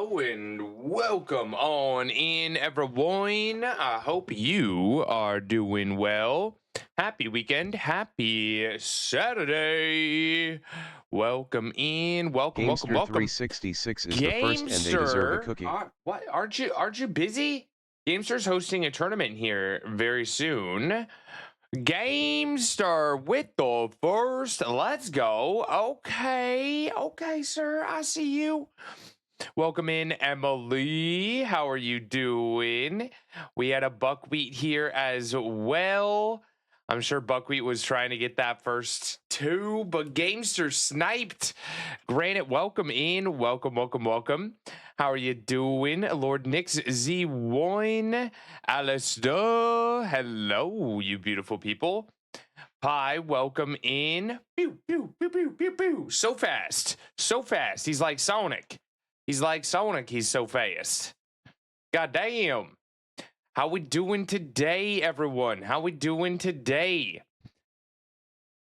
Hello and welcome on in, everyone. I hope you are doing well. Happy weekend. Happy Saturday. Welcome in. Welcome, welcome, Gamester welcome. 366 is the first and they deserve a Gamester. cookie. What aren't you busy? Gamster's hosting a tournament here very soon. GameStar with the first. Let's go. Okay, sir. I see you. Welcome in, Emily. How are you doing? We had a buckwheat here as well. I'm sure buckwheat was trying to get that first two, but Gamester sniped. Granite, welcome in. Welcome. How are you doing? Lord Nix Z1. Alistair. Hello, you beautiful people. Pi, welcome in. Pew, pew, pew, pew, pew, pew. So fast. He's like Sonic. He's so fast. God damn. How we doing today, everyone? How we doing today?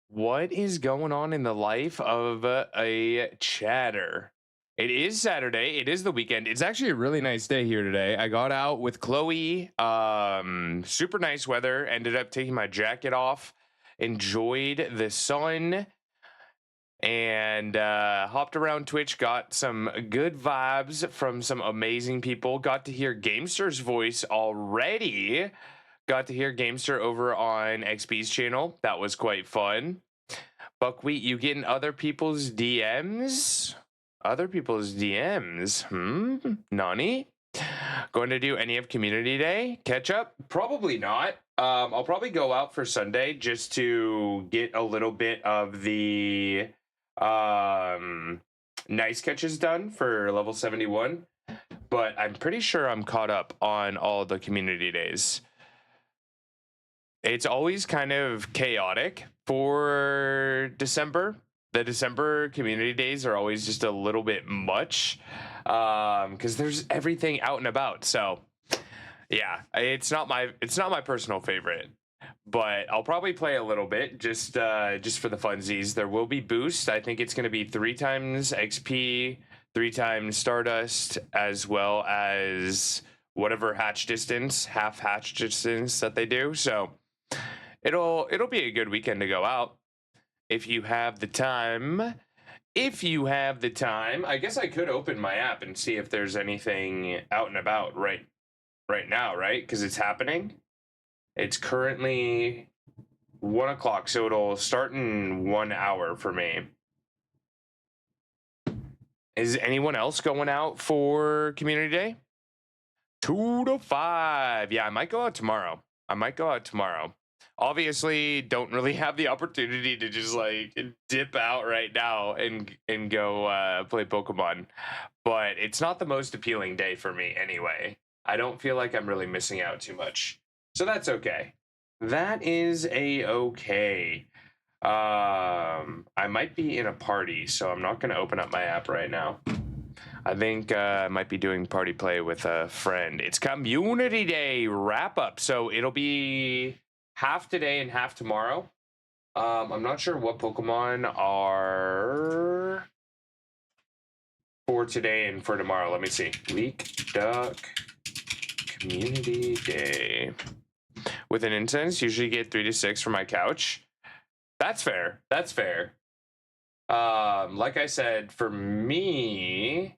What is going on in the life of a chatter? It is Saturday. It is the weekend. It's actually a really nice day here today. I got out with Chloe. Super nice weather. Ended up taking my jacket off. Enjoyed the sun. And hopped around Twitch, got some good vibes from some amazing people. Got to hear Gamester's voice already. Got to hear Gamester over on XP's channel. That was quite fun. Buckwheat, you getting other people's DMs? Other people's DMs? Nani? Going to do any of Community Day? Catch up? Probably not. I'll probably go out for Sunday just to get a little bit of the nice catches done for level 71, but I'm pretty sure I'm caught up on all the community days. It's always kind of chaotic for December. The December community days are always just a little bit much because there's everything out and about. So yeah, it's not my personal favorite, but I'll probably play a little bit just for the funsies. There will be boost. I think it's going to be 3 times XP, 3 times Stardust, as well as whatever hatch distance, half hatch distance that they do. So it'll be a good weekend to go out if you have the time. If you have the time, I guess I could open my app and see if there's anything out and about right now, right? Because it's happening. It's currently 1 o'clock, so it'll start in 1 hour for me. Is anyone else going out for Community Day? 2 to 5. Yeah, I might go out tomorrow. Obviously, don't really have the opportunity to just like dip out right now and go play Pokemon. But it's not the most appealing day for me anyway. I don't feel like I'm really missing out too much. So that's okay. That is okay. I might be in a party, so I'm not going to open up my app right now. I think I might be doing party play with a friend. It's Community Day wrap up, so it'll be half today and half tomorrow. I'm not sure what Pokemon are for today and for tomorrow. Let me see. Leek Duck Community Day. With an incense, usually get 3 to 6 for my couch. That's fair. Like I said, for me,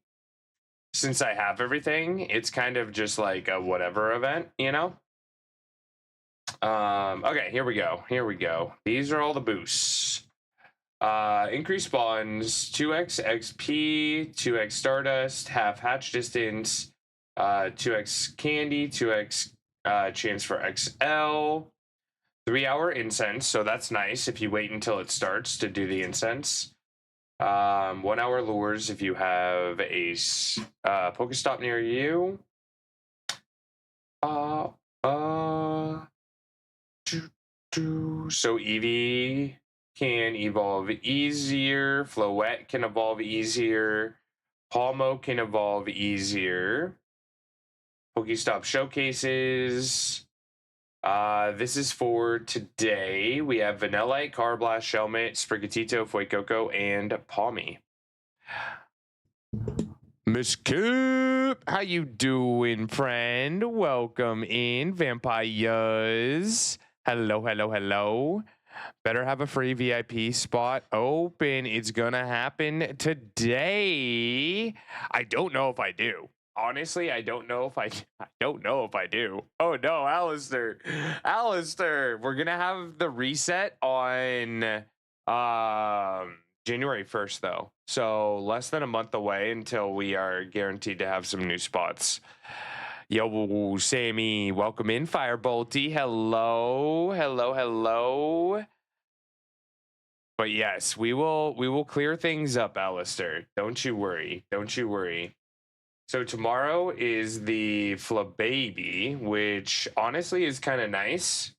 since I have everything, it's kind of just like a whatever event, you know? Okay, here we go. These are all the boosts. Increase spawns, 2x XP, 2x Stardust, half hatch distance, 2x candy, 2x chance for XL, 3-hour incense, so that's nice if you wait until it starts to do the incense. 1-hour lures if you have a Pokestop near you. So Eevee can evolve easier. Floette can evolve easier. Palmo can evolve easier. Pokestop showcases. This is for today. We have Vanillite, Carablast, Shelmet, Sprigatito, Fuecoco, and Palmy. Miss Coop, how you doing, friend? Welcome in, vampires. Hello, hello, hello. Better have a free VIP spot open. It's gonna happen today. I don't know if I do. Honestly, I don't know if I don't know if I do. Oh no, Alistair. Alistair, we're gonna have the reset on January 1st though. So less than a month away until we are guaranteed to have some new spots. Yo, Sammy, welcome in, Firebolty. Hello, hello, hello. But yes, we will clear things up, Alistair. Don't you worry. Don't you worry. So tomorrow is the Flababy, which honestly is kind of nice.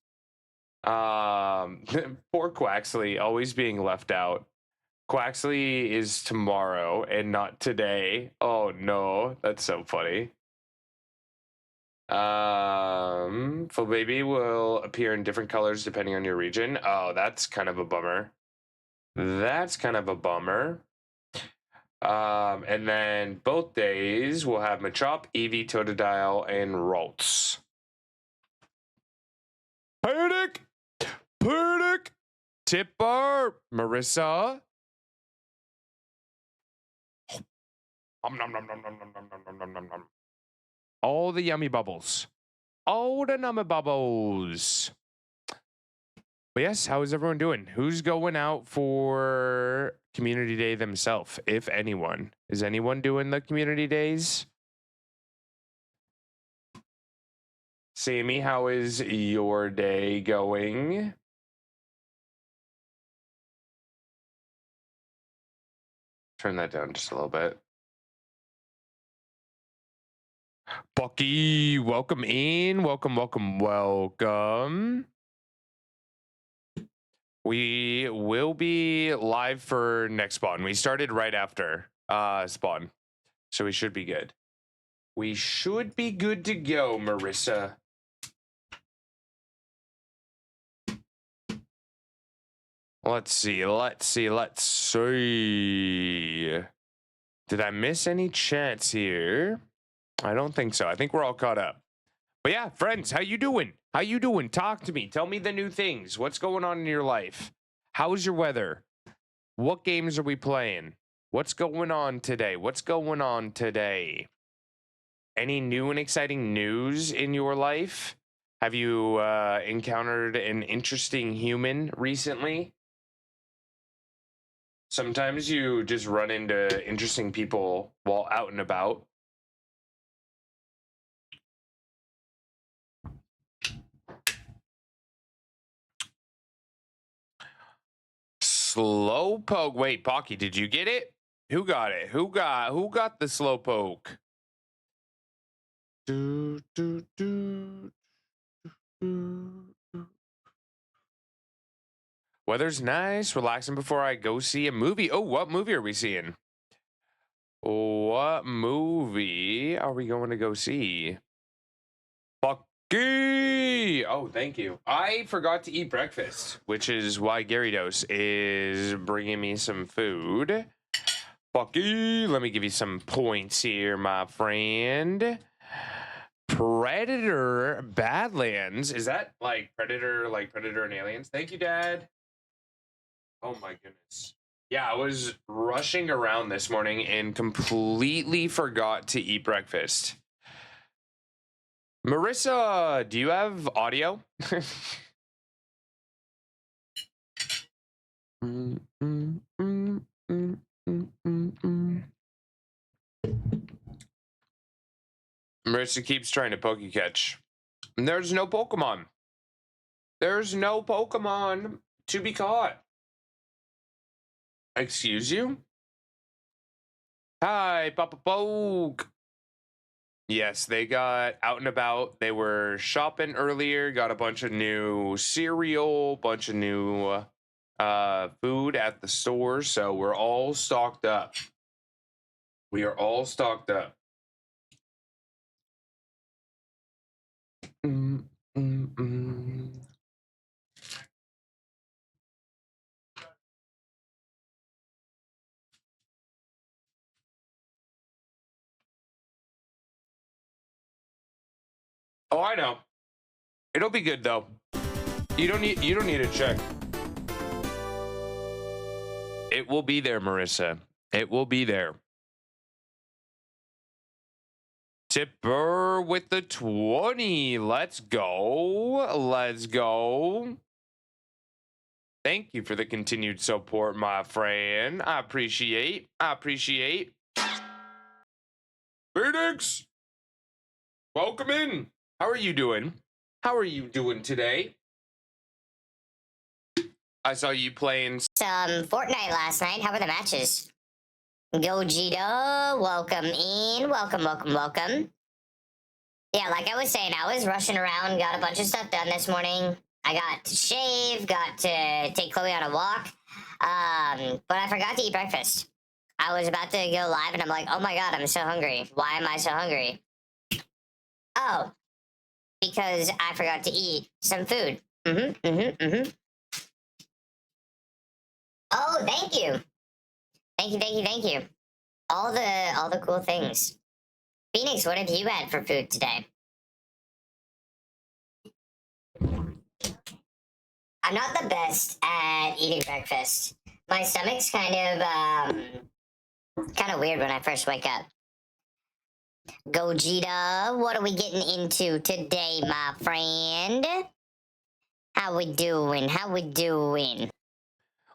Poor Quaxley, always being left out. Quaxley is tomorrow and not today. Oh no, that's so funny. Flababy will appear in different colors depending on your region. Oh, that's kind of a bummer. That's kind of a bummer. And then both days we'll have Machop, Eevee, Totodile, and Ralts. Panic! Panic! Tipper! Marissa? Nom, nom, nom, nom, nom, nom, nom, nom, nom, nom, nom. All the yummy bubbles. All the nummy bubbles. But yes, how is everyone doing? Who's going out for Community Day themselves, if anyone? Is anyone doing the Community Days? Sammy, how is your day going? Turn that down just a little bit. Bucky, welcome in. Welcome, welcome, welcome. We will be live for next spawn. We started right after spawn, so we should be good. We should be good to go, Marissa. Let's see. Did I miss any chats here? I don't think so. I think we're all caught up. But yeah, friends, how you doing? How you doing? Talk to me. Tell me the new things. What's going on in your life? How's your weather? What games are we playing? What's going on today? What's going on today? Any new and exciting news in your life? Have you encountered an interesting human recently? Sometimes you just run into interesting people while out and about. Slowpoke. Wait, Pocky, did you get it? Who got it? Who got the Slowpoke? Weather's nice, relaxing before I go see a movie. Oh, what movie are we seeing? What movie are we going to go see? Bucky! Oh, thank you. I forgot to eat breakfast, which is why Gyarados is bringing me some food. Bucky, let me give you some points here, my friend. Predator Badlands. Is that like Predator and Aliens? Thank you, Dad. Oh my goodness. Yeah, I was rushing around this morning and completely forgot to eat breakfast. Marissa, do you have audio? Marissa keeps trying to Pokecatch. There's no Pokemon. There's no Pokemon to be caught. Excuse you? Hi, Papa Poke. Yes, they got out and about. They were shopping earlier, got a bunch of new cereal, bunch of new food at the store. So we're all stocked up. We are all stocked up. Oh, I know. It'll be good though. You don't need to check. It will be there, Marissa. It will be there. Tipper with the 20. Let's go. Let's go. Thank you for the continued support, my friend. I appreciate. Phoenix, welcome in. How are you doing? Today? I saw you playing some Fortnite last night. How were the matches? Gogeta, welcome in. Welcome. Yeah, like I was saying, I was rushing around, got a bunch of stuff done this morning. I got to shave, got to take Chloe on a walk, but I forgot to eat breakfast. I was about to go live, and I'm like, oh my god, I'm so hungry. Why am I so hungry? Oh, because I forgot to eat some food. Oh, thank you. Thank you. All the cool things. Phoenix, what have you had for food today? I'm not the best at eating breakfast. My stomach's kind of weird when I first wake up. Gogeta, what are we getting into today, my friend? How we doing?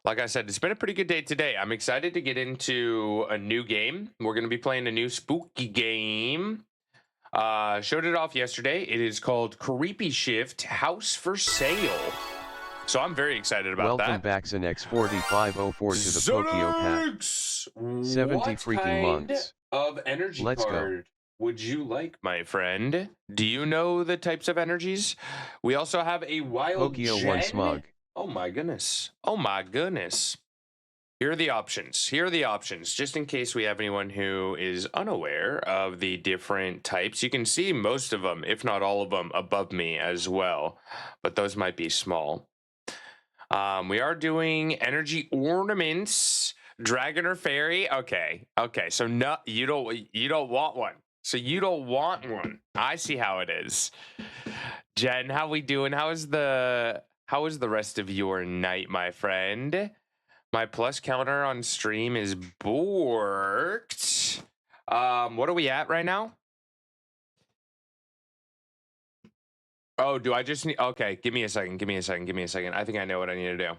Like I said, it's been a pretty good day today. I'm excited to get into a new game. We're going to be playing a new spooky game. Showed it off yesterday. It is called Creepy Shift House for Sale. So I'm very excited about that. Welcome back, Zenex4504 to the Pokio Pack. 70 what freaking kind months. of energy Let's card would you like, my friend? Do you know the types of energies? We also have a wild Pokio gen. 1 Smug. Oh my goodness. Here are the options. Just in case we have anyone who is unaware of the different types. You can see most of them, if not all of them, above me as well. But those might be small. We are doing energy ornaments, dragon or fairy. Okay. So no, you don't want one. I see how it is. Jen, how we doing? How is the rest of your night, my friend? My plus counter on stream is borked. What are we at right now? Oh, do I just need... Okay, give me a second. I think I know what I need to do.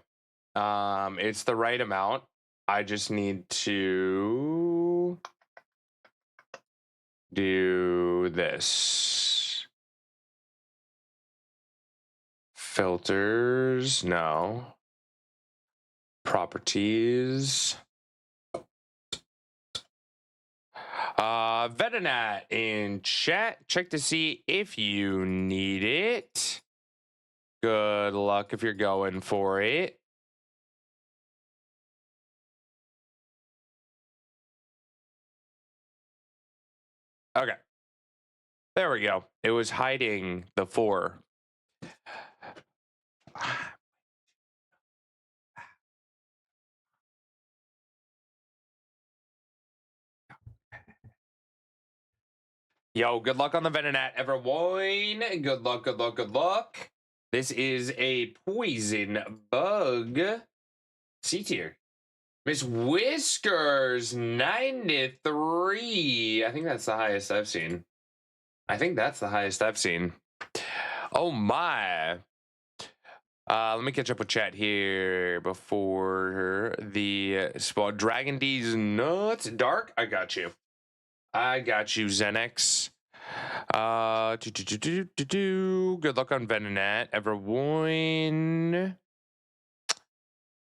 It's the right amount. I just need to do this. Filters, no. Properties. Vetinat in chat. Check to see if you need it. Good luck if you're going for it. Okay. There we go. It was hiding the 4. Yo, good luck on the Veninat, everyone. Good luck. This is a poison bug. C tier. Miss Whiskers, 93. I think that's the highest I've seen. Oh my. Let me catch up with chat here before the spawn. Dragon D's nuts. Dark, I got you, Zenex. Good luck on Veninat, everyone.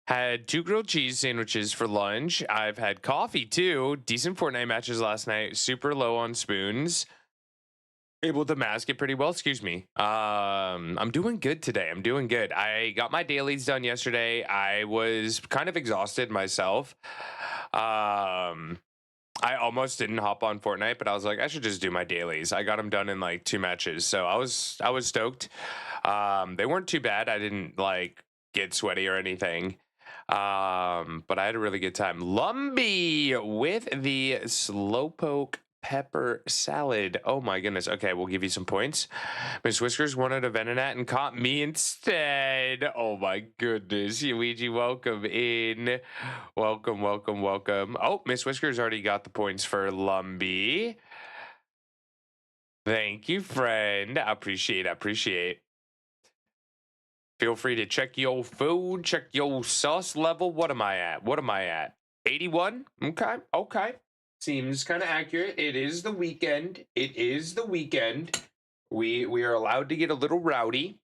Had 2 grilled cheese sandwiches for lunch. I've had coffee too. Decent Fortnite matches last night. Super low on spoons. Able to mask it pretty well. Excuse me. I'm doing good today. I got my dailies done yesterday. I was kind of exhausted myself. I almost didn't hop on Fortnite, but I was like, I should just do my dailies. I got them done in like 2 matches, so I was stoked. They weren't too bad. I didn't like get sweaty or anything, but I had a really good time. Lumbee with the Slowpoke pepper salad. Oh my goodness. Okay, we'll give you some points. Miss Whiskers wanted a Venonat and caught me instead. Oh my goodness. Luigi, welcome in. Welcome, welcome, welcome. Oh, Miss Whiskers already got the points for Lumbee. Thank you, friend. I appreciate. Feel free to check your food, check your sauce level. What am I at? 81? Okay. Seems kind of accurate. It is the weekend. We are allowed to get a little rowdy.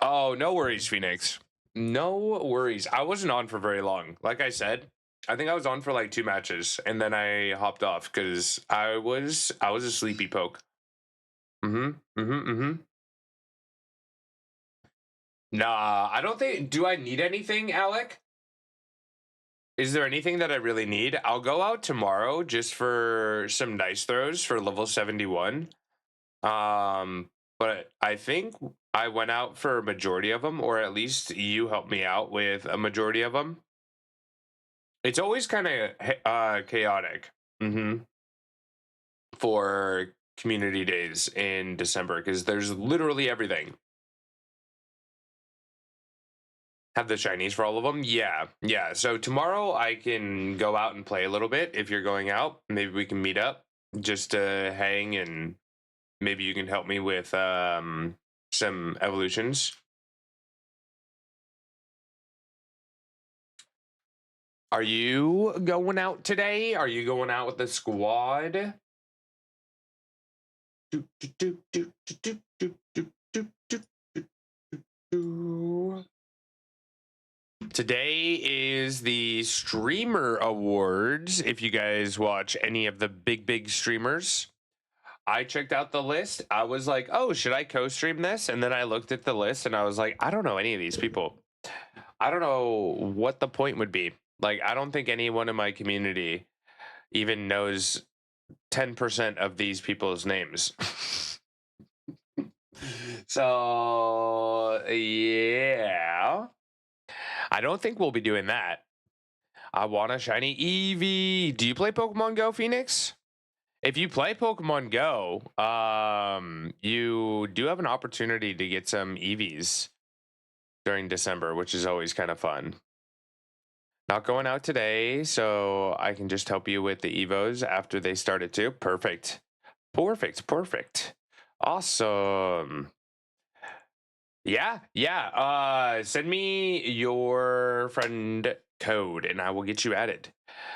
Oh, no worries, Phoenix. No worries. I wasn't on for very long. Like I said, I think I was on for like 2 matches, and then I hopped off because I was a sleepy poke. Nah, I don't think. Do I need anything, Alec? Is there anything that I really need? I'll go out tomorrow just for some dice throws for level 71. But I think I went out for a majority of them, or at least you helped me out with a majority of them. It's always kind of chaotic for community days in December because there's literally everything. Have the Chinese for all of them? Yeah. So tomorrow I can go out and play a little bit. If you're going out, maybe we can meet up just to hang, and maybe you can help me with some evolutions. Are you going out today? Are you going out with the squad? Today is the Streamer Awards. If you guys watch any of the big streamers, I checked out the list. I was like, oh, should I co-stream this? And then I looked at the list and I was like, I don't know any of these people. I don't know what the point would be. Like, I don't think anyone in my community even knows 10% of these people's names. So, yeah. I don't think we'll be doing that. I want a shiny Eevee. Do you play Pokemon Go, Phoenix? If you play Pokemon Go, you do have an opportunity to get some Eevees during December, which is always kind of fun. Not going out today, so I can just help you with the Evos after they started too. Perfect. Awesome. Yeah. Send me your friend code and I will get you added.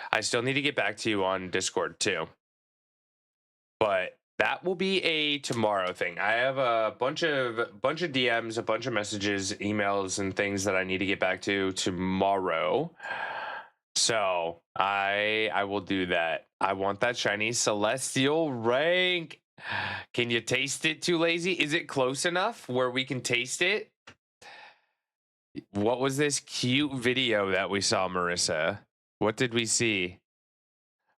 I still need to get back to you on Discord too. But that will be a tomorrow thing. I have a bunch of DMs, a bunch of messages, emails, and things that I need to get back to tomorrow. So I will do that. I want that shiny Celestial rank. Can you taste it, Too Lazy? Is it close enough where we can taste it? What was this cute video that we saw, Marissa? What did we see?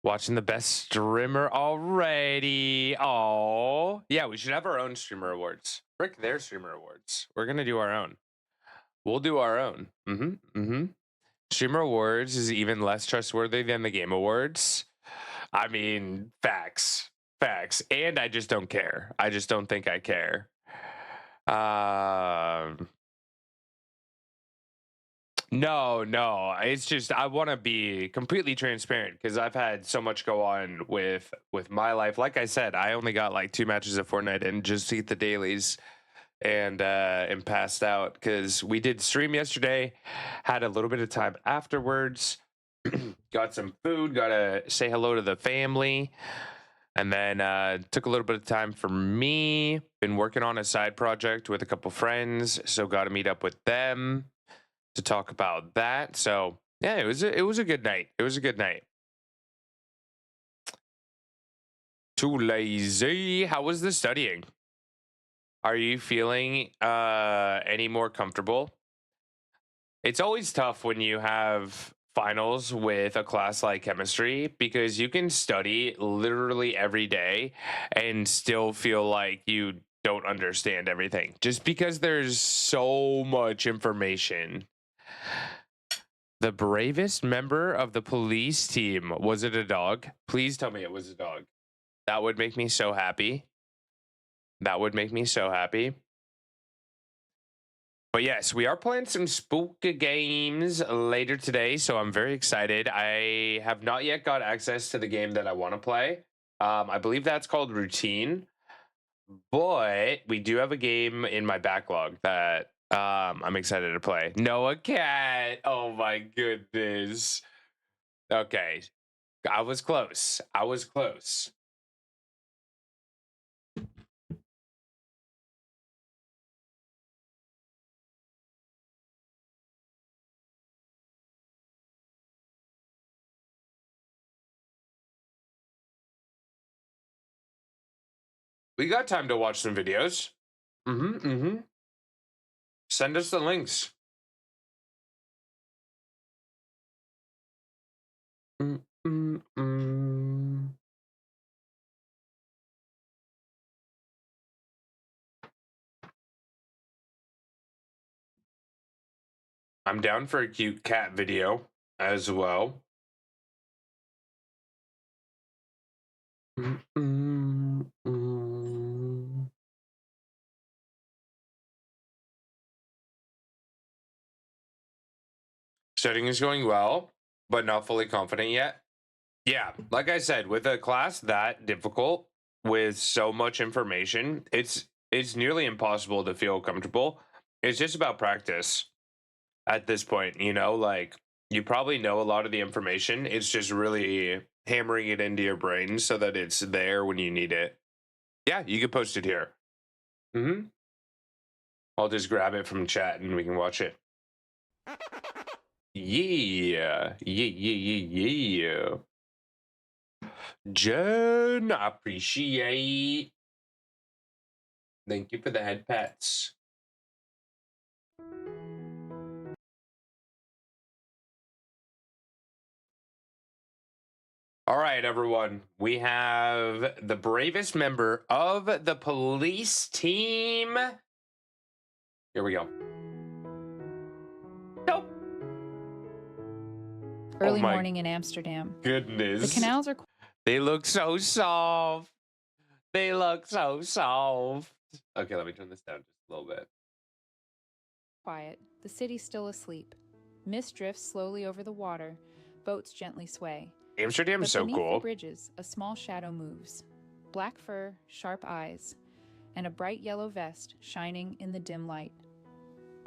Watching the best streamer already. Oh, yeah, we should have our own streamer awards. Frick their streamer awards. We're going to do our own. We'll do our own. Streamer awards is even less trustworthy than the game awards. I mean, facts. And I just don't care. I just don't think I care. No. It's just I want to be completely transparent because I've had so much go on with my life. Like I said, I only got like 2 matches of Fortnite and just eat the dailies and passed out because we did stream yesterday. Had a little bit of time afterwards. Got some food. Got to say hello to the family. And then took a little bit of time for me. Been working on a side project with a couple friends, so got to meet up with them to talk about that. So yeah, it was a good night. Too Lazy. How was the studying? Are you feeling any more comfortable? It's always tough when you have finals with a class like chemistry because you can study literally every day and still feel like you don't understand everything just because there's so much information. The bravest member of the police team. Was it a dog? Please tell me it was a dog. That would make me so happy. That would make me so happy. But yes, we are playing some spooky games later today, so I'm very excited. I have not yet got access to the game that I want to play. I believe that's called Routine. But we do have a game in my backlog that I'm excited to play. Noah Cat. Oh my goodness. Okay. I was close. I was close. We got time to watch some videos. Send us the links. I'm down for a cute cat video as well. Studying is going well, but not fully confident yet. Yeah, like I said, with a class that difficult, with so much information, it's nearly impossible to feel comfortable. It's just about practice at this point, you know, like you probably know a lot of the information. It's just really hammering it into your brain so that it's there when you need it. Yeah, you can post it here. I'll just grab it from chat and we can watch it. Yeah. Jen, I appreciate. Thank you for the head pats. All right, everyone. We have the bravest member of the police team. Here we go. Nope. Early morning in Amsterdam. Goodness. The canals are... They look so soft. They look so soft. Okay, let me turn this down just a little bit. Quiet. The city's still asleep. Mist drifts slowly over the water. Boats gently sway. Amsterdam is so beneath cool. The bridges, a small shadow moves. Black fur, sharp eyes, and a bright yellow vest shining in the dim light.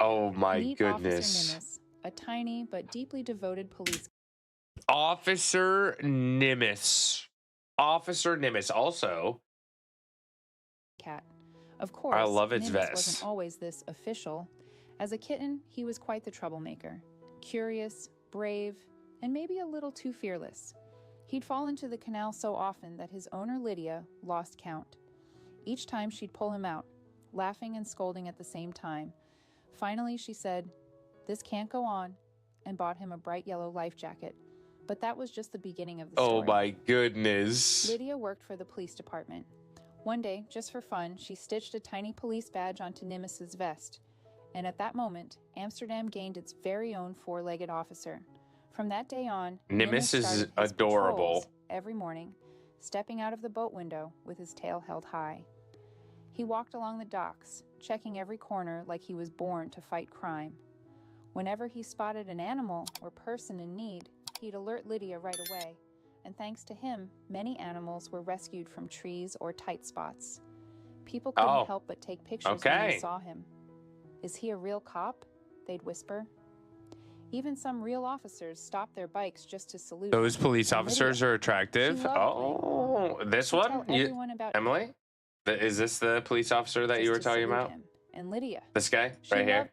Oh my Meet goodness. Officer Nimis, a tiny but deeply devoted police. Officer Nimis. Officer Nimis also. Cat. Of course, I love its Nimis vest. wasn't always this official. As a kitten, he was quite the troublemaker. Curious, brave, and maybe a little too fearless. He'd fall into the canal so often that his owner Lydia lost count. Each time she'd pull him out, laughing and scolding at the same time. Finally, she said, "This can't go on," and bought him a bright yellow life jacket. But that was just the beginning of the story. Oh my goodness. Lydia worked for the police department. One day, just for fun, she stitched a tiny police badge onto Nimis's vest. And at that moment, Amsterdam gained its very own four-legged officer. From that day on, Nimis is started his adorable. patrols every morning, stepping out of the boat window with his tail held high. He walked along the docks, checking every corner like he was born to fight crime. Whenever he spotted an animal or person in need, he'd alert Lydia right away, and thanks to him, many animals were rescued from trees or tight spots. People couldn't help but take pictures when they saw him. "Is he a real cop?" they'd whisper. Even some real officers stopped their bikes just to salute. Those him. police And officers Lydia, are attractive. she loved Oh, this she'd one? tell everyone about Emily? Is this the police officer that just you were to talking salute about? him. And Lydia. This guy She right here?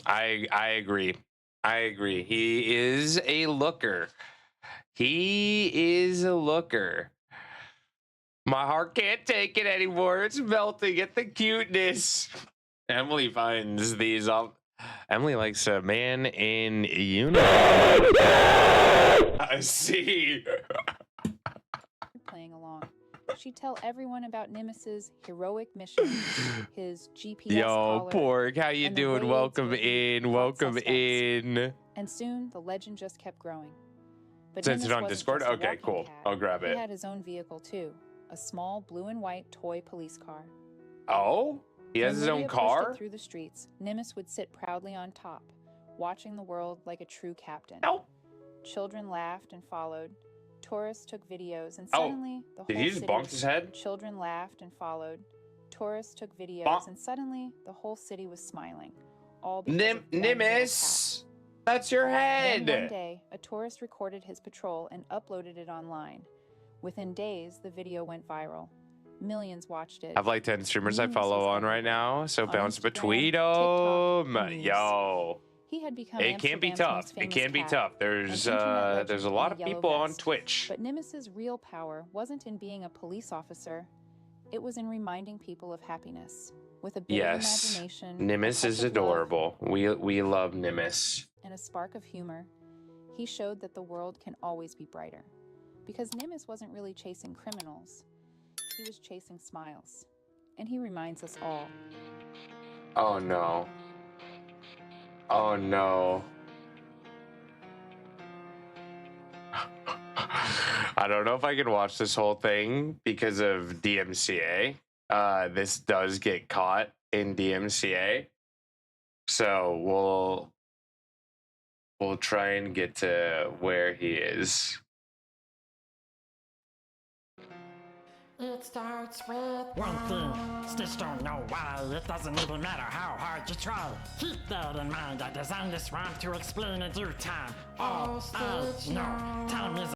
I agree. I agree. He is a looker. He is a looker. My heart can't take it anymore. It's melting at the cuteness. Emily finds these off. Emily likes a man in uniform. I see. Playing along. She'd tell everyone about Nimmis's heroic mission, his GPS Yo, collar, Pork, how you and the doing? raids Welcome with in, hot welcome suspects. in. And soon the legend just kept growing. But Sent Nimmis it on wasn't Discord? just a Okay, walking cool. cat. I'll grab He it. had his own vehicle too, a small blue and white toy police car. Oh? He has When his own Lydia pushed car? it through the streets, Nimmis would sit proudly on top, watching the world like a true captain. Oh. Children laughed and followed. Tourists took videos, and Oh, suddenly the Did whole he just city bonk was- his head? Children laughed and followed. Tourists took videos, Bonk. and suddenly the whole city was smiling. All because of one little Nimbus! That's your cat. Then one head! day, a tourist recorded his patrol and uploaded it online. Within days, the video went viral. Millions watched it. I have like 10 streamers I Nimbus follow was on right everywhere. now, so On bounce Instagram, between TikTok, them. and Yo. He had become It can be Amsterdam's tough. most It famous can be cat, tough. There's an internet legend there's a in lot a of yellow people on vest. Twitch. But Nimmis's real power wasn't in being a police officer. It was in reminding people of happiness. With a bit of Yes. imagination, a Nimbus touch is of love, adorable. We love Nimbus. and a spark of humor, he showed that the world can always be brighter. Because Nimmis wasn't really chasing criminals. He was chasing smiles. And he reminds us all. Oh no. Oh no. I don't know if I can watch this whole thing because of DMCA. This does get caught in DMCA. So we'll try and get to where he is. It starts with one thing. Stitch don't know why. It doesn't even matter how hard you try. Keep that in mind. I designed this rhyme to explain in due time. All I know, time is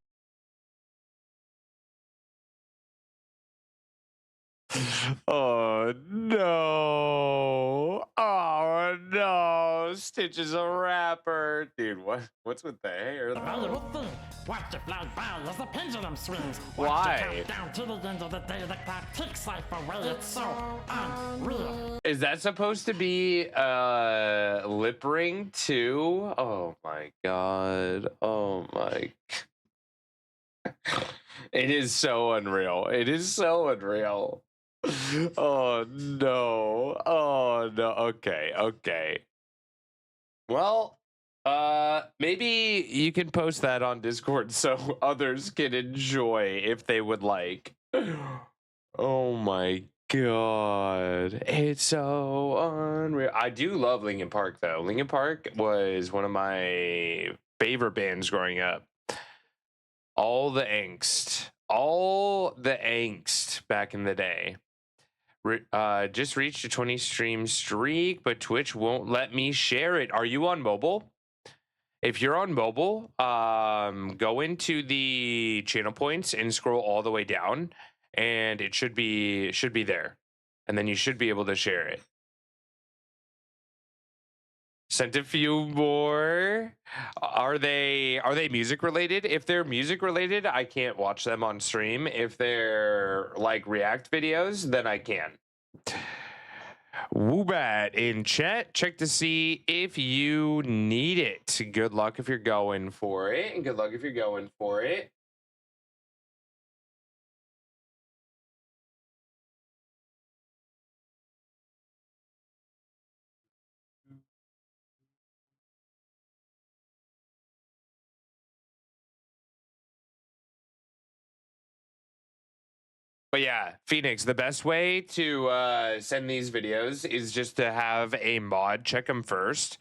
Oh no! Oh no! Stitch is a rapper, dude. What's with the hair? a valuable thing. Watch it fly by as the pendulum swings. Why? Watch it count down to the end of the day. The clock takes life away. It's so unreal. Is that supposed to be lip ring too? Oh my god! Oh my! It is so unreal. It is so unreal. Oh no! Oh no! Okay, okay. Well, maybe you can post that on Discord so others can enjoy if they would like. Oh my god, it's so unreal. I do love Linkin Park though. Linkin Park was one of my favorite bands growing up. All the angst back in the day. Just reached a 20 stream streak, but Twitch won't let me share it. Are you on mobile? If you're on mobile, go into the channel points and scroll all the way down, and it should be there, and then you should be able to share it. Sent a few more. Are they music related? If they're music related, I can't watch them on stream. If they're like react videos, then I can. Woobat in chat. Check to see if you need it. Good luck if you're going for it. And good luck if you're going for it. But yeah, Phoenix, the best way to send these videos is just to have a mod check them first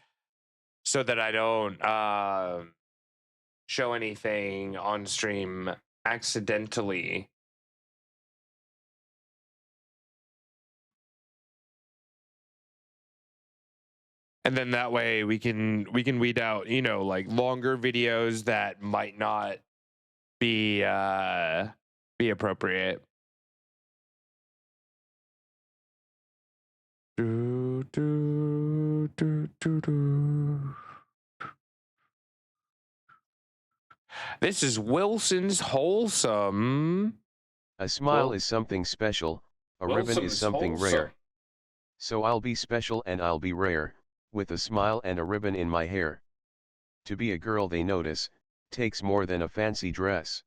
so that I don't show anything on stream accidentally. And then that way we can weed out, you know, like longer videos that might not be appropriate. Do, do, do, do, do. This is Wilson's Wholesome. A smile Well- is something special, a ribbon Wholesome is something wholesome. rare. So I'll be special and I'll be rare, with a smile and a ribbon in my hair. To be a girl they notice, takes more than a fancy dress.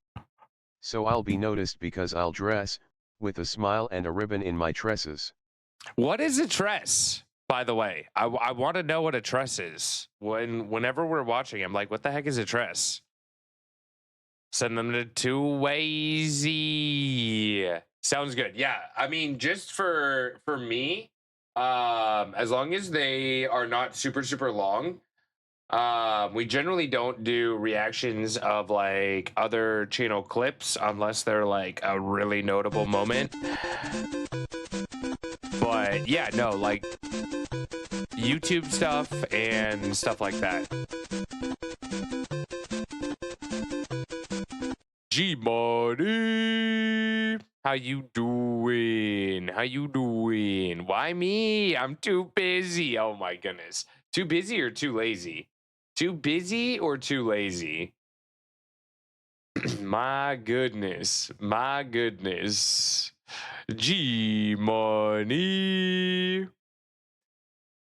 So I'll be noticed because I'll dress with a smile and a ribbon in my tresses. What is a tress, by the way? I want to know what a tress is. Whenever we're watching, I'm like, what the heck is a tress? Send them to two waysy. Sounds good. Yeah, I mean, just for me, as long as they are not super long, we generally don't do reactions of like other channel clips unless they're like a really notable moment. But yeah, no, like YouTube stuff and stuff like that. G-Money, how you doing? How you doing? Why me? I'm too busy. Oh my goodness. Too busy or too lazy? Too busy or too lazy? My goodness. My goodness. G-Money.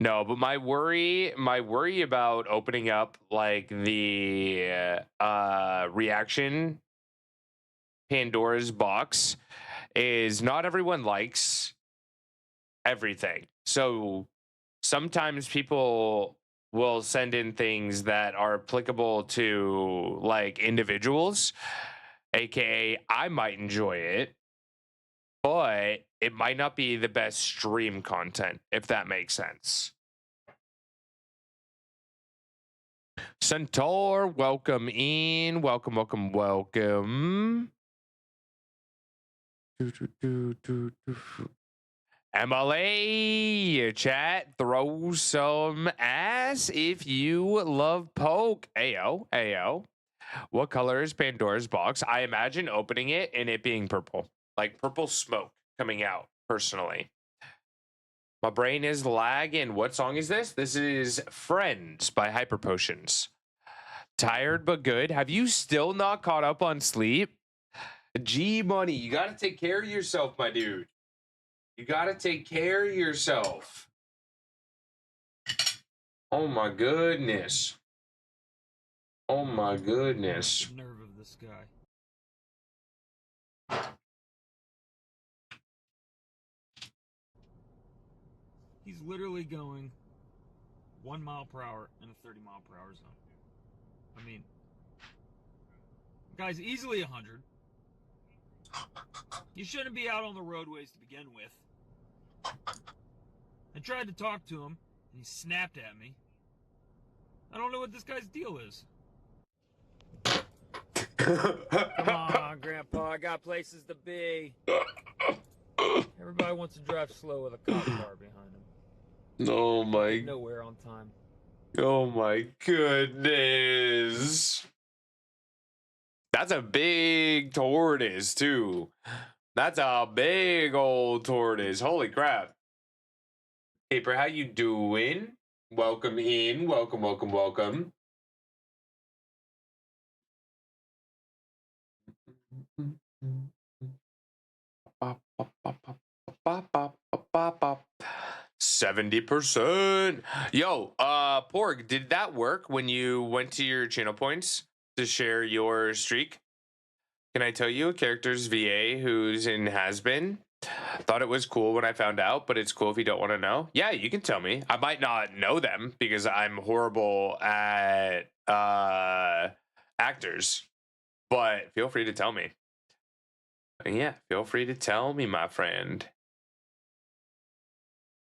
No, but my worry about opening up like the reaction Pandora's box is not everyone likes everything. So sometimes people will send in things that are applicable to like individuals, aka I might enjoy it, but it might not be the best stream content, if that makes sense. Centaur, welcome in. Welcome, welcome, welcome. MLA, chat, throw some ass if you love poke. Ayo, ayo. What color is Pandora's box? I imagine opening it and it being purple. Like purple smoke coming out, personally. My brain is lagging. What song is this? This is Friends by Hyper Potions. Tired but good. Have you still not caught up on sleep? G-Money, you got to take care of yourself, my dude. You got to take care of yourself. Oh my goodness. Oh my goodness. The nerve of this guy. He's literally going 1 mile per hour in a 30 mile per hour zone. I mean, the guy's easily 100. You shouldn't be out on the roadways to begin with. I tried to talk to him, and he snapped at me. I don't know what this guy's deal is. Come on, Grandpa, I got places to be. Everybody wants to drive slow with a cop car behind them. Oh my. Nowhere on time. Oh my goodness. That's a big tortoise, too. That's a big old tortoise. Holy crap. Paper, how you doing? Welcome in. Welcome, welcome, welcome. Bop, bop, bop, bop, bop, bop, bop, bop. 70%. Yo, Porg, did that work when you went to your channel points to share your streak? Can I tell you a character's VA who's in Has-Been? Thought it was cool when I found out, but it's cool if you don't want to know. Yeah, you can tell me. I might not know them because I'm horrible at actors, but feel free to tell me. Yeah, feel free to tell me, my friend.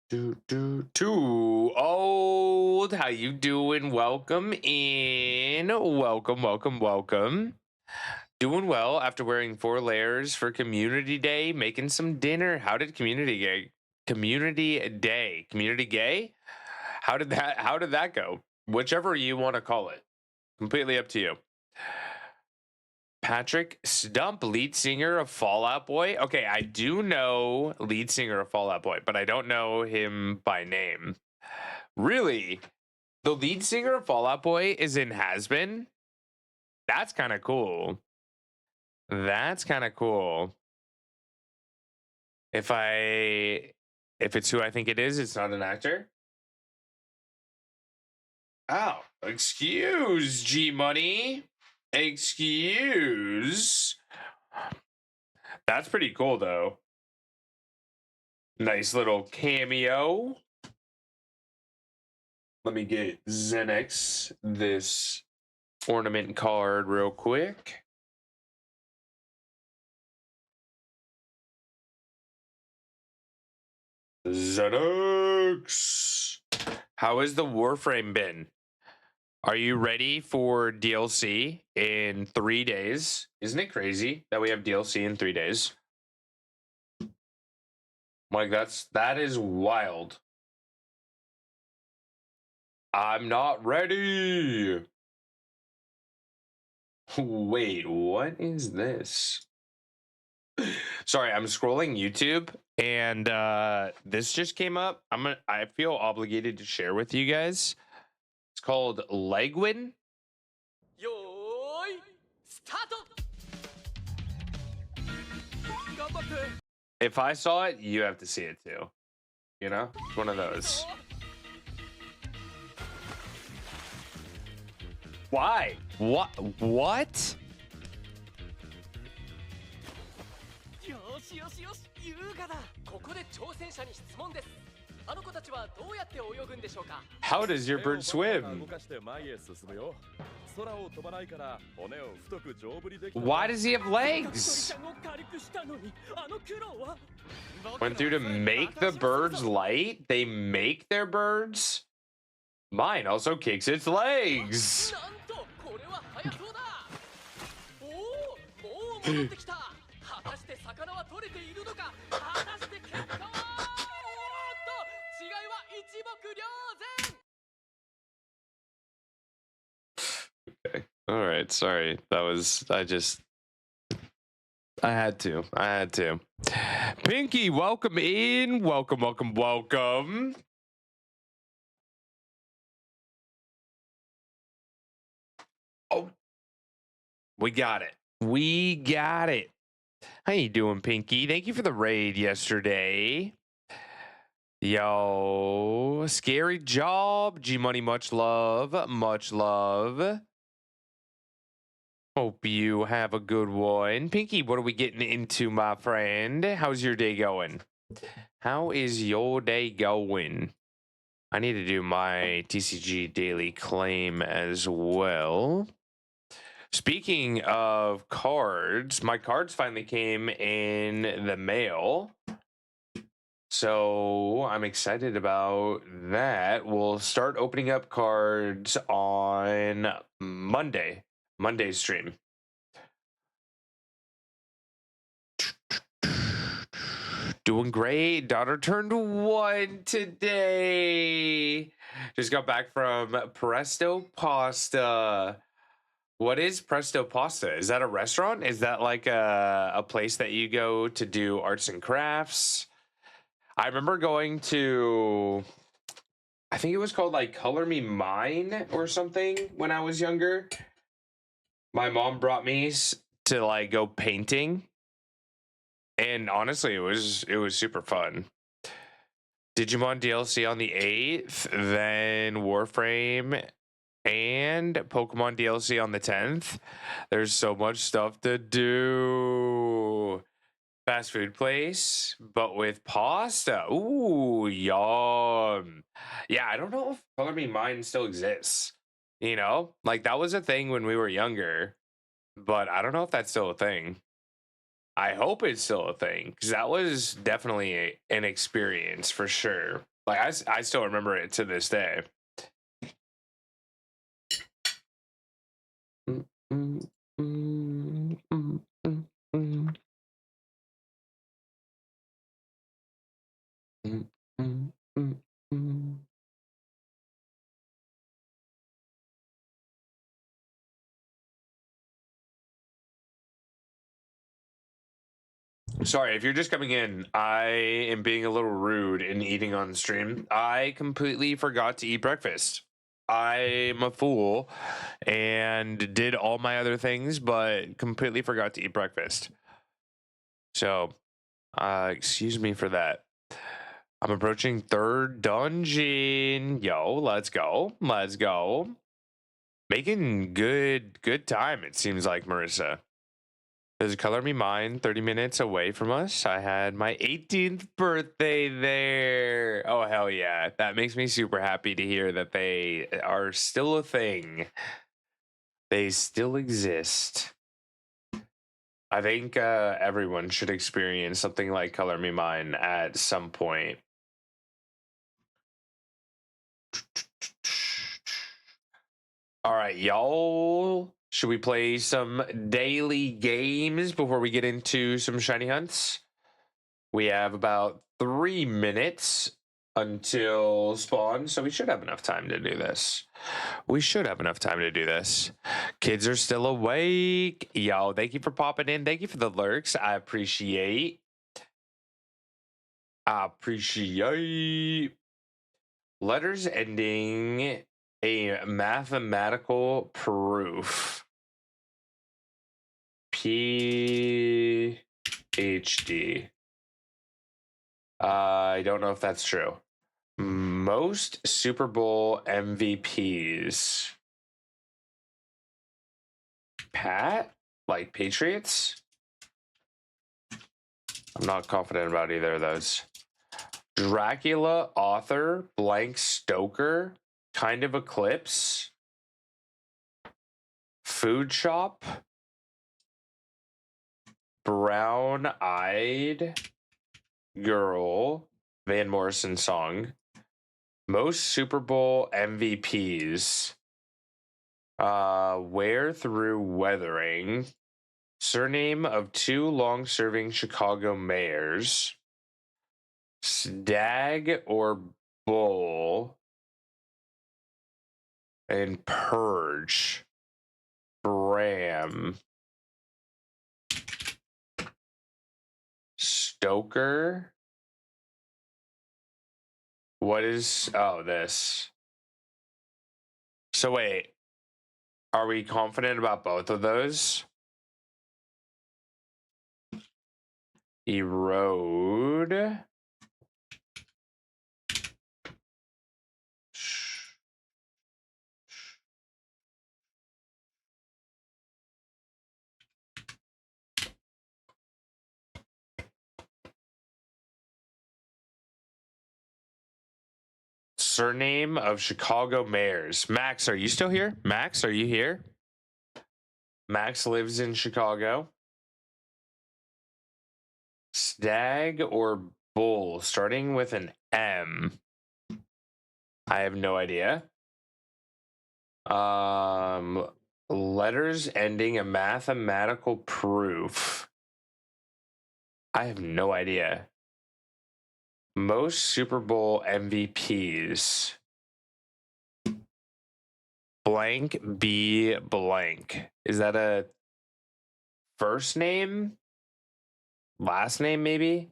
Too old. How you doing? Welcome in. Welcome, welcome, welcome. Doing well after wearing 4 layers for Community Day, making some dinner. How did Community Day? Community Gay? How did that go? Whichever you want to call it. Completely up to you. Patrick Stump, lead singer of Fall Out Boy. Okay, I do know lead singer of Fall Out Boy, but I don't know him by name. Really? The lead singer of Fall Out Boy is in Has-Been? That's kind of cool. That's kind of cool. If it's who I think it is, it's not an actor. Oh, excuse G-Money. Excuse. That's pretty cool, though. Nice little cameo. Let me get Xenix this ornament card real quick. Xenix! How has the Warframe been? Are you ready for DLC in 3 days? Isn't it crazy that we have DLC in 3 days? Like that is wild. I'm not ready. Wait, what is this? Sorry, I'm scrolling YouTube and this just came up. I feel obligated to share with you guys. It's called Legwin. If I saw it, you have to see it too. You know? It's one of those. Why? What? よしよしよし優雅だここで挑戦者に質問ですあの子たちはどうやって泳ぐんでしょうか How does your bird swim? Why does he have legs? Went through to make the birds light? They make their birds? Mine also kicks its legs. なんとこれは速そうだおおもう戻ってきた果たして魚は取れているのか果たして結果はおーっと違いは一目瞭然 Okay. All right. Sorry. That was, I had to. Pinky, welcome in. Welcome. Oh, we got it. How you doing, Pinky? Thank you for the raid yesterday. Yo, scary job. G Money, much love. Hope you have a good one. Pinky, what are we getting into, my friend? How's your day going? How is your day going? I need to do my TCG daily claim as well. Speaking of cards, my cards finally came in the mail. So I'm excited about that. We'll start opening up cards on Monday's stream. Doing great. Daughter turned 1 today. Just got back from Presto Pasta. What is Presto Pasta? Is that a restaurant? Is that like a place that you go to do arts and crafts? I remember going to, I think it was called like Color Me Mine or something when I was younger. My mom brought me to like go painting. And honestly, it was super fun. Digimon DLC on the 8th, then Warframe and Pokemon DLC on the 10th. There's so much stuff to do. Fast food place, but with pasta. Ooh, yum. Yeah, I don't know if Color Me Mine still exists. You know, like that was a thing when we were younger, but I don't know if that's still a thing. I hope it's still a thing because that was definitely an experience for sure. Like I still remember it to this day. Sorry, if you're just coming in, I am being a little rude in eating on stream. I completely forgot to eat breakfast. I'm a fool and did all my other things, but completely forgot to eat breakfast. So, excuse me for that. I'm approaching 3rd dungeon. Yo, let's go. Making good time, it seems like, Marissa. There's Color Me Mine, 30 minutes away from us. I had my 18th birthday there. Oh, hell yeah. That makes me super happy to hear that they are still a thing. They still exist. I think everyone should experience something like Color Me Mine at some point. All right, y'all. Should we play some daily games before we get into some shiny hunts? We have about 3 minutes until spawn, so we should have enough time to do this. Kids are still awake. Yo, thank you for popping in. Thank you for the lurks. I appreciate. Letters ending a mathematical proof. PhD. I don't know if that's true. Most Super Bowl MVPs. Pat? Like Patriots? I'm not confident about either of those. Dracula, author, blank Stoker, kind of Eclipse. Food shop. Brown-eyed girl. Van Morrison song. Most Super Bowl MVPs. Wear through weathering. Surname of 2 long-serving Chicago mayors. Stag or bull. And purge. Bram. Stoker. What is... Oh, this. So wait. Are we confident about both of those? Erode. Surname of Chicago mayors. Max, are you still here? Max, are you here? Max lives in Chicago. Stag or bull, starting with an M. I have no idea. Letters ending a mathematical proof. I have no idea. Most Super Bowl MVPs. Blank B blank. Is that a first name? Last name, maybe?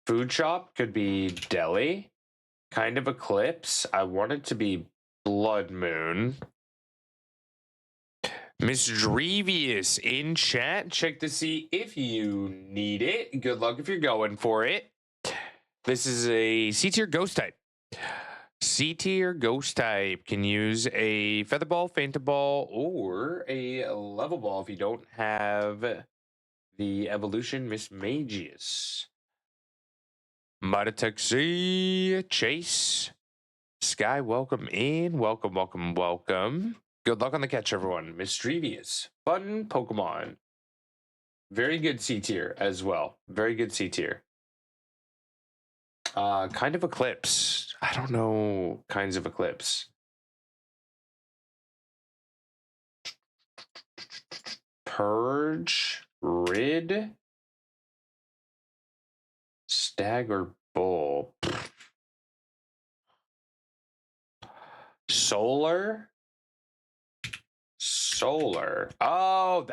Food shop could be deli. Kind of Eclipse. I want it to be Blood Moon. Miss Drevious in chat. Check to see if you need it. Good luck if you're going for it. This is a C tier ghost type. C tier ghost type can use a feather ball, phantom ball, or a level ball if you don't have the evolution Miss Magius. Madataxi Chase. Sky, welcome in. Welcome, welcome, welcome. Good luck on the catch, everyone. Mischievous. Fun Pokemon. Very good C tier as well. Very good C tier. Kind of Eclipse. I don't know kinds of Eclipse. Purge. Rid. Stag or bull. Solar. Solar. Oh,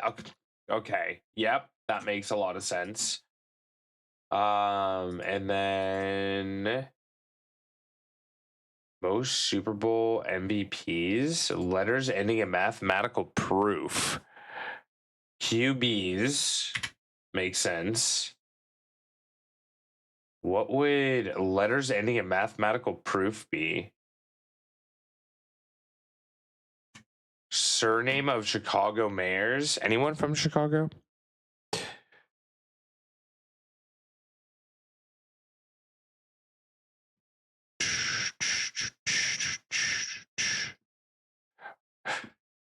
okay. Yep, that makes a lot of sense. And then most Super Bowl MVPs, letters ending in mathematical proof. QBs make sense. What would letters ending in mathematical proof be? surname of Chicago mayors. Anyone from Chicago?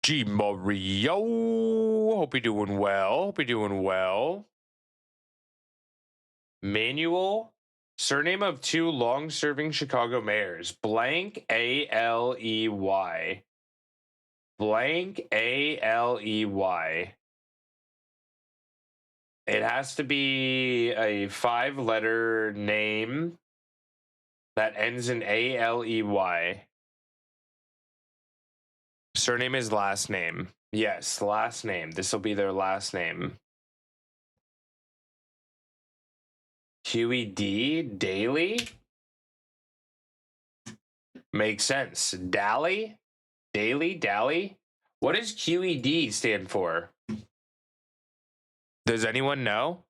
G Mario. Hope you're doing well. Hope you're doing well. Manuel. Surname of 2 long-serving Chicago mayors. Blank A-L-E-Y. Blank A-L-E-Y. It has to be a 5-letter name that ends in A-L-E-Y. Surname is last name. Yes, last name. This will be their last name. QED, Daily? Makes sense. Dally? Daily? Dally? What does QED stand for? Does anyone know?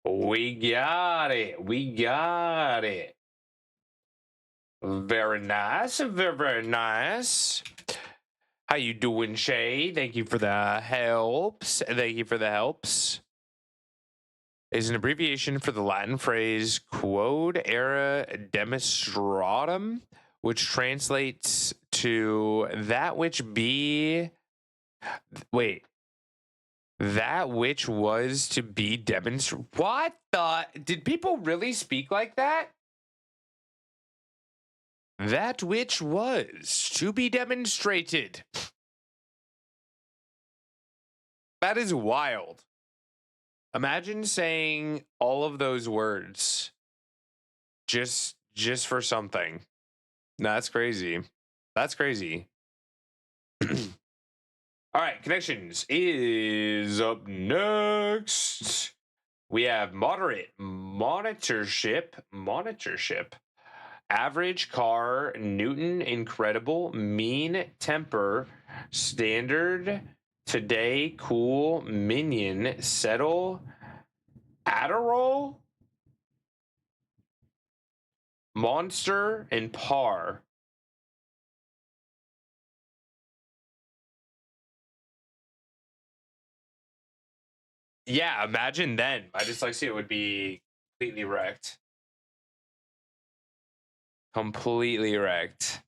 We got it. We got it. Very nice. Very nice. How you doing, Shay? Thank you for the helps. Thank you for the helps. Is an abbreviation for the Latin phrase quod era demonstratum, which translates to that which be. Wait. That which was to be demonstrated. What the? Did people really speak like that? That which was to be demonstrated. That is wild. Imagine saying all of those words just for something. That's crazy. That's crazy. All right, connections is up next. We have moderate monitorship, average car, Newton, incredible, mean temper, standard, today, cool, minion, settle, Adderall, monster, and par. Yeah, imagine then. My dyslexia would be completely wrecked. Completely wrecked.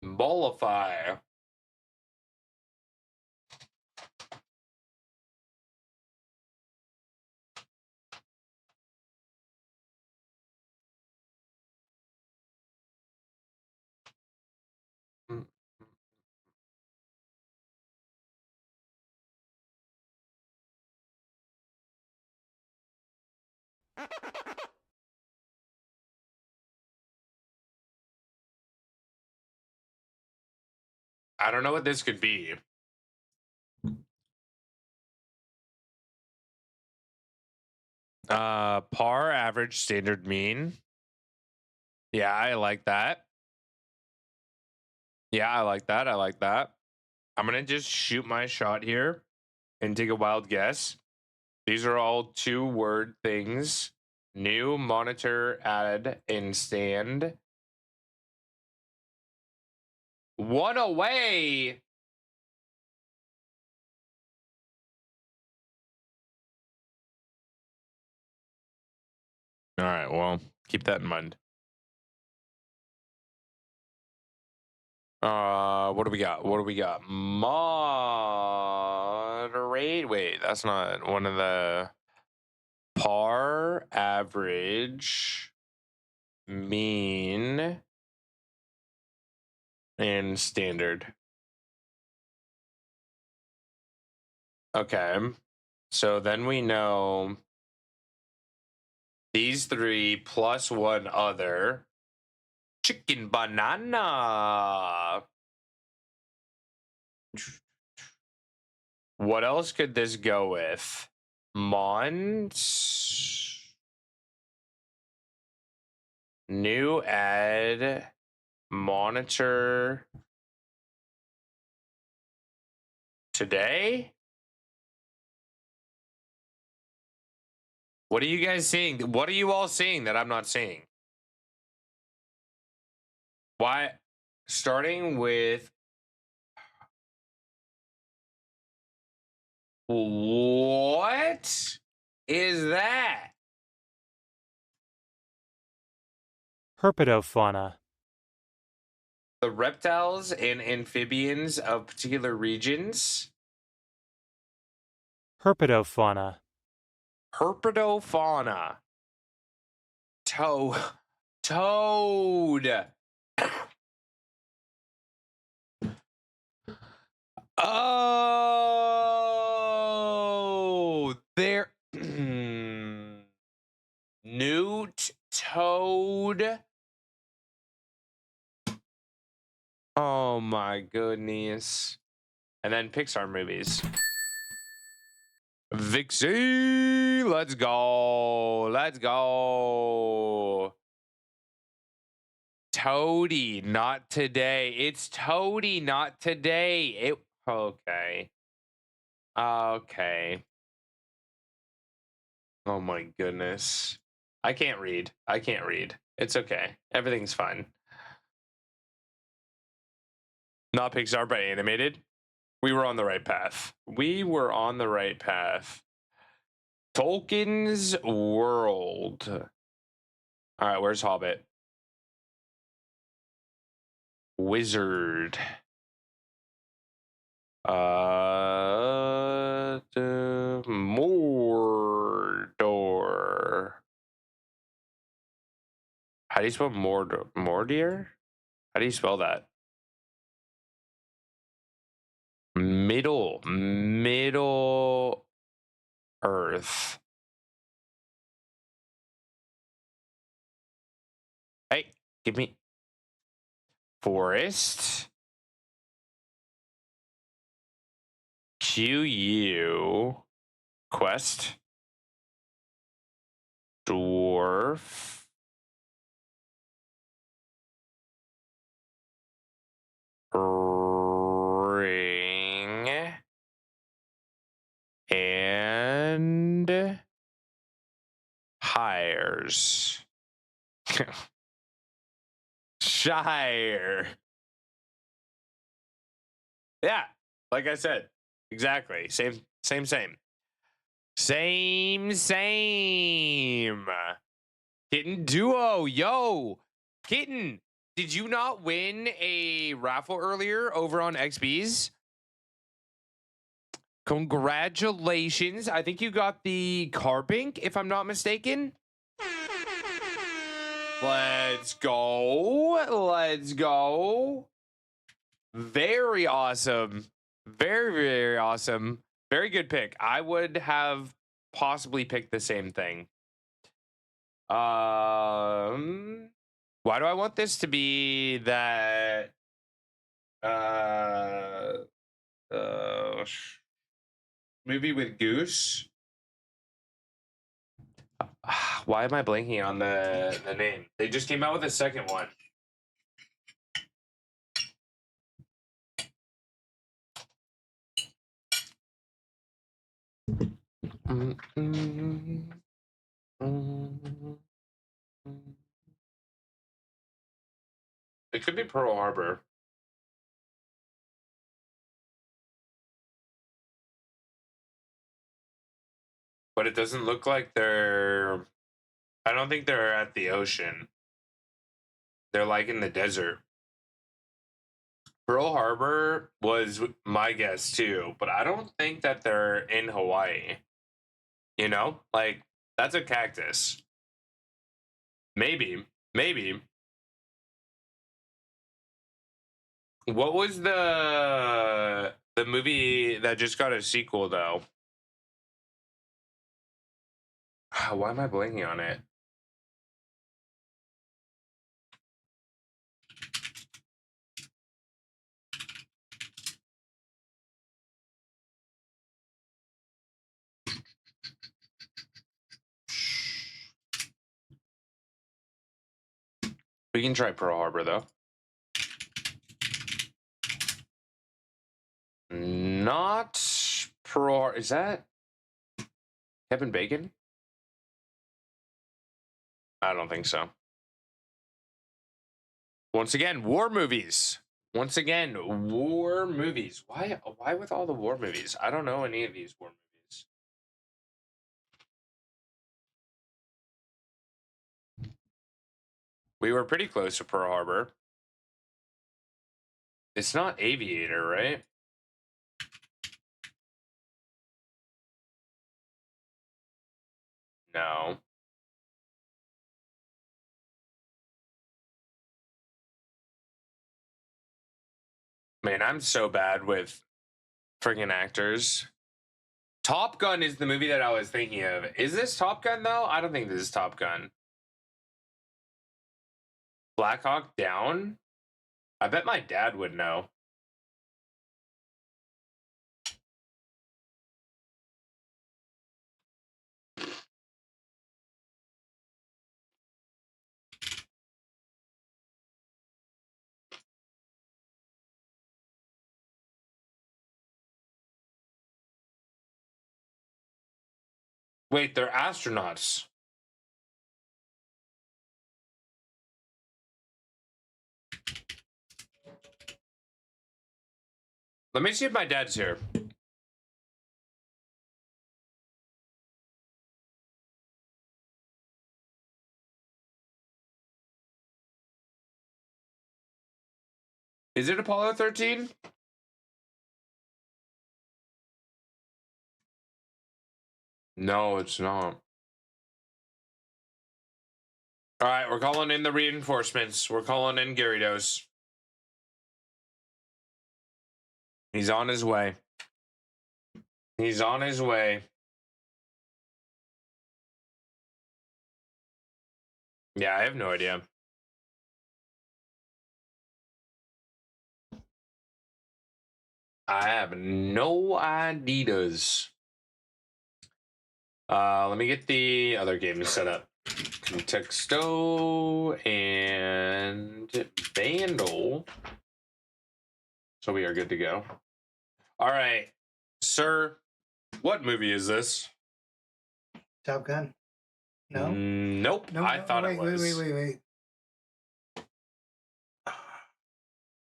Ballify. I don't know what this could be. Par, average, standard, mean. Yeah, I like that. Yeah, I like that. I like that. I'm gonna just shoot my shot here and take a wild guess. These are all 2-word things. New, monitor, add, and stand. One away. All right, well, keep that in mind. What do we got? What do we got? Moderate. Wait, that's not one of the par, average, mean, and standard. Okay. So then we know these 3 plus 1 other. Chicken banana. What else could this go with? Mons. New ad monitor today? What are you guys seeing? What are you all seeing that I'm not seeing? Why? Starting with what is that? Herpetofauna. The reptiles and amphibians of particular regions. Herpetofauna. Herpetofauna. Toad. Oh, there. Newt Toad. Oh my goodness. And then Pixar movies. Vixie, let's go. Let's go. Toady, not today. It's Toady, not today. Okay. Okay. Oh my goodness. I can't read. I can't read. It's okay. Everything's fine. Not Pixar, but animated. We were on the right path. We were on the right path. Tolkien's World. All right, where's Hobbit? Wizard. Mordor. How do you spell Mordor? Mordir? How do you spell that? Middle Earth. Hey, give me forest. QU quest. Dwarf. Ring. And hires. Shire. Yeah, like I said, exactly. Same. Kitten Duo, yo. Kitten, did you not win a raffle earlier over on XB's? Congratulations. I think you got the Carbink, if I'm not mistaken. Let's go. Let's go. Very awesome. Very, very awesome. Very good pick. I would have possibly picked the same thing. Why do I want this to be that movie with Goose? Why am I blanking on the name? They just came out with a second one. It could be Pearl Harbor. But it doesn't look like they're... I don't think they're at the ocean. They're like in the desert. Pearl Harbor was my guess too, but I don't think that they're in Hawaii. You know? Like, that's a cactus. Maybe. What was the movie that just got a sequel though? Why am I blanking on it? We can try Pearl Harbor, though. Not Pearl Harbor. Is that Kevin Bacon? I don't think so. Once again, war movies. Once again, war movies. Why with all the war movies? I don't know any of these war movies. We were pretty close to Pearl Harbor. It's not Aviator, right? No. Man, I'm so bad with friggin' actors. Top Gun is the movie that I was thinking of. Is this Top Gun, though? I don't think this is Top Gun. Black Hawk Down? I bet my dad would know. Wait, they're astronauts. Let me see if my dad's here. Is it Apollo 13? No, it's not. All right, we're calling in the reinforcements. We're calling in Gyarados. He's on his way. He's on his way. Yeah, I have no idea. I have no ideas. Let me get the other games set up. Contexto and Vandal. So we are good to go. All right, sir. What movie is this? Top Gun. No. Nope. No. I thought wait, it was. Wait.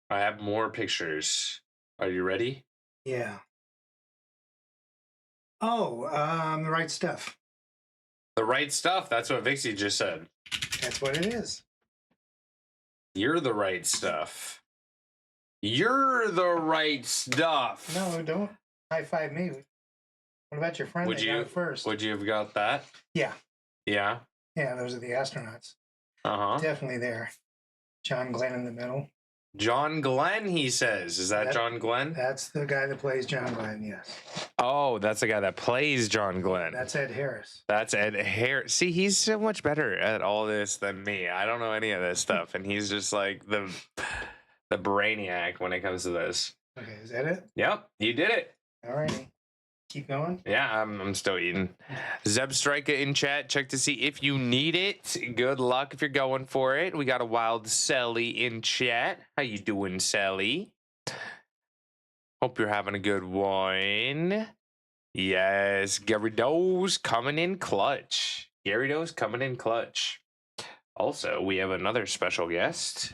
I have more pictures. Are you ready? Yeah. Oh, The Right Stuff. The Right Stuff. That's what Vixie just said. That's what it is. You're the right stuff. You're the right stuff. No, don't high five me. What about your friend Would that you got it first? Would you have got that? Yeah. Yeah. Yeah, those are the astronauts. Uh-huh. Definitely there. John Glenn in the middle. John Glenn, he says. Is that That- John Glenn? That's the guy that plays John Glenn, yes. Oh, that's the guy that plays John Glenn. That's Ed Harris. That's Ed Harris. See, he's so much better at all this than me. I don't know any of this stuff, and he's just like the brainiac when it comes to this. Okay, is that it? Yep, you did it. All righty. Keep going. Yeah, I'm still eating. Zeb Striker in chat. Check to see if you need it. Good luck if you're going for it. We got a Wild Sally in chat. How you doing, Sally? Hope you're having a good one. Yes, Gyarados coming in clutch. Gyarados coming in clutch. Also, we have another special guest.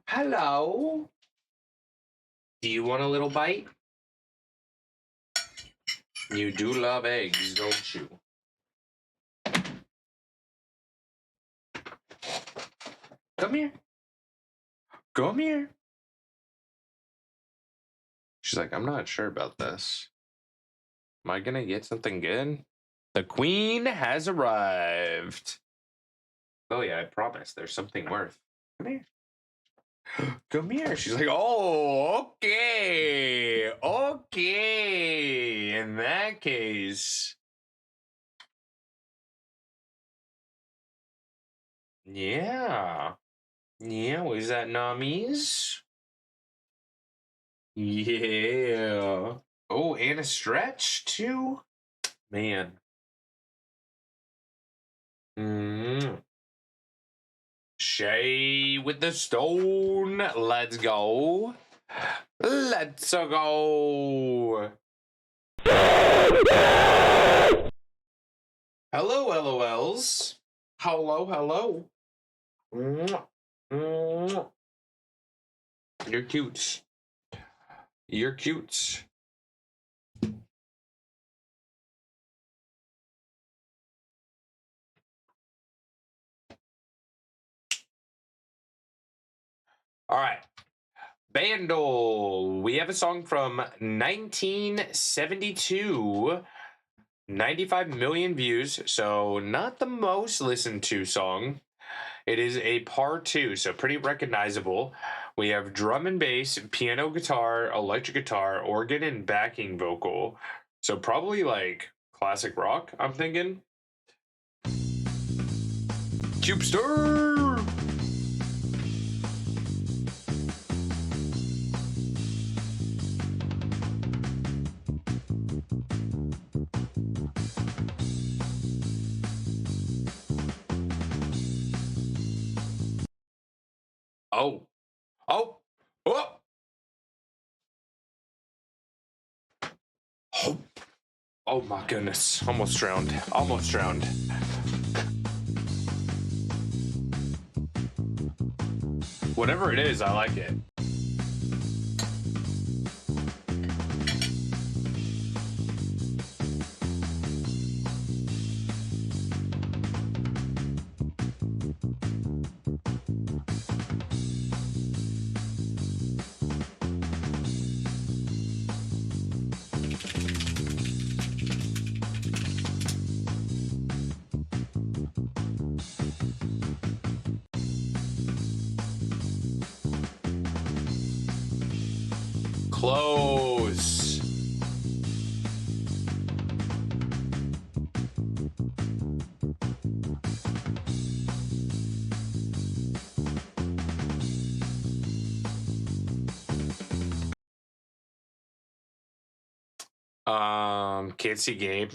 Hello. Do you want a little bite? You do love eggs, don't you? Come here. Come here. She's like, I'm not sure about this. Am I gonna get something good? The queen has arrived. Oh yeah, I promise. There's something worth. Come here. Come here. She's like, oh, okay. Okay. In that case. Yeah. Yeah, was that Nami's? Yeah. Oh, and a stretch too? Man. Shay with the stone. Let's go. Let's go. Hello, LOLs. Hello, hello. Mwah, mwah. You're cute. You're cute. All right. Bandle. We have a song from 1972. 95 million views, so not the most listened to song. It is a part 2, so pretty recognizable. We have drum and bass, piano, guitar, electric guitar, organ, and backing vocal. So probably like classic rock, I'm thinking. Cubester! Oh. Oh. Oh. Oh. Oh my goodness. Almost drowned. Almost drowned. Whatever it is, I like it. Close. Can't see Gabe.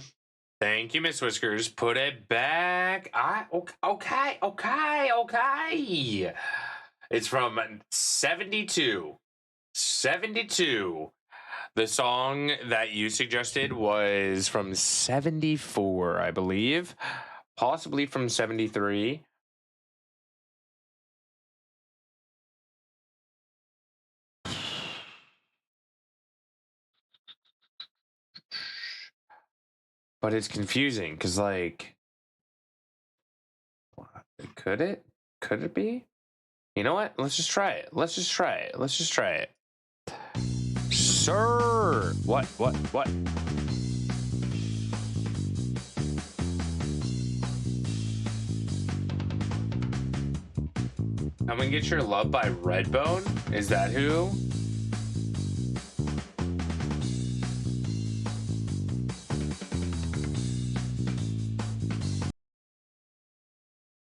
Thank you, Miss Whiskers. Put it back. Okay. It's from 72. 72. The song that you suggested was from 74, I believe. Possibly from 73. But it's confusing because, like, could it be? You know what? Let's just try it. Let's just try it. Sir! What? Come and Get Your Love by Redbone? Is that who?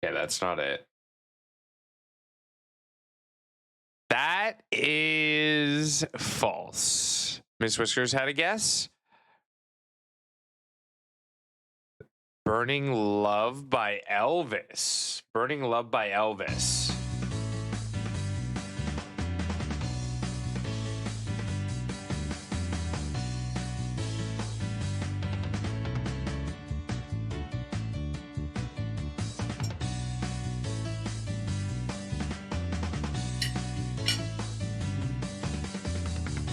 Yeah, that's not it. That is false. Miss Whiskers had a guess. Burning Love by Elvis. Burning Love by Elvis.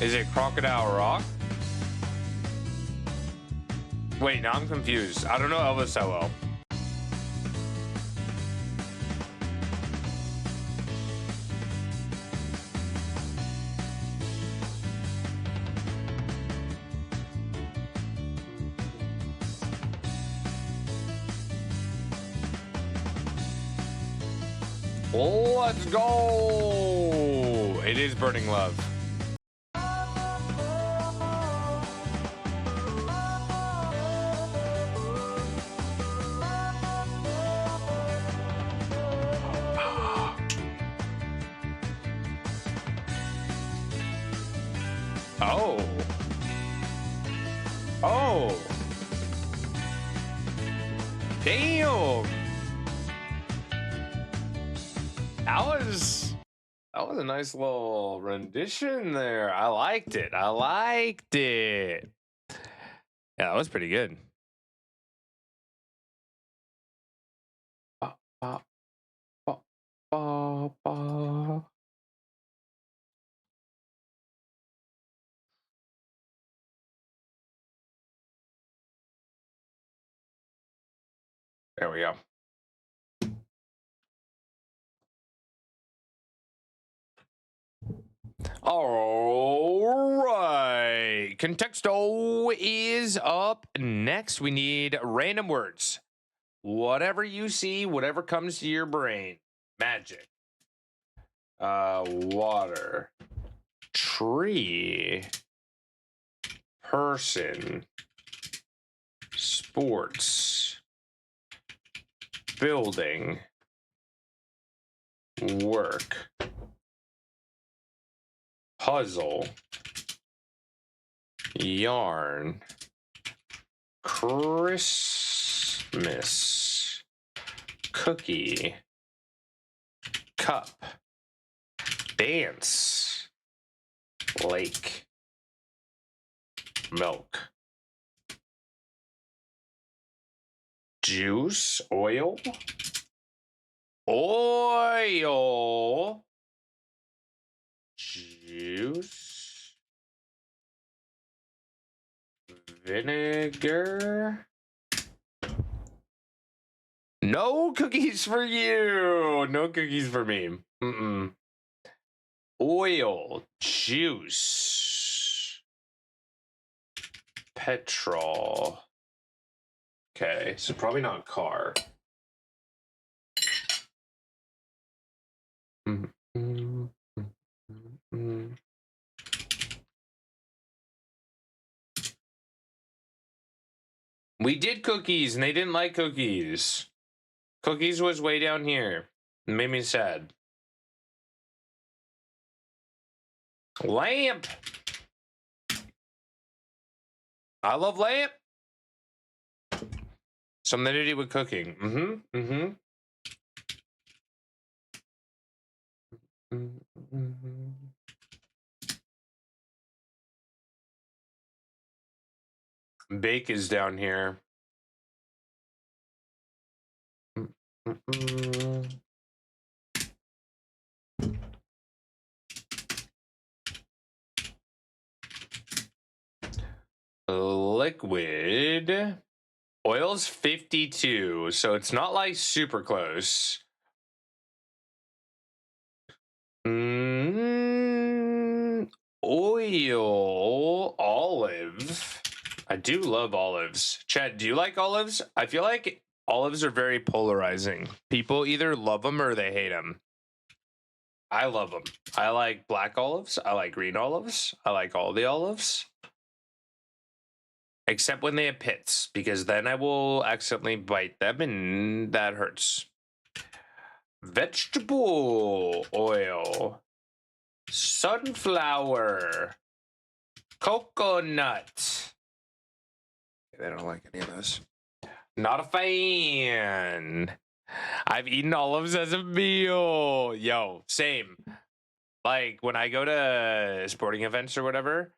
Is it Crocodile Rock? Wait, now I'm confused. I don't know Elvis that well. Let's go! It is Burning Love. Oh. Damn. That was a nice little rendition there. I liked it. I liked it. Yeah, that was pretty good. Ba, ba, ba, ba, ba. There we go. All right. Contexto is up next. We need random words. Whatever you see, whatever comes to your brain. Magic. Water. Tree. Person. Sports. Building. Work. Puzzle. Yarn. Christmas. Cookie. Cup. Dance. Lake. Milk. Juice. Oil. Oil. Juice. Vinegar. No cookies for you. No cookies for me. Mm-mm. Oil. Juice. Petrol. Okay, so probably not car. Mm-mm. Mm. We did cookies and they didn't like cookies. Cookies was way down here. It made me sad. Lamp. I love lamp. Something to do with cooking. Bake is down here. Liquid. Oil's 52, so it's not like super close. Oil. Olive. I do love olives. Chad, do you like olives? I feel like olives are very polarizing. People either love them or they hate them. I love them. I like black olives. I like green olives. I like all the olives. Except when they have pits, because then I will accidentally bite them and that hurts. Vegetable oil. Sunflower. Coconut. They don't like any of those. Not a fan. I've eaten olives as a meal. Yo, same. Like when I go to sporting events or whatever,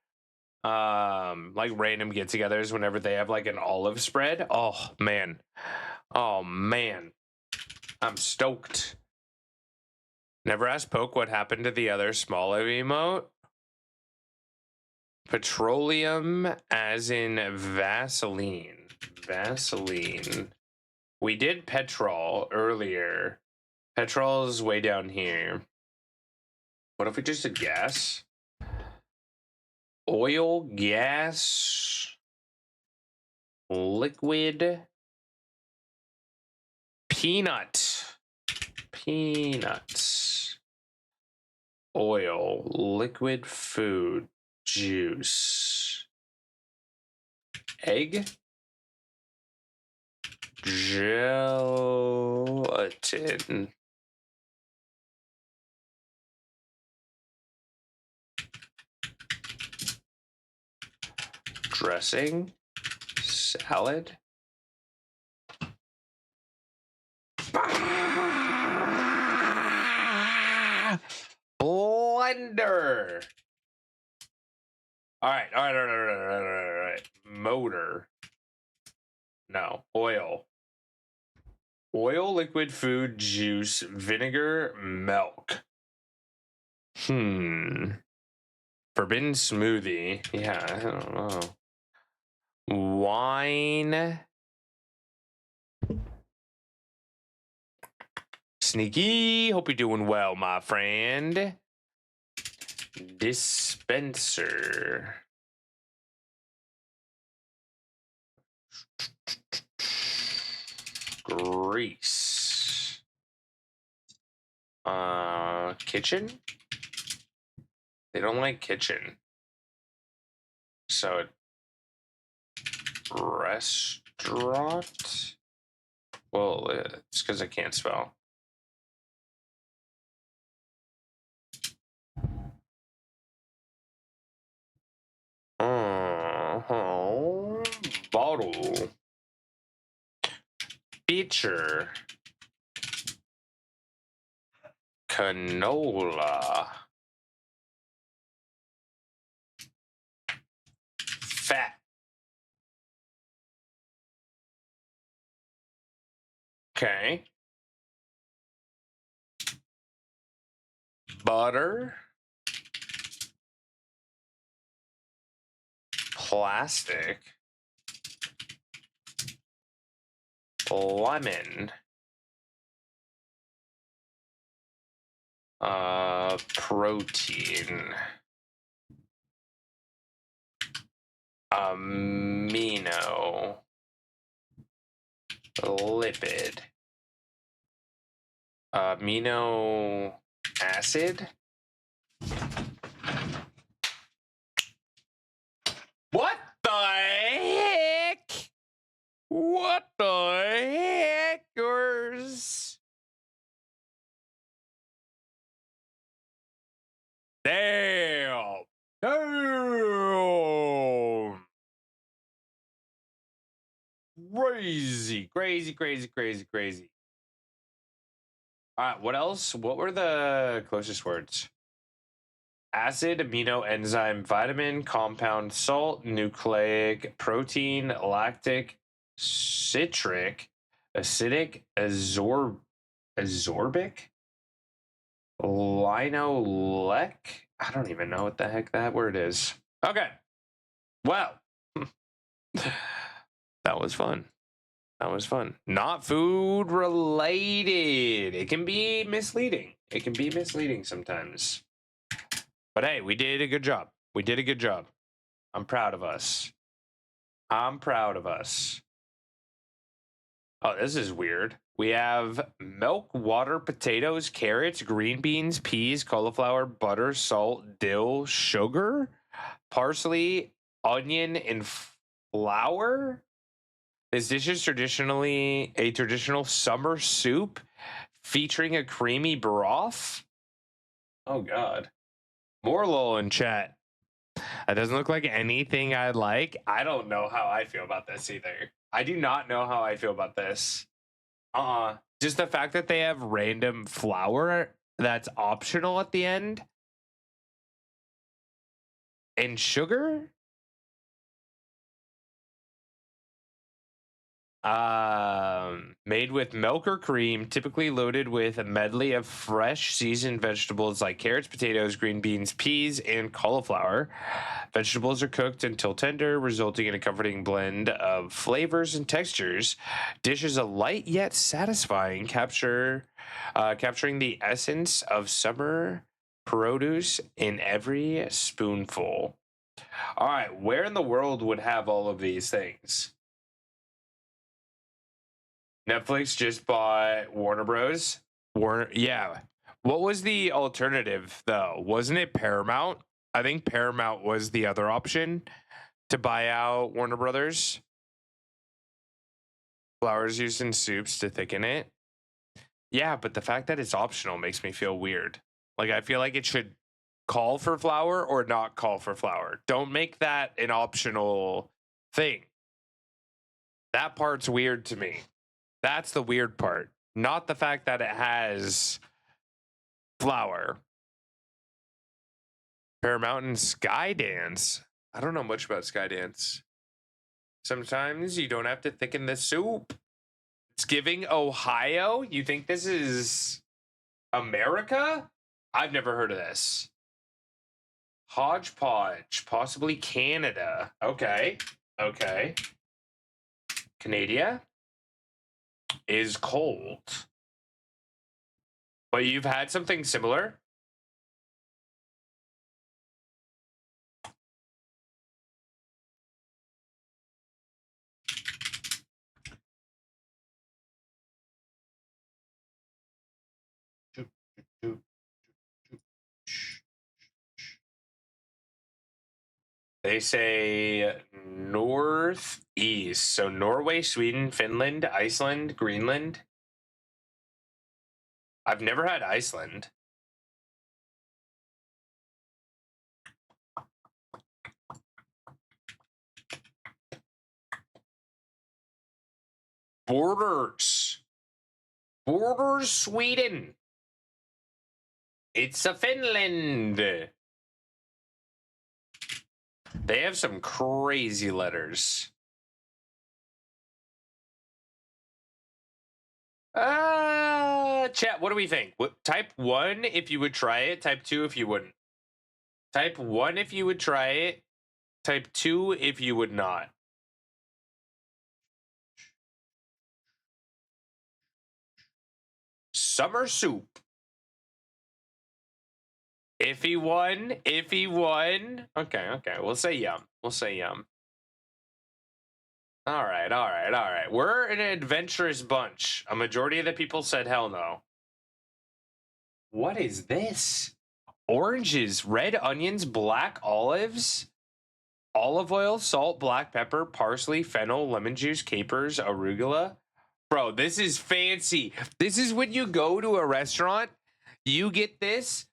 like random get-togethers, whenever they have like an olive spread. Oh man. I'm stoked. Never asked Poke what happened to the other smaller emote. Petroleum as in Vaseline. Vaseline. We did petrol earlier. Petrol is way down here. What if we just did gas? Oil, gas, liquid, peanuts, oil, liquid food, juice, egg, gelatin. Dressing, salad. Blender. All right. Motor. No. Oil. Oil, liquid, food, juice, vinegar, milk. Forbidden smoothie. Yeah, I don't know. Wine. Sneaky. Hope you're doing well, my friend. Dispenser. Grease. Kitchen? They don't like kitchen. So restaurant? Well, it's because I can't spell. Bottle. Feature. Canola. Fat. Okay. Butter. Plastic. Lemon. Protein. Amino. Lipid. Amino acid. What the heck? What the heckers? Damn. Damn. Crazy. All right, what else? What were the closest words? Acid, amino, enzyme, vitamin, compound, salt, nucleic, protein, lactic, citric, acidic, azorbic, linolec. I don't even know what the heck that word is. Okay. Well, that was fun. Not food related. It can be misleading. Sometimes. But hey, we did a good job. I'm proud of us. Oh, this is weird. We have milk, water, potatoes, carrots, green beans, peas, cauliflower, butter, salt, dill, sugar, parsley, onion, and flour. This dish is traditionally a traditional summer soup featuring a creamy broth. Oh, God. More lol in chat. That doesn't look like anything I'd like. I don't know how I feel about this either. I do not know how I feel about this. Just the fact that they have random flour that's optional at the end. And sugar? Made with milk or cream, typically loaded with a medley of fresh seasoned vegetables like carrots, potatoes, green beans, peas, and cauliflower. Vegetables are cooked until tender, resulting in a comforting blend of flavors and textures. Dish is a light yet satisfying, capturing the essence of summer produce in every spoonful. All right, where in the world would have all of these things? Netflix just bought Warner Bros. Yeah. What was the alternative though? Wasn't it Paramount? I think Paramount was the other option to buy out Warner Brothers. Flours used in soups to thicken it. Yeah, but the fact that it's optional makes me feel weird. Like I feel like it should call for flour or not call for flour. Don't make that an optional thing. That part's weird to me. That's the weird part. Not the fact that it has Flower. Paramount Skydance. I don't know much about Skydance. Sometimes you don't have to thicken the soup. It's giving Ohio. You think this is America? I've never heard of this. Hodgepodge, possibly Canada. Okay. Okay. Canada is cold. But you've had something similar? They say northeast. So Norway, Sweden, Finland, Iceland, Greenland. I've never had Iceland. Borders. Borders, Sweden. It's a Finland. They have some crazy letters. Chat, what do we think? Type 1 if you would try it. Type 2 if you wouldn't. Type 1 if you would try it. Type 2 if you would not. Summer soup. If he won. Okay. We'll say yum. All right. We're an adventurous bunch. A majority of the people said hell no. What is this? Oranges, red onions, black olives, olive oil, salt, black pepper, parsley, fennel, lemon juice, capers, arugula. Bro, this is fancy. This is when you go to a restaurant, you get this,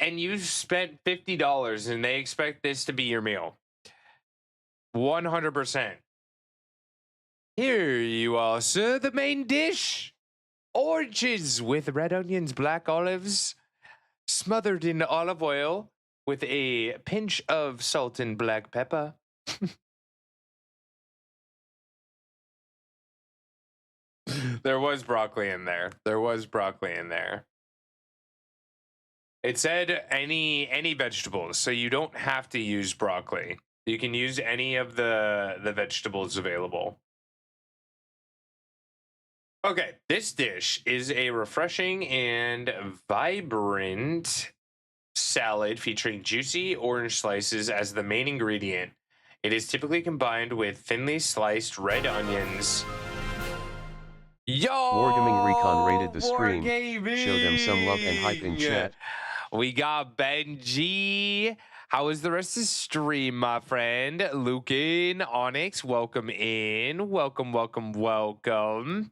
and you've spent $50 and they expect this to be your meal. 100%. Here you are, sir, the main dish. Oranges with red onions, black olives, smothered in olive oil with a pinch of salt and black pepper. There was broccoli in there. It said any vegetables, so you don't have to use broccoli. You can use any of the vegetables available. Okay, this dish is a refreshing and vibrant salad featuring juicy orange slices as the main ingredient. It is typically combined with thinly sliced red onions. Yo! Wargaming Recon rated the stream. Wargaming! Show them some love and hype in chat. We got Benji. How is the rest of the stream, my friend? Lucan, Onyx, welcome in. Welcome.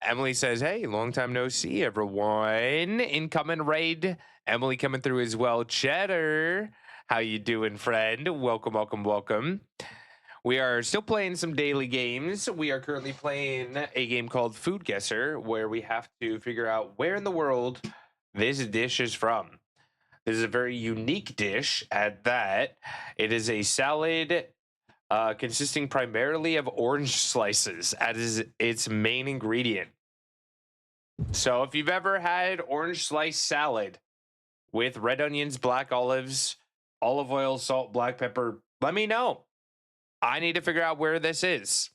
Emily says, hey, long time no see, everyone. Incoming raid. Emily coming through as well. Cheddar, how you doing, friend? Welcome. We are still playing some daily games. We are currently playing a game called Food Guesser, where we have to figure out where in the world this dish is from. This is a very unique dish at that. It is a salad consisting primarily of orange slices as its main ingredient. So if you've ever had orange slice salad with red onions, black olives, olive oil, salt, black pepper, let me know. I need to figure out where this is.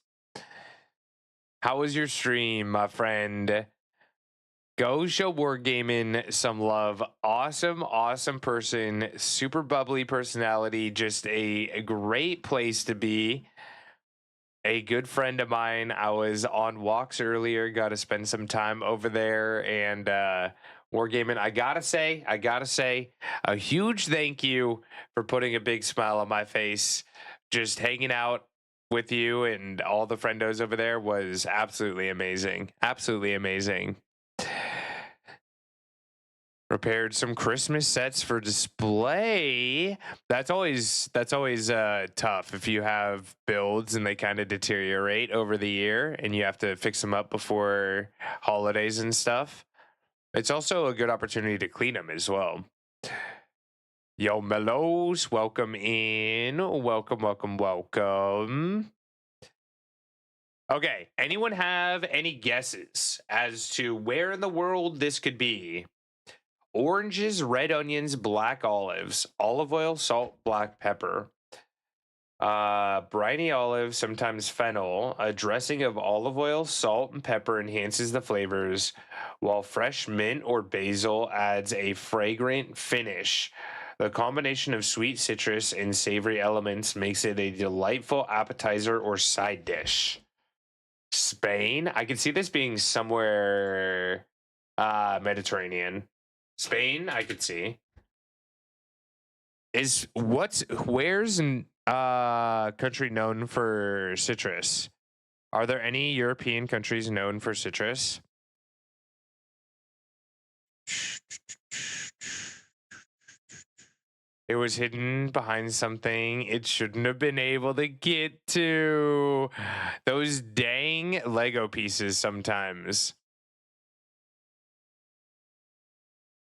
How was your stream, my friend? Go show Wargaming some love. Awesome person. Super bubbly personality. Just a great place to be. A good friend of mine. I was on walks earlier. Got to spend some time over there. And Wargaming, I gotta say, a huge thank you for putting a big smile on my face. Just hanging out with you and all the friendos over there was absolutely amazing. Prepared some Christmas sets for display. That's always tough if you have builds and they kind of deteriorate over the year and you have to fix them up before holidays and stuff. It's also a good opportunity to clean them as well. Yo, Mellows, welcome in. Welcome, welcome, welcome. Okay, anyone have any guesses as to where in the world this could be? Oranges, red onions, black olives, olive oil, salt, black pepper. Briny olive, sometimes fennel. A dressing of olive oil, salt, and pepper enhances the flavors, while fresh mint or basil adds a fragrant finish. The combination of sweet citrus and savory elements makes it a delightful appetizer or side dish. Spain? I could see this being somewhere Mediterranean. Spain, I could see. Where's an country known for citrus? Are there any European countries known for citrus? It was hidden behind something it shouldn't have been able to get to. Those dang Lego pieces sometimes.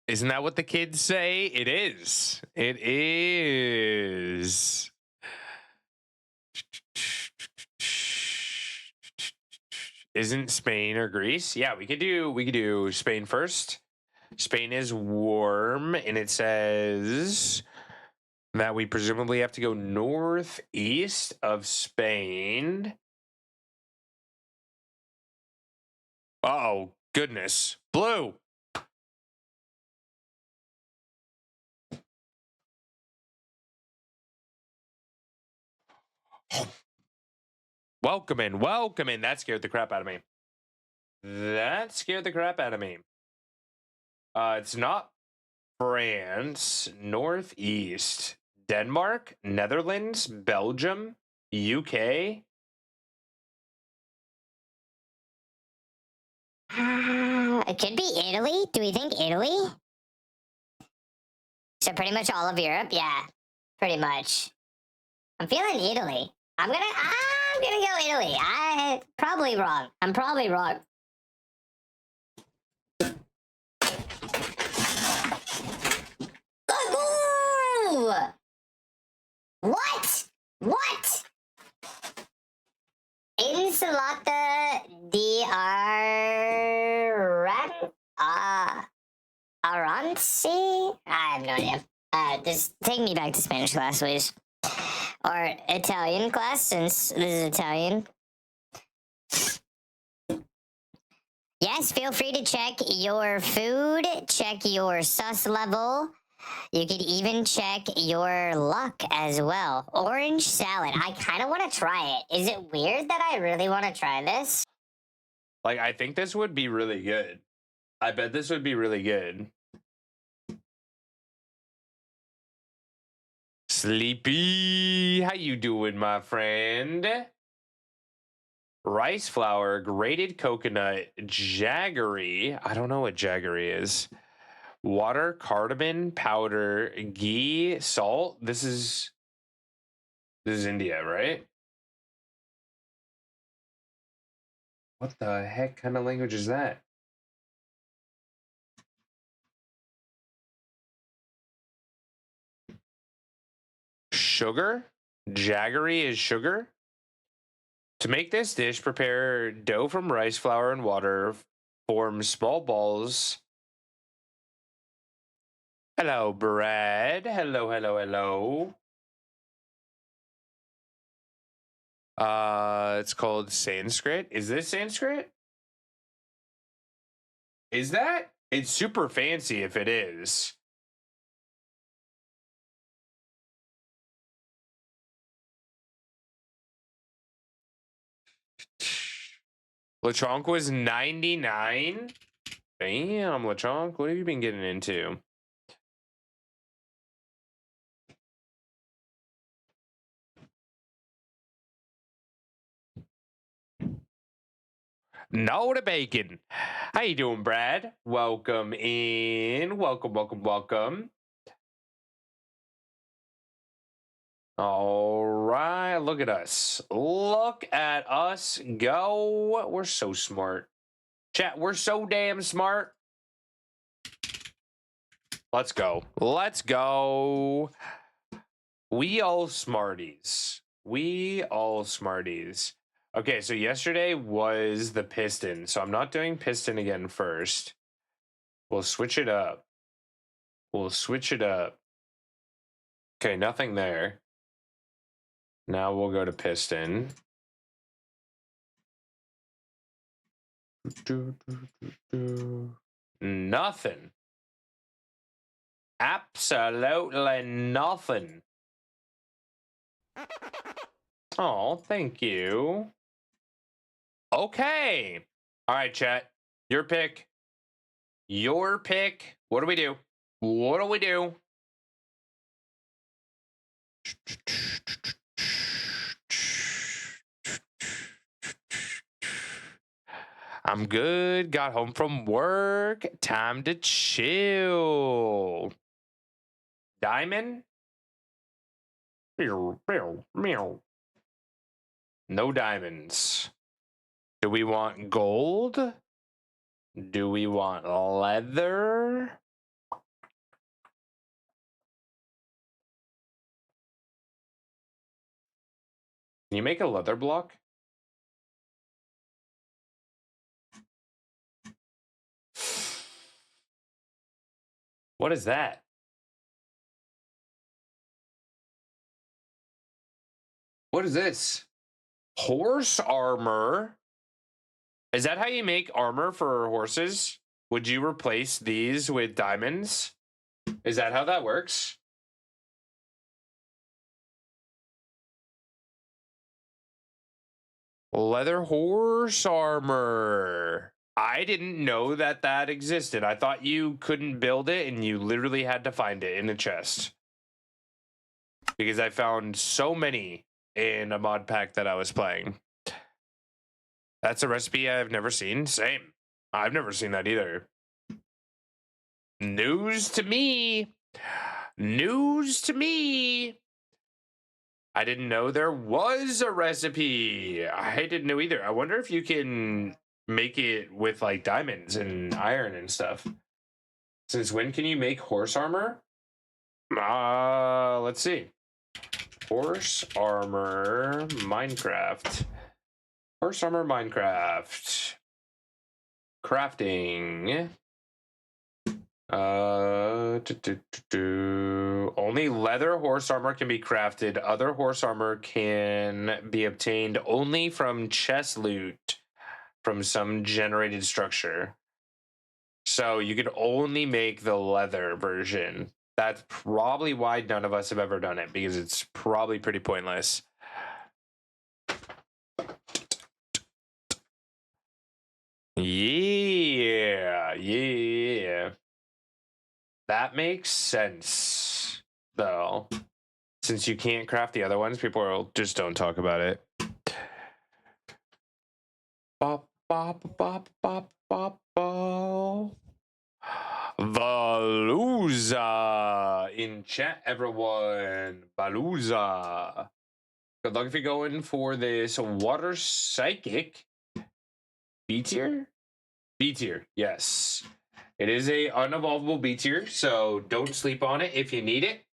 Isn't that what the kids say? It is. It is. Isn't Spain or Greece? Yeah, we could do Spain first. Spain is warm, and it says that we presumably have to go northeast of Spain. Oh, goodness. Blue. Welcome in. That scared the crap out of me. It's not France. Northeast. Denmark, Netherlands, Belgium, UK. It could be Italy. Do we think Italy? So pretty much all of Europe. Yeah, pretty much. I'm feeling Italy. I'm gonna go Italy. I'm probably wrong. Ooh! What? Insalata di Aranci? I have no idea. Just take me back to Spanish class, please. Or Italian class, since this is Italian. Yes, feel free to check your food, check your sus level. You could even check your luck as well. Orange salad. I kind of want to try it. Is it weird that I really want to try this? Like, I think this would be really good. I bet this would be really good. Sleepy, how you doing, my friend? Rice flour, grated coconut, jaggery. I don't know what jaggery is. Water, cardamom powder, ghee, salt. This is India, right? What the heck kind of language is that? Sugar? Jaggery is sugar? To make this dish, prepare dough from rice flour and water. Form small balls. Hello, Brad. Hello. It's called Sanskrit. Is this Sanskrit? Is that? It's super fancy if it is. LeChonk was 99? Damn, LeChonk, what have you been getting into? No to bacon. How you doing, Brad? Welcome in. Welcome. All right, look at us. Look at us go. We're so smart. Chat, we're so damn smart. Let's go. Let's go. We all smarties. We all smarties. Okay, so yesterday was the piston. So I'm not doing piston again first. We'll switch it up. We'll switch it up. Okay, nothing there. Now we'll go to piston. Nothing. Absolutely nothing. Oh, thank you. Okay. All right, chat. Your pick. Your pick. What do we do? What do we do? I'm good. Got home from work. Time to chill. Diamond? Meow, meow, meow. No diamonds. Do we want gold? Do we want leather? Can you make a leather block? What is that? What is this? Horse armor? Is that how you make armor for horses? Would you replace these with diamonds? Is that how that works? Leather horse armor. I didn't know that that existed. I thought you couldn't build it and you literally had to find it in a chest. Because I found so many in a mod pack that I was playing. That's a recipe I've never seen. Same. I've never seen that either. News to me. News to me. I didn't know there was a recipe. I didn't know either. I wonder if you can make it with like diamonds and iron and stuff. Since when can you make horse armor? Let's see. Horse armor Minecraft. Horse armor Minecraft. Crafting. Only leather horse armor can be crafted. Other horse armor can be obtained only from chest loot from some generated structure. So you can only make the leather version. That's probably why none of us have ever done it, because it's probably pretty pointless. Yeah. That makes sense, though. Since you can't craft the other ones, people just don't talk about it. Bop, bop, bop, bop, bop, bop. Valuza in chat, everyone. Valuza. Good luck if you're going for this water psychic. B tier? B tier, yes. It is a unevolvable B tier, so don't sleep on it if you need it.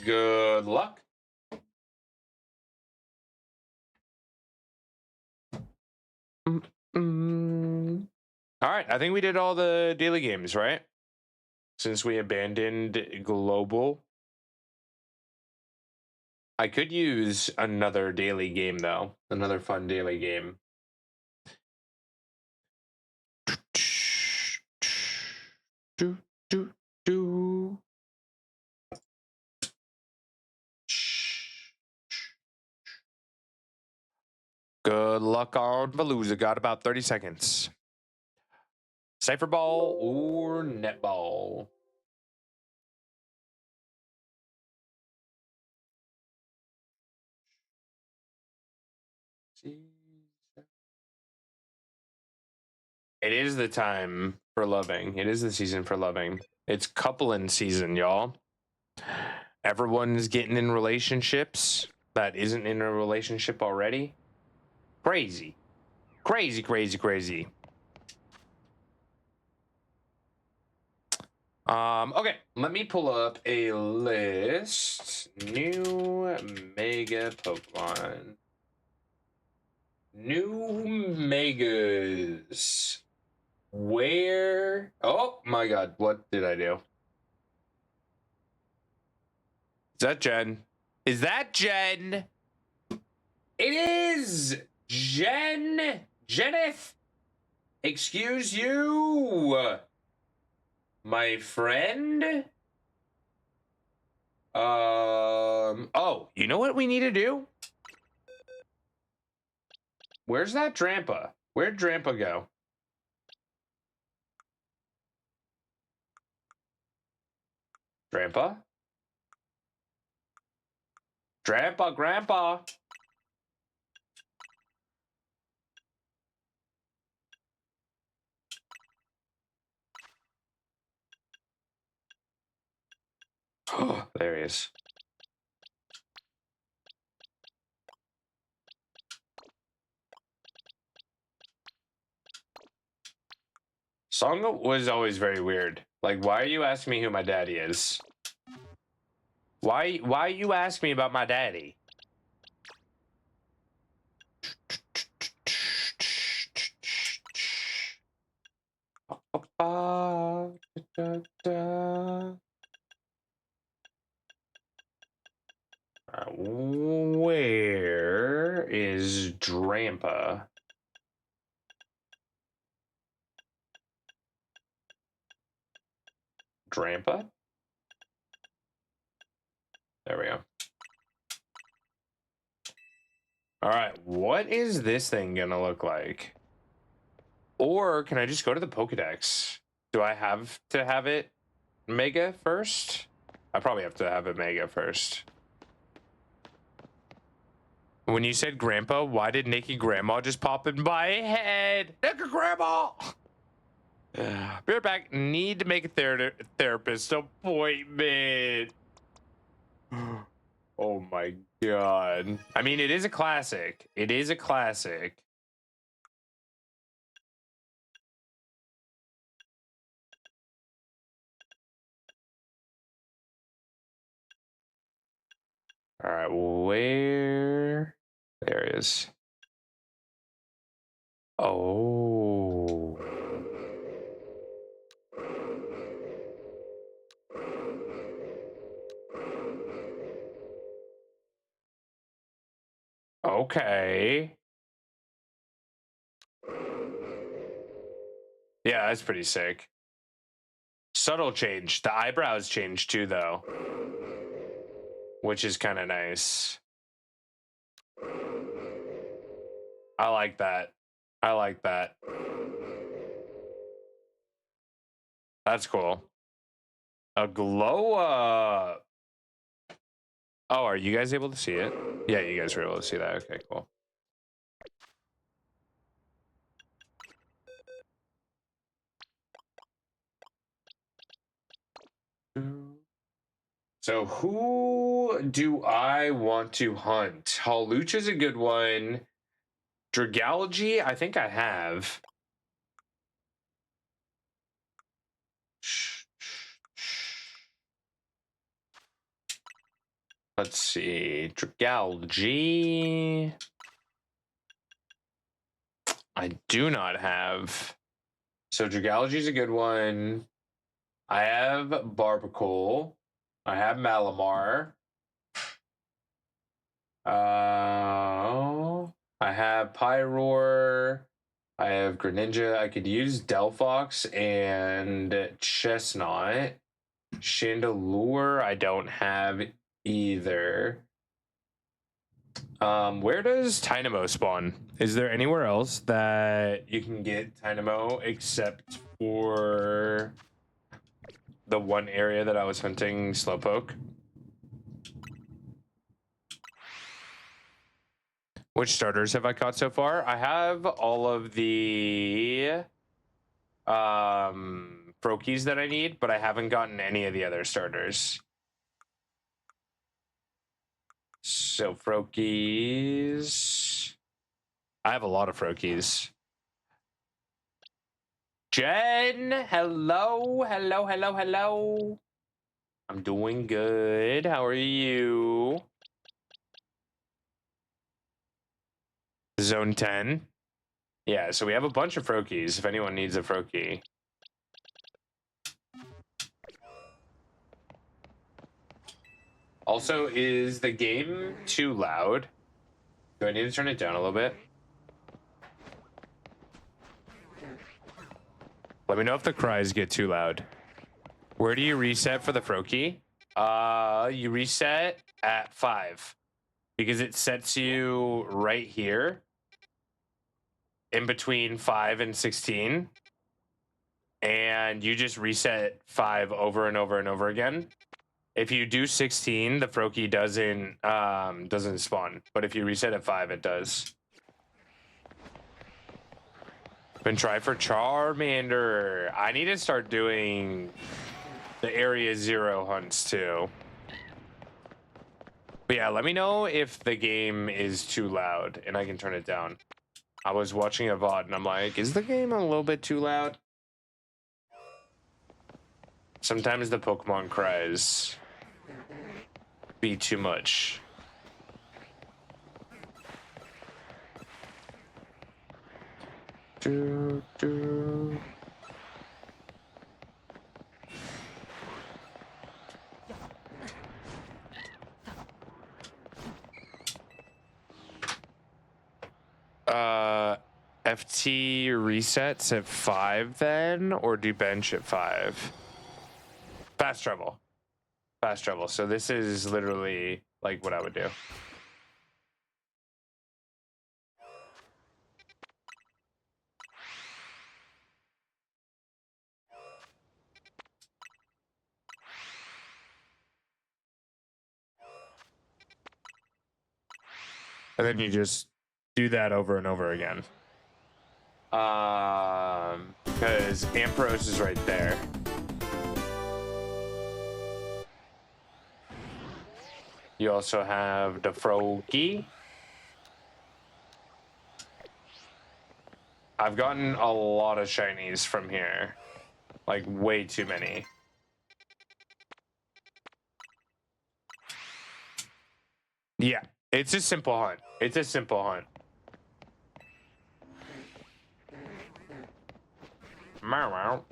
Good luck. All right, I think we did all the daily games, right? Since we abandoned global. I could use another daily game, though. Another fun daily game. Good luck on Valuza. Got about 30 seconds. Cypher ball or netball? It is the time for loving. It is the season for loving. It's coupling season, y'all. Everyone's getting in relationships that isn't in a relationship already. Crazy. Crazy, crazy, crazy. Okay, let me pull up a list. New mega Pokemon. New megas. Where? Oh my god, what did I do? Is that Jen? Is that Jen? It is Jen. Jeneth. Excuse you, my friend. Oh, you know what we need to do? Where's that Drampa? Where'd Drampa go? Drampa? Drampa, Grandpa. There he is. Song was always very weird. Like, why are you asking me who my daddy is? Why you ask me about my daddy? Where is Drampa? Drampa? There we go. All right, what is this thing gonna look like? Or can I just go to the Pokedex? Do I have to have it Mega first? I probably have to have it Mega first. When you said Grandpa, why did Nikki Grandma just pop in my head? Nikki Grandma! Be right back. Need to make a therapist appointment. Oh my god. I mean, it is a classic. It is a classic. All right, where? There it is. Oh. Okay. Yeah, that's pretty sick. Subtle change. The eyebrows changed too, though, which is kind of nice. I like that. I like that. That's cool. A glow up. Oh, are you guys able to see it? Yeah, you guys were able to see that. Okay, cool. So who do I want to hunt? Hawlucha is a good one. Dragalge, I think I have. Let's see. Dragalge. I do not have. So Dragalge is a good one. I have Barbacle. I have Malamar. I have Pyroar. I have Greninja. I could use Delphox and Chestnut. Chandelure, I don't have either. Where does Tynamo spawn? Is there anywhere else that you can get Tynamo except for the one area that I was hunting Slowpoke? Which starters have I caught so far? I have all of the Froakies that I need, but I haven't gotten any of the other starters. So Froakies. I have a lot of Froakies. Jen, hello, hello, hello, hello. I'm doing good. How are you? Zone 10. Yeah, so we have a bunch of Froakies if anyone needs a Froakie. Also, is the game too loud? Do I need to turn it down a little bit? Let me know if the cries get too loud. Where do you reset for the Froakie? You reset at 5 because it sets you right here in between 5 and 16, and you just reset 5 over and over and over again. If you do 16, the Froakie doesn't spawn, but if you reset at 5, it does. Been try for Charmander. I need to start doing the Area 0 hunts too. But yeah, let me know if the game is too loud and I can turn it down. I was watching a VOD and I'm like, is the game a little bit too loud? Sometimes the Pokemon cries be too much. Do, do. FT resets at 5 then, or do bench at 5? Fast travel. Fast travel. So this is literally like what I would do. And then you just do that over and over again. Because Ampharos is right there. You also have the Froakie. I've gotten a lot of shinies from here. Like, way too many. Yeah, it's a simple hunt. It's a simple hunt. Meow, meow.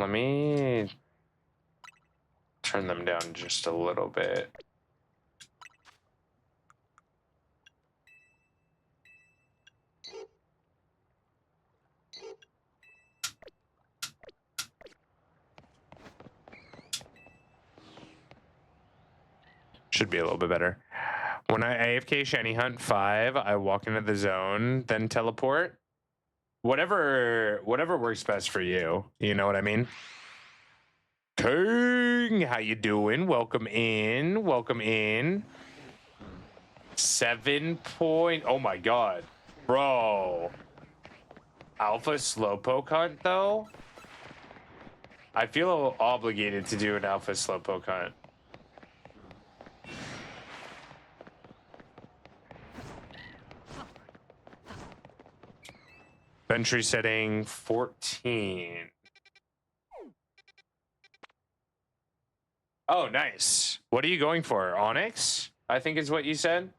Let me turn them down just a little bit. Should be a little bit better. When I AFK shiny hunt 5, I walk into the zone, then teleport. Whatever works best for you. You know what I mean? King, how you doing? Welcome in. Welcome in. 7 point. Oh my god, bro. Alpha Slowpoke hunt though. I feel obligated to do an Alpha Slowpoke hunt. Entry setting 14. Oh, nice. What are you going for? Onyx, I think is what you said.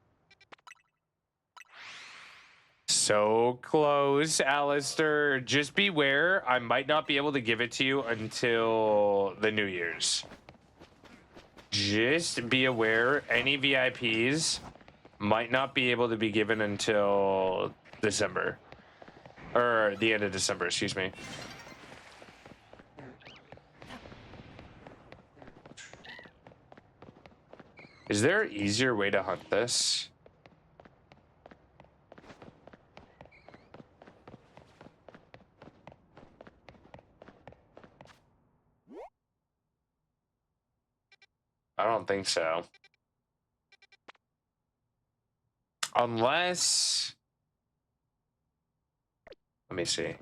So close, Alistair. Just beware. I might not be able to give it to you until the New Year's. Just be aware. Any VIPs might not be able to be given until December. Or the end of December, excuse me. Is there an easier way to hunt this? I don't think so. Unless... Let me see.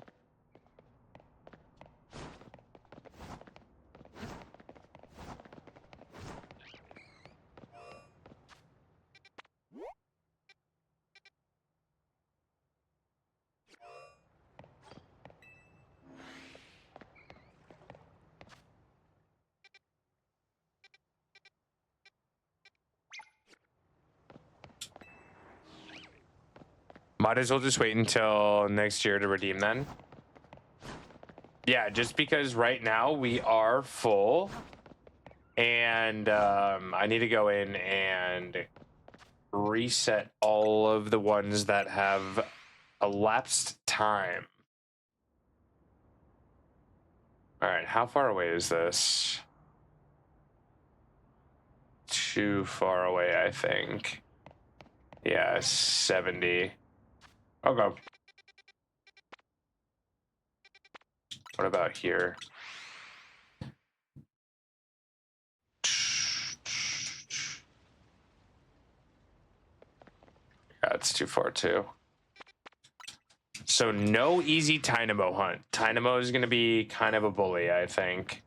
Might as well just wait until next year to redeem then. Yeah, just because right now we are full. And I need to go in and reset all of the ones that have elapsed time. All right, how far away is this? Too far away, I think. Yeah, 70. Okay. What about here? Yeah, it's too far too. So no easy Tynamo hunt. Tynamo is going to be kind of a bully, I think.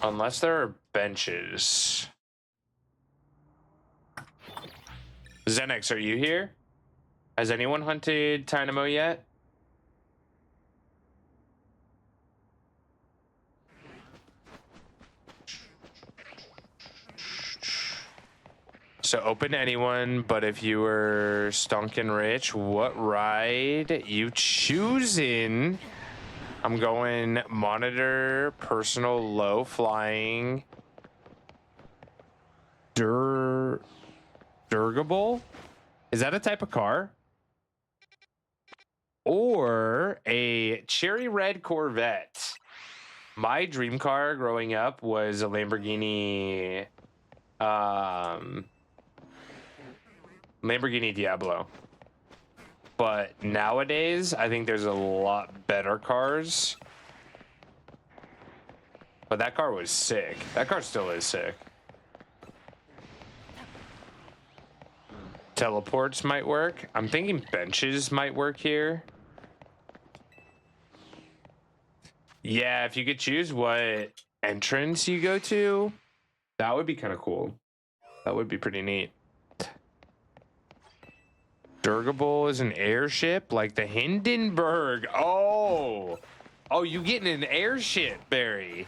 Unless there are benches. Xenix, are you here? Has anyone hunted Tynamo yet? So open to anyone, but if you were stonkin' rich, what ride you choosing? I'm going monitor, personal, low flying, Durgable? Is that a type of car? Or a cherry red Corvette. My dream car growing up was a Lamborghini Diablo. But nowadays, I think there's a lot better cars. But that car was sick. That car still is sick. Teleports might work. I'm thinking benches might work here. Yeah, if you could choose what entrance you go to, that would be kind of cool. That would be pretty neat. Durgable is an airship like the Hindenburg. Oh, you getting an airship, Barry?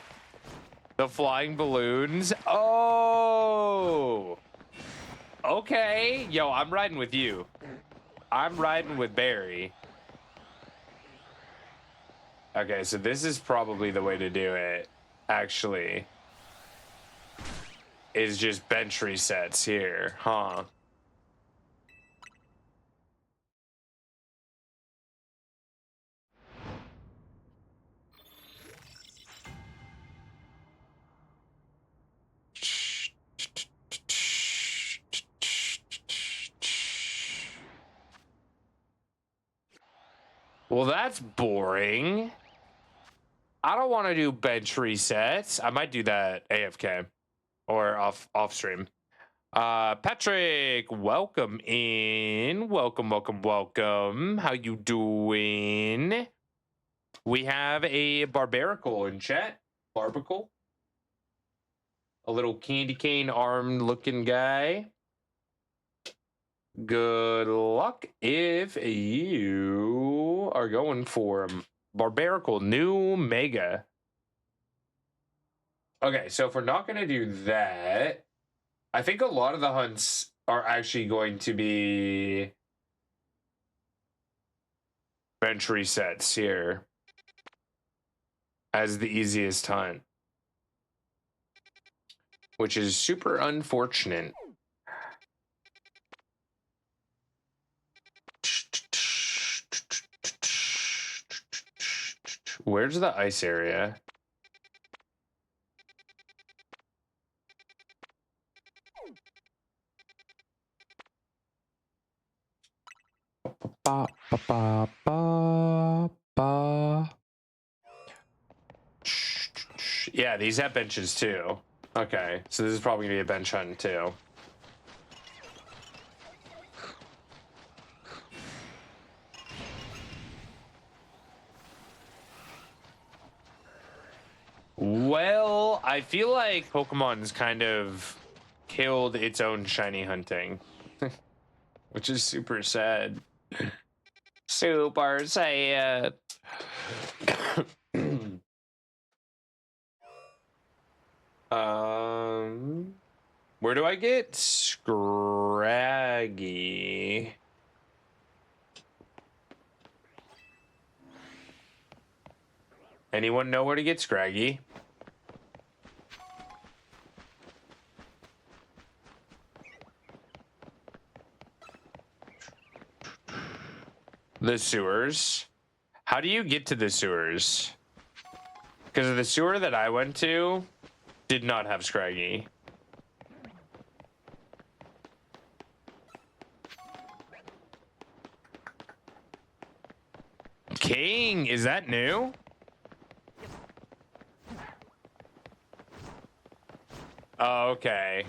The flying balloons. Oh, okay. Yo, I'm riding with you. I'm riding with Barry. Okay, so this is probably the way to do it, actually. Is just bench resets here, huh? Well, that's boring. I don't want to do bench resets. I might do that AFK or off stream. Patrick, welcome in. Welcome. How you doing? We have a Barbarical in chat. Barbicle. A little candy cane armed looking guy. Good luck if you are going for Barbarical new mega. Okay, so if we're not going to do that, I think a lot of the hunts are actually going to be bench resets here as the easiest hunt, which is super unfortunate. Where's the ice area? Ba, ba, ba, ba, ba. Yeah, these have benches too. Okay, so this is probably gonna be a bench hunt too. Well, I feel like Pokemon's kind of killed its own shiny hunting, which is super sad. Super sad. Where do I get Scraggy? Anyone know where to get Scraggy? The sewers. How do you get to the sewers? Because the sewer that I went to did not have Scraggy. King, is that new? Oh, okay.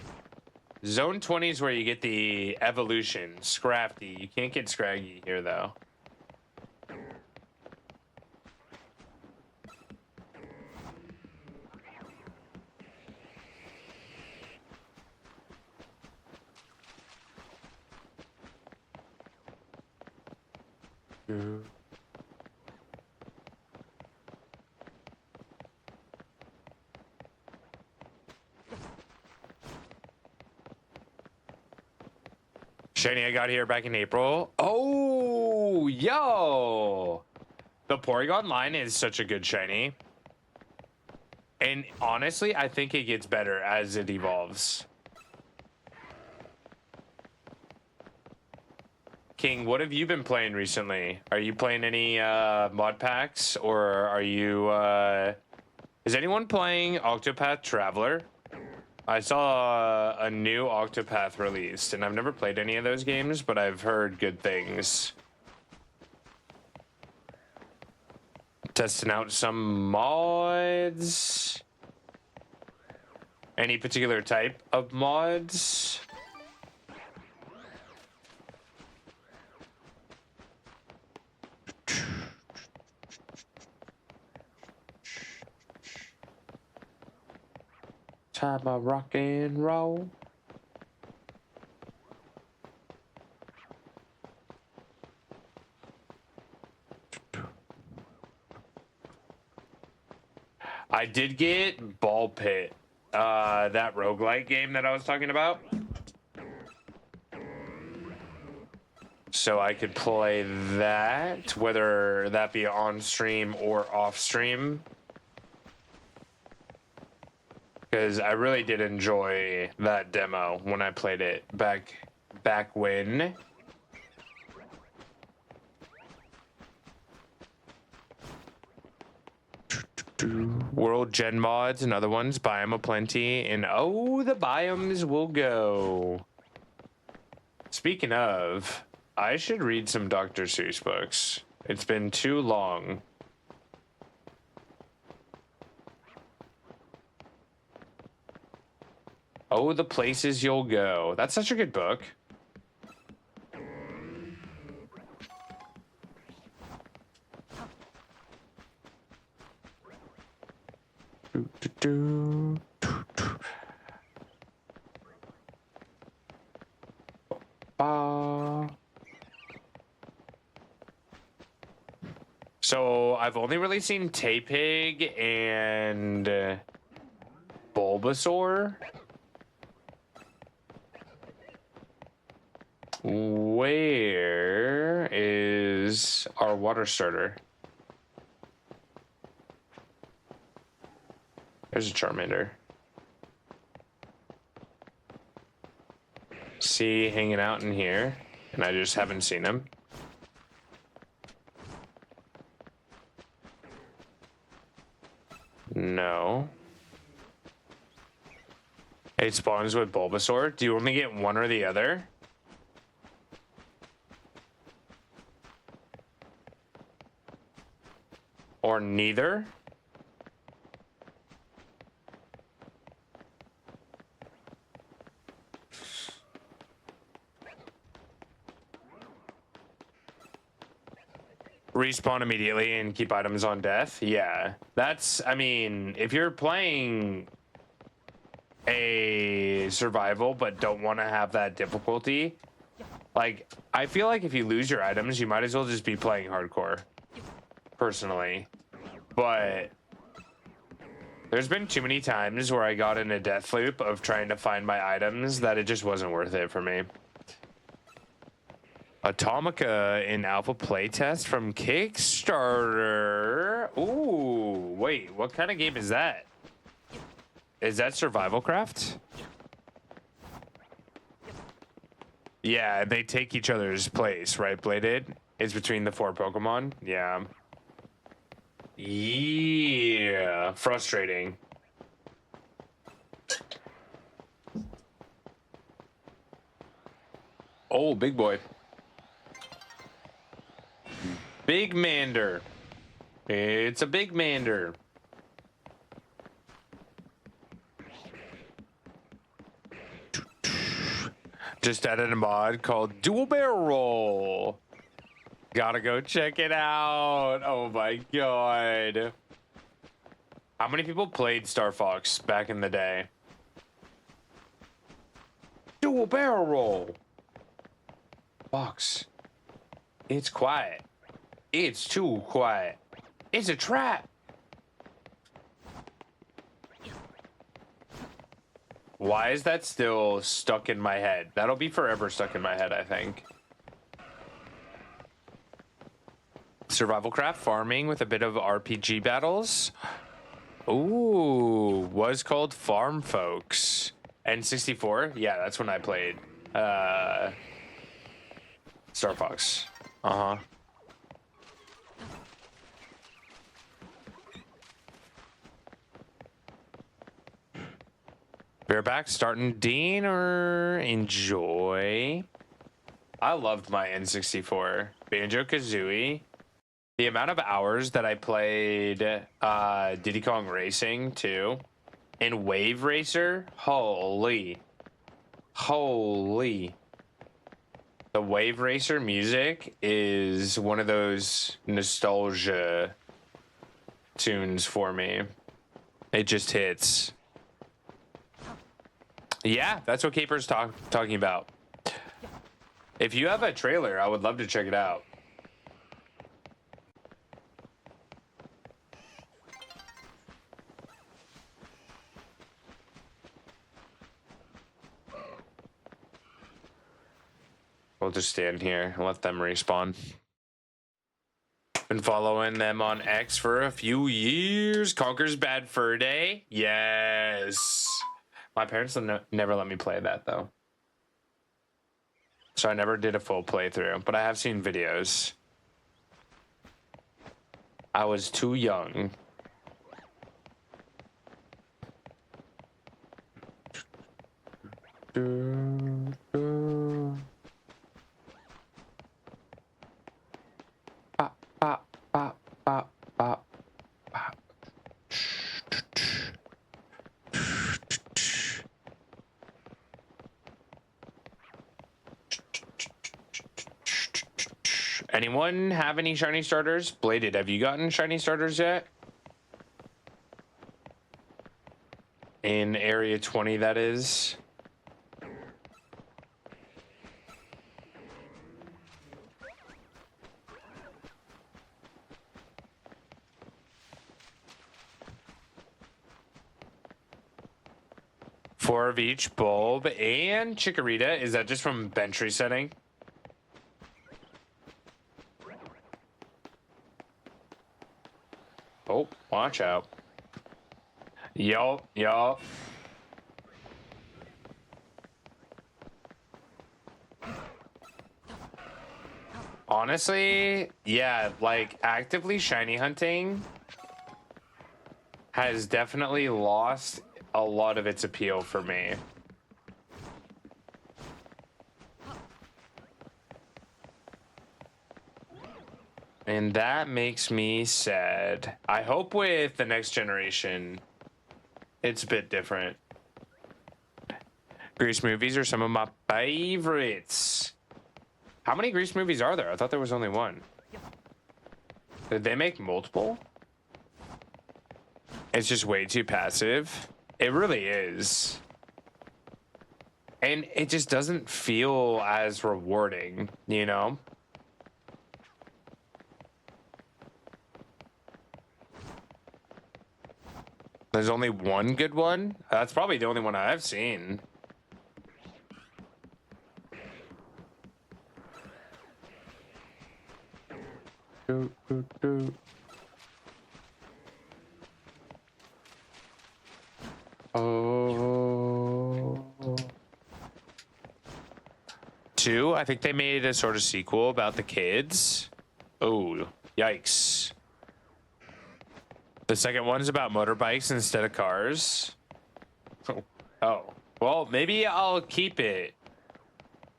Zone 20 is where you get the evolution, Scrafty. You can't get Scraggy here, though. Shiny, I got here back in April. Oh, yo. The Porygon line is such a good shiny. And honestly, I think it gets better as it evolves. King, what have you been playing recently? Are you playing any mod packs, or are you is anyone playing Octopath Traveler? I saw a new Octopath released, and I've never played any of those games, but I've heard good things. Testing out some mods. Any particular type of mods? Time of rock and roll. I did get Ball Pit, that roguelike game that I was talking about. So I could play that, whether that be on stream or off stream. Because I really did enjoy that demo when I played it back when. World Gen mods and other ones, biome aplenty, and oh, the biomes will go. Speaking of, I should read some Dr. Seuss books. It's been too long. Oh, the places you'll go. That's such a good book. So I've only really seen Tapig and Bulbasaur. Where is our water starter? There's a Charmander. See, hanging out in here, and I just haven't seen him. No. It spawns with Bulbasaur. Do you only get one or the other? Or neither? Respawn immediately and keep items on death? Yeah. That's, I mean, if you're playing a survival but don't want to have that difficulty, like, I feel like if you lose your items, you might as well just be playing hardcore. Personally. But There's been too many times where I got in a death loop of trying to find my items that it just wasn't worth it for me. Atomica in alpha playtest from Kickstarter. Ooh, wait, what kind of game is that? Is that Survival Craft? Yeah, they take each other's place, right, Bladed? It's between the 4 Pokemon? Yeah. Yeah, frustrating. Oh, big boy. Big Mander. It's a big Mander. Just added a mod called Dual Barrel Roll. Gotta go check it out. Oh my god. How many people played Star Fox back in the day? Dual Barrel Roll. Fox. It's quiet. It's too quiet. It's a trap. Why is that still stuck in my head? That'll be forever stuck in my head, I think. Survival craft farming with a bit of RPG battles. Ooh, was called Farm Folks. N64? Yeah, that's when I played Star Fox. Uh-huh. Bareback starting Dean or enjoy. I loved my N64. Banjo-Kazooie. The amount of hours that I played Diddy Kong Racing too, and Wave Racer, holy. The Wave Racer music is one of those nostalgia tunes for me. It just hits. Yeah, that's what Caper's talking about. If you have a trailer, I would love to check it out. We'll just stand here and let them respawn. Been following them on X for a few years. Conker's Bad Fur Day. Yes. My parents never let me play that, though. So I never did a full playthrough, but I have seen videos. I was too young. Bop, bop, bop, bop, bop, bop. Anyone have any shiny starters? Bladed, have you gotten shiny starters yet? In area 20, that is. Four of each bulb and Chikorita. Is that just from bench resetting? Oh, watch out. Yup. Honestly, yeah, like actively shiny hunting has definitely lost a lot of its appeal for me. And that makes me sad. I hope with the next generation, it's a bit different. Grease movies are some of my favorites. How many Grease movies are there? I thought there was only one. Did they make multiple? It's just way too passive. It really is. And it just doesn't feel as rewarding, you know? There's only one good one? That's probably the only one I've seen. Oh. 2, I think they made a sort of sequel about the kids. Oh, yikes. The second one's about motorbikes instead of cars. Oh, well, maybe I'll keep it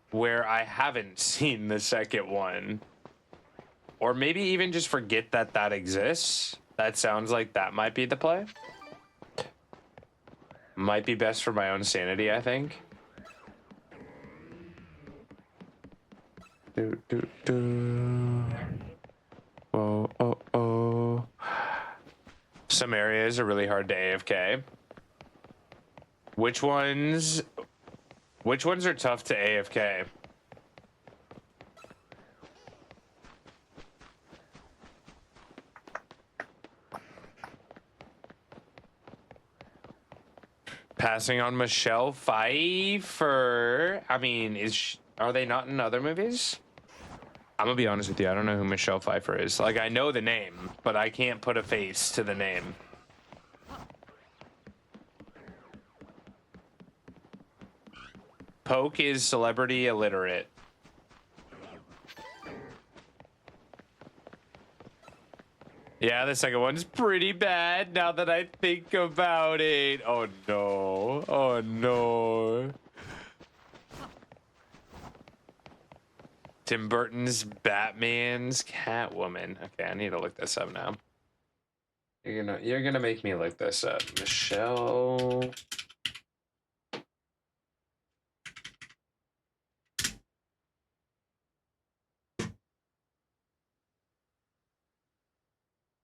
where I haven't seen the second one. Or maybe even just forget that that exists. That sounds like that might be the play. Might be best for my own sanity, I think. Oh, oh, oh. Some areas are really hard to AFK. Which ones are tough to AFK? Passing on Michelle Pfeiffer. I mean, are they not in other movies? I'm gonna be honest with you. I don't know who Michelle Pfeiffer is. Like, I know the name, but I can't put a face to the name. Poke is celebrity illiterate. Yeah, the second one's pretty bad now that I think about it. Oh no. Oh no. Tim Burton's Batman's Catwoman. Okay, I need to look this up now. You're gonna make me look this up. Michelle.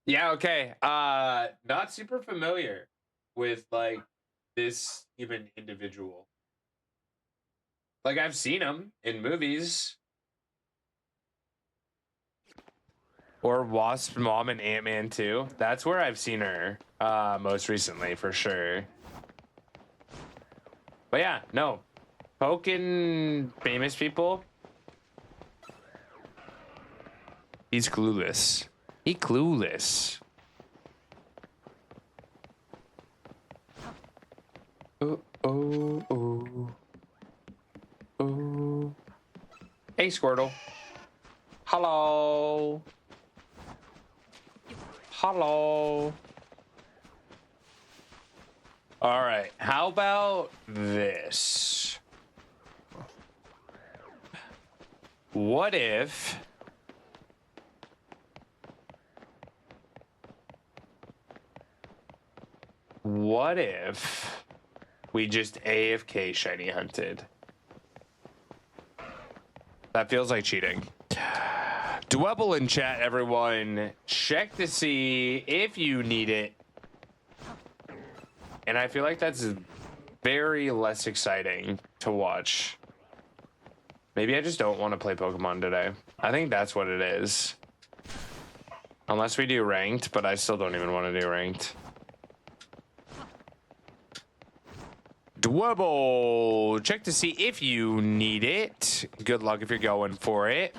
Yeah, okay. Not super familiar with like this even individual. Like, I've seen him in movies. Or Wasp Mom and Ant-Man 2. That's where I've seen her most recently, for sure. But yeah, no. Poking famous people. He's clueless. He clueless. Oh, oh, oh. Oh. Hey, Squirtle. Hello. Hello. All right. How about this? What if... What if we just AFK shiny hunted? That feels like cheating. Dwebble in chat, everyone. Check to see if you need it. And I feel like that's very less exciting to watch. Maybe I just don't want to play Pokemon today. I think that's what it is. Unless we do ranked, but I still don't even want to do ranked. Dwebble, check to see if you need it. Good luck if you're going for it.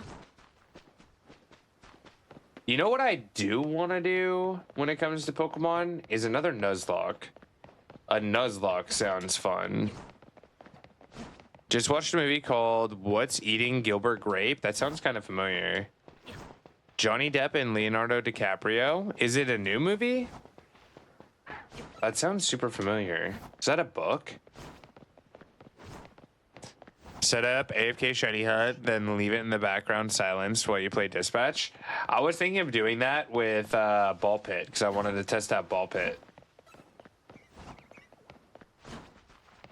You know what I do want to do when it comes to Pokemon is another Nuzlocke. A Nuzlocke sounds fun. Just watched a movie called What's Eating Gilbert Grape. That sounds kind of familiar. Johnny Depp and Leonardo DiCaprio. Is it a new movie? That sounds super familiar. Is that a book? Set up AFK shiny hunt, then leave it in the background silenced while you play Dispatch. I was thinking of doing that with Ball Pit because I wanted to test out Ball Pit.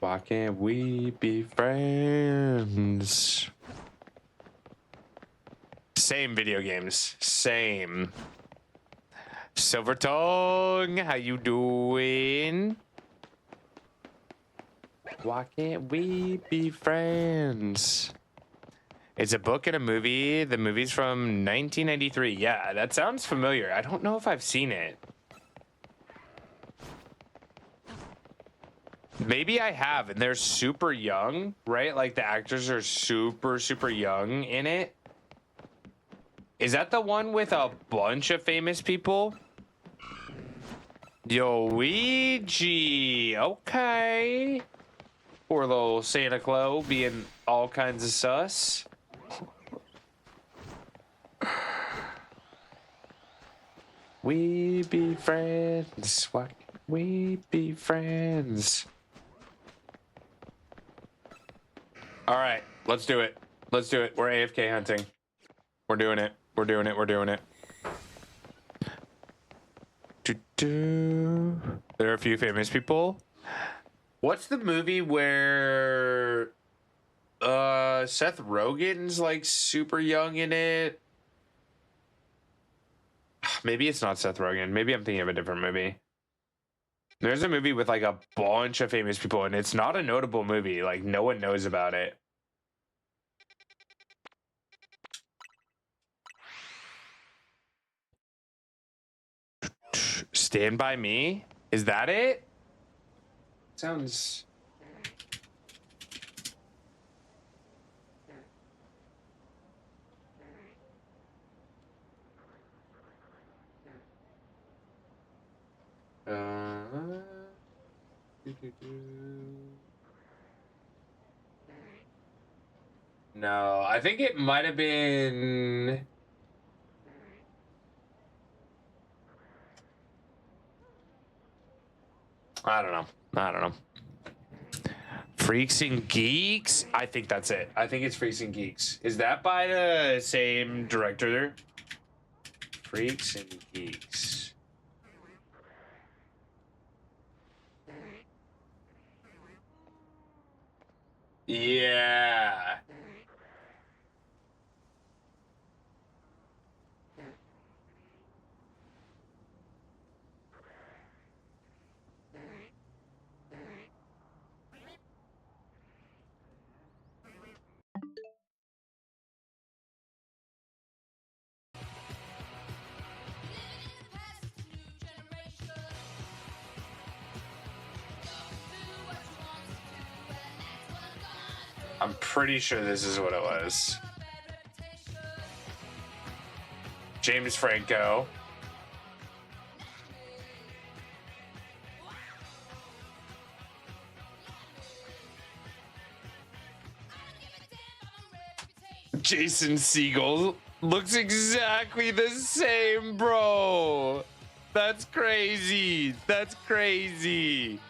Why can't we be friends? Same video games. Same. Silver Tongue, how you doing? Why can't we be friends? It's a book and a movie. The movie's from 1993. Yeah, that sounds familiar. I don't know if I've seen it. Maybe I have, and they're super young, right? Like the actors are super, super young in it. Is that the one with a bunch of famous people? Luigi. Okay. Poor little Santa Claus being all kinds of sus. We be friends. Why can't we be friends? All right, let's do it. Let's do it. We're AFK hunting. We're doing it. We're doing it. We're doing it. There are a few famous people. What's the movie where Seth Rogen's like super young in it? Maybe it's not Seth Rogen. Maybe I'm thinking of a different movie. There's a movie with like a bunch of famous people, and it's not a notable movie. Like no one knows about it. Stand By Me? Is that it? Sounds... No, I think it might have been... I don't know. I don't know. Freaks and Geeks? I think that's it. I think it's Freaks and Geeks. Is that by the same director? Freaks and Geeks. Yeah. I'm pretty sure this is what it was. James Franco. Jason Segel looks exactly the same, bro. That's crazy. That's crazy.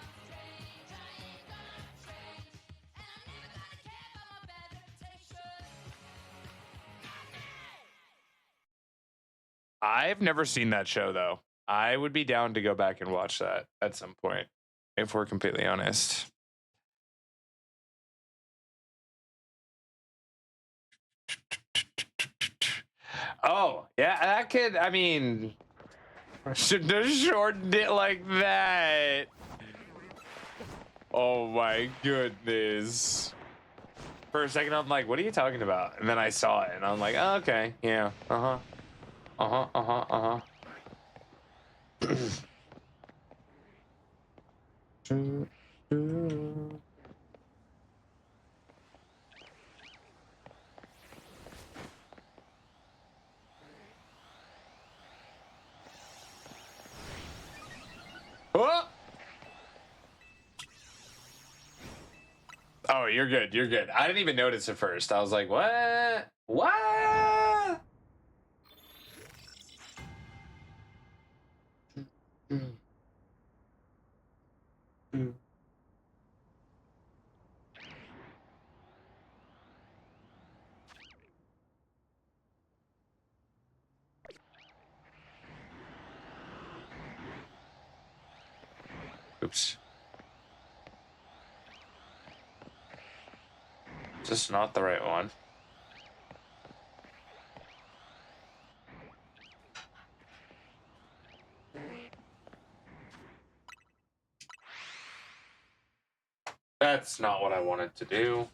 I've never seen that show, though. I would be down to go back and watch that at some point, if we're completely honest. Oh, yeah, that could, I mean, shouldn't have shortened it like that. Oh my goodness. For a second, I'm like, what are you talking about? And then I saw it, and I'm like, oh, okay, yeah, uh-huh. Uh-huh, uh-huh, uh-huh. Oh! Oh, you're good. You're good. I didn't even notice at first. I was like, what? What? Oops. Is this not the right one? That's not what I wanted to do.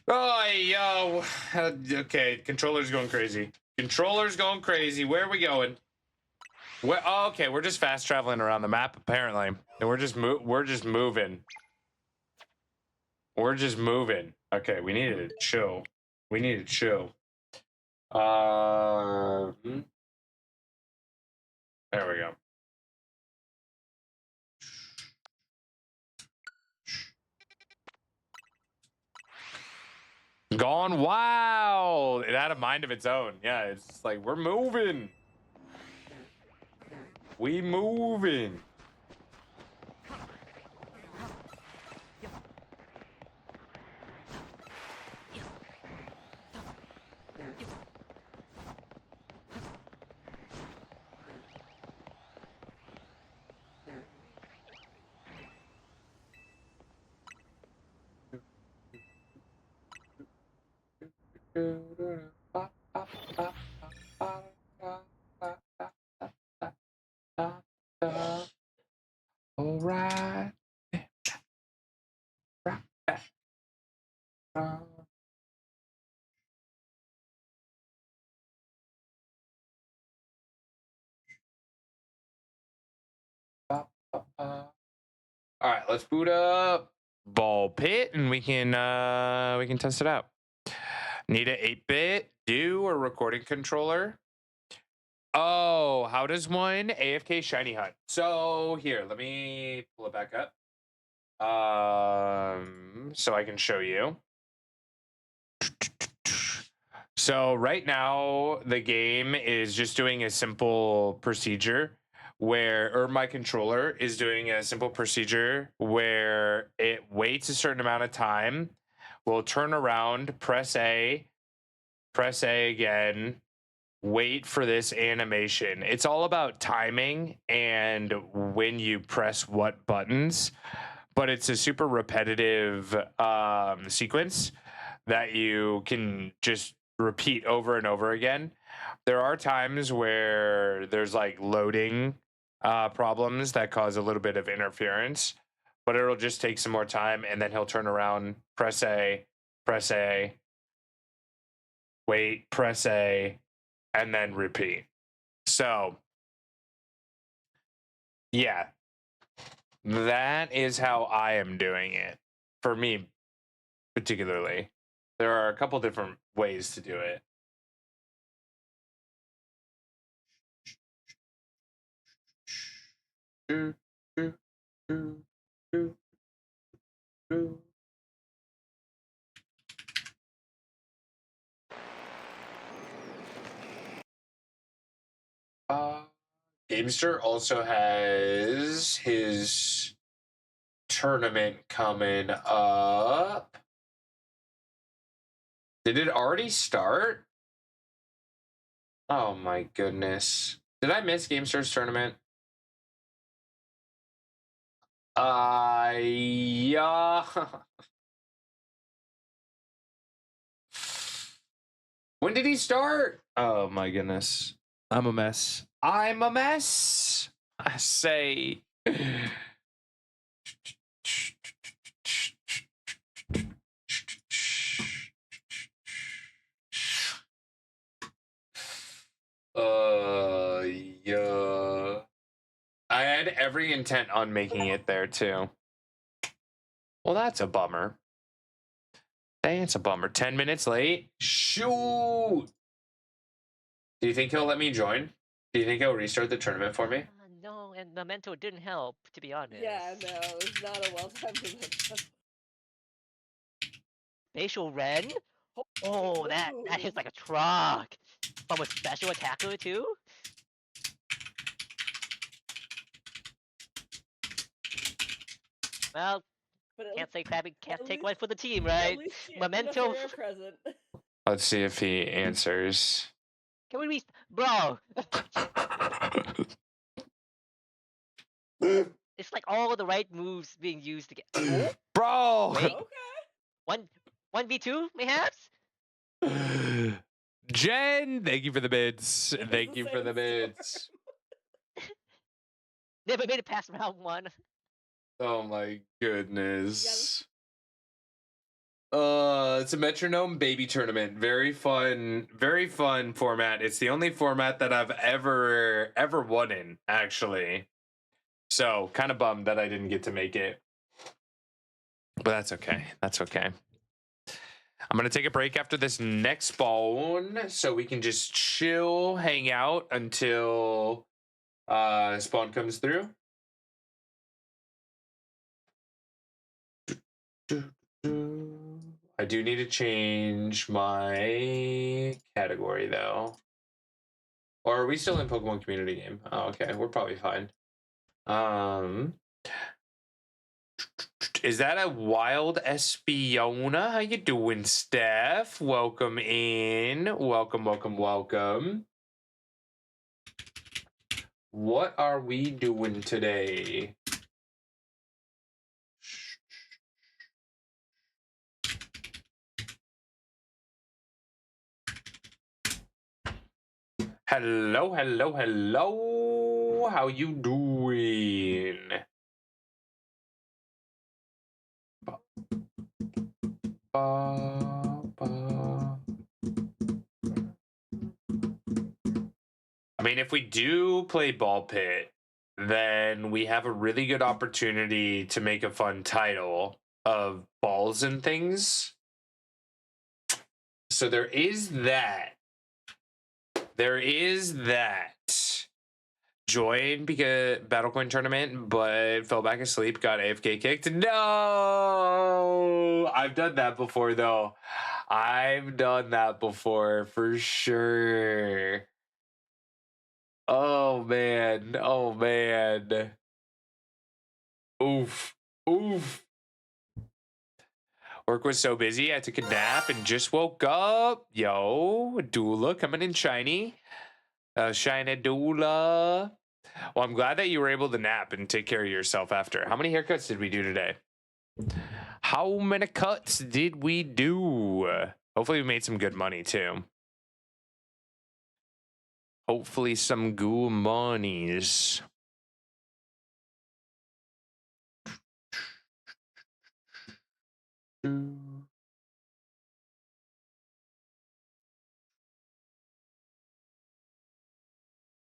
Oh, yo. Okay, controller's going crazy. Controller's going crazy. Where are we going? Oh, okay, we're just fast traveling around the map apparently, and we're just moving. We're just moving. Okay, we needed to chill. We need to chill. There we go. Gone wild. It had a mind of its own. Yeah, it's like we're moving. We moving. All right. All right, let's boot up Ball Pit and we can test it out. Need an 8-bit do or recording controller? Oh, how does one AFK shiny hunt? So here, let me pull it back up. So I can show you. So right now the game is just doing a simple procedure or my controller is doing a simple procedure where it waits a certain amount of time, will turn around, press A again, wait for this animation. It's all about timing and when you press what buttons, but it's a super repetitive sequence that you can just repeat over and over again. There are times where there's like loading problems that cause a little bit of interference, but it'll just take some more time and then he'll turn around, press A, wait, press A, and then repeat. So, yeah, that is how I am doing it for me particularly. There are a couple different ways to do it. Gamester also has his tournament coming up. Did it already start? Oh my goodness. Did I miss Gamestar's tournament? Yeah. When did he start? Oh my goodness. I'm a mess. I'm a mess. I say. Yeah. I had every intent on making it there too. Well, that's a bummer. That's a bummer. 10 minutes late? Shoot! Do you think he'll let me join? Do you think he'll restart the tournament for me? No, and Memento didn't help, to be honest. Yeah, no, it's not a well-timed Memento. Facial Ren? Oh, that hits like a truck. From a special attacker too? Well, can't say Krabby can't take one for the team, right? Memento. Present. Let's see if he answers. Can we bro? It's like all the right moves being used to get. Bro! Wait. Okay. 1v2, mayhaps? Jen, thank you for the bids. Thank you for the bids. Never made it past round 1. Oh my goodness. It's a metronome baby tournament. Very fun format. It's the only format that I've ever won in, actually. So kind of bummed that I didn't get to make it. But that's okay. That's okay. I'm gonna take a break after this next spawn so we can just chill, hang out until spawn comes through. I do need to change my category though. Or are we still in Pokemon community game? Oh, okay, we're probably fine. Is that a wild Espiona? How you doing, Steph? Welcome in. Welcome. What are we doing today? Hello. How you doing? I mean, if we do play Ball Pit, then we have a really good opportunity to make a fun title of balls and things. So there is that. Joined because Battlecoin tournament, but fell back asleep, got AFK kicked. No! I've done that before, though. I've done that before, for sure. Oh, man. Oof. Work was so busy, I took a nap and just woke up. Yo, Doula coming in shiny. Shiny Doula. Well, I'm glad that you were able to nap and take care of yourself after. How many haircuts did we do today? How many cuts did we do? Hopefully we made some good money too. Hopefully some good monies.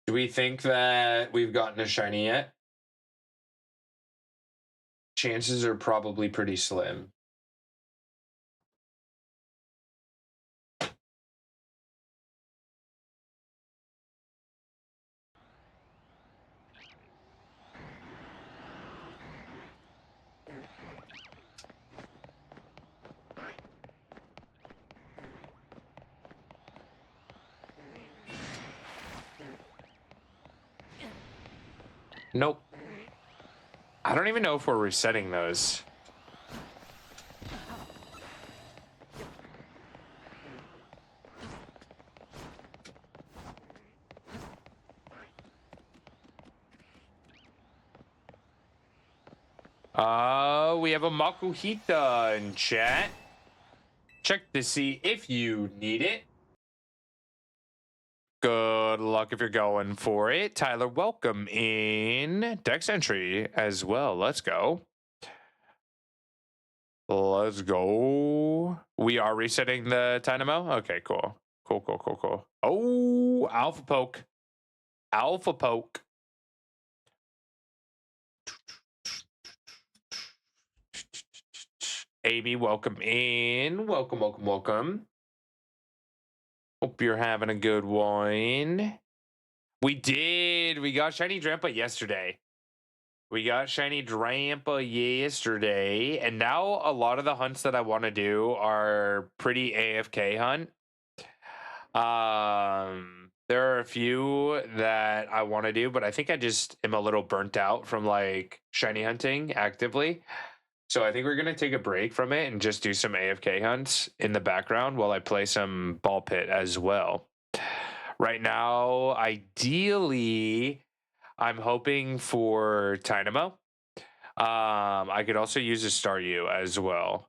Do we think that we've gotten a shiny yet? Chances are probably pretty slim. Nope. I don't even know if we're resetting those. We have a Makuhita in chat. Check to see if you need it. Good luck if you're going for it. Tyler, welcome in. Dex entry as well. Let's go. We are resetting the Dynamo? Okay, cool. Cool. Oh, Alpha Poke. Amy, welcome in. Welcome. Hope you're having a good one. We did. We got Shiny Drampa yesterday. And now a lot of the hunts that I want to do are pretty AFK hunt. There are a few that I want to do, but I think I just am a little burnt out from like shiny hunting actively. So I think we're going to take a break from it and just do some AFK hunts in the background while I play some Ball Pit as well. Right now, ideally, I'm hoping for Dynamo. I could also use a Staryu as well.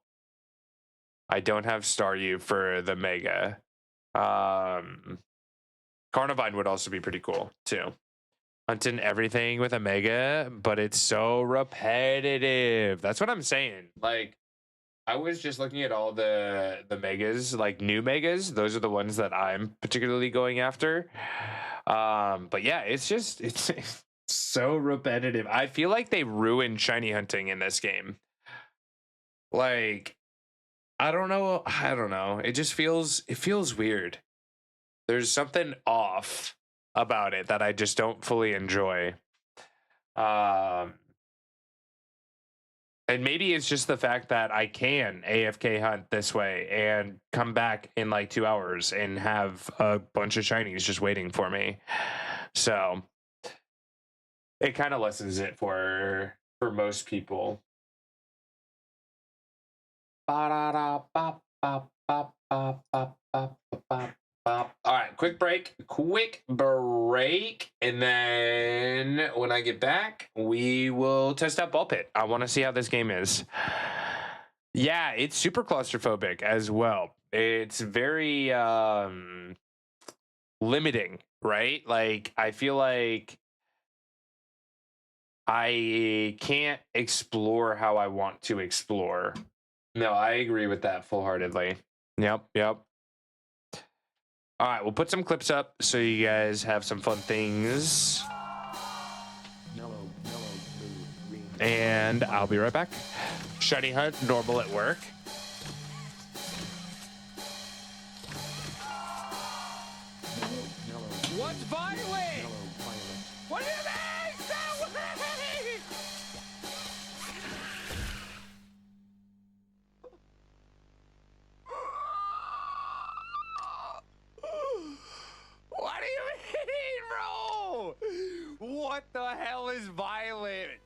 I don't have Staryu for the Mega. Carnivine would also be pretty cool too. Hunting everything with a Mega, but it's so repetitive. That's what I'm saying. Like, I was just looking at all the megas, like new megas. Those are the ones that I'm particularly going after. But yeah, it's so repetitive. I feel like they ruined shiny hunting in this game. Like, I don't know. It feels weird. There's something off about it that I just don't fully enjoy. And maybe it's just the fact that I can AFK hunt this way and come back in like 2 hours and have a bunch of shinies just waiting for me. So it kind of lessens it for most people. All right, quick break, and then when I get back, we will test out Ball Pit. I want to see how this game is. Yeah, it's super claustrophobic as well. It's very limiting, right? Like, I feel like I can't explore how I want to explore. No, I agree with that full-heartedly. Yep. All right, we'll put some clips up so you guys have some fun things. And I'll be right back. Shiny hunt, normal at work. What's violet? What do you mean? So what do you mean, bro? What the hell is violet?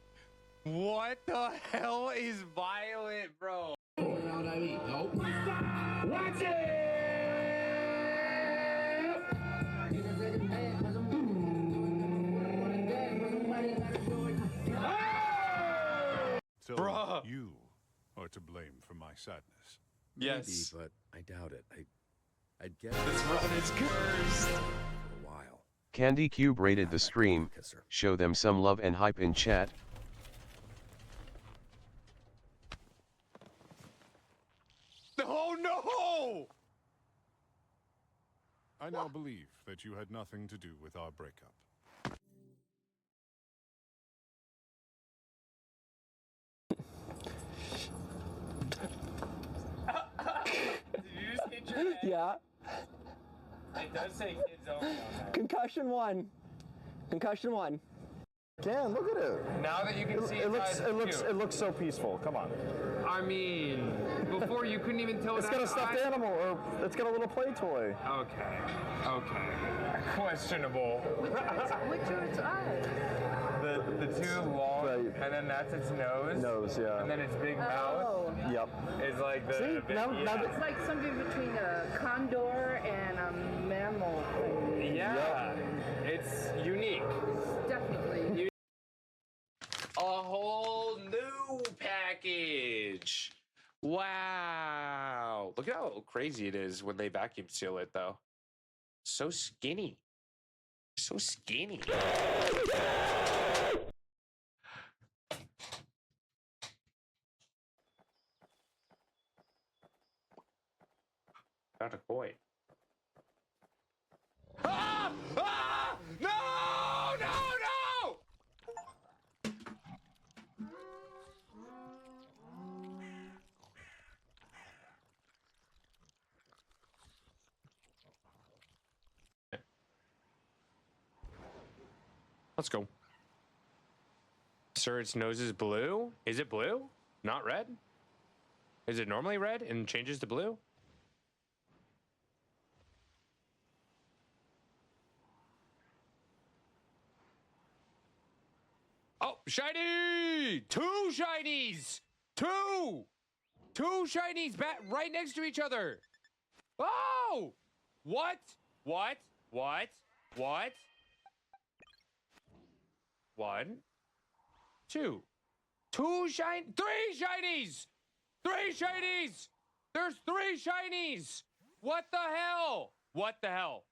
What the hell is violet, bro? Watch it! So Bruh. you are to blame for my sadness. Yes. Maybe, but I doubt it. I'd get This run is cursed. for a while. Candy Cube rated the stream. Show them some love and hype in chat. Oh no! I now believe that you had nothing to do with our breakup. Did you just hit your head? Yeah. It does say kids only on there. Concussion 1. Concussion 1. Dan, look at it. Now that you can see It looks so peaceful. Come on. I mean, before you couldn't even tell It's got a stuffed animal, or it's got a little play toy. Okay. Questionable. Which are its eyes? The two long, Right. and then that's its nose. Nose, yeah. And then its big mouth Oh. Yep. is like the. See, big, now yeah. It's like something between a condor and a mammal thing. Yeah, it's unique. Definitely. A whole new package. Wow. Look at how crazy it is when they vacuum seal it, though. So skinny. So skinny. Got a koi. Ah! Ah! No! No! No! Let's go. Sir, its nose is blue? Is it blue? Not red? Is it normally red and changes to blue? Oh, shiny! Two shinies! Two shinies right next to each other. Oh! What? What? One, two. Three shinies! Three shinies! There's three shinies! What the hell? What the hell?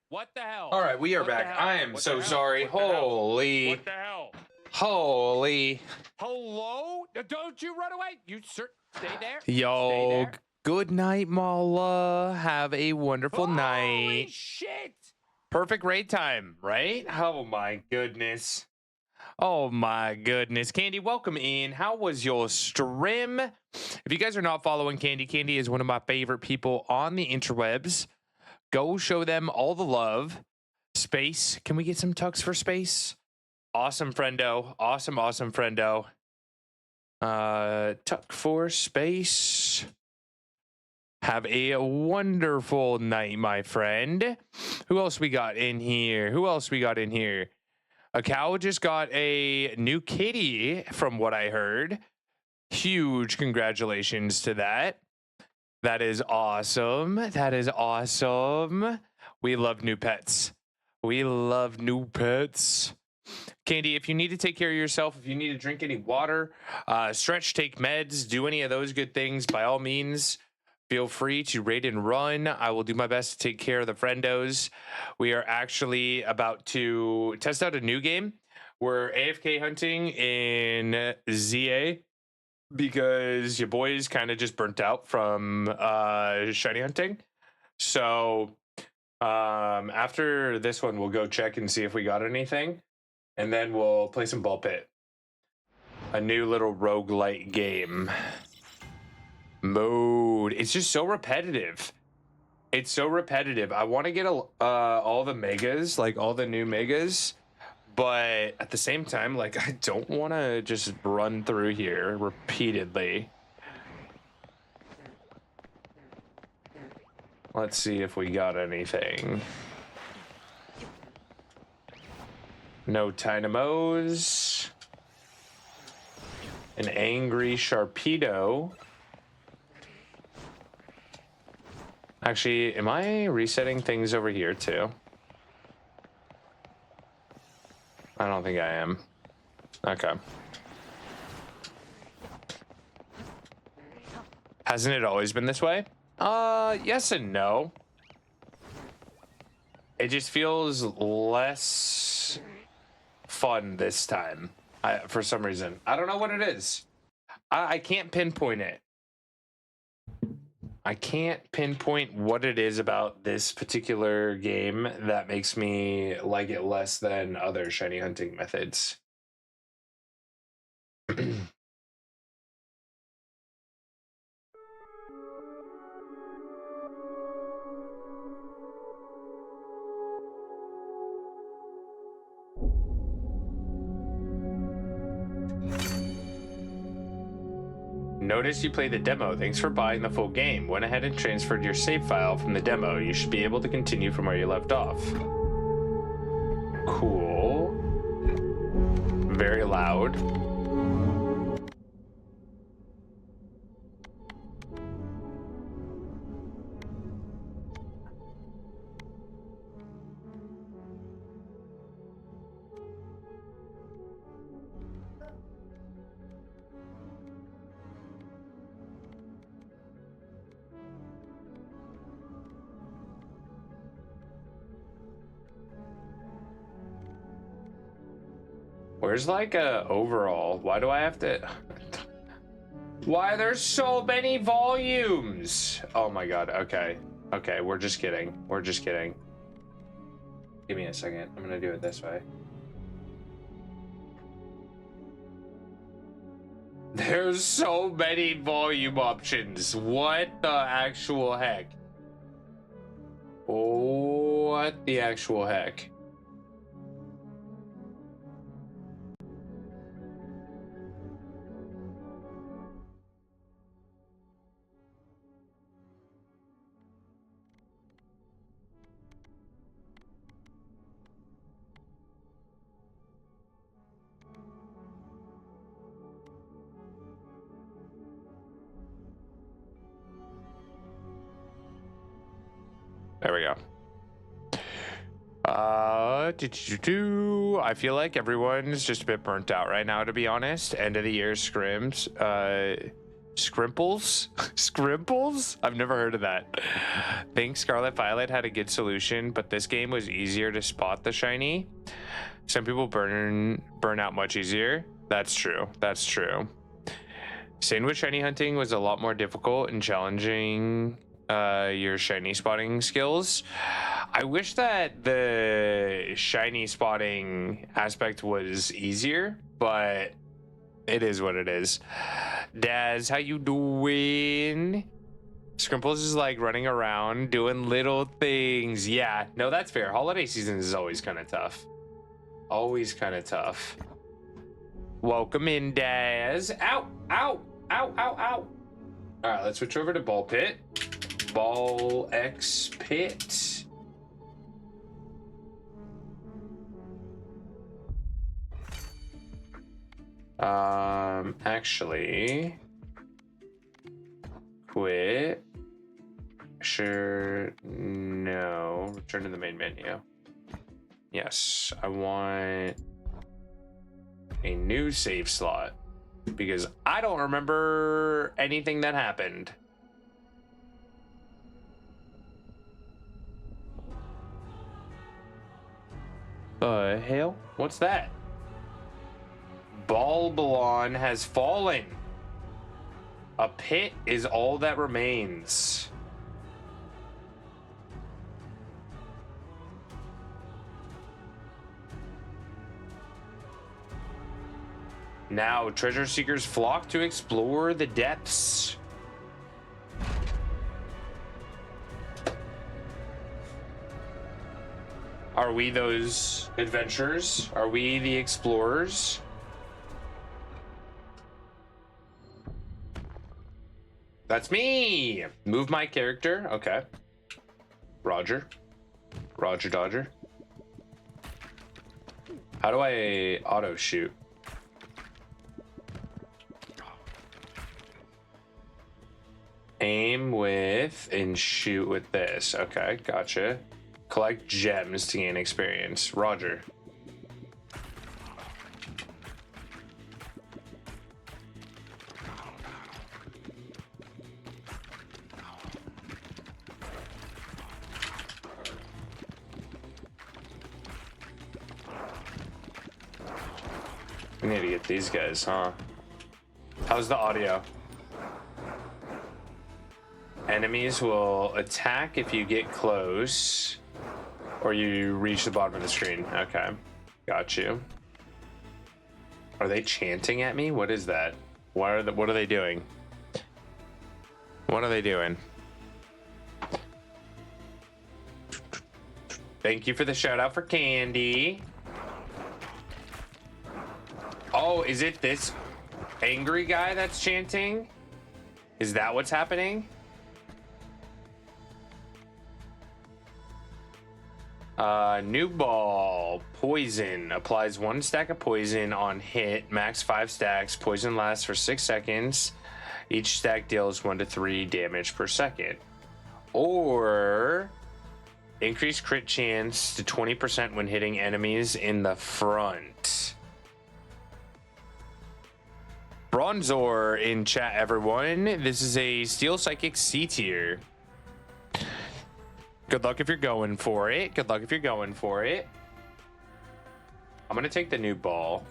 All right, we are back. I am so sorry. Holy. What the hell? Holy. Hello? Don't you run away. You sir. Stay there. Yo, good night, Mala. Have a wonderful Holy night. shit! Perfect raid time, right? Oh my goodness. Oh my goodness. Candy, welcome in. How was your stream? If you guys are not following Candy, Candy is one of my favorite people on the interwebs. Go show them all the love. Space. Can we get some tucks for Space? Awesome, friendo. Awesome, awesome, friendo. Tuck for Space. Have a wonderful night, my friend. Who else we got in here? Who else we got in here? A cow just got a new kitty, from what I heard. Huge congratulations to that. That is awesome. That is awesome. We love new pets. We love new pets. Candy, if you need to take care of yourself, if you need to drink any water, stretch, take meds, do any of those good things, by all means, feel free to raid and run. I will do my best to take care of the friendos. We are actually about to test out a new game. We're AFK hunting in ZA because your boys kind of just burnt out from shiny hunting. So after this one, we'll go check and see if we got anything. And then we'll play some ball pit. A new little roguelite game. Mode. It's just so repetitive. It's so repetitive. I want to get all the megas, like all the new megas, but at the same time, like I don't want to just run through here repeatedly. Let's see if we got anything. No Dynamos. An angry Sharpedo. Actually, am I resetting things over here too? I don't think I am. Okay. Hasn't it always been this way? Yes and no. It just feels less fun this time. For some reason. I don't know what it is. I can't pinpoint it. I can't pinpoint what it is about this particular game that makes me like it less than other shiny hunting methods. Notice you played the demo. Thanks for buying the full game. Went ahead and transferred your save file from the demo. You should be able to continue from where you left off. Cool. Very loud. Where's like a overall? Why do I have to? Why there's so many volumes? Oh my god. Okay. Okay, we're just kidding. We're just kidding. Give me a second. I'm gonna do it this way. There's so many volume options. What the actual heck? What the actual heck? There we go. I feel like everyone's just a bit burnt out right now, to be honest. End of the year scrims. Scrimples? Scrimples? I've never heard of that. Think Scarlet Violet had a good solution, but this game was easier to spot the shiny. Some people burn out much easier. That's true. That's true. Sandwich shiny hunting was a lot more difficult and challenging your shiny spotting skills. I wish that the shiny spotting aspect was easier, but it is what it is. Daz, how you doing? Scrimples is like running around doing little things. Yeah, no, that's fair. Holiday season is always kind of tough. Always kind of tough. Welcome in, Daz. Ow, ow, ow, ow, ow. All right, let's switch over to Ball Pit. Ball X Pit. Actually, quit. Sure, no. Return to the main menu. Yes, I want a new save slot because I don't remember anything that happened. The hell? What's that? Balbalon has fallen. A pit is all that remains. Now, treasure seekers flock to explore the depths. Are we those adventurers? Are we the explorers? That's me. Move my character. Okay. Roger. Roger Dodger. How do I auto shoot? Aim with and shoot with this. Okay, gotcha. Collect gems to gain experience. Roger. We need to get these guys, huh? How's the audio? Enemies will attack if you get close or you reach the bottom of the screen. Okay, got you. Are they chanting at me? What is that? What are they doing? What are they doing? Thank you for the shout out for Candy. Oh, is it this angry guy that's chanting? Is that what's happening? New ball. Poison. Applies 1 stack of poison on hit. Max 5 stacks. Poison lasts for 6 seconds. Each stack deals 1 to 3 damage per second. Or increase crit chance to 20% when hitting enemies in the front. Bronzor in chat, everyone. This is a Steel Psychic C tier. Good luck if you're going for it. Good luck if you're going for it. I'm gonna take the new ball.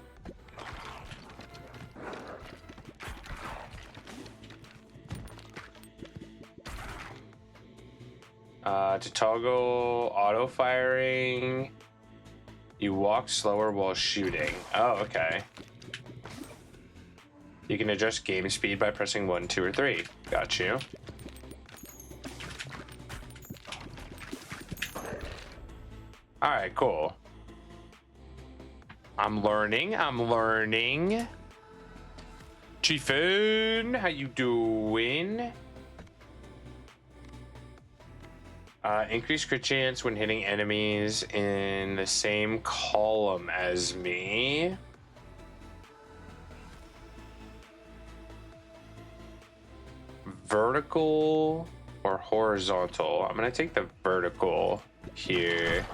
To toggle auto firing, you walk slower while shooting. Oh, okay. You can adjust game speed by pressing 1, 2, or 3. Got you. All right, cool. I'm learning. Chiefin, how you doing? Increase crit chance when hitting enemies in the same column as me. Vertical or horizontal? I'm gonna take the vertical here.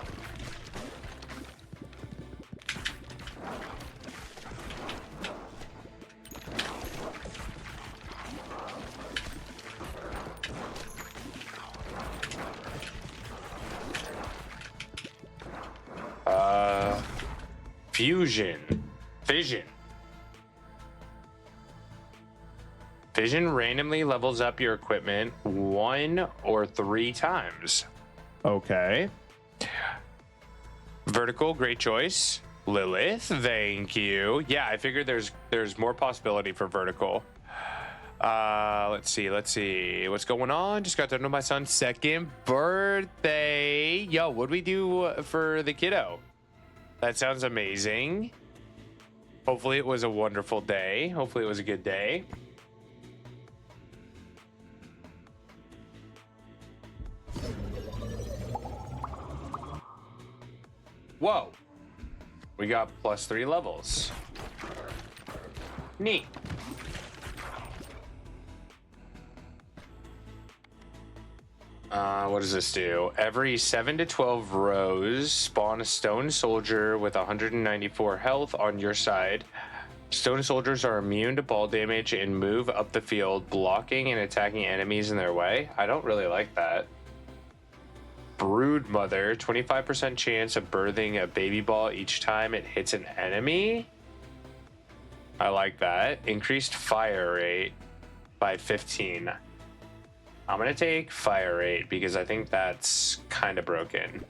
Fission. Vision randomly levels up your equipment 1 or 3 times. Okay. Vertical, great choice. Lilith, thank you. Yeah, I figured there's more possibility for vertical. Let's see. What's going on? Just got done with my son's 2nd birthday. Yo, what'd we do for the kiddo? That sounds amazing. Hopefully it was a wonderful day. Hopefully it was a good day. Whoa. We got +3 levels. Neat. What does this do? Every 7 to 12 rows, spawn a stone soldier with 194 health on your side. Stone soldiers are immune to ball damage and move up the field, blocking and attacking enemies in their way. I don't really like that. Brood Mother, 25% chance of birthing a baby ball each time it hits an enemy. I like that. Increased fire rate by 15. I'm gonna take fire rate because I think that's kind of broken.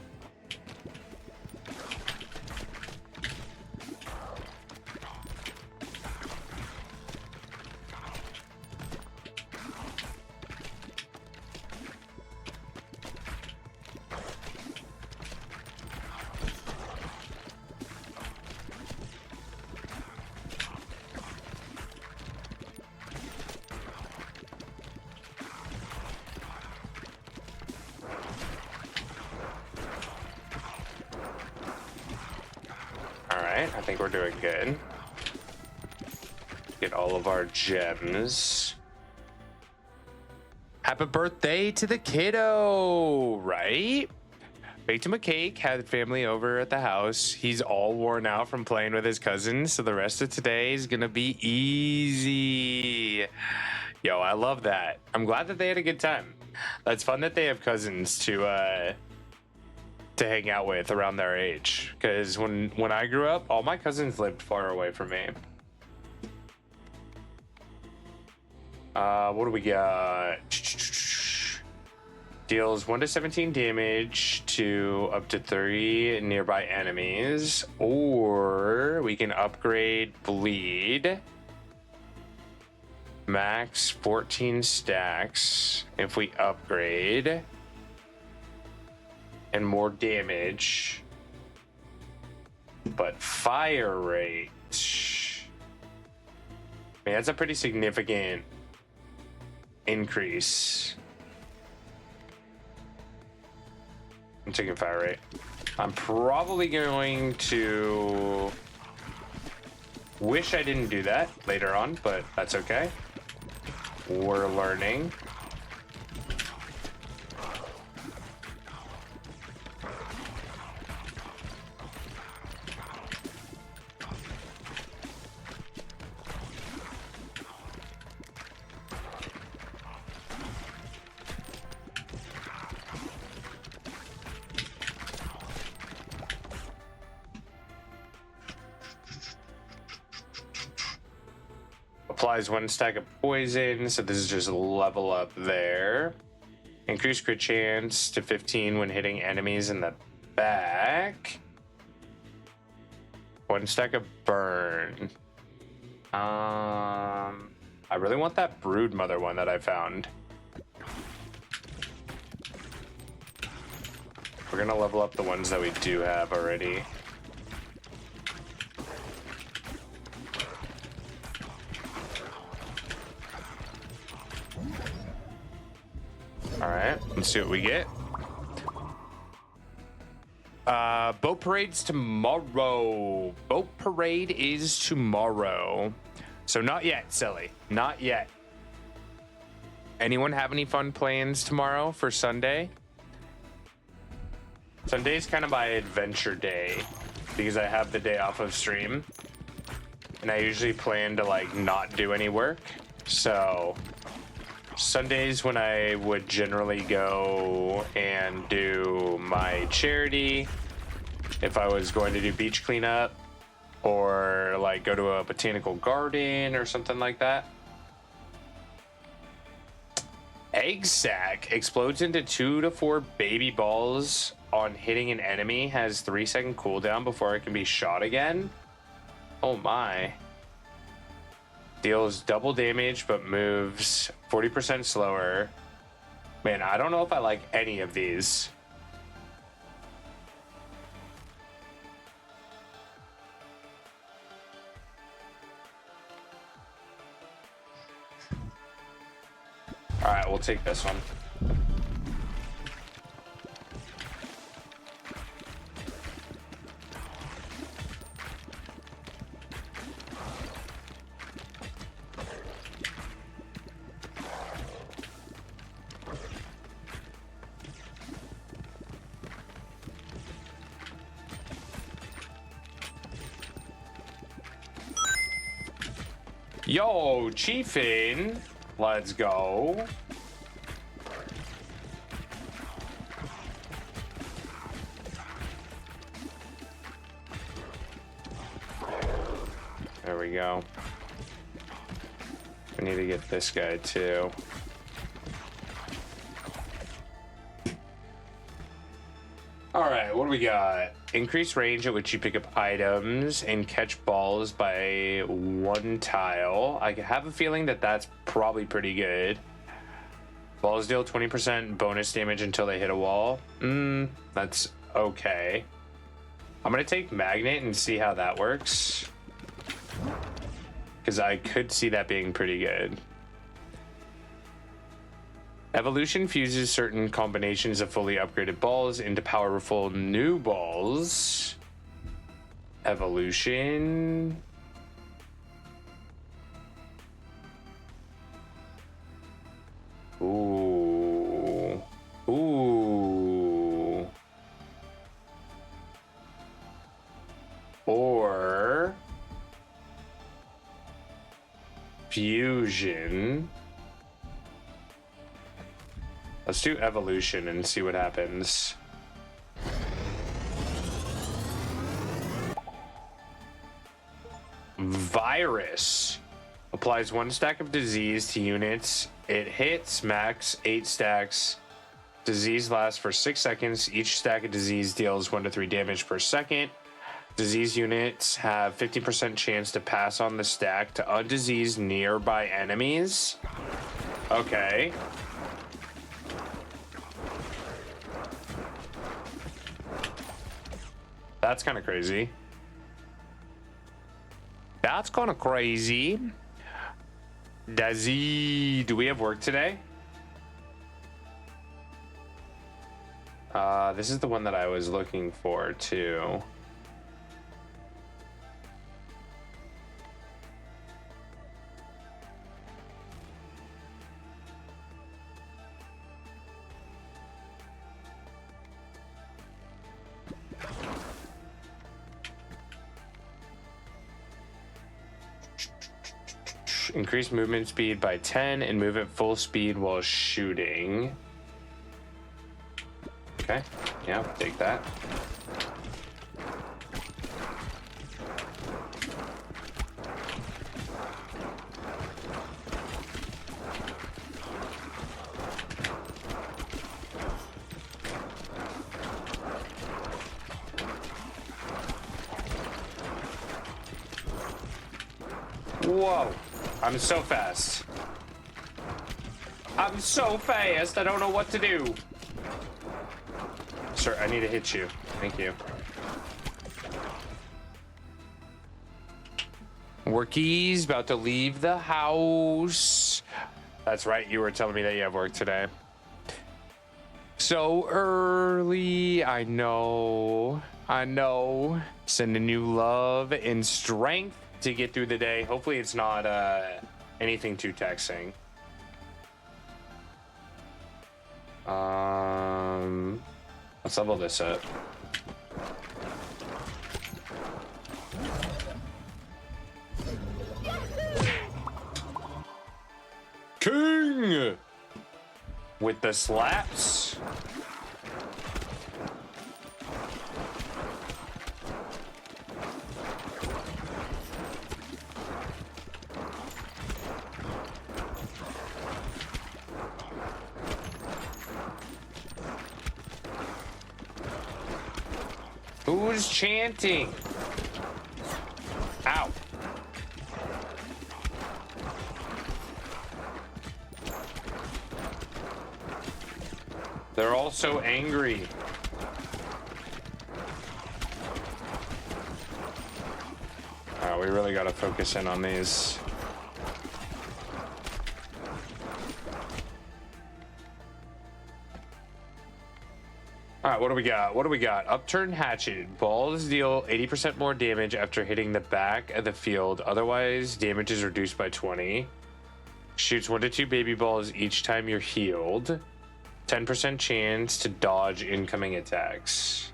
I think we're doing good. Get all of our gems. Happy birthday to the kiddo, right? Baked him a cake, had family over at the house. He's all worn out from playing with his cousins, so the rest of today is gonna be easy. Yo, I love that. I'm glad that they had a good time. That's fun that they have cousins to hang out with around their age, because when I grew up, all my cousins lived far away from me. What do we got? Deals 1 to 17 damage to up to 3 nearby enemies, or we can upgrade bleed. Max 14 stacks if we upgrade. And more damage, but fire rate. Man, that's a pretty significant increase. I'm taking fire rate. I'm probably going to wish I didn't do that later on, but that's okay. We're learning. Applies 1 stack of poison, so this is just a level up there. Increase crit chance to 15 when hitting enemies in the back. 1 stack of burn. I really want that Brood Mother one that I found. We're gonna level up the ones that we do have already. Alright, let's see what we get. Boat parade's tomorrow. Boat parade is tomorrow. So not yet, Silly. Not yet. Anyone have any fun plans tomorrow for Sunday? Sunday's kind of my adventure day because I have the day off of stream. And I usually plan to like not do any work. So Sundays when I would generally go and do my charity, if I was going to do beach cleanup or like go to a botanical garden or something like that. Egg sack explodes into 2 to 4 baby balls on hitting an enemy. Has 3-second cooldown before it can be shot again. Oh my. Deals double damage but moves 40% slower. Man, I don't know if I like any of these. All right, we'll take this one. Yo, Chiefin, let's go. There we go. We need to get this guy too. All right, what do we got? Increase range at which you pick up items and catch balls by 1 tile. I have a feeling that that's probably pretty good. Balls deal 20% bonus damage until they hit a wall. That's okay. I'm gonna take magnet and see how that works, because I could see that being pretty good. Evolution fuses certain combinations of fully upgraded balls into powerful new balls. Evolution. Ooh. Ooh. Or fusion. Let's do evolution and see what happens. Virus. Applies 1 stack of disease to units. It hits max 8 stacks. Disease lasts for 6 seconds. Each stack of disease deals 1 to 3 damage per second. Disease units have 50% chance to pass on the stack to undiseased nearby enemies. Okay. That's kind of crazy. That's kind of crazy. Dazzy, do we have work today? This is the one that I was looking for too. Increase movement speed by 10 and move at full speed while shooting. Okay, yeah, take that. Whoa. I'm so fast. I'm so fast, I don't know what to do. Sir, I need to hit you. Thank you. Workies about to leave the house. That's right, you were telling me that you have work today. So early, I know. Sending you love and strength to get through the day. Hopefully it's not anything too taxing. Let's level this up. King with the slaps. Who's chanting? Ow. They're all so angry. Oh, we really gotta focus in on these. All right, what do we got? What do we got? Upturned Hatchet. Balls deal 80% more damage after hitting the back of the field. Otherwise, damage is reduced by 20. Shoots 1 to 2 baby balls each time you're healed. 10% chance to dodge incoming attacks.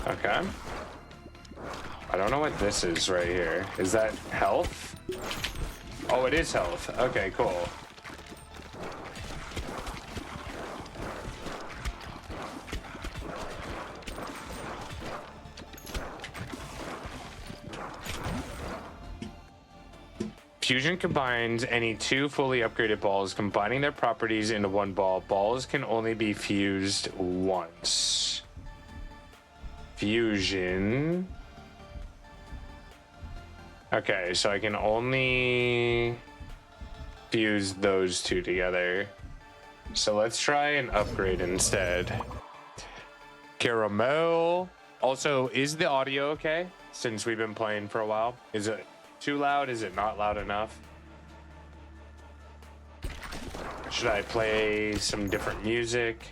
Okay. I don't know what this is right here. Is that health? Oh, it is health. Okay, cool. Fusion combines any 2 fully upgraded balls, combining their properties into 1 ball. Balls can only be fused once. Fusion. Okay, so I can only fuse those 2 together. So let's try an upgrade instead. Caramel. Also, is the audio okay? Since we've been playing for a while. Is it too loud? Is it not loud enough? Should I play some different music?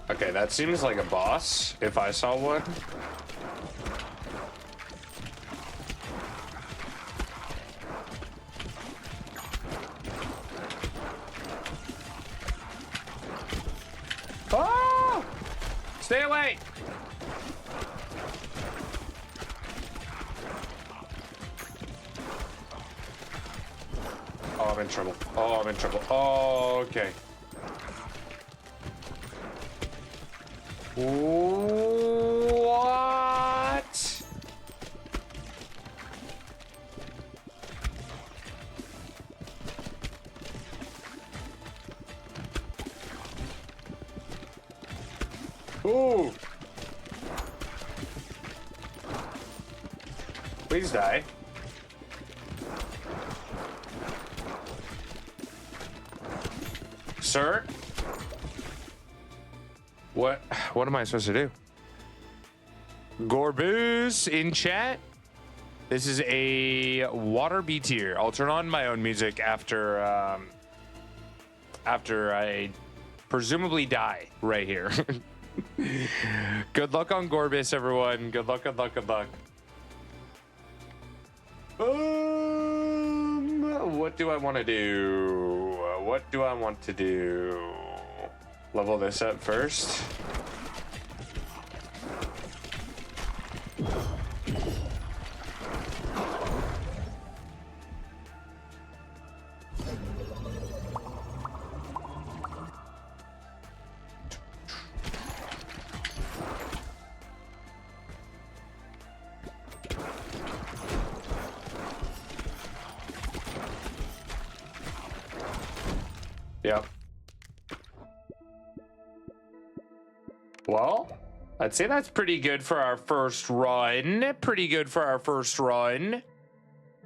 Okay, that seems like a boss, if I saw one. Oh! Stay away! Oh, I'm in trouble. Oh, I'm in trouble. Oh, okay. What? Ooh. Please die. Sir? What am I supposed to do? Gorbus in chat. This is a water B tier. I'll turn on my own music after I presumably die right here. Good luck on Gorbus, everyone. Good luck, good luck, good luck. What do I want to do? What do I want to do? Level this up first. Yep. Well, I'd say that's pretty good for our first run. Pretty good for our first run.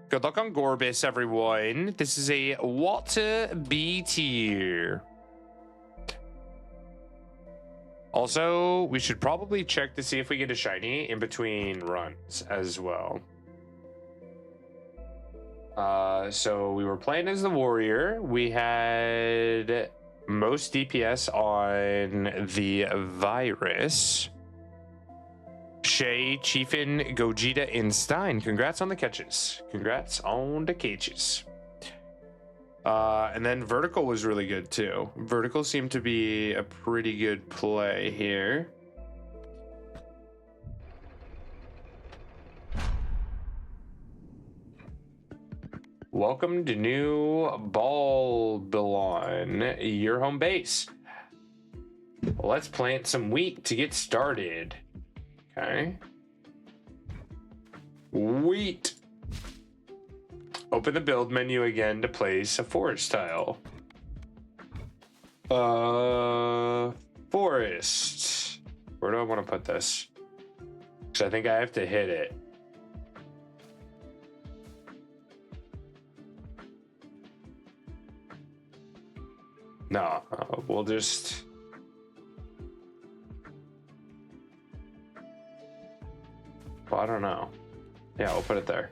Good luck on Gorbus, everyone. This is a water B tier. Also, we should probably check to see if we get a shiny in between runs as well. So we were playing as the warrior. We had most DPS on the virus. Shay, Chiefin, Gogeta, and Stein. Congrats on the catches. Congrats on the catches. And then vertical was really good too. Vertical seemed to be a pretty good play here. Welcome to New Balbilon, your home base. Let's plant some wheat to get started. Okay. Wheat. Open the build menu again to place a forest tile. Forest. Where do I want to put this? Because I think I have to hit it. No, we'll just... Well, I don't know. Yeah, we'll put it there.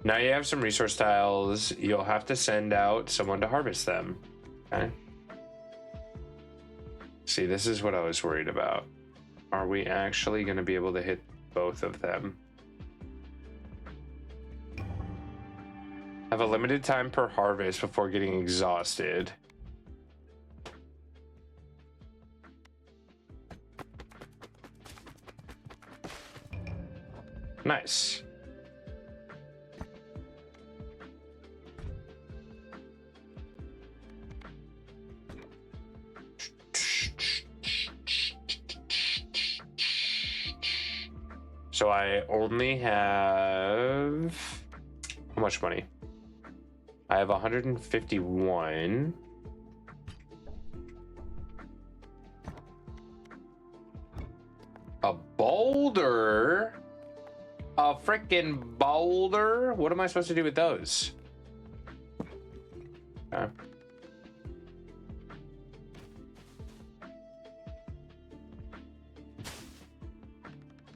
Now you have some resource tiles. You'll have to send out someone to harvest them. Okay. See, this is what I was worried about. Are we actually going to be able to hit both of them? Have a limited time per harvest before getting exhausted. Nice. So I only have... How much money? I have 151. A boulder? A freaking boulder? What am I supposed to do with those? Okay.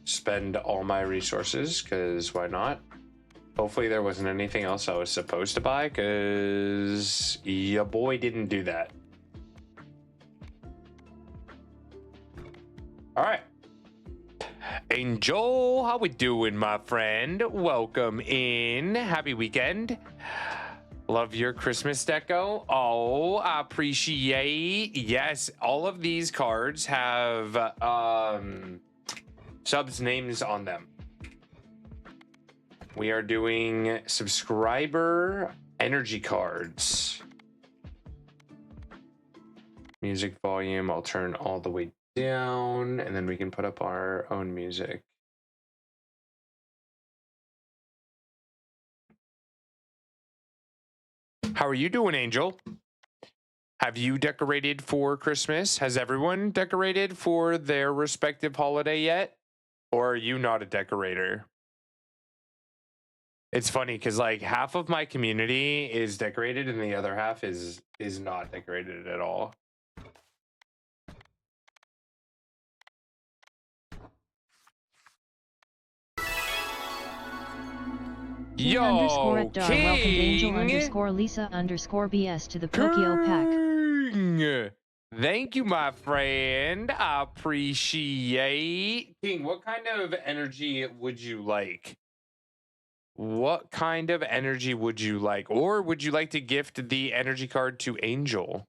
Spend all my resources, because why not? Hopefully there wasn't anything else I was supposed to buy, because your boy didn't do that. All right. Angel, how we doing, my friend? Welcome in. Happy weekend. Love your Christmas deco. Oh, I appreciate. Yes, all of these cards have subs names on them. We are doing subscriber energy cards. Music volume, I'll turn all the way down, and then we can put up our own music. How are you doing, Angel? Have you decorated for Christmas? Has everyone decorated for their respective holiday yet? Or are you not a decorator? It's funny because like half of my community is decorated and the other half is not decorated at all. Yo, underscore at Dar King. welcomed Angel underscore Lisa underscore BS to the Pokio pack. King. Thank you, my friend. I appreciate. King, what kind of energy would you like? What kind of energy would you like? Or would you like to gift the energy card to Angel?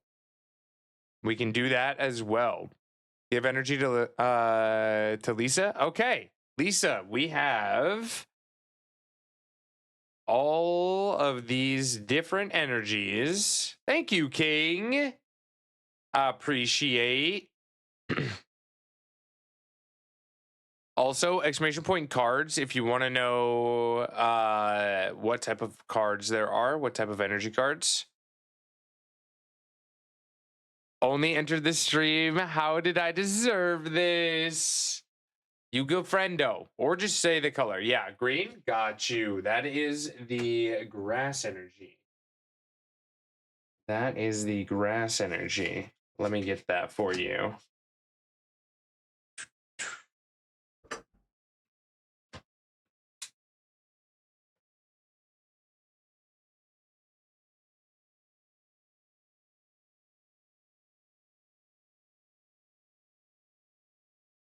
We can do that as well. Give energy to Lisa? Okay. Lisa, we have all of these different energies. Thank you, King. I appreciate. Also, exclamation point cards, if you want to know what type of cards there are, what type of energy cards. Only entered the stream. How did I deserve this? You good friendo. Or just say the color. Yeah, green. Got you. That is the grass energy. That is the grass energy. Let me get that for you.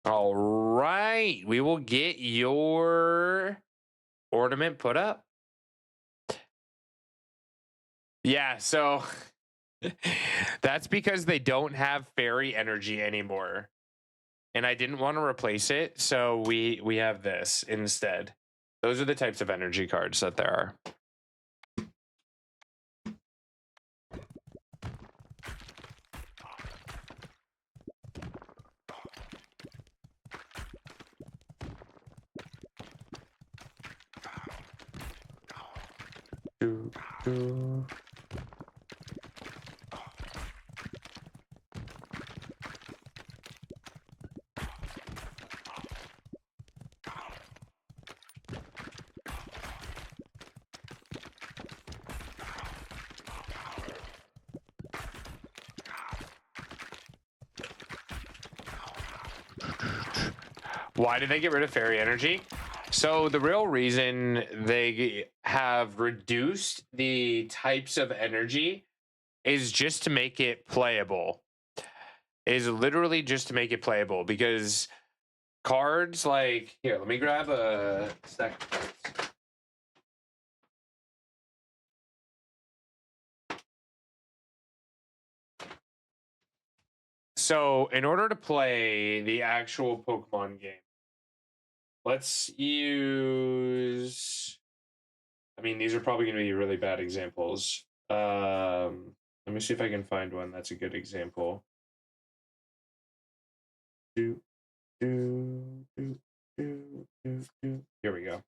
All right, we will get your ornament put up. Yeah, so that's because they don't have fairy energy anymore. And I didn't want to replace it, so we have this instead. Those are the types of energy cards that there are. Why did they get rid of fairy energy? So the real reason they have reduced the types of energy is just to make it playable. Is literally just to make it playable, because cards like, here, let me grab a stack of cards. So in order to play the actual Pokemon game, let's use, I mean, these are probably going to be really bad examples. Let me see if I can find one that's a good example. Here we go.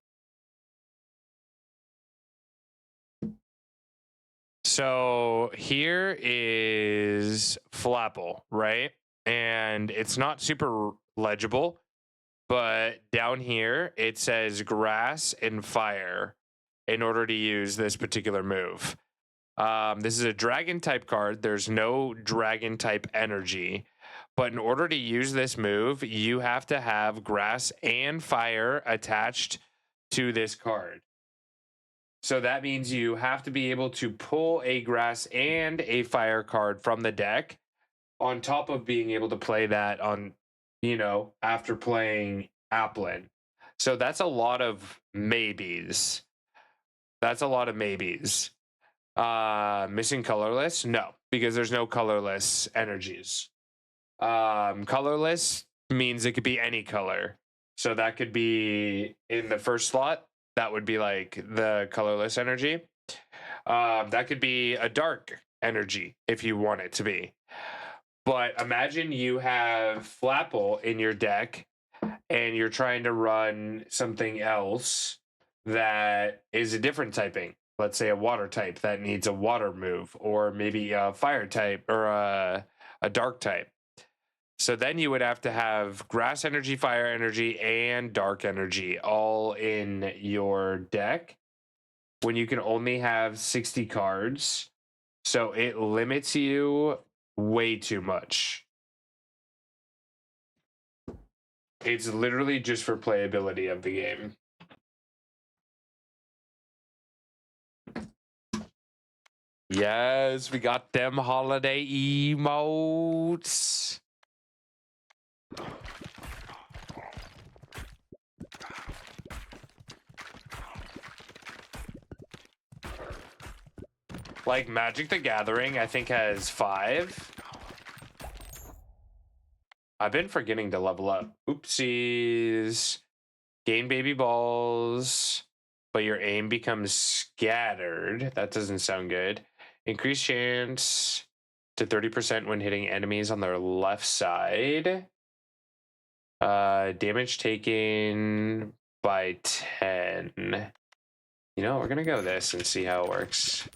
So here is Flapple, right? And it's not super legible, but down here it says grass and fire in order to use this particular move. This is a dragon type card. There's no dragon type energy. But in order to use this move, you have to have grass and fire attached to this card. So that means you have to be able to pull a grass and a fire card from the deck on top of being able to play that on, you know, after playing Applin. So that's a lot of maybes. That's a lot of maybes. Missing colorless? No, because there's no colorless energies. Colorless means it could be any color. So that could be in the first slot. That would be like the colorless energy. That could be a dark energy if you want it to be. But imagine you have Flapple in your deck and you're trying to run something else that is a different typing. Let's say a water type that needs a water move, or maybe a fire type or a dark type. So then you would have to have grass energy, fire energy, and dark energy all in your deck when you can only have 60 cards. So it limits you way too much. It's literally just for playability of the game. Yes, we got them holiday emotes. Like Magic the Gathering, I think has 5. I've been forgetting to level up. Oopsies. Gain baby balls, but your aim becomes scattered. That doesn't sound good. Increase chance to 30% when hitting enemies on their left side. Damage taken by 10. You know, we're gonna go this and see how it works.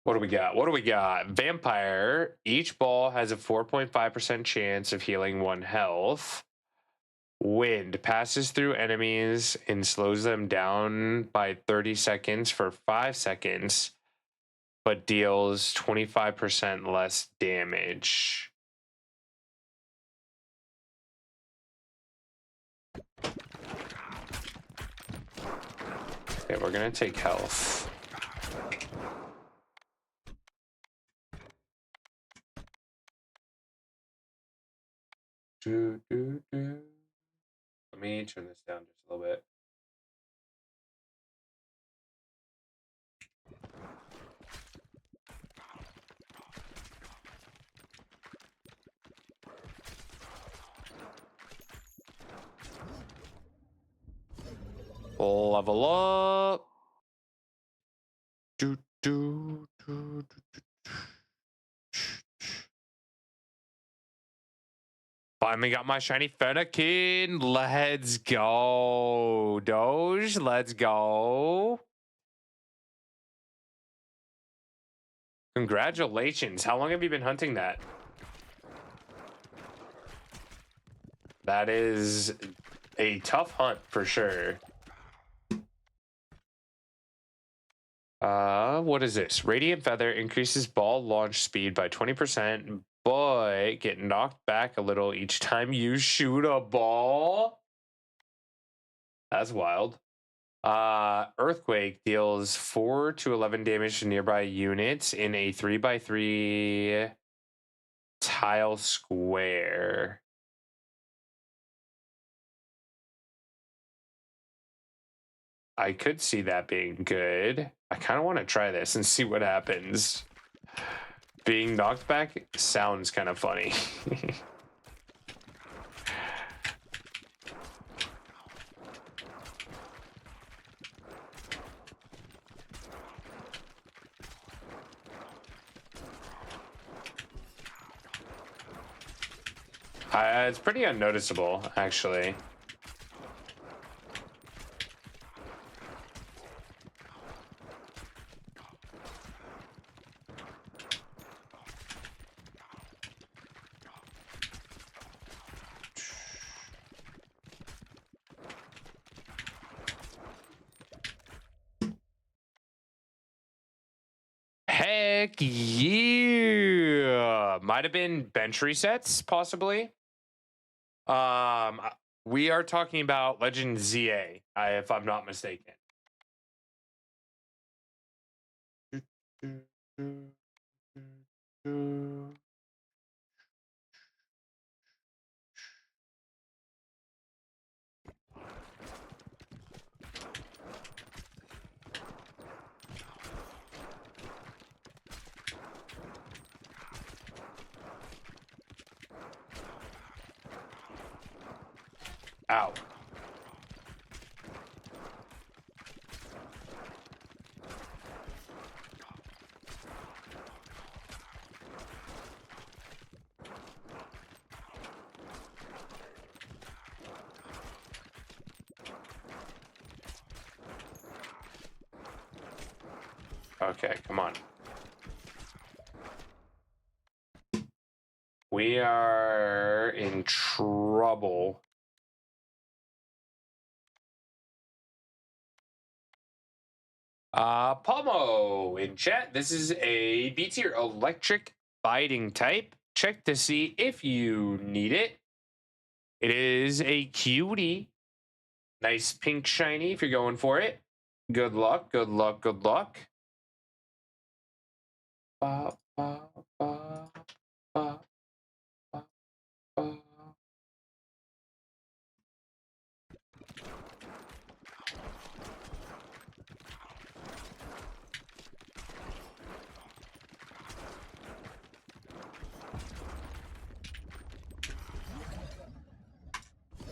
What do we got? What do we got? Vampire. Each ball has a 4.5% chance of healing 1 health. Wind passes through enemies and slows them down by 30 seconds for 5 seconds, but deals 25% less damage. Okay, we're gonna take health. Let me turn this down just a little bit. Level up. Finally got my shiny Fennekin. Let's go. Doge, let's go. Congratulations. How long have you been hunting that? That is a tough hunt for sure. What is this? Radiant Feather increases ball launch speed by 20%, but get knocked back a little each time you shoot a ball. That's wild. Earthquake deals 4 to 11 damage to nearby units in a 3x3 tile square. I could see that being good. I kind of want to try this and see what happens. Being knocked back sounds kind of funny. It's pretty unnoticeable, actually. Heck yeah! Might have been bench resets, possibly. We are talking about Legend ZA, if I'm not mistaken. Ow. Okay, come on. We are in trouble. Pomo in chat. This is a B tier electric fighting type. Check to see if you need it. It is a cutie. Nice pink shiny if you're going for it. Good luck, good luck, good luck. Ba, ba, ba, ba, ba, ba.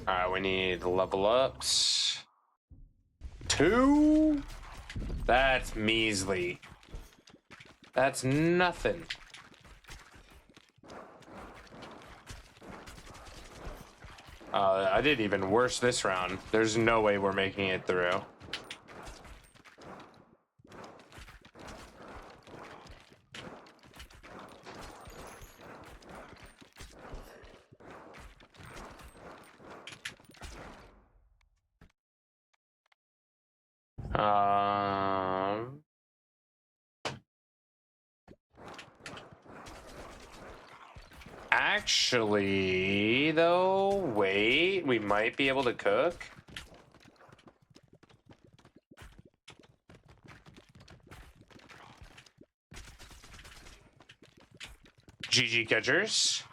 All right, we need level ups. 2? That's measly. That's nothing. I did even worse this round. There's no way we're making it through. Actually, though, wait, we might be able to cook. GG catchers.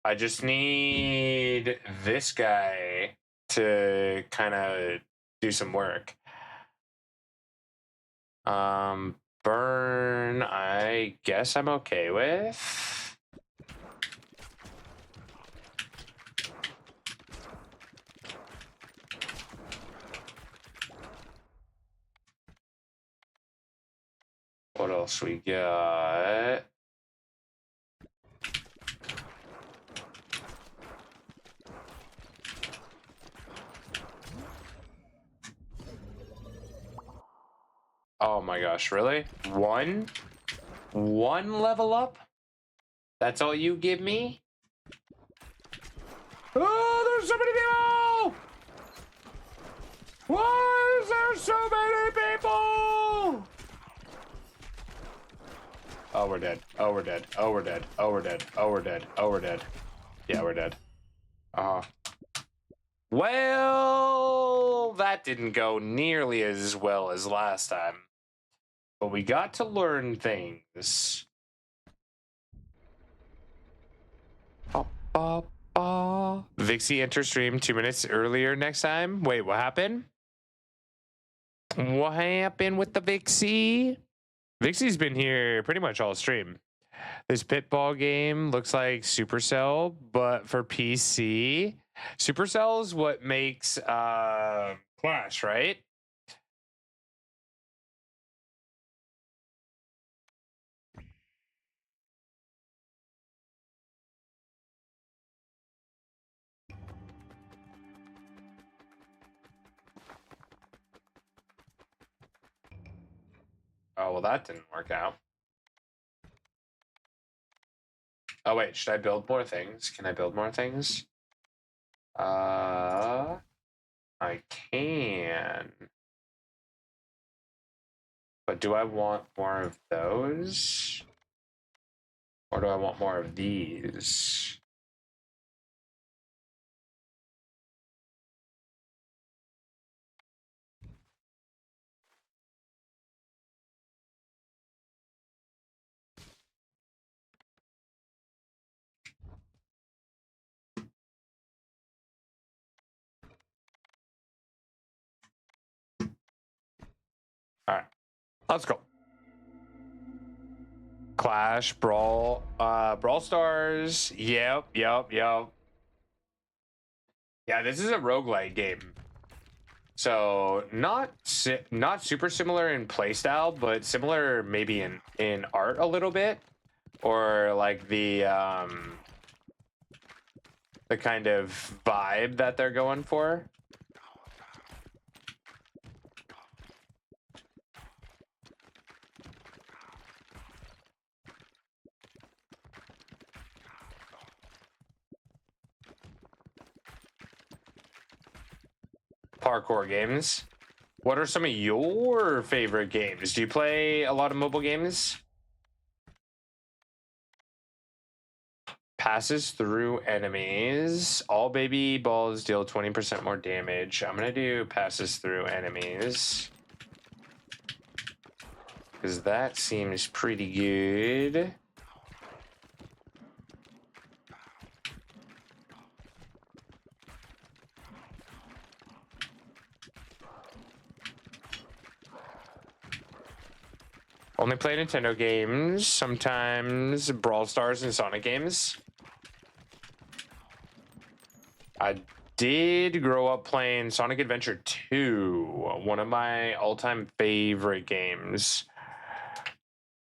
I just need this guy to kind of do some work. Burn, I guess I'm okay with. What else we got? Oh my gosh, really? One level up? That's all you give me? Oh, there's so many people! Why is there so many people? Oh, we're dead. Oh, we're dead. Oh, we're dead. Oh, we're dead. Oh, we're dead. Oh, we're dead. Yeah, we're dead. Well, that didn't go nearly as well as last time. But we got to learn things. Vixie enters stream 2 minutes earlier next time. Wait, what happened? What happened with the Vixie? Vixie's been here pretty much all stream. This Pitball game looks like Supercell, but for PC. Supercell's what makes Clash, right? Oh, well, that didn't work out. Oh, wait, should I build more things? Can I build more things? I can. But do I want more of those? Or do I want more of these? All right, let's go. Clash, Brawl, Brawl Stars. Yep. Yeah, this is a roguelite game. So not super similar in playstyle, but similar maybe in art a little bit, or like the kind of vibe that they're going for. Parkour games. What are some of your favorite games? Do you play a lot of mobile games? Passes through enemies. All baby balls deal 20% more damage. I'm gonna do passes through enemies, because that seems pretty good. Only play Nintendo games, sometimes Brawl Stars and Sonic games. I did grow up playing Sonic Adventure 2, one of my all-time favorite games.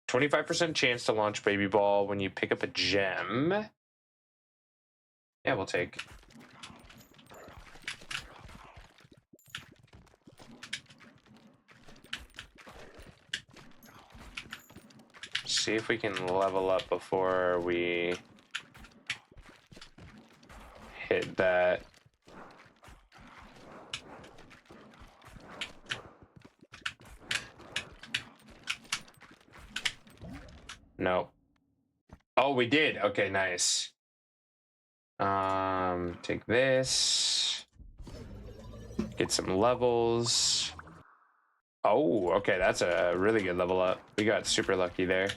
25% chance to launch Baby Ball when you pick up a gem. Yeah, we'll take. See if we can level up before we hit that. No. Oh, we did. Okay, nice. Take this. Get some levels. Oh, okay, that's a really good level up. We got super lucky there.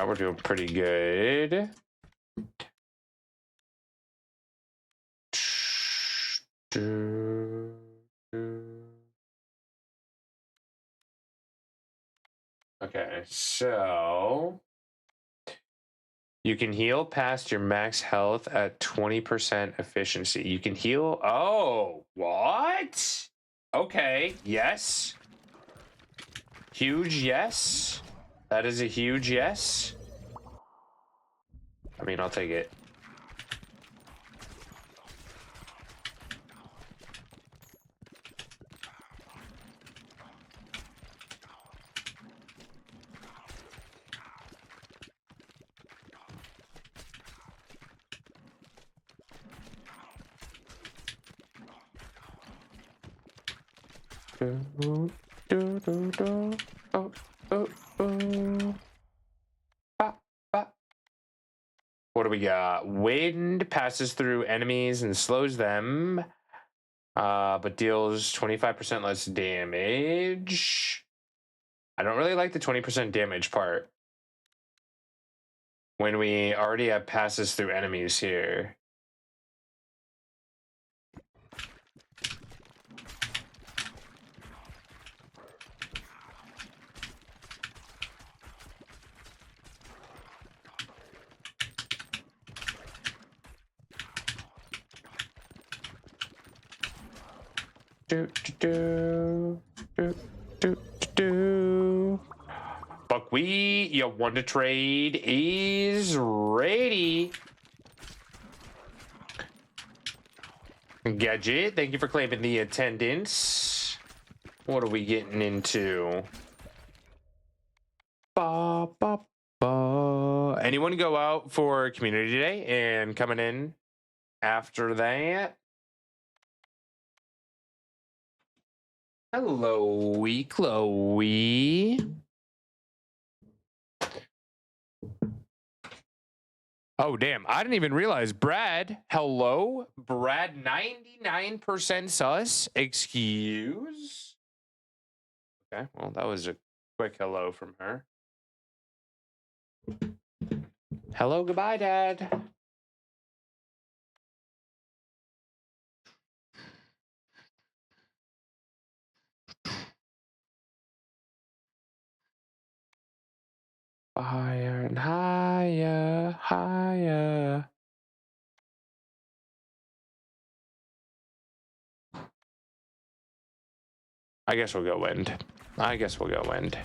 we're doing pretty good. Okay, so you can heal past your max health at 20% efficiency. You can heal. Oh, what? Okay, yes. Huge yes. That is a huge yes. I mean, I'll take it. What do we got? Wind passes through enemies and slows them, but deals 25% less damage. I don't really like the 20% damage part when we already have passes through enemies here. Buckwheat, you want to trade is ready. Gadget, thank you for claiming the attendance. What are we getting into? Ba, ba, ba. Anyone go out for community day and coming in after that? Hello, Chloe. Oh, damn. I didn't even realize. Brad, hello? Brad, 99% sus? Excuse? Okay, well, that was a quick hello from her. Hello, goodbye, Dad. Higher and higher, higher. I guess we'll go wind. I guess we'll go wind.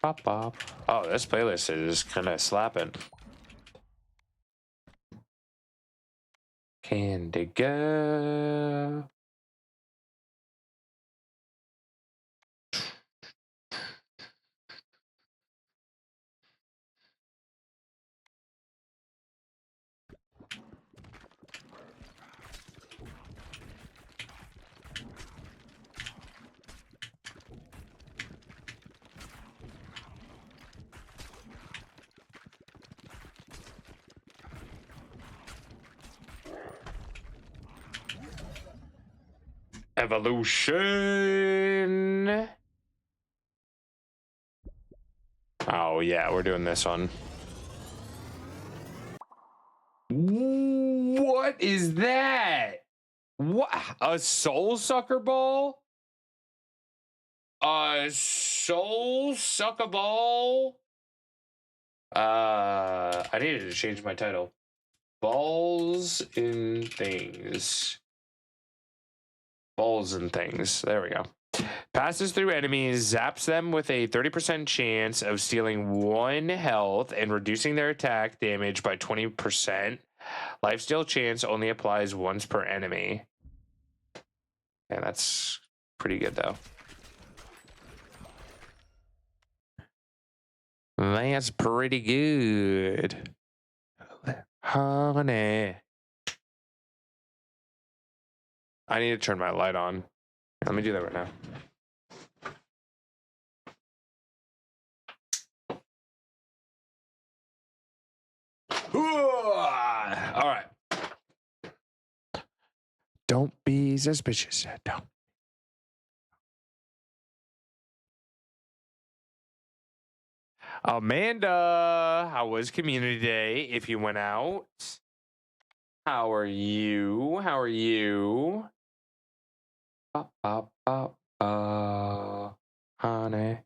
Pop, pop. Oh, this playlist is kind of slapping. Candy girl. Evolution. Oh, yeah, we're doing this one. What is that? What? A soul sucker ball? A soul sucker ball? I needed to change my title. Balls in things. Balls and things. There we go. Passes through enemies, zaps them with a 30% chance of stealing 1 health and reducing their attack damage by 20%. Lifesteal chance only applies once per enemy. Yeah, that's pretty good though. That's pretty good. Honey. I need to turn my light on. Let me do that right now. All right. Don't be suspicious. Don't. Amanda, how was community day? If you went out, how are you? How are you? Honey.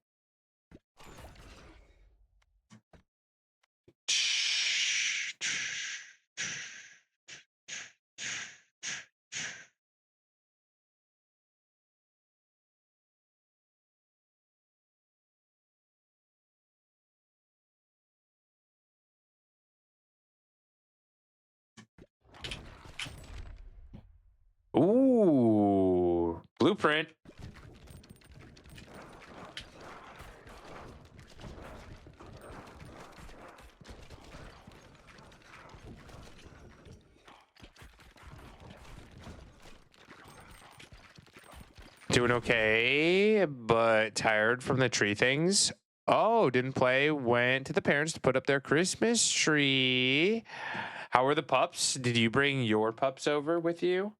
Ooh, blueprint. Doing okay, but tired from the tree things. Oh, didn't play. Went to the parents to put up their Christmas tree. How are the pups? Did you bring your pups over with you?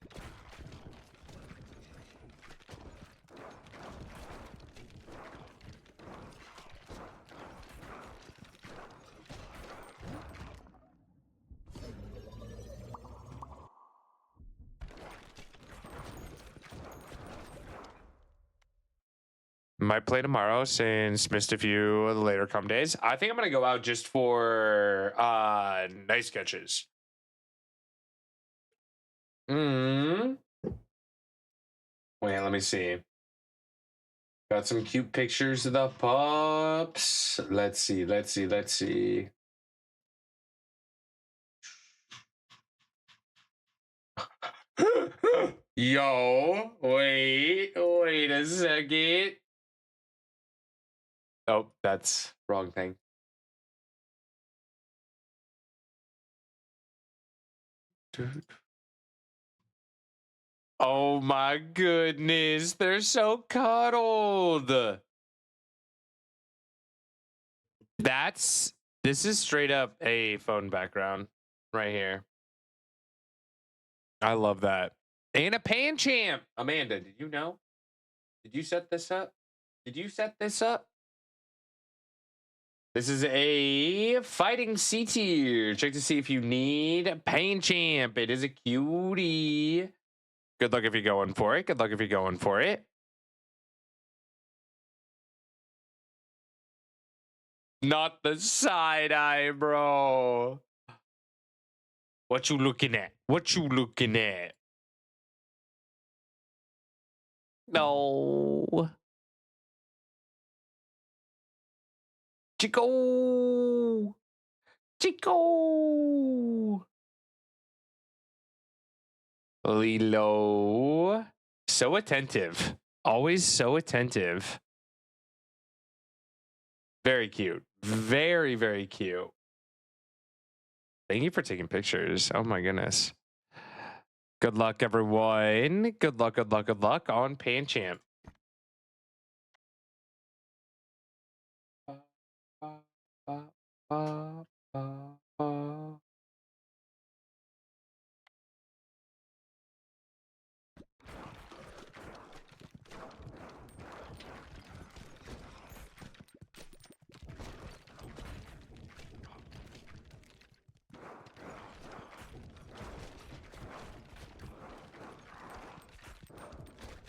Might play tomorrow since missed a few of the later come days. I think I'm gonna go out just for nice sketches. Wait, let me see. Got some cute pictures of the pups. Let's see. Yo, wait a second. Oh, that's wrong thing. Dude. Oh my goodness, they're so cuddled. This is straight up a phone background right here. I love that. And a pan champ. Amanda, did you know? Did you set this up? This is a fighting C tier. Check to see if you need Pain Champ. It is a cutie. Good luck if you're going for it. Not the side eye, bro. What you looking at? No. Chico. Lilo. So attentive. Always so attentive. Very cute. Very, very cute. Thank you for taking pictures. Oh my goodness. Good luck, everyone. Good luck on Panchamp.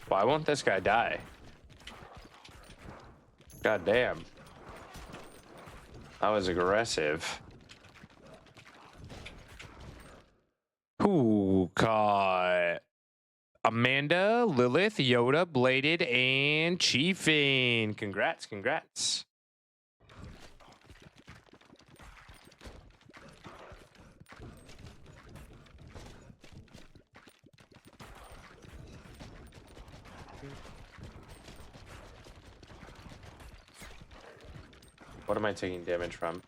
Why won't this guy die? God damn. That was aggressive. Who caught? Amanda, Lilith, Yoda, Bladed, and Chiefin. Congrats. What am I taking damage from?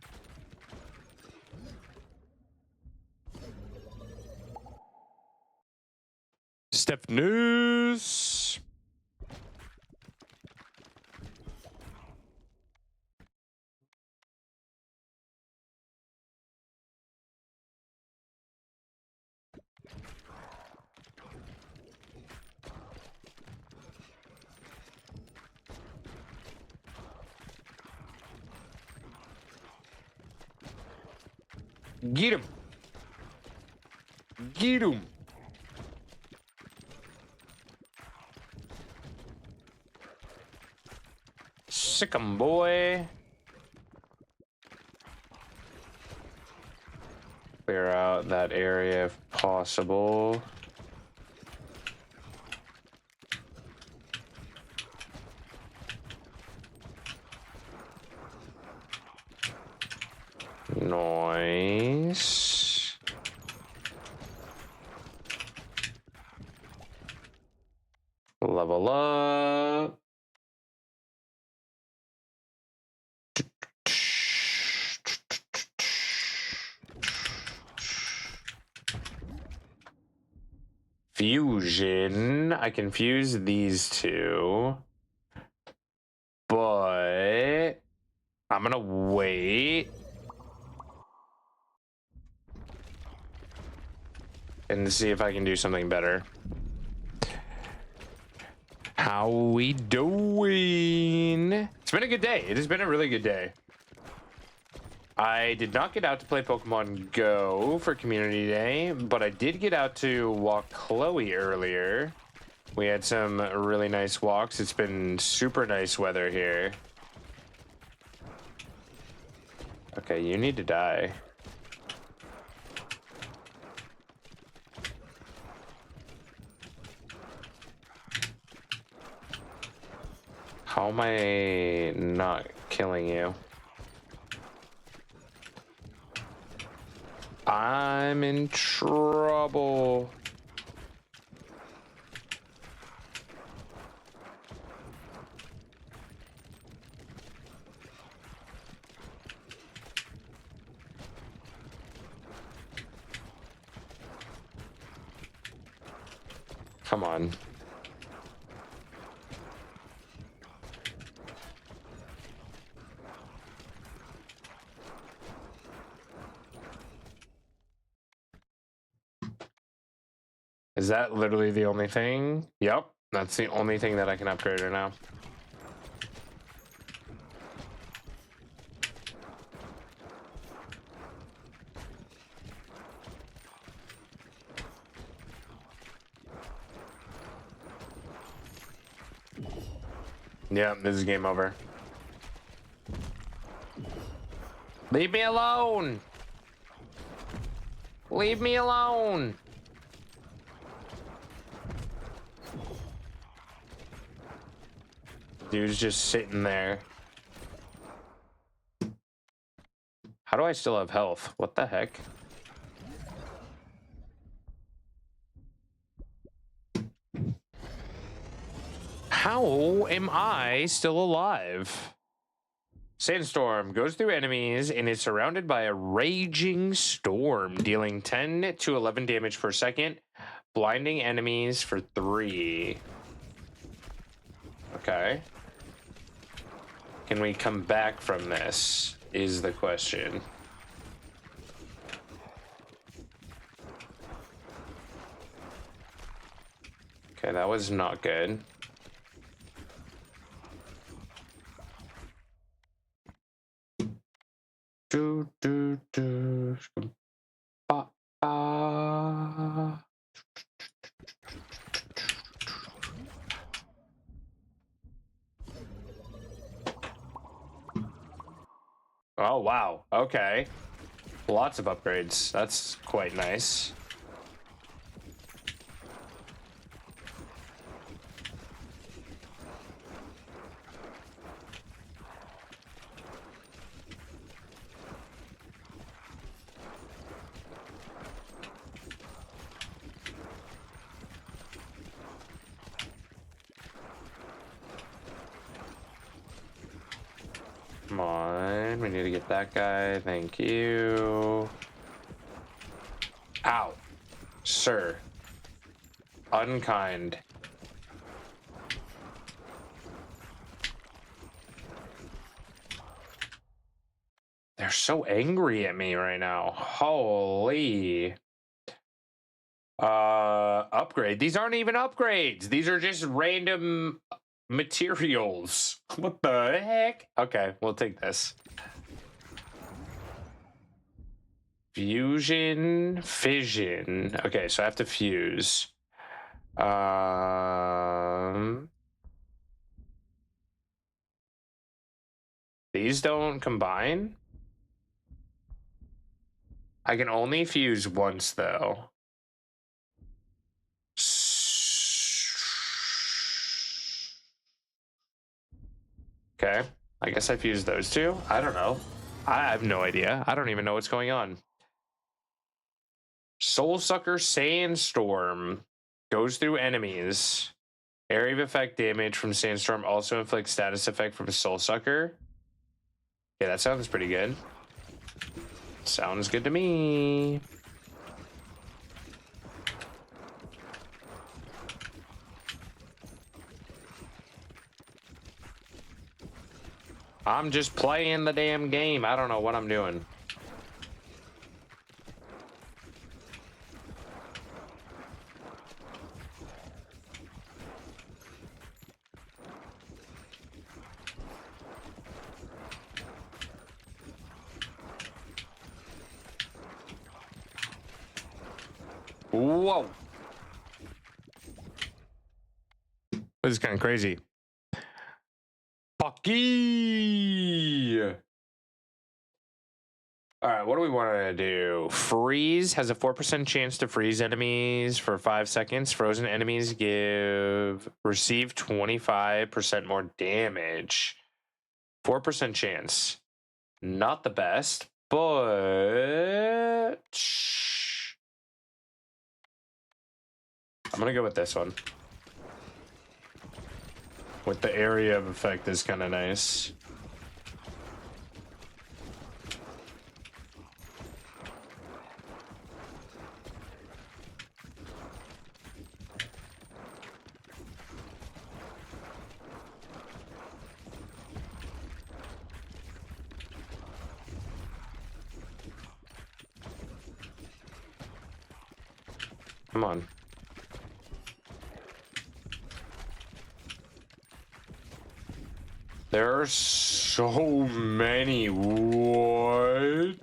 Stephanus. Get him. Get him. Sick 'em, boy. Clear out that area if possible. Nice. Level up. Fusion. I can fuse these two. But I'm gonna wait. And see if I can do something better. How we doing? It's been a good day. It has been a really good day. I did not get out to play Pokemon Go for Community Day, but I did get out to walk Chloe earlier. We had some really nice walks. It's been super nice weather here. Okay, you need to die. How am I not killing you? I'm in trouble. Come on. Is that literally the only thing? Yep, that's the only thing that I can upgrade right now. Yeah, this is game over. Leave me alone! Leave me alone! Dude's just sitting there. How do I still have health? What the heck? How am I still alive? Sandstorm goes through enemies and is surrounded by a raging storm, dealing 10 to 11 damage per second, blinding enemies for 3. Okay. Can we come back from this, is the question. Okay, that was not good. Do, do, do. Ba, ba. Oh, wow. Okay. Lots of upgrades. That's quite nice. Come on. fine. We need to get that guy. Thank you. Ow. Sir. Unkind. They're so angry at me right now. Holy. Upgrade. These aren't even upgrades. These are just random materials. What the heck? Okay, we'll take this. Fusion, fission. Okay, so I have to fuse. These don't combine? I can only fuse once though. Okay, I guess I fused those two. I don't know. I have no idea. I don't even know what's going on. Soul Sucker Sandstorm goes through enemies. Area of effect damage from Sandstorm also inflicts status effect from Soul Sucker. Yeah, that sounds pretty good. Sounds good to me. I'm just playing the damn game. I don't know what I'm doing. Whoa. This is kind of crazy. Fucky. All right, what do we want to do? Freeze has a 4% chance to freeze enemies for 5 seconds. Frozen enemies receive 25% more damage. 4% chance. Not the best, but I'm gonna go with this one. With the area of effect is kind of nice. Come on. There are so many. What?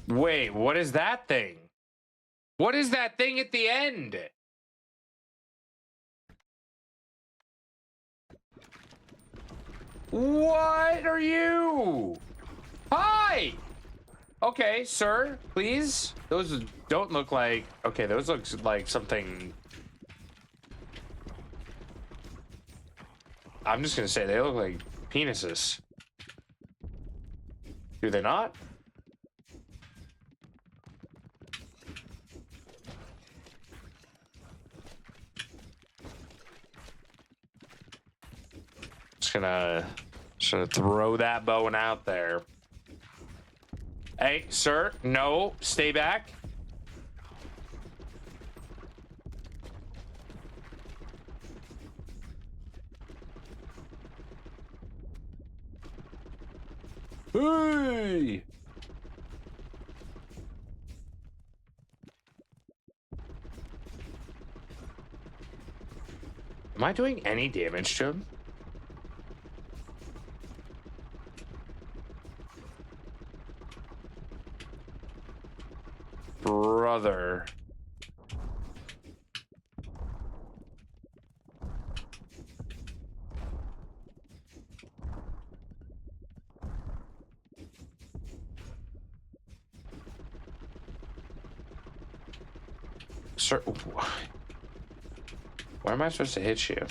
Wait, what is that thing? What is that thing at the end? What are you? Hi! Okay, sir, please. Those don't look like... Okay, those look like something... I'm just gonna say they look like penises. Do they not? Just gonna throw that bone out there. Hey, sir, no, stay back. Hey! Am I doing any damage to him? Brother. Sir, where am I supposed to hit you?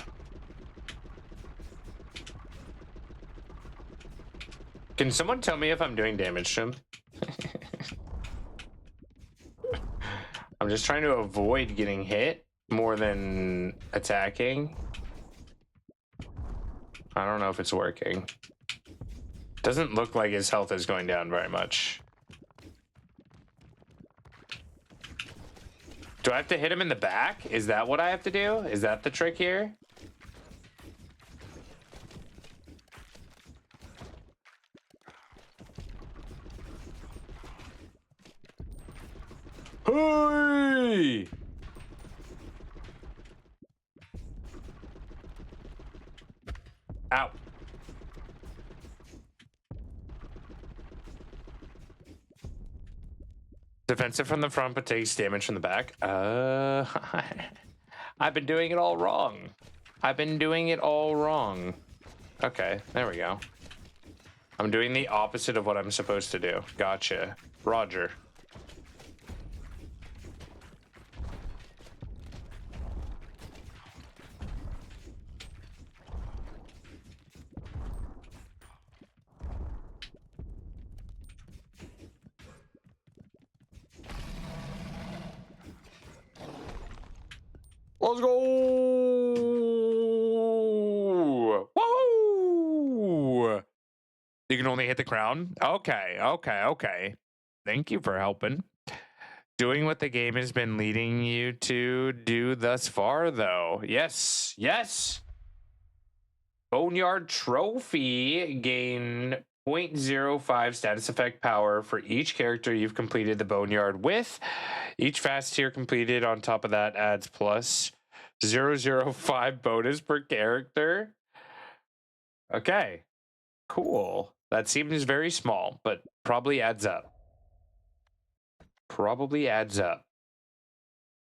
Can someone tell me if I'm doing damage to him? I'm just trying to avoid getting hit more than attacking. I don't know if it's working. Doesn't look like his health is going down very much. Do I have to hit him in the back? Is that what I have to do? Is that the trick here? Hey! Ow. Defensive from the front, but takes damage from the back. I've been doing it all wrong. I've been doing it all wrong. Okay, there we go. I'm doing the opposite of what I'm supposed to do. Gotcha. Roger. Let's go! Whoa! You can only hit the crown? Okay. Thank you for helping. Doing what the game has been leading you to do thus far, though. Yes. Boneyard Trophy. Gain 0.05 status effect power for each character you've completed the Boneyard with. Each fast tier completed on top of that adds plus 0.005 bonus per character. Okay, cool. That seems very small, but probably adds up.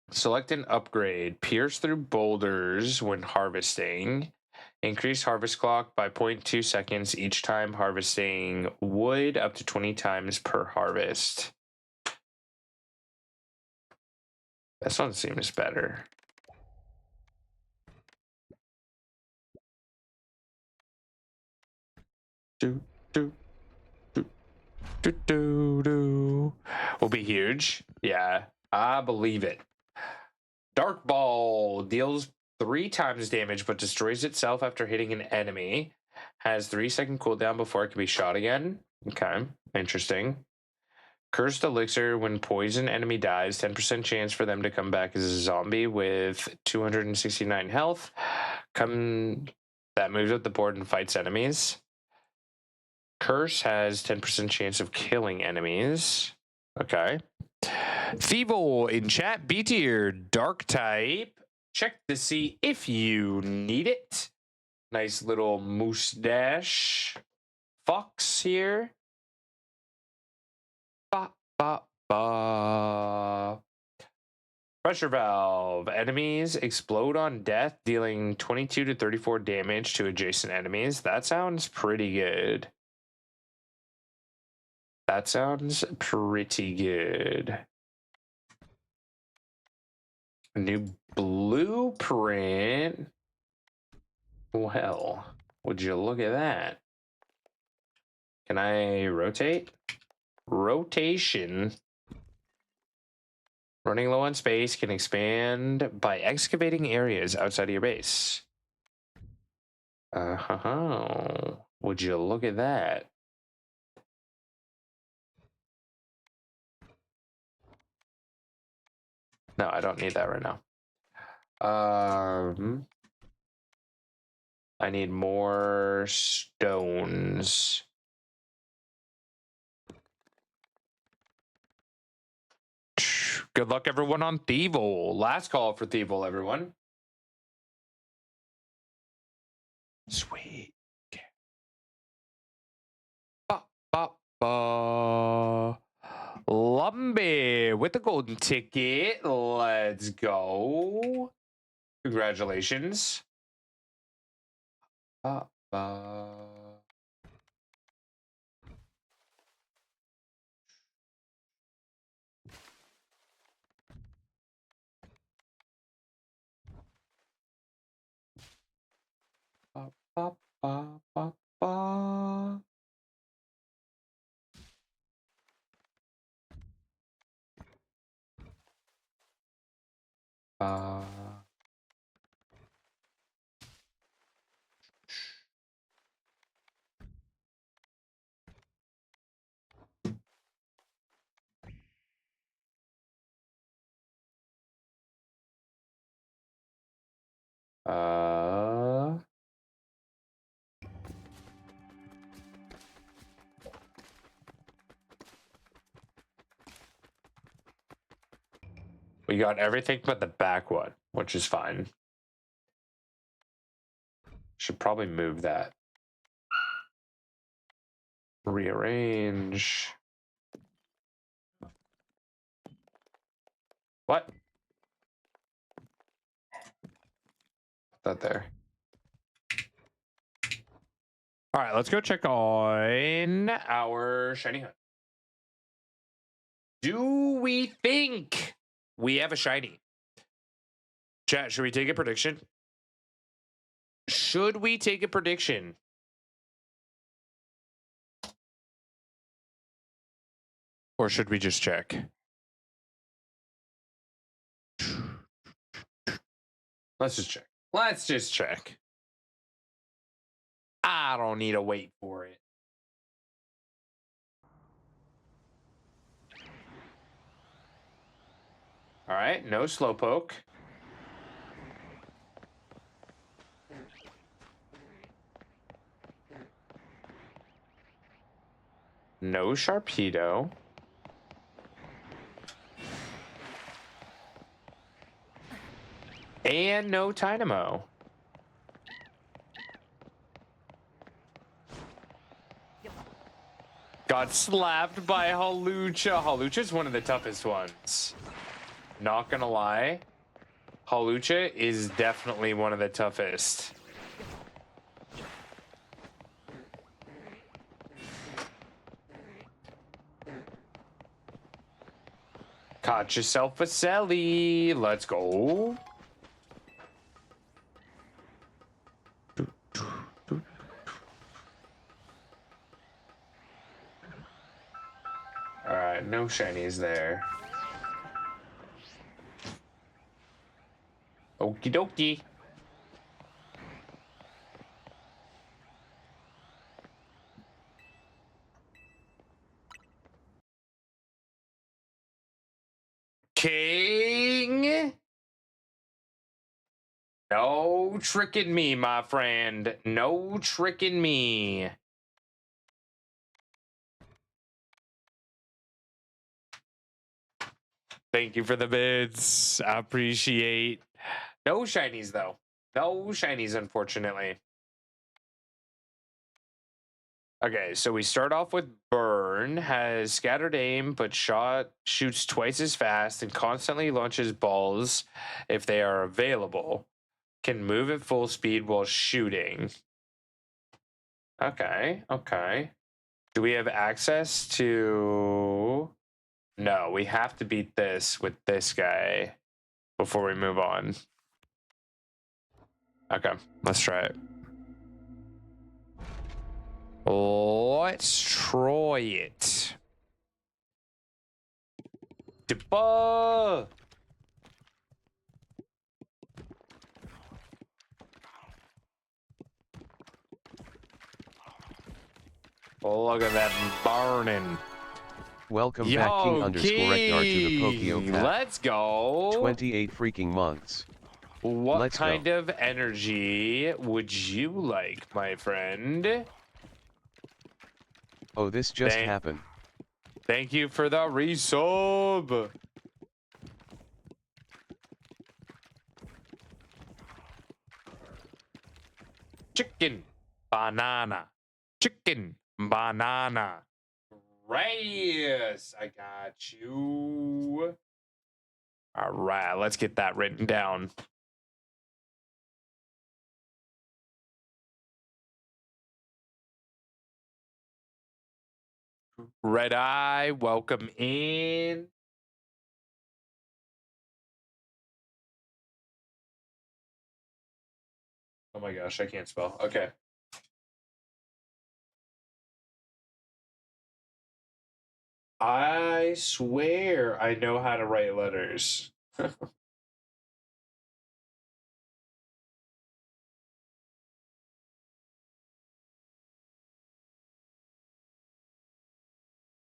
Select an upgrade. Pierce through boulders when harvesting. Increase harvest clock by 0.2 seconds each time harvesting wood, up to 20 times per harvest. This one seems better. Will be huge. Yeah, I believe it. Dark Ball deals 3 times damage but destroys itself after hitting an enemy. Has 3-second cooldown before it can be shot again. Okay, interesting. Cursed Elixir, when poison enemy dies, 10% chance for them to come back as a zombie with 269 health. That moves up the board and fights enemies. Curse has 10% chance of killing enemies. Okay. Thievel in chat, B tier, dark type. Check to see if you need it. Nice little moustache. Fox here. Pressure valve. Enemies explode on death, dealing 22 to 34 damage to adjacent enemies. That sounds pretty good. New blueprint. Well, would you look at that? Can I rotate? Rotation. Running low on space can expand by excavating areas outside of your base. Would you look at that? No, I don't need that right now. I need more stones. Good luck, everyone, on Thievel. Last call for Thievel, everyone. Sweet. Lumby with the golden ticket. Let's go. Congratulations. We got everything but the back one, which is fine. Should probably move that. Rearrange. What? That there. All right, let's go check on our shiny hunt. Do we think we have a shiny? Chat, should we take a prediction? Should we take a prediction? Or should we just check? Let's just check. Let's just check. I don't need to wait for it. All right, no Slowpoke. No Sharpedo. And no Dynamo. Got slapped by Hawlucha. Hawlucha's one of the toughest ones. Not gonna lie. Hawlucha is definitely one of the toughest. Caught yourself a Selly. Let's go. All right, no shinies there. Okie dokie. King? No tricking me, my friend. No tricking me. Thank you for the bids. I appreciate. No shinies, though. No shinies, unfortunately. Okay, so we start off with Burn, has scattered aim, but shoots twice as fast and constantly launches balls if they are available. Can move at full speed while shooting. Okay, okay. Do we have access to... No, we have to beat this with this guy before we move on. Okay, let's try it. Let's try it. Dippa! Look at that burning. Welcome Yo, back King_Rekdar to the Pokio Pack. Let's go. 28 freaking months. What Let's kind go. of energy would you like, my friend? Oh, this just happened. Thank you for the resub. Chicken, banana, chicken, banana. Yes, I got you. All right, let's get that written down. Red Eye, welcome in. Oh my gosh, I can't spell. Okay. I swear I know how to write letters.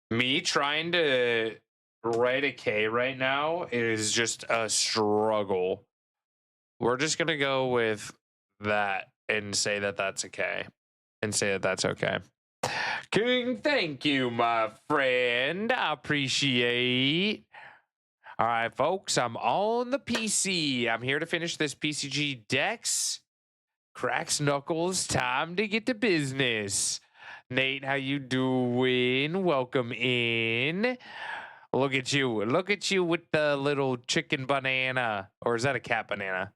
Me trying to write a K right now is just a struggle. We're just gonna go with that and say that that's okay. And say that that's okay. King, thank you, my friend. I appreciate. All right, folks, I'm on the PC. I'm here to finish this PCG Dex. Cracks knuckles, time to get to business. Nate, how you doing? Welcome in. Look at you. Look at you with the little chicken banana. Or is that a cat banana?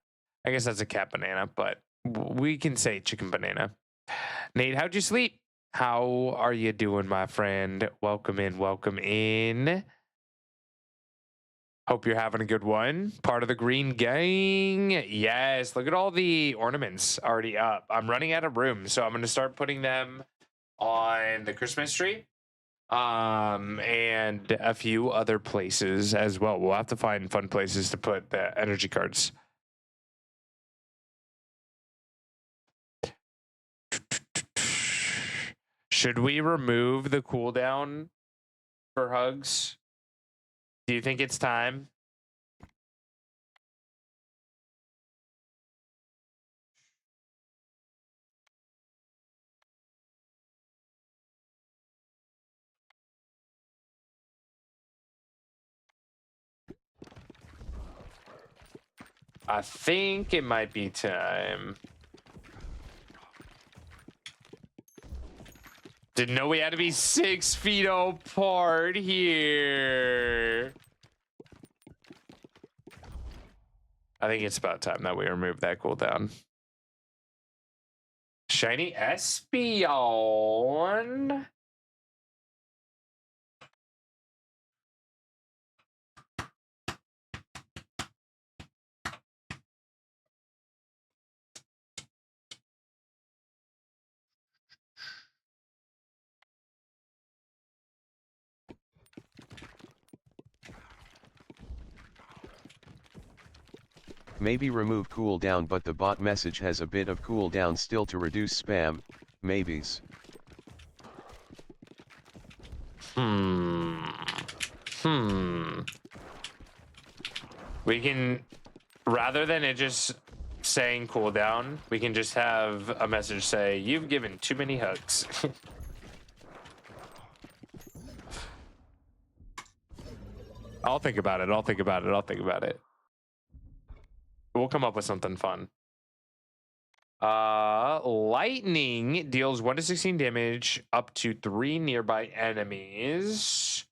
I guess that's a cat banana, but we can say chicken banana. Nate, how'd you sleep? How are you doing, my friend? Welcome in, welcome in. Hope you're having a good one. Part of the green gang. Yes, look at all the ornaments already up. I'm running out of room, so I'm going to start putting them on the Christmas tree. And a few other places as well. We'll have to find fun places to put the energy cards. Should we remove the cooldown for hugs? Do you think it's time? I think it might be time. Didn't know we had to be 6 feet apart here. I think it's about time that we remove that cooldown. Shiny Espeon. Maybe remove cooldown, but the bot message has a bit of cooldown still to reduce spam. Maybes. We can, rather than it just saying cooldown, we can just have a message say, "You've given too many hugs." I'll think about it. I'll think about it. I'll think about it. We'll come up with something fun. Lightning deals 1 to 16 damage up to 3 nearby enemies.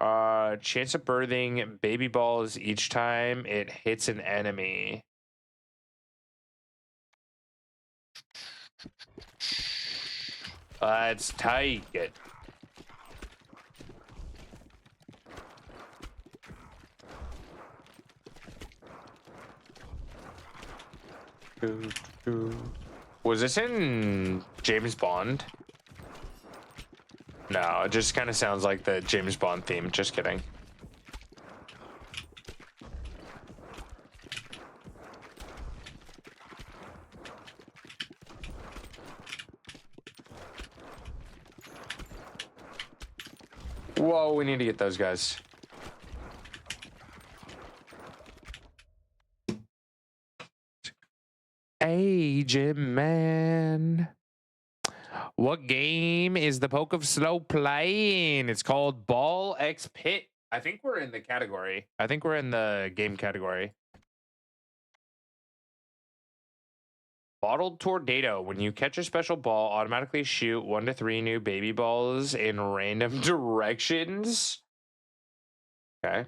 Chance of birthing baby balls each time it hits an enemy. Let's take it. Was this in James Bond? No, it just kind of sounds like the James Bond theme. Just kidding. Whoa, we need to get those guys. Agent Man. What game is the Poke of Slow playing? It's called Ball X Pit. I think we're in the category. I think we're in the game category. Bottled Tornado. When you catch a special ball, automatically shoot 1 to 3 new baby balls in random directions. Okay.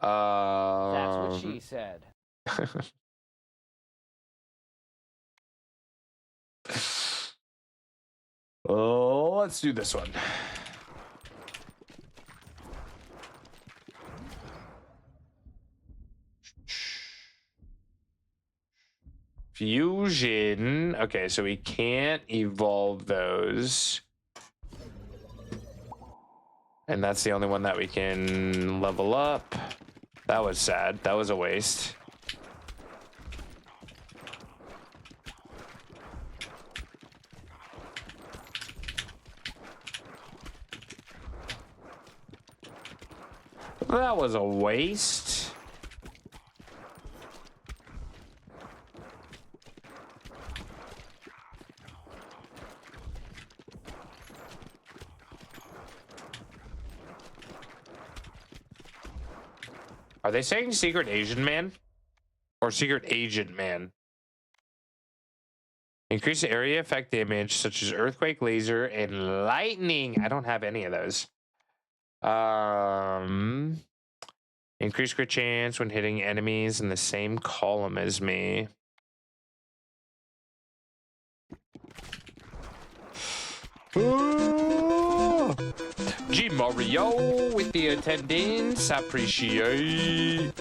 That's what she said. Oh, let's do this one. Fusion. Okay, so we can't evolve those. And that's the only one that we can level up. That was sad. That was a waste. That was a waste. Are they saying Secret Asian Man? Or Secret Agent Man? Increase area effect damage such as earthquake, laser, and lightning. I don't have any of those. Increase crit chance when hitting enemies in the same column as me. G Mario with the attendance. Appreciate.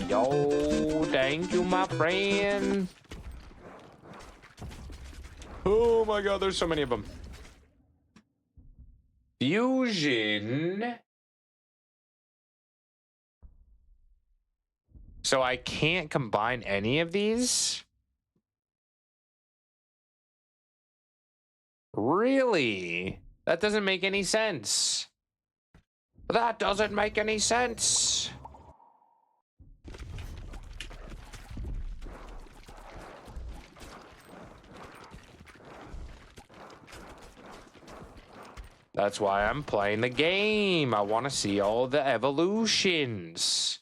Yo, thank you, my friend. Oh my god, there's so many of them. Fusion. So I can't combine any of these? Really? That doesn't make any sense. That doesn't make any sense. That's why I'm playing the game. I want to see all the evolutions.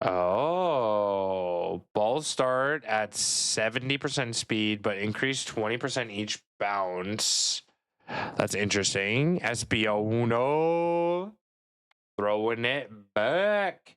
Oh, balls start at 70% speed, but increase 20% each bounce. That's interesting. Espiono. Throwing it back.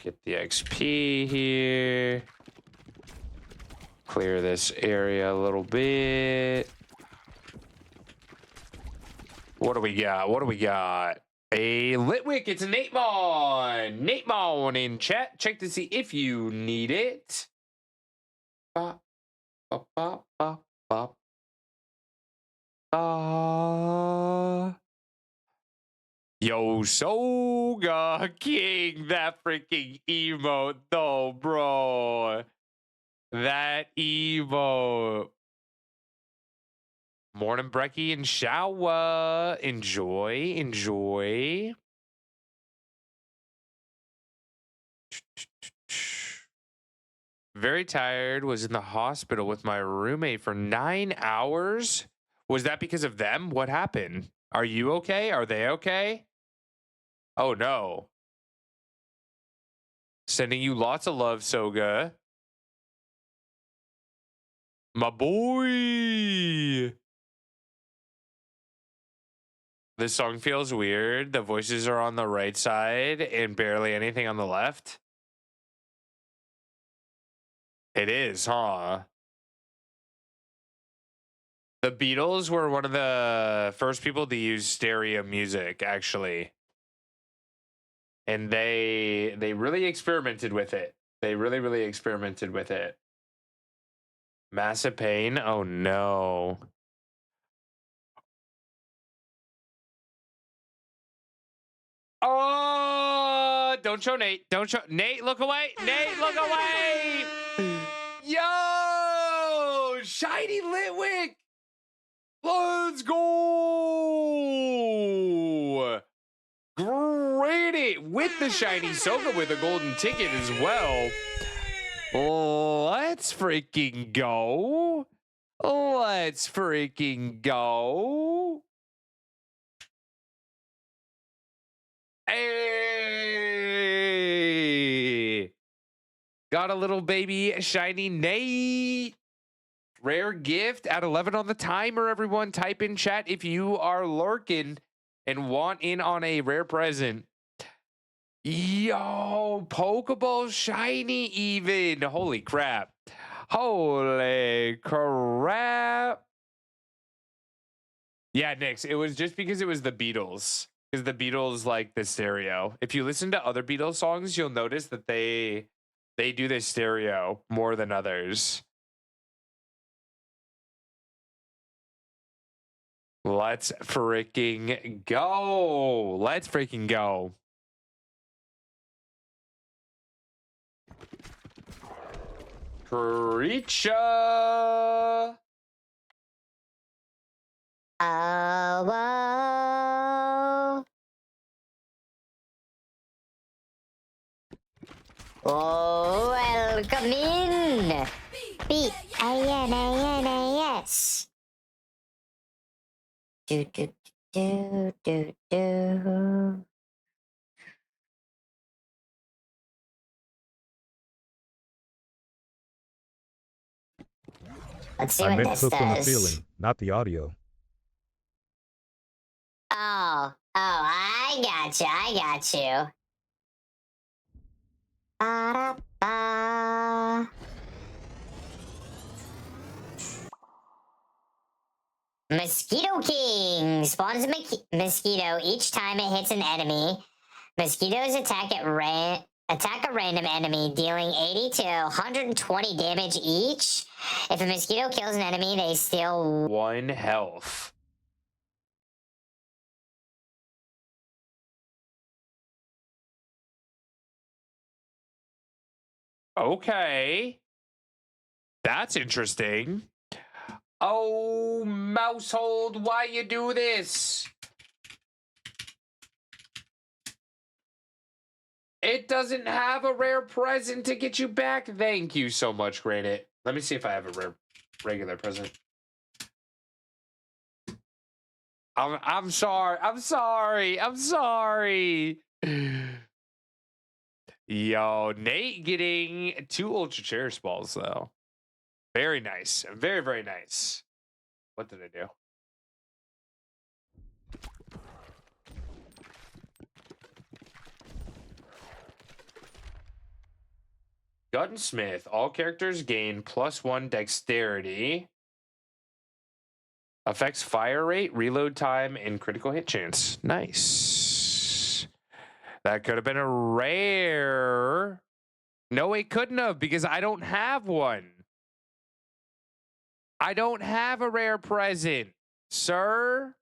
Get the XP here. Clear this area a little bit. What do we got? What do we got? A Litwick. It's a Natemon. Natemon in chat. Check to see if you need it. Bop, bop, bop, bop, bop. Yo, Soga King, that freaking emote though, bro. That emote. Morning brekkie and shower. Enjoy, enjoy. Very tired. Was in the hospital with my roommate for 9 hours. Was that because of them? What happened? Are you okay? Are they okay? Oh no. Sending you lots of love, Soga. My boy. This song feels weird. The voices are on the right side and barely anything on the left. It is, huh? The Beatles were one of the first people to use stereo music, actually. And they really experimented with it. They really experimented with it. Massive pain. Oh no. Oh, don't show Nate. Don't show Nate. Look away. Nate, look away. Yo, shiny Litwick. Let's go. Great it with the shiny Soga with a golden ticket as well. Let's freaking go. Let's freaking go. Hey. Got a little baby shiny Nate. Rare gift at 11 on the timer, everyone. Type in chat if you are lurking and want in on a rare present. Yo, Pokeball shiny even. Holy crap. Holy crap. Yeah, Nix, it was just because it was the Beatles. Because the Beatles like the stereo. If you listen to other Beatles songs, you'll notice that they They do this stereo more than others. Let's freaking go. Let's freaking go. Creature. Oh, whoa. Oh, welcome in. B-I-N-A-N-A-S. Do, do, do, do, do. Let's see I what meant this hooked on the does. feeling, not the audio. Oh, I got you. I got you. Ba-da-ba. Mosquito King spawns a mosquito each time it hits an enemy. Mosquitoes attack a random enemy, dealing 80 to 120 damage each. If a mosquito kills an enemy, they steal 1 health. Okay. That's interesting. Oh, Mousehold, why you do this? It doesn't have a rare present to get you back. Thank you so much, Granite. Let me see if I have a regular present. I'm sorry. I'm sorry. I'm sorry. Yo, Nate getting 2 Ultra Cherish Balls, though. Very nice. Very, very nice. What did I do? Gunsmith. All characters gain +1 dexterity. Affects fire rate, reload time, and critical hit chance. Nice. That could have been a rare. No, it couldn't have because I don't have one. I don't have a rare present, sir.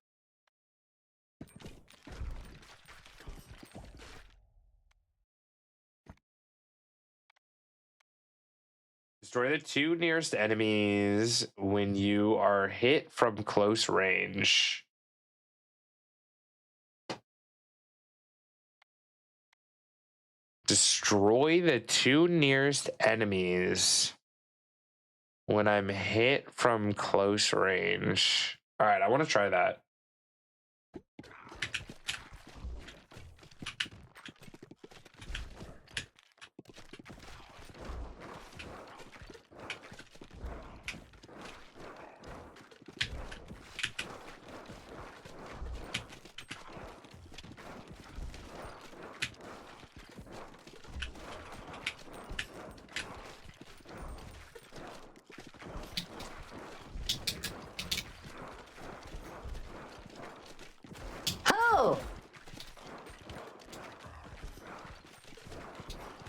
Destroy the 2 nearest enemies when you are hit from close range. Destroy the 2 nearest enemies when I'm hit from close range. All right, I want to try that.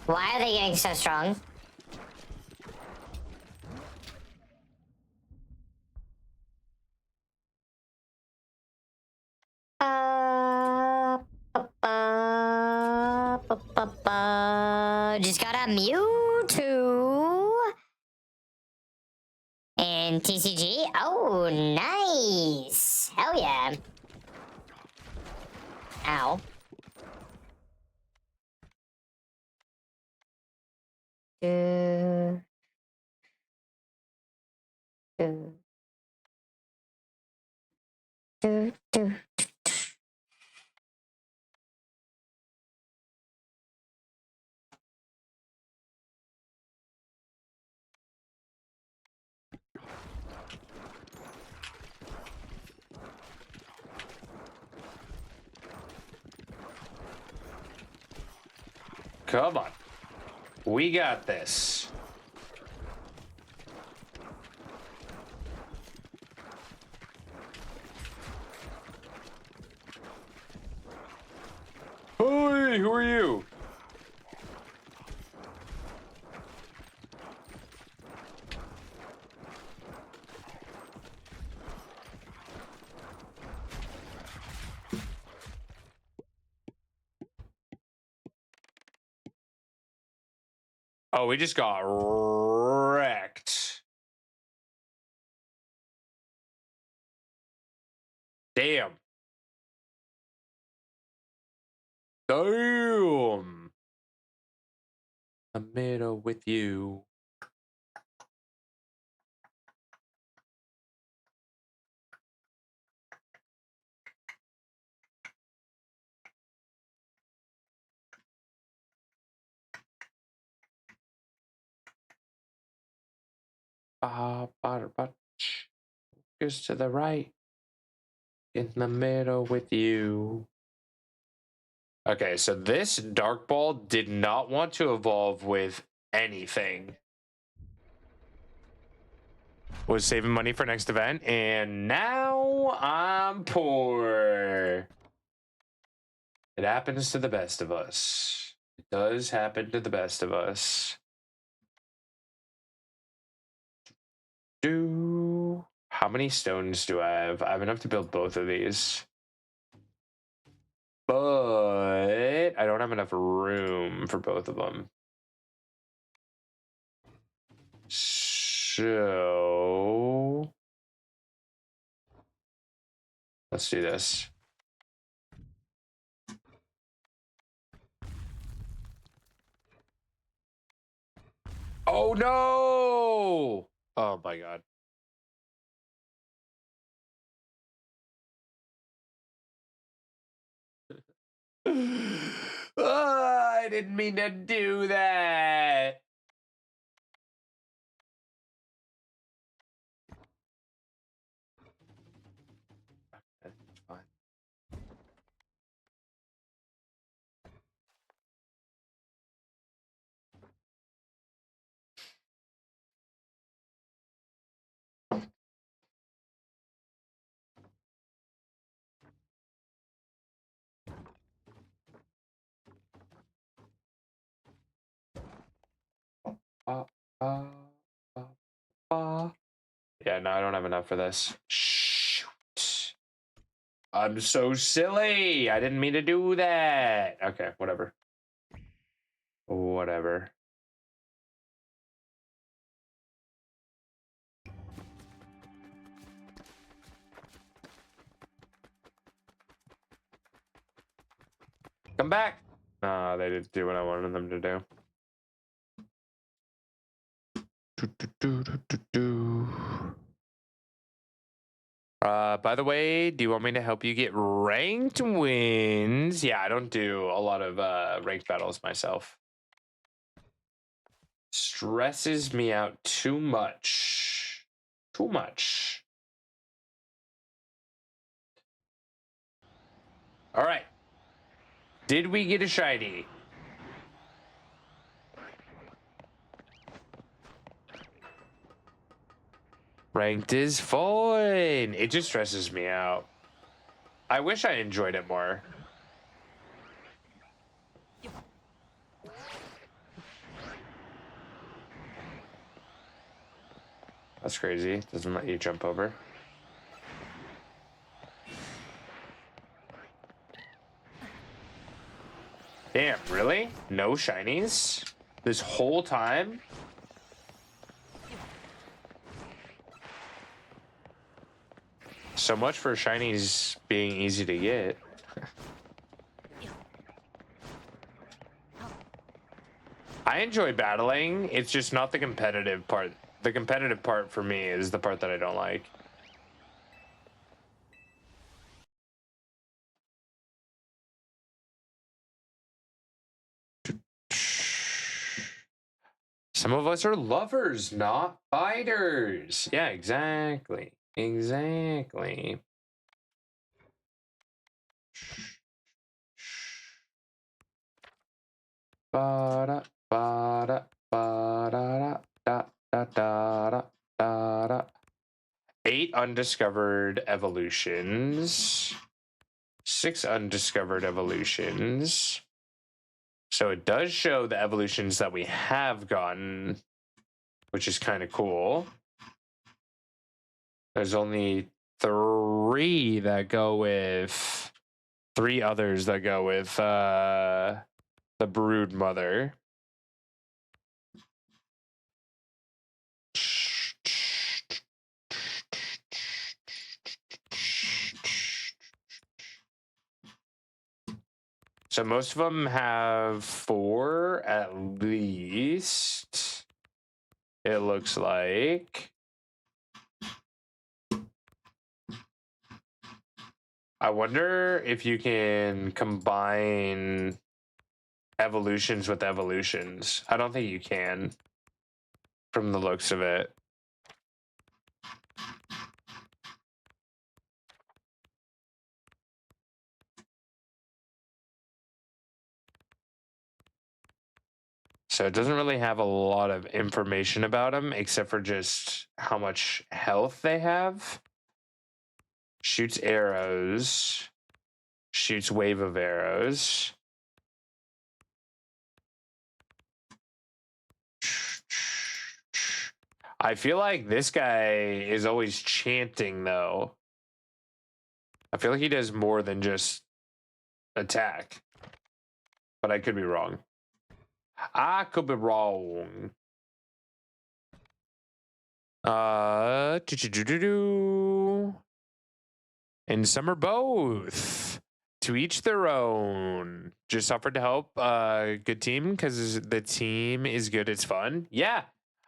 Why are they getting so strong? Just got a Mewtwo. And TCG. Oh, nice. Hell yeah. Ow. Come on. We got this. Hey, who are you? Oh, we just got wrecked. Damn. Damn. A middle with you. Just to the right. In the middle with you. Okay, so this Dark Ball did not want to evolve with anything. Was saving money for next event, and now I'm poor. It happens to the best of us. It does happen to the best of us. How many stones do I have? I have enough to build both of these. But I don't have enough room for both of them. So let's do this. Oh no! Oh my god. I didn't mean to do that. That's fine. Yeah, no, I don't have enough for this. Shoot. I'm so silly. I didn't mean to do that. Okay, whatever. Whatever. Come back. No, they didn't do what I wanted them to do. By the way, do you want me to help you get ranked wins? Yeah, I don't do a lot of ranked battles myself. Stresses me out too much. Too much. All right. Did we get a shiny? Ranked is fun. It just stresses me out. I wish I enjoyed it more. That's crazy. It doesn't let you jump over. Damn, really? No shinies? This whole time? So much for shinies being easy to get. I enjoy battling. It's just not the competitive part. The competitive part for me is the part that I don't like. Some of us are lovers, not fighters. Yeah, exactly. Exactly. Ba-da, ba-da, ba-da, da, da, da, da, da, da. 8 undiscovered evolutions. 6 undiscovered evolutions. So it does show the evolutions that we have gotten, which is kind of cool. There's only 3 that go with 3 others that go with the brood mother. So most of them have 4 at least. It looks like. I wonder if you can combine evolutions with evolutions. I don't think you can, from the looks of it. So it doesn't really have a lot of information about them, except for just how much health they have. Shoots arrows. Shoots wave of arrows. I feel like this guy is always chanting, though. I feel like he does more than just attack. But I could be wrong. I could be wrong. And some are both. To each their own. Just offered to help good team because the team is good. It's fun. Yeah.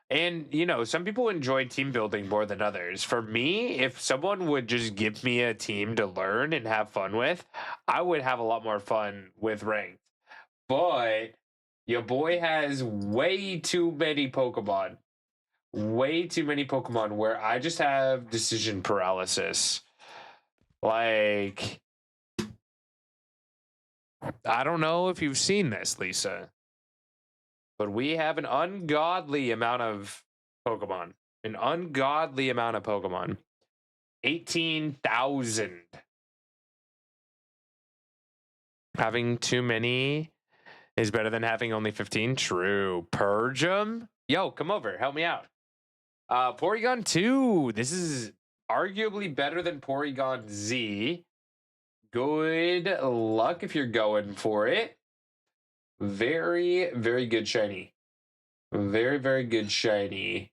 And, you know, some people enjoy team building more than others. For me, if someone would just give me a team to learn and have fun with, I would have a lot more fun with ranked. But your boy has way too many Pokemon. Way too many Pokemon where I just have decision paralysis. Like, I don't know if you've seen this, Lisa, but we have an ungodly amount of Pokemon. An ungodly amount of Pokemon. 18,000. Having too many is better than having only 15. True. Purge 'em? Yo, come over. Help me out. Porygon 2. This is arguably better than Porygon Z. Good luck if you're going for it. Very, very good shiny. Very, very good shiny.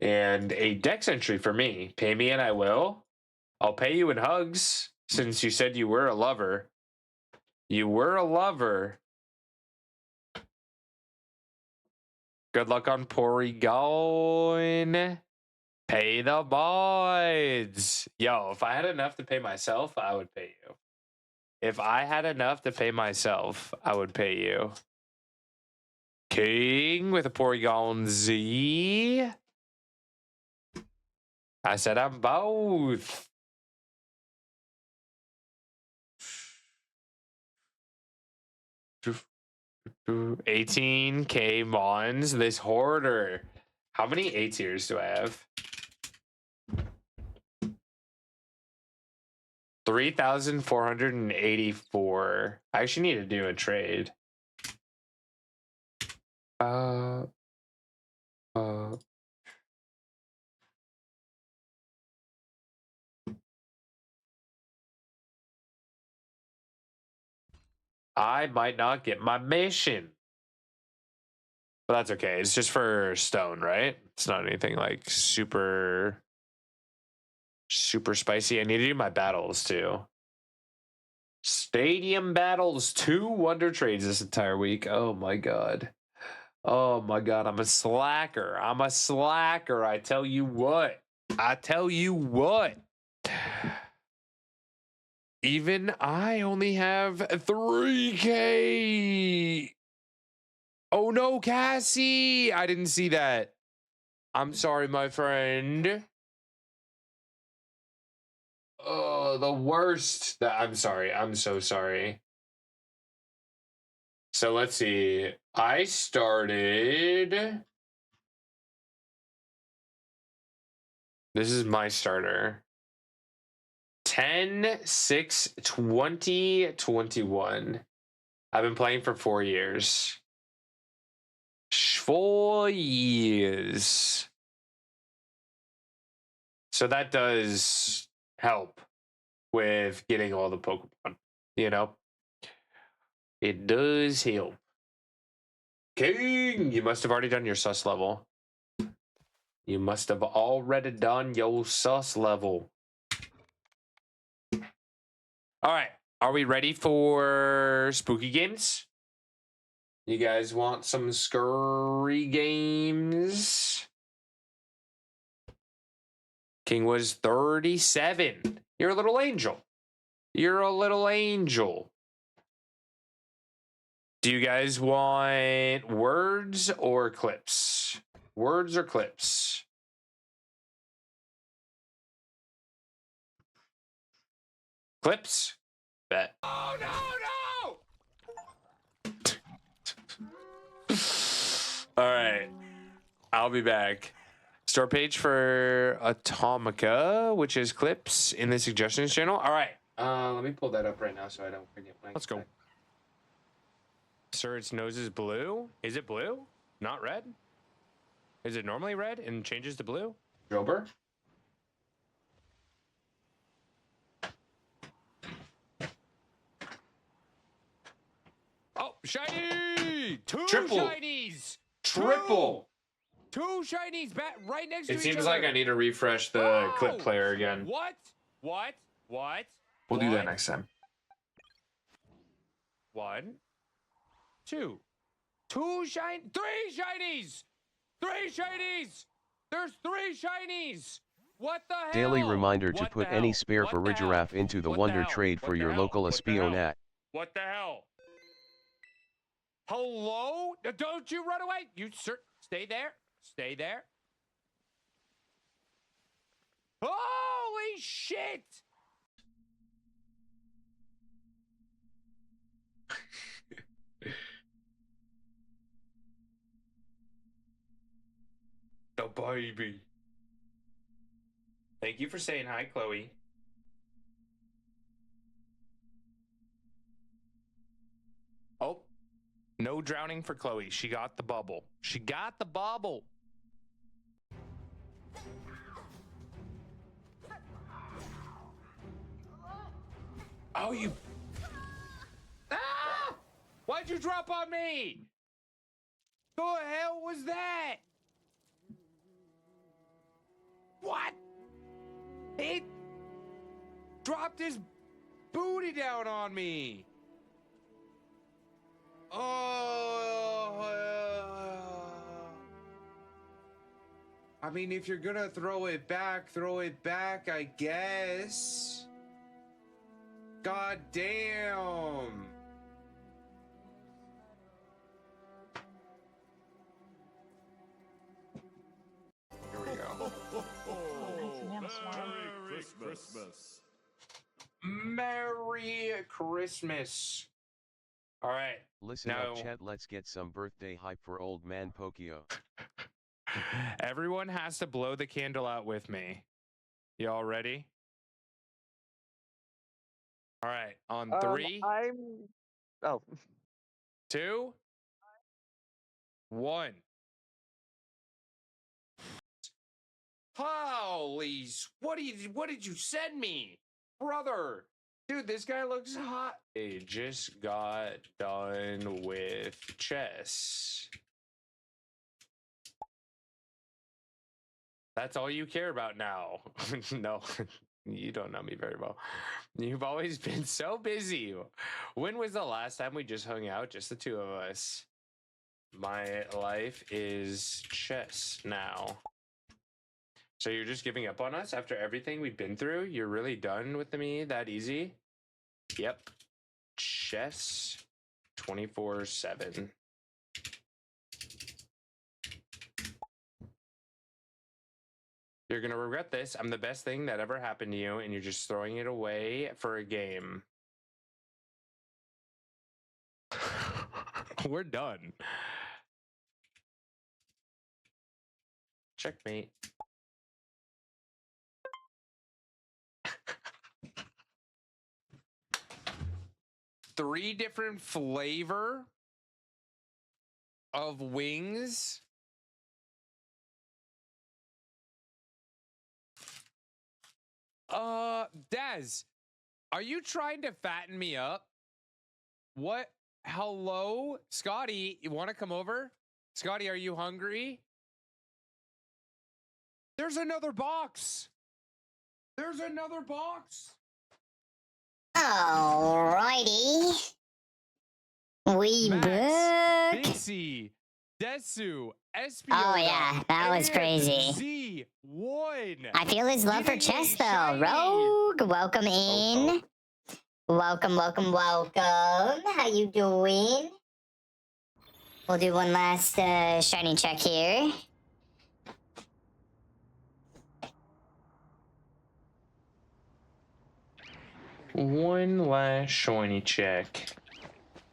And a dex entry for me. Pay me and I will. I'll pay you in hugs, since you said you were a lover. You were a lover. Good luck on Porygon. Pay the mods. Yo, if I had enough to pay myself, I would pay you. If I had enough to pay myself, I would pay you. King with a Porygon Z. I said I'm both. $18K Mons. This hoarder. How many A tiers do I have? 3,484. I actually need to do a trade. I might not get my mission. But that's okay. It's just for stone, right? It's not anything like super spicy. I need to do my battles too. Stadium battles, 2 wonder trades this entire week. Oh my god. Oh my god, I'm a slacker. I'm a slacker. I tell you what. I tell you what. Even I only have 3K. Oh no, Cassie. I didn't see that. I'm sorry, my friend. Oh, the worst. I'm sorry. I'm so sorry. So let's see. I started. This is my starter. 10/6/2021. I've been playing for 4 years. 4 years. So that does help with getting all the Pokemon, you know? It does help. King, you must have already done your sus level. You must have already done your sus level. All right, Are we ready for spooky games? You guys want some scurry games? King was 37. You're a little angel. You're a little angel. Do you guys want words or clips? Words or clips? Clips? Bet. Oh, no, no! All right. I'll be back. Store page for Atomica, which is clips in the suggestions channel. All right. Let me pull that up right now so I don't forget. Let's go. Sir, its nose is blue. Is it blue? Not red? Is it normally red and changes to blue? Jober? Oh, shiny! Triple. Shinies! Triple. Two shinies right next to It each seems other. like I need to refresh the clip player again. What? What? We'll do that next time. 1, 2, 3 shinies! 3 shinies! There's 3 shinies! What the hell? Daily reminder to What put the any hell? spare What for the hell? Ridgiraff into the What the Wonder hell? Trade What for the your hell? local What the hell? Espionat. What the hell? Hello? Don't you run away! You stay there. Stay there. Holy shit! The baby. Thank you for saying hi, Chloe. Oh, no drowning for Chloe. She got the bubble. She got the bubble. Oh, you. Ah! Why'd you drop on me? The hell was that? What? He dropped his booty down on me. Oh. I mean, if you're gonna throw it back, I guess. God damn. Here we go. Merry Christmas. Merry Christmas. All right. Listen up, chat. Let's get some birthday hype for old man Pokio. Everyone has to blow the candle out with me. Y'all ready? All right. On 3. Oh. 2. 1. Holy, what did you send me? Brother. Dude, this guy looks hot. I just got done with chess. That's all you care about now. No, you don't know me very well. You've always been so busy. When was the last time we just hung out, just the two of us? My life is chess now. So you're just giving up on us after everything we've been through? You're really done with me that easy? Yep. Chess 24/7. You're gonna regret this. I'm the best thing that ever happened to you, and you're just throwing it away for a game. We're done. Checkmate. Three different flavor of wings. Daz, are you trying to fatten me up? What? Hello? Scotty, you want to come over? Scotty, are you hungry? There's another box. There's another box. Alrighty. We back. Bixie, Desu, Espiona. Oh yeah, that was and crazy. Z1. I feel his love for Getting a chess though. shiny. Rogue, welcome in. Welcome, welcome, welcome. How you doing? We'll do one last shiny check here. One last shiny check.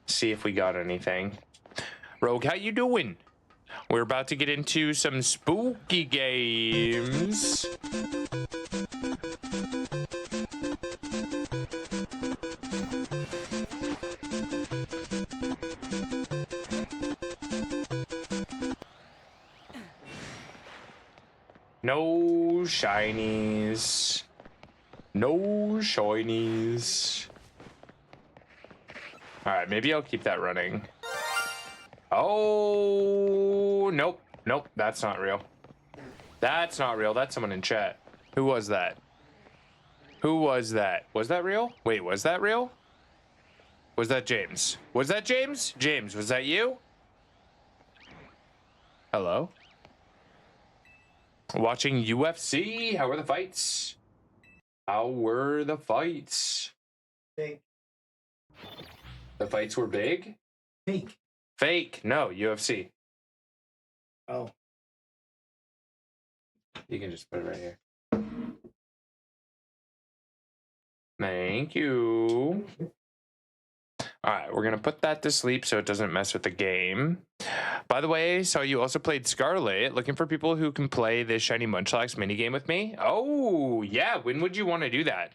See if we got anything. Rogue, how you doing? We're about to get into some spooky games. No shinies. No shinies. Alright, maybe I'll keep that running. Oh, nope. Nope, that's not real. That's not real. That's someone in chat. Who was that? Who was that? Was that real? Wait, was that real? Was that James? Was that James? James, was that you? Hello? Watching UFC. How were the fights? How were the fights? Big. The fights were big? Fake. Fake. No, UFC. Oh. You can just put it right here. Thank you. All right, we're going to put that to sleep so it doesn't mess with the game. By the way, so you also played Scarlet. Looking for people who can play this Shiny Munchlax minigame with me? Oh, yeah. When would you want to do that?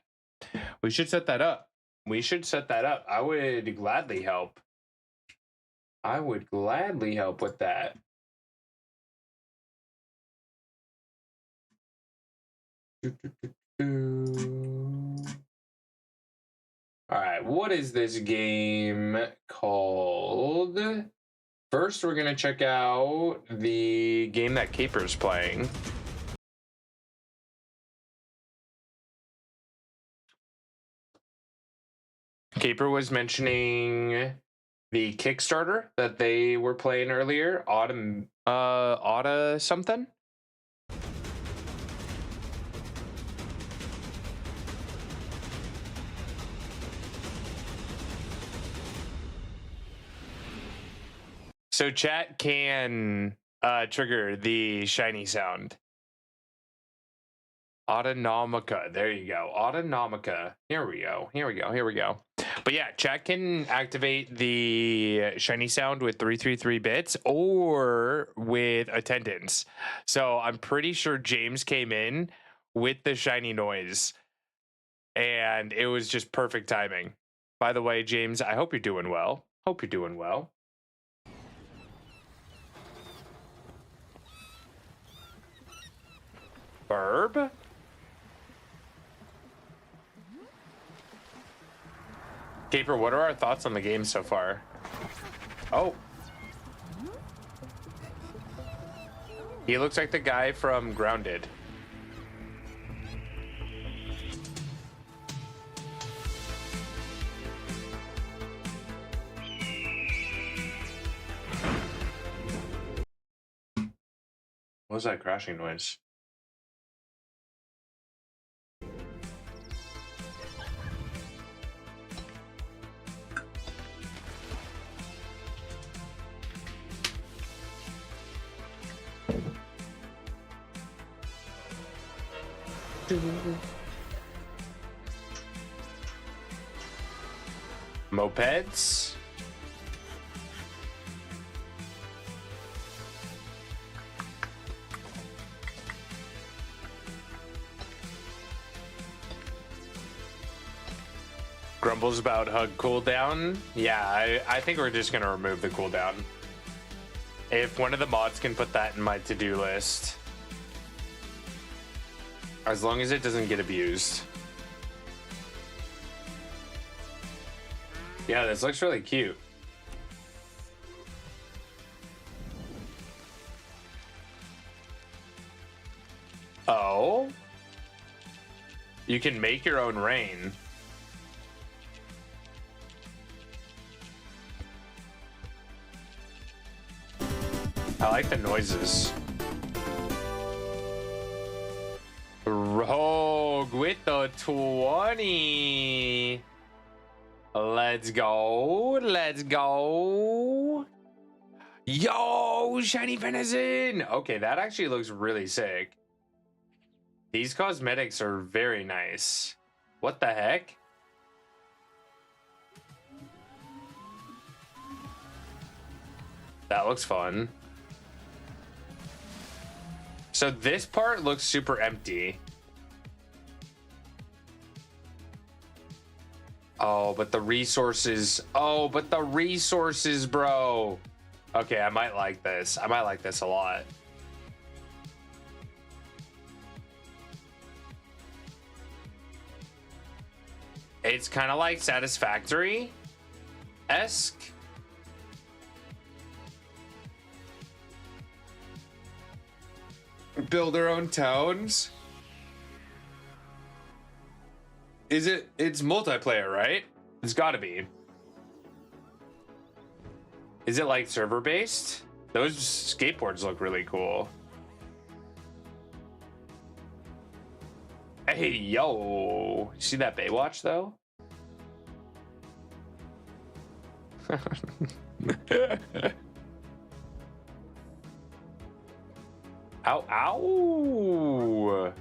We should set that up. We should set that up. I would gladly help. I would gladly help with that. All right, what is this game called? First, we're going to check out the game that Caper's playing. Caper was mentioning the Kickstarter that they were playing earlier, Autumn something. So chat can trigger the shiny sound. Autonomica. There you go. Autonomica. Here we go. Here we go. Here we go. But yeah, chat can activate the shiny sound with 333 bits or with attendance. So I'm pretty sure James came in with the shiny noise and it was just perfect timing. By the way, James, I hope you're doing well. Hope you're doing well. Burb? Caper, what are our thoughts on the game so far? Oh. He looks like the guy from Grounded. What was that crashing noise? Mopeds? Grumbles about hug cooldown? Yeah, I think we're just gonna remove the cooldown. If one of the mods can put that in my to-do list. As long as it doesn't get abused. Yeah, this looks really cute. Oh? You can make your own rain. I like the noises. Rogue with the 20. Let's go. Let's go. Yo, shiny venison. Okay, that actually looks really sick. These cosmetics are very nice. What the heck? That looks fun. So this part looks super empty. Oh, but the resources. Oh, but the resources, bro. Okay, I might like this. I might like this a lot. It's kind of like Satisfactory-esque. Build their own towns. Is it? It's multiplayer, right? It's got to be. Is it like server based? Those skateboards look really cool. Hey, yo. See that Baywatch though? Ow, ow.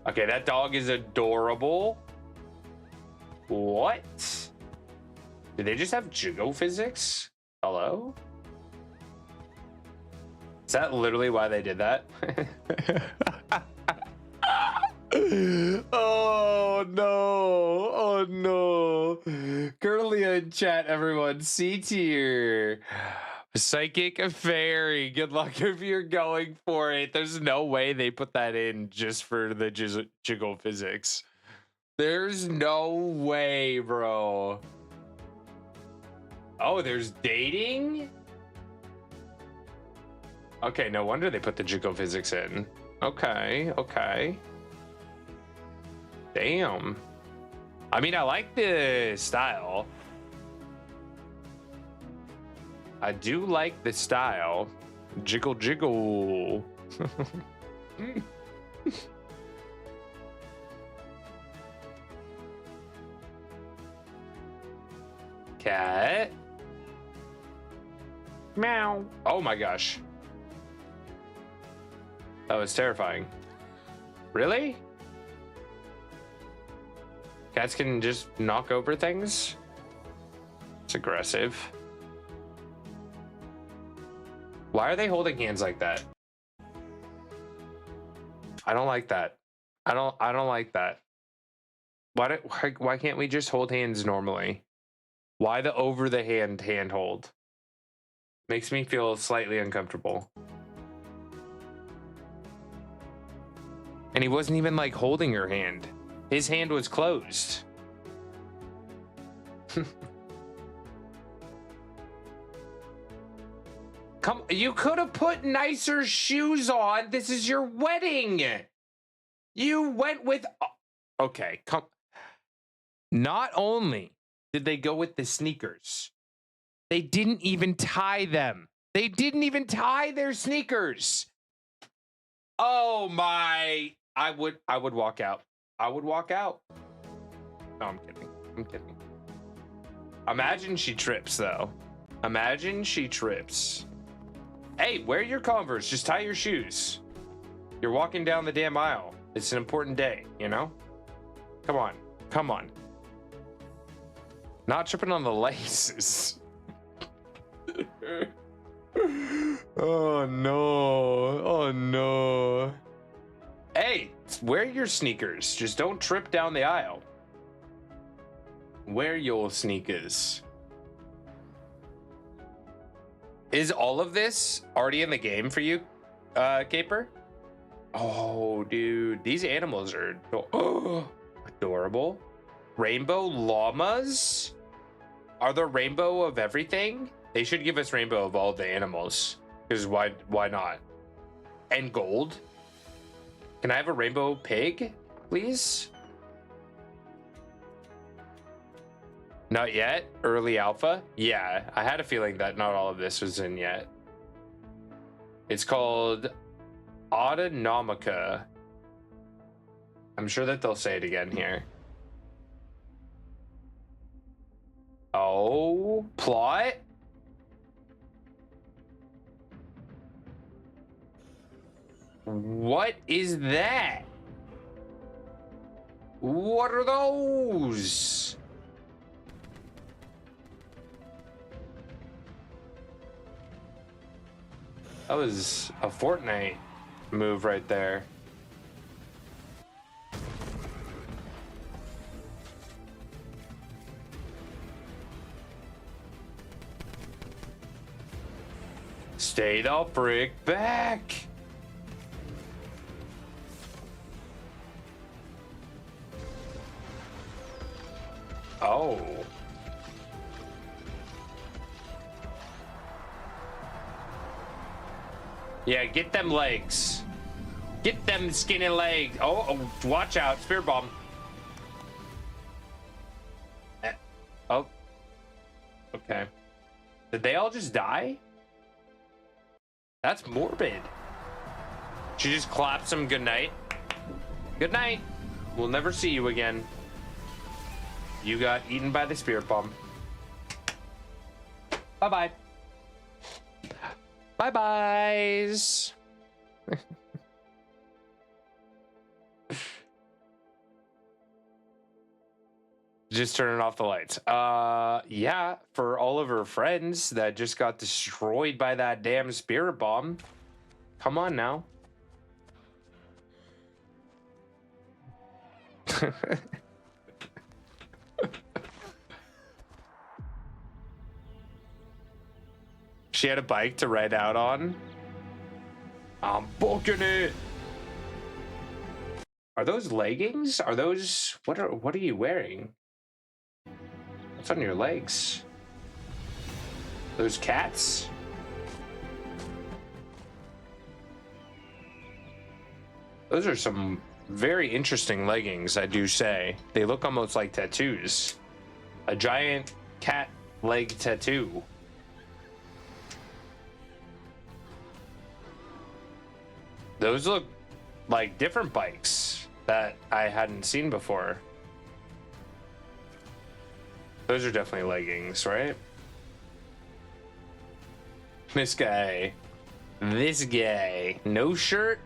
Okay, that dog is adorable. What? Did they just have Jigo physics? Hello? Is that literally why they did that? Oh no. Oh no. Currently in chat, everyone. C tier. Psychic Fairy. Good luck if you're going for it. There's no way they put that in just for the Jiggle physics. There's no way, bro. Oh, there's dating? Okay, no wonder they put the Jiggle physics in. Okay, okay. Damn. I mean, I like the style. I do like the style. Jiggle, jiggle. Cat. Meow. Oh my gosh. That was terrifying. Really? Cats can just knock over things? It's aggressive. Why are they holding hands like that? I don't like that. I don't like that. Why can't we just hold hands normally? Why the over the hand hold? Makes me feel slightly uncomfortable. And he wasn't even like holding her hand. His hand was closed. Come, you could have put nicer shoes on. This is your wedding. You went with, okay, come. Not only did they go with the sneakers, they didn't even tie them. They didn't even tie their sneakers. Oh my, I would walk out. I would walk out. No, I'm kidding. I'm kidding. Imagine she trips though. Imagine she trips. Hey, wear your Converse. Just tie your shoes. You're walking down the damn aisle. It's an important day, you know? Come on. Come on. Not tripping on the laces. Oh, no. Oh, no. Hey, wear your sneakers. Just don't trip down the aisle. Wear your sneakers. Is all of this already in the game for you, Caper? Oh, dude. These animals are adorable. Rainbow llamas? Are there rainbow of everything? They should give us rainbow of all the animals. Because why not? And gold? Can I have a rainbow pig, please? Not yet? Early alpha? Yeah, I had a feeling that not all of this was in yet. It's called Autonomica. I'm sure that they'll say it again here. Oh, plot? What is that? What are those? That was a Fortnite move right there. Stay the frick back. Oh. Yeah, get them legs. Get them skinny legs. Oh, watch out. Spear bomb. Oh. Okay. Did they all just die? That's morbid. She just claps him good night. Good night. We'll never see you again. You got eaten by the spear bomb. Bye-bye. Bye-byes. Just turning off the lights. Yeah, for all of her friends that just got destroyed by that damn spirit bomb. Come on now. She had a bike to ride out on. I'm booking it. Are those leggings? Are those what are you wearing? What's on your legs? Those cats? Those are some very interesting leggings, I do say. They look almost like tattoos. A giant cat leg tattoo. Those look like different bikes that I hadn't seen before. Those are definitely leggings, right? This guy. No shirt.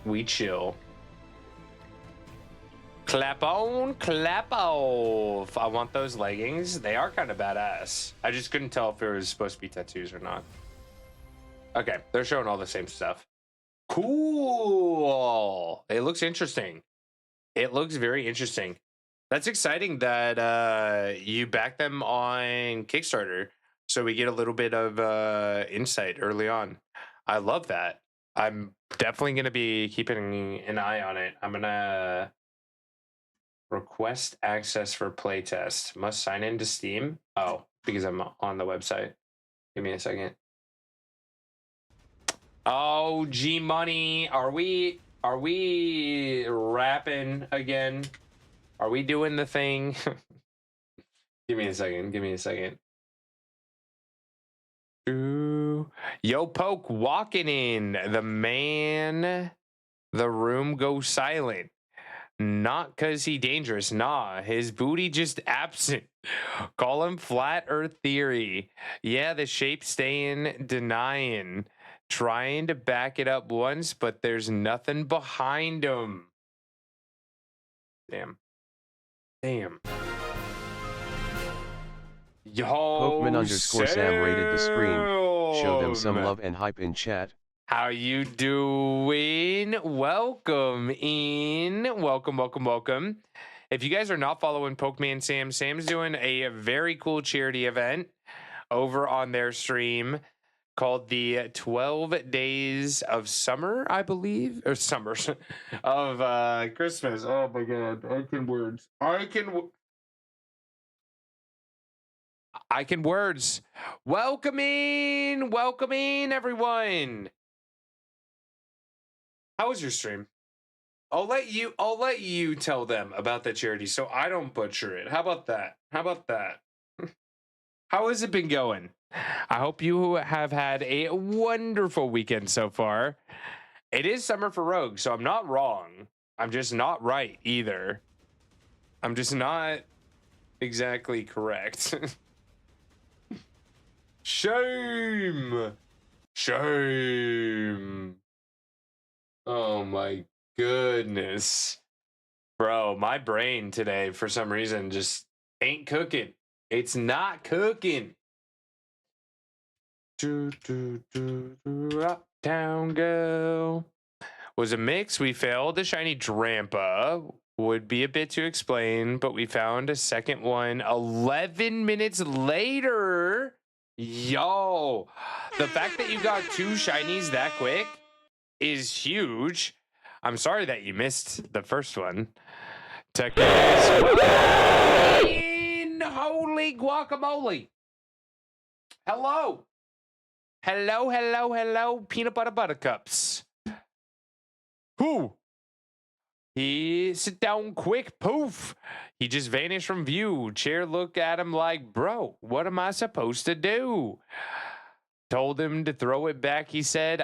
We chill. Clap on, clap off. I want those leggings. They are kind of badass. I just couldn't tell if it was supposed to be tattoos or not. Okay, they're showing all the same stuff. Cool. It looks interesting. It looks very interesting. That's exciting that you back them on Kickstarter, so we get a little bit of insight early on. I love that. I'm definitely going to be keeping an eye on it. I'm going to request access for playtest. Must sign into Steam. Oh, because I'm on the website. Give me a second. Oh, G Money, are we rapping again? Are we doing the thing? Give me a second. Ooh. Yo, Poke walking in. The man, the room goes silent. Not cause he dangerous, nah. His booty just absent. Call him flat earth theory. Yeah, the shape staying denying. Trying to back it up once, but there's nothing behind him. Damn. Yo, Pokemon_Sam rated the stream. Show them some love and hype in chat. How you doing? Welcome in. Welcome. If you guys are not following Pokemon Sam, Sam's doing a very cool charity event over on their stream called the 12 Days of Summer, I believe, or summer of Christmas. Oh my God, I can words. Welcome in, everyone. How was your stream? I'll let you tell them about the charity so I don't butcher it. How about that? How has it been going? I hope you have had a wonderful weekend so far. It is summer for Rogue, so I'm not wrong. I'm just not right either. I'm just not exactly correct. Shame. Oh my goodness. Bro, my brain today, for some reason, just ain't cooking. It's not cooking. Uptown Girl was a mix. We failed the shiny Drampa. Would be a bit to explain, but we found a second one 11 minutes later. Yo, the fact that you got 2 shinies that quick is huge. I'm sorry that you missed the first one. Holy guacamole. Hello, peanut butter buttercups. Who? He sit down quick, poof. He just vanished from view. Chair looked at him like, bro, what am I supposed to do? Told him to throw it back, he said.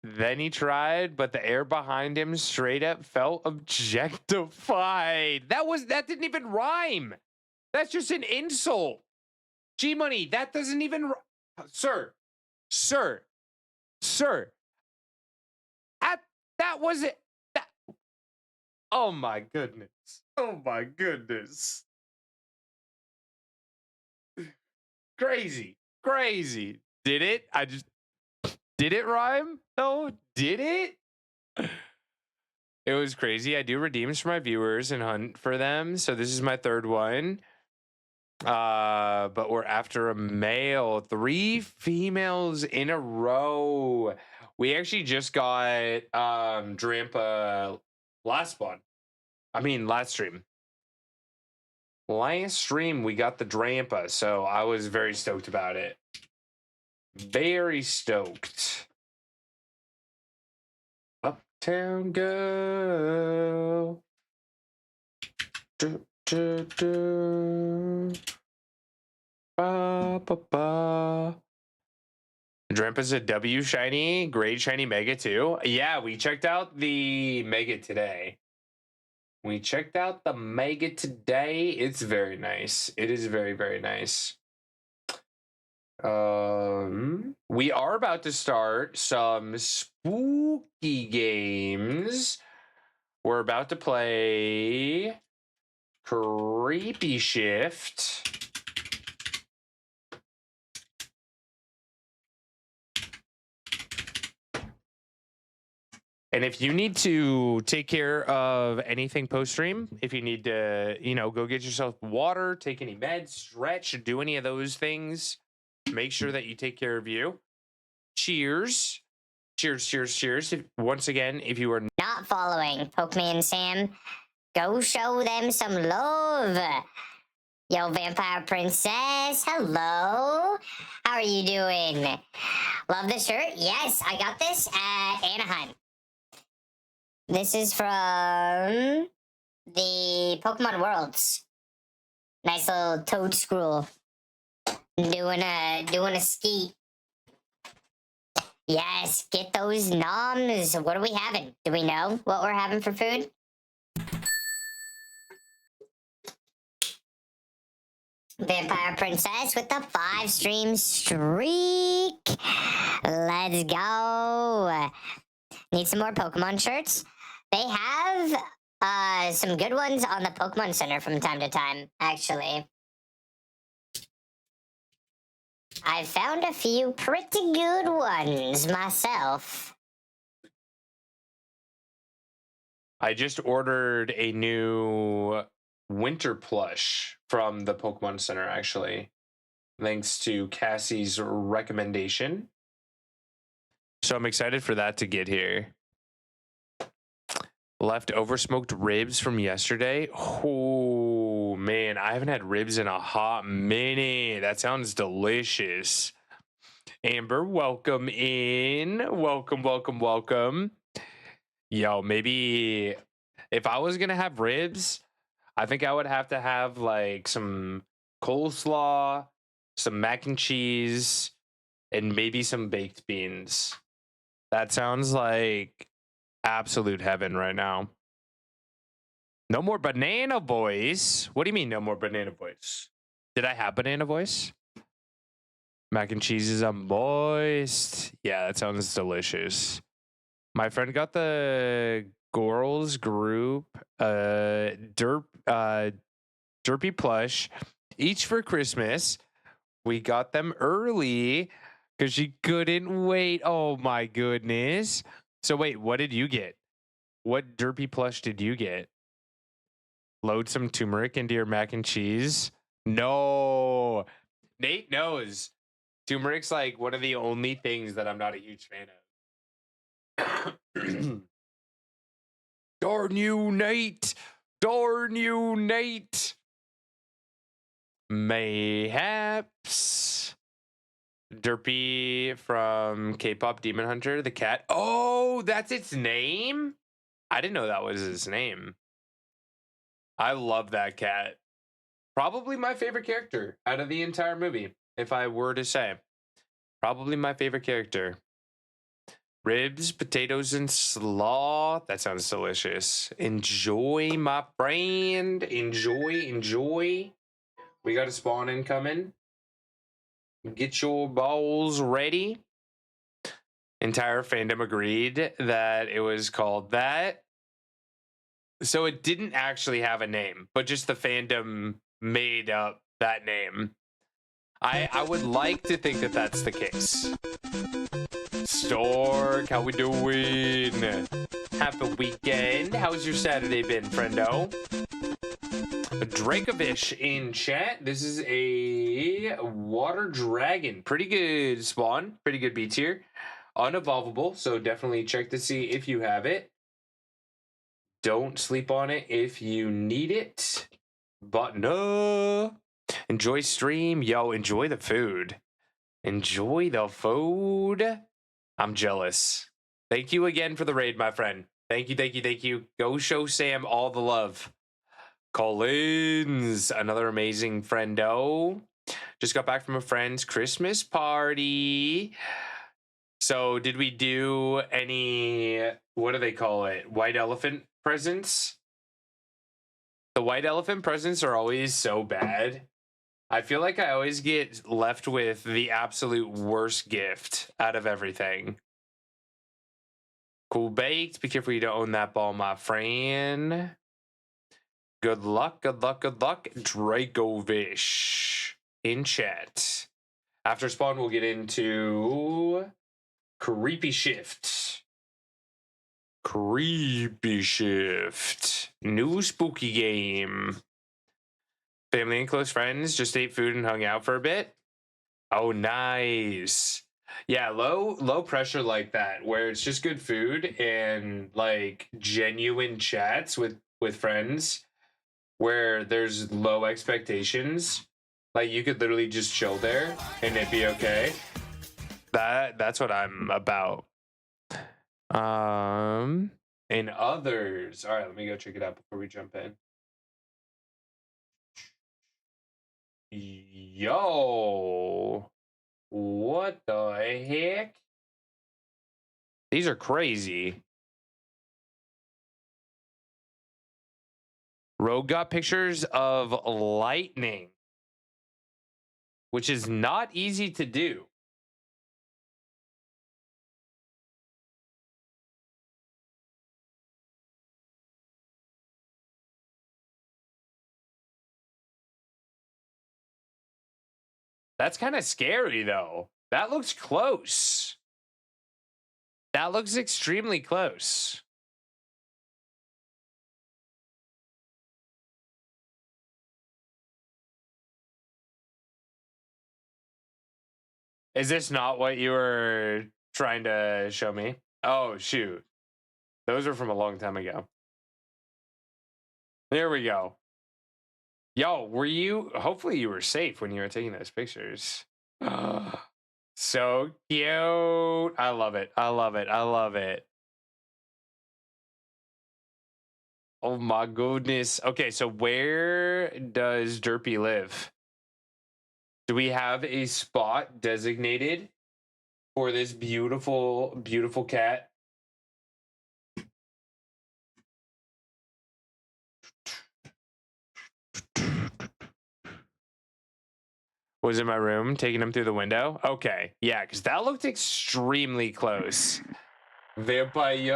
Then he tried, but the air behind him straight up felt objectified. That didn't even rhyme. That's just an insult. G-Money, that doesn't even... Sir. That was it. Oh my goodness. Crazy. Did it? Did it rhyme? No, did it? It was crazy. I do redeems for my viewers and hunt for them. So this is my third one. But we're after a male. 3 females in a row. We actually just got Drampa last stream. Last stream we got the Drampa, so I was very stoked about it. Very stoked. Uptown Girl. Drampa's a W shiny, grade shiny mega too. Yeah, we checked out the mega today. It's very nice. It is very, very nice. We are about to start some spooky games. We're about to play Creepy Shift. And if you need to take care of anything post-stream, if you need to, go get yourself water, take any meds, stretch, do any of those things, make sure that you take care of you. Cheers. Cheers. Once again, if you are not following Pokemon Sam, go show them some love. Yo, Vampire Princess, hello. How are you doing? Love the shirt? Yes, I got this at Anaheim. This is from the Pokemon Worlds. Nice little toad scroll. Doing a skeet. Yes, get those noms. What are we having? Do we know what we're having for food? Vampire Princess with the 5-stream streak. Let's go. Need some more Pokemon shirts? They have some good ones on the Pokemon Center from time to time, actually. I found a few pretty good ones myself. I just ordered a new winter plush from the Pokemon Center, actually. Thanks to Cassie's recommendation. So I'm excited for that to get here. Leftover smoked ribs from yesterday. Oh, man. I haven't had ribs in a hot minute. That sounds delicious. Amber, welcome in. Welcome. Yo, maybe if I was gonna have ribs, I think I would have to have like some coleslaw, some mac and cheese, and maybe some baked beans. That sounds like absolute heaven right now. No more banana voice. What do you mean no more banana voice? Did I have banana voice? Mac and cheese is moist. Yeah, that sounds delicious. My friend got the Girls Group Derpy plush each for Christmas. We got them early because she couldn't wait. Oh my goodness. So wait, what did you get? What Derpy plush did you get? Load some turmeric into your mac and cheese? No. Nate knows. Turmeric's like one of the only things that I'm not a huge fan of. Darn you, Nate. Darn you, Nate. Mayhaps. Derpy from K-pop Demon Hunter, the cat. Oh, that's its name? I didn't know that was his name. I love that cat. Probably my favorite character out of the entire movie, if I were to say. Probably my favorite character. Ribs, potatoes, and slaw. That sounds delicious. Enjoy, my friend. Enjoy. We got a spawn incoming. Get your balls ready. Entire fandom agreed that it was called that. So it didn't actually have a name, but just the fandom made up that name. I would like to think that that's the case. Stork, how we doing? Happy weekend. How's your Saturday been, friendo? Dracovish in chat. This is a water dragon. Pretty good spawn. Pretty good B tier. Unevolvable, so definitely check to see if you have it. Don't sleep on it if you need it. But no. Enjoy stream. Yo, enjoy the food. Enjoy the food. I'm jealous. Thank you again for the raid, my friend. Thank you. Go show Sam all the love. Collins, another amazing friendo. Just got back from a friend's Christmas party. So did we do any, what do they call it? White elephant presents? The white elephant presents are always so bad. I feel like I always get left with the absolute worst gift out of everything. Cool baked. Be careful you don't own that ball, my friend. Good luck. Dracovish in chat. After spawn, we'll get into Creepy Shift. New spooky game. Family and close friends just ate food and hung out for a bit. Oh, nice. Yeah, low pressure like that, where it's just good food and like genuine chats with friends, where there's low expectations. Like you could literally just chill there and it'd be okay. That's what I'm about. And others. All right, let me go check it out before we jump in. Yo, what the heck? These are crazy. Rogue got pictures of lightning, which is not easy to do. That's kind of scary, though. That looks close. That looks extremely close. Is this not what you were trying to show me? Oh, shoot. Those are from a long time ago. There we go. Yo, hopefully you were safe when you were taking those pictures. So cute. I love it. Oh my goodness. Okay, so where does Derpy live? Do we have a spot designated for this beautiful, beautiful cat? Was in my room, taking him through the window? Okay, yeah, because that looked extremely close. Vampires.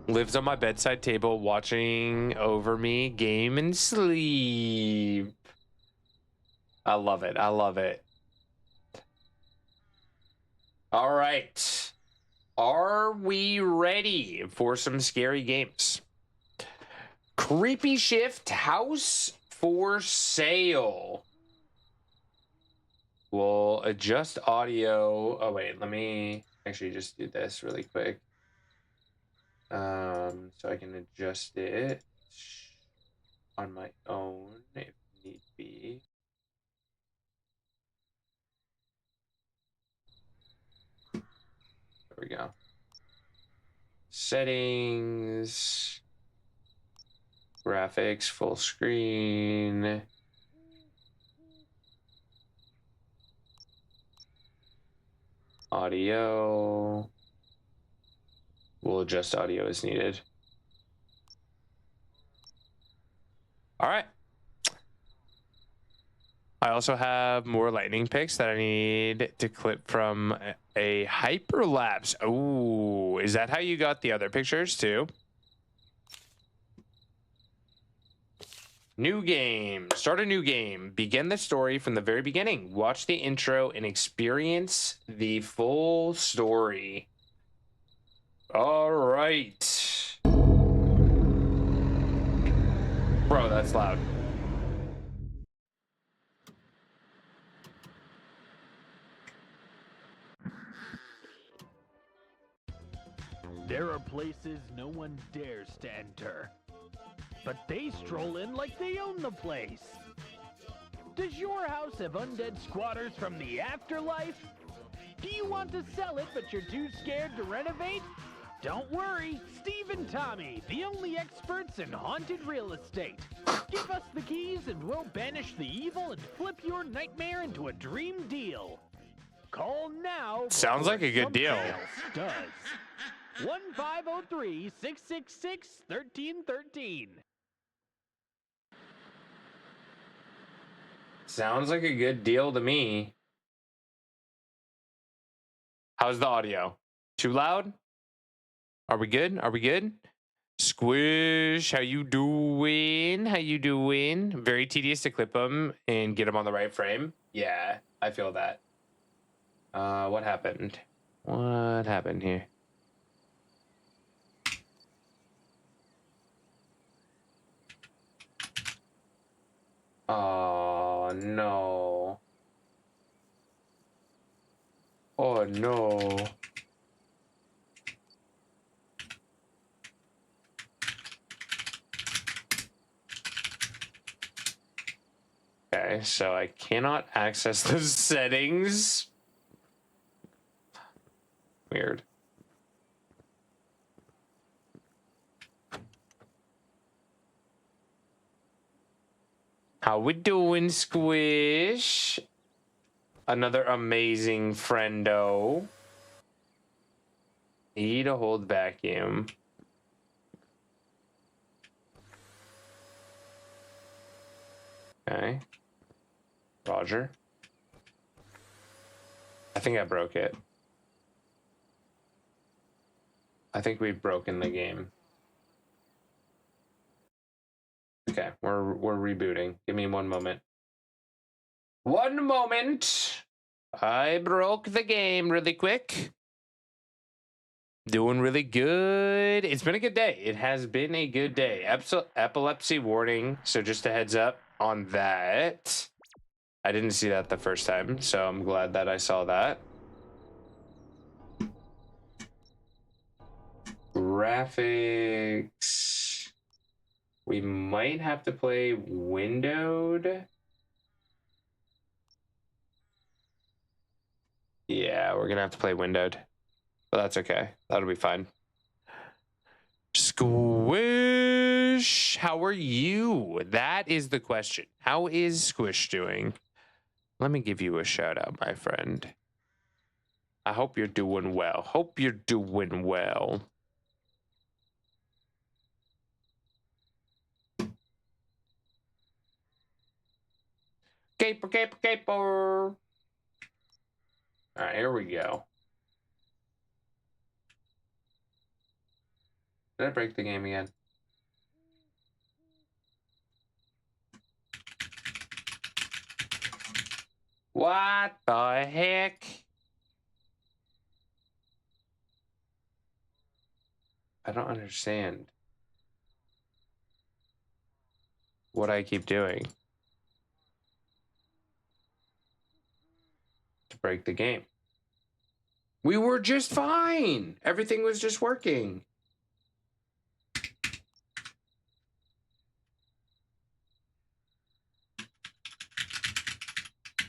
Lives on my bedside table, watching over me, game and sleep. I love it. I love it. All right. Are we ready for some scary games? Creepy Shift House for Sale. We'll adjust audio. Oh, wait. Let me actually just do this really quick. So I can adjust it on my own if need be. There we go. Settings, graphics, full screen. Audio. We'll adjust audio as needed. All right. I also have more lightning picks that I need to clip from a hyperlapse. Oh, is that how you got the other pictures too? New game. Start a new game. Begin the story from the very beginning. Watch the intro and experience the full story. All right. Bro, that's loud. There are places no one dares to enter, but they stroll in like they own the place. Does your house have undead squatters from the afterlife? Do you want to sell it, but you're too scared to renovate? Don't worry, Steve and Tommy, the only experts in haunted real estate. Give us the keys and we'll banish the evil and flip your nightmare into a dream deal. Call now. Sounds like a good deal. Does. 1-503-666-1313. Sounds like a good deal to me. How's the audio? Too loud? Are we good? Are we good? Squish, how you doing? How you doing? Very tedious to clip them and get them on the right frame. Yeah, I feel that. What happened? What happened here? Oh, no. Oh, no. Okay, so I cannot access the settings. Weird. How we doing, Squish? Another amazing friendo. Need to hold vacuum. Okay. Roger. I think I broke it. I think we've broken the game. Okay, we're rebooting. Give me one moment. One moment. I broke the game really quick. Doing really good. It's been a good day. It has been a good day. Epilepsy warning. So just a heads up on that. I didn't see that the first time, so I'm glad that I saw that. Graphics. We might have to play windowed. Yeah. we're gonna have to play windowed, but that's okay. That'll be fine. Squish, how are you? That is the question. How is Squish doing? Let me give you a shout out, my friend. I hope you're doing well. Hope you're doing well. Caper, caper, caper. All right, here we go. Did I break the game again? What the heck? I don't understand what I keep doing to break the game. We were just fine. Everything was just working.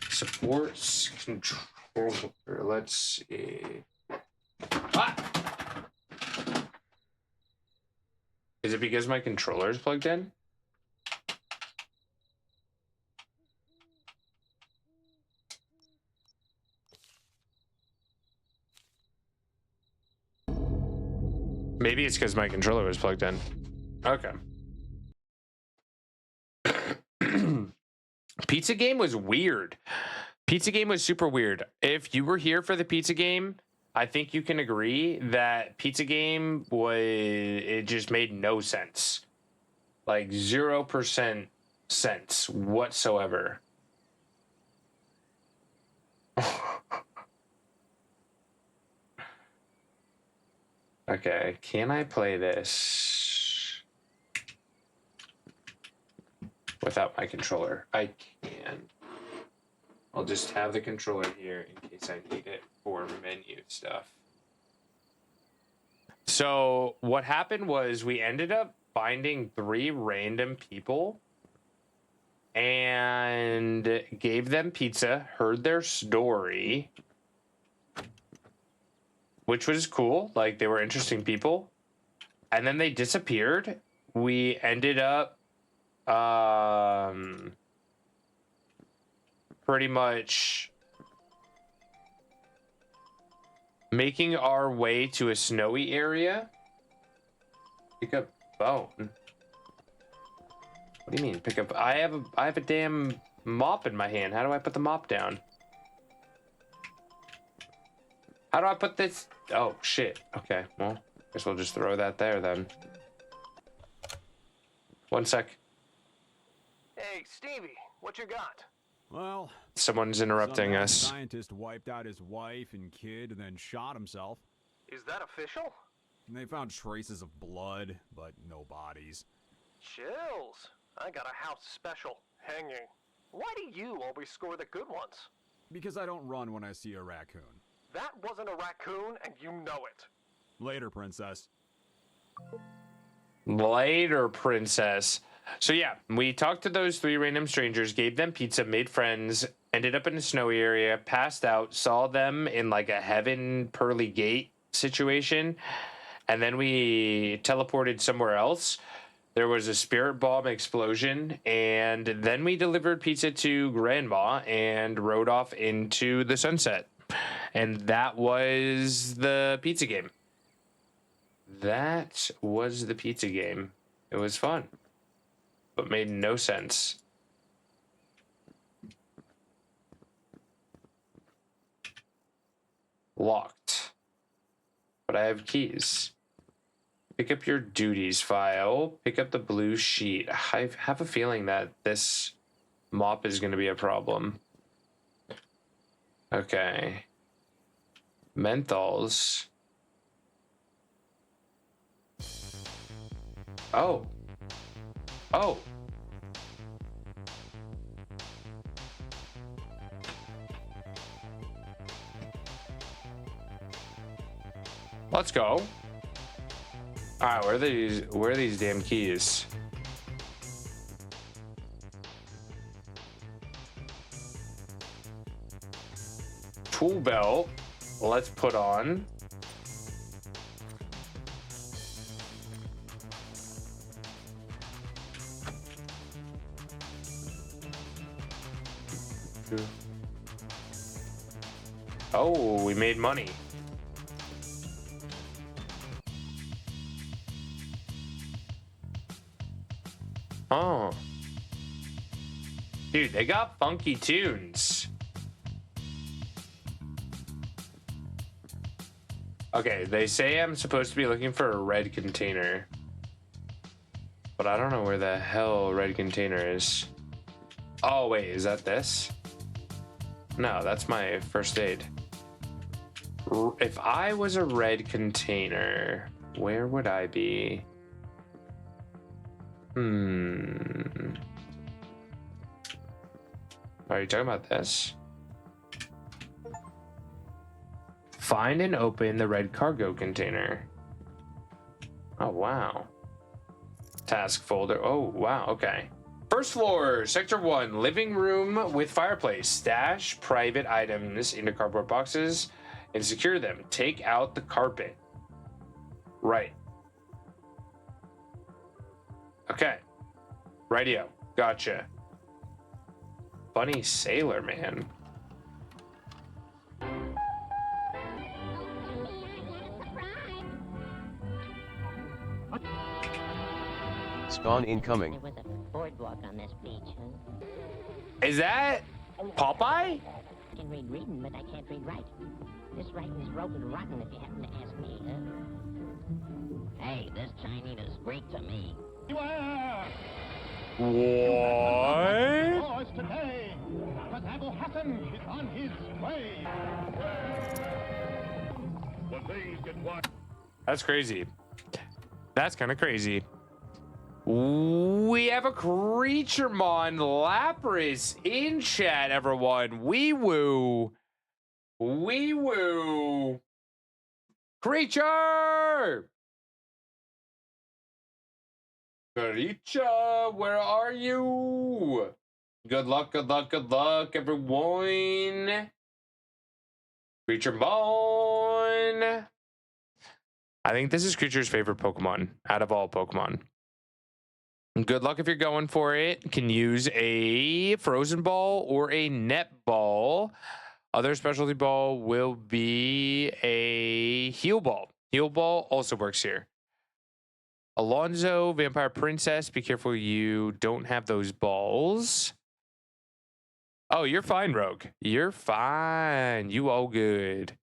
Supports controller. Let's see. Ah! Is it because my controller is plugged in? Maybe it's because my controller was plugged in. Okay. Pizza game was weird. Pizza game was super weird. If you were here for the pizza game, I think you can agree that pizza game it just made no sense. Like 0% sense whatsoever. Okay, can I play this without my controller? I can. I'll just have the controller here in case I need it for menu stuff. So what happened was we ended up finding 3 random people and gave them pizza, heard their story, which was cool. Like, they were interesting people. And then they disappeared. We ended up pretty much making our way to a snowy area. Pick up bone. What do you mean pick up? I have a damn mop in my hand. How do I put the mop down? How do I put this? Oh shit. Okay, well, guess we'll just throw that there then. 1 sec. Hey, Stevie, what you got? Well, Someone's interrupting some us. scientist wiped out his wife and kid and then shot himself. Is that official? And they found traces of blood, but no bodies. Chills. I got a house special. Hanging. Why do you always score the good ones? Because I don't run when I see a raccoon. That wasn't a raccoon, and you know it. Later, princess. Later, princess. So yeah, we talked to those 3 random strangers, gave them pizza, made friends, ended up in a snowy area, passed out, saw them in like a heaven pearly gate situation, and then we teleported somewhere else. There was a spirit bomb explosion, and then we delivered pizza to Grandma and rode off into the sunset. And that was the pizza game. That was the pizza game. It was fun, but made no sense. Locked. But I have keys. Pick up your duties file. Pick up the blue sheet. I have a feeling that this mop is going to be a problem. Okay. Menthols. Oh. Oh. Let's go. All right, where are these damn keys? Tool belt. let's put on. Oh, we made money. Oh. Dude, they got funky tunes. Okay, they say I'm supposed to be looking for a red container. But I don't know where the hell red container is. Oh, wait, is that this? No, that's my first aid. If I was a red container, where would I be? Are you talking about this? Find and open the red cargo container. Oh, wow. Task folder. Oh, wow. Okay. First floor, sector 1, living room with fireplace. Stash private items into cardboard boxes and secure them. Take out the carpet. Right. Okay. Radio. Gotcha. Funny sailor, man. Spawn incoming. There was a boardwalk on this beach, huh? Is that Popeye? I can read reading, but I can't read writing. This writing is broken rotten if you happen to ask me, huh? Hey, this Chinese is Greek to me. What? Today, but Abu Hassan is on his way. When things get wild. That's crazy. That's kind of crazy. We have a Creaturemon Lapras in chat, everyone. Wee woo. Wee woo. Creature! Creature, where are you? Good luck, everyone. Creaturemon. I think this is Creature's favorite Pokemon out of all Pokemon. Good luck if you're going for it. Can use a Frozen Ball or a Net Ball. Other specialty ball will be a Heal Ball. Heal Ball also works here. Alonzo, Vampire Princess, be careful you don't have those balls. Oh, you're fine, Rogue. You're fine. You all good.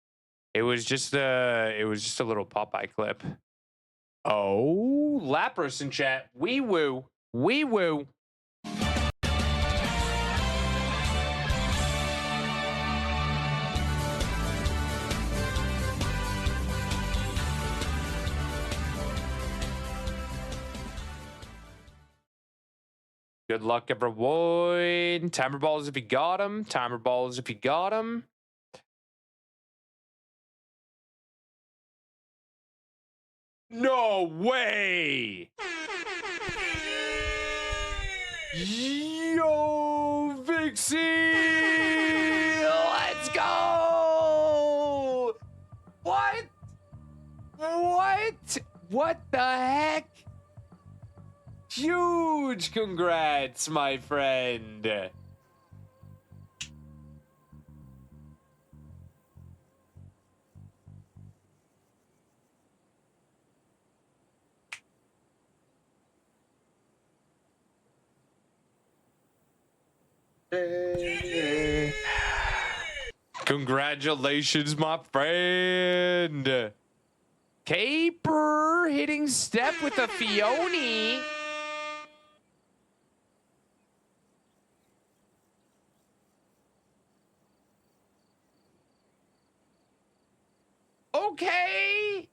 It was just a little Popeye clip. Oh, Lapras in chat. Wee woo. Wee woo. Good luck, everyone. Timer balls if you got them. Timer balls if you got them. No way! Yo, Vixie! Let's go! What? What? What the heck? Huge congrats, my friend. Congratulations, my friend. Caper hitting step with a Fione. Okay.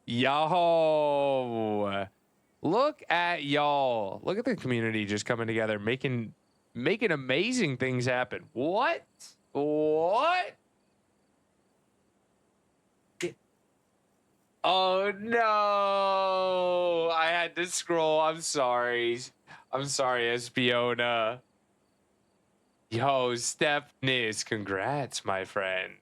Yo. Look at y'all. Look at the community just coming together, making amazing things happen. What? What? Oh no. I had to scroll. I'm sorry. I'm sorry, Espiona. Yo, Stephness, congrats, my friend.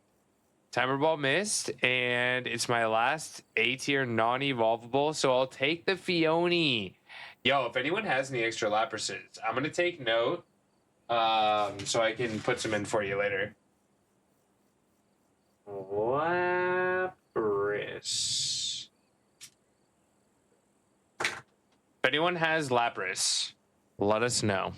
Timer Ball missed, and it's my last A tier non-evolvable, so I'll take the Phione. Yo, if anyone has any extra Laprases, I'm gonna take note, so I can put some in for you later. Lapras. If anyone has Lapras, let us know.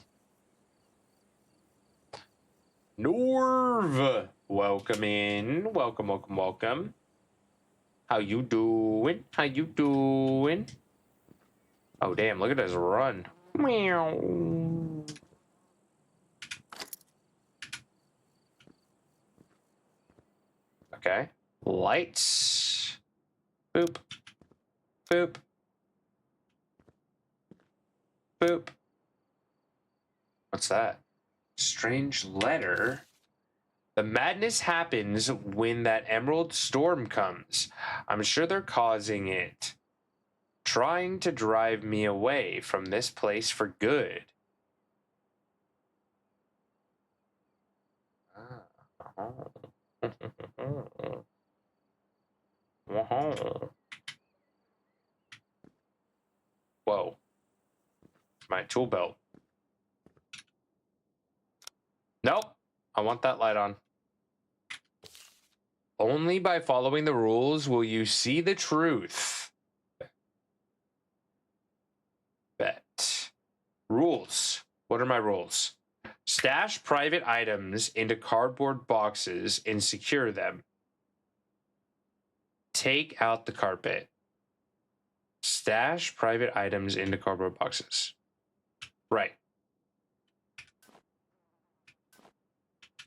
Norv, welcome in. Welcome, welcome, welcome. How you doing? How you doing? Oh, damn, look at us run. Meow. Okay. Lights. Boop. Boop. Boop. What's that? Strange letter. The madness happens when that emerald storm comes. I'm sure they're causing it. Trying to drive me away from this place for good. Whoa. My tool belt. Nope. I want that light on. Only by following the rules will you see the truth. Bet. Rules. What are my rules? Stash private items into cardboard boxes and secure them. Take out the carpet. Stash private items into cardboard boxes. Right.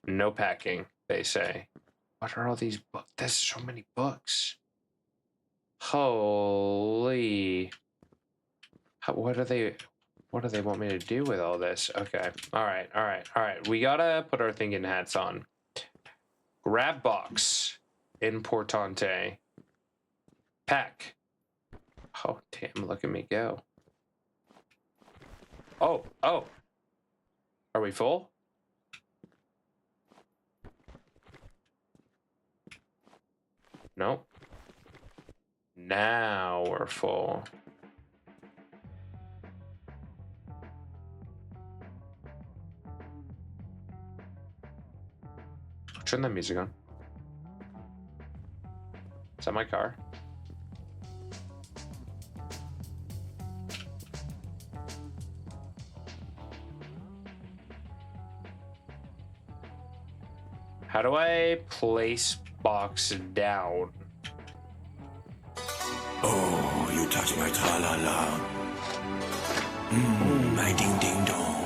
No packing, they say. What are all these books? There's so many books. Holy. What do they want me to do with all this? Okay. All right. We gotta put our thinking hats on. Grab box. Importante. Pack. Oh, damn, look at me go. Oh. Are we full? Nope. Now we're full. Turn the music on. Is that my car? How do I place box down? Oh, you touch my tra-la-la. My ding-ding-dong.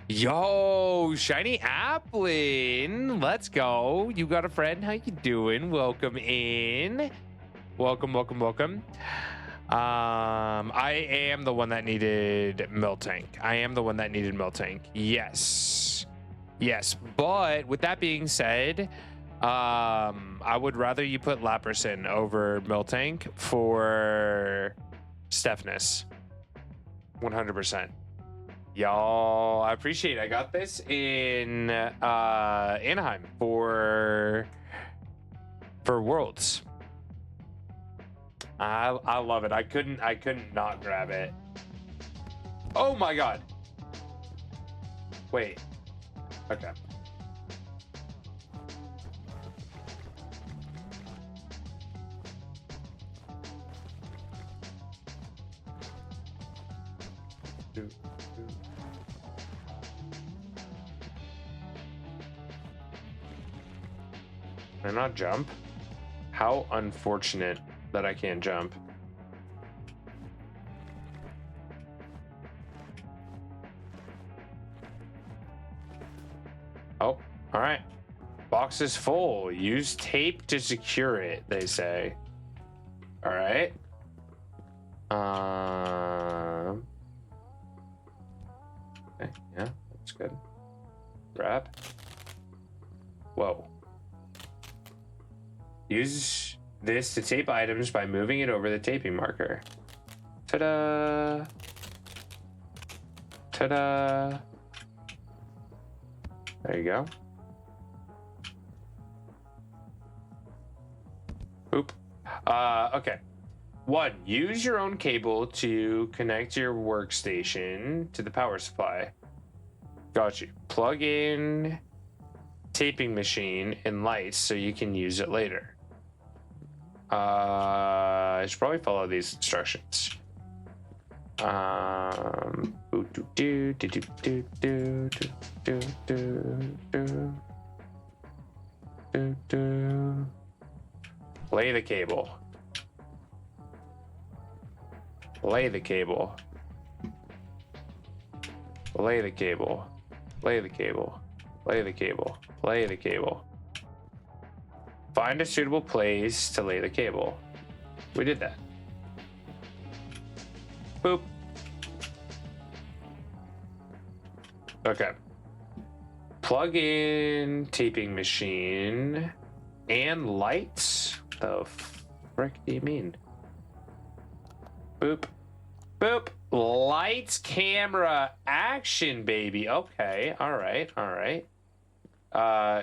Yo, Shiny Applin. Let's go. You got a friend? How you doing? Welcome in. Welcome. I am the one that needed Miltank. Yes. But with that being said, I would rather you put Lapras in over Miltank for Stephness. 100%. Y'all, I appreciate it. I got this in Anaheim for Worlds. I love it. I couldn't not grab it. Oh my god. Wait. Okay. Can I not jump? How unfortunate that I can't jump. Oh, all right. Box is full. Use tape to secure it, they say. All right. Okay, yeah, that's good. Grab. Whoa. Use this to tape items by moving it over the taping marker. Ta-da! Ta-da! There you go. Boop. Okay. 1. Use your own cable to connect your workstation to the power supply. Got you. Plug in taping machine and lights so you can use it later. I should probably follow these instructions. Lay the cable. Lay the cable. Lay the cable. Lay the cable. Lay the cable. Lay the cable. Find a suitable place to lay the cable. We did that. Boop. Okay. Plug in taping machine and lights. The frick do you mean? Boop. Boop. Lights, camera, action, baby. Okay. All right. All right.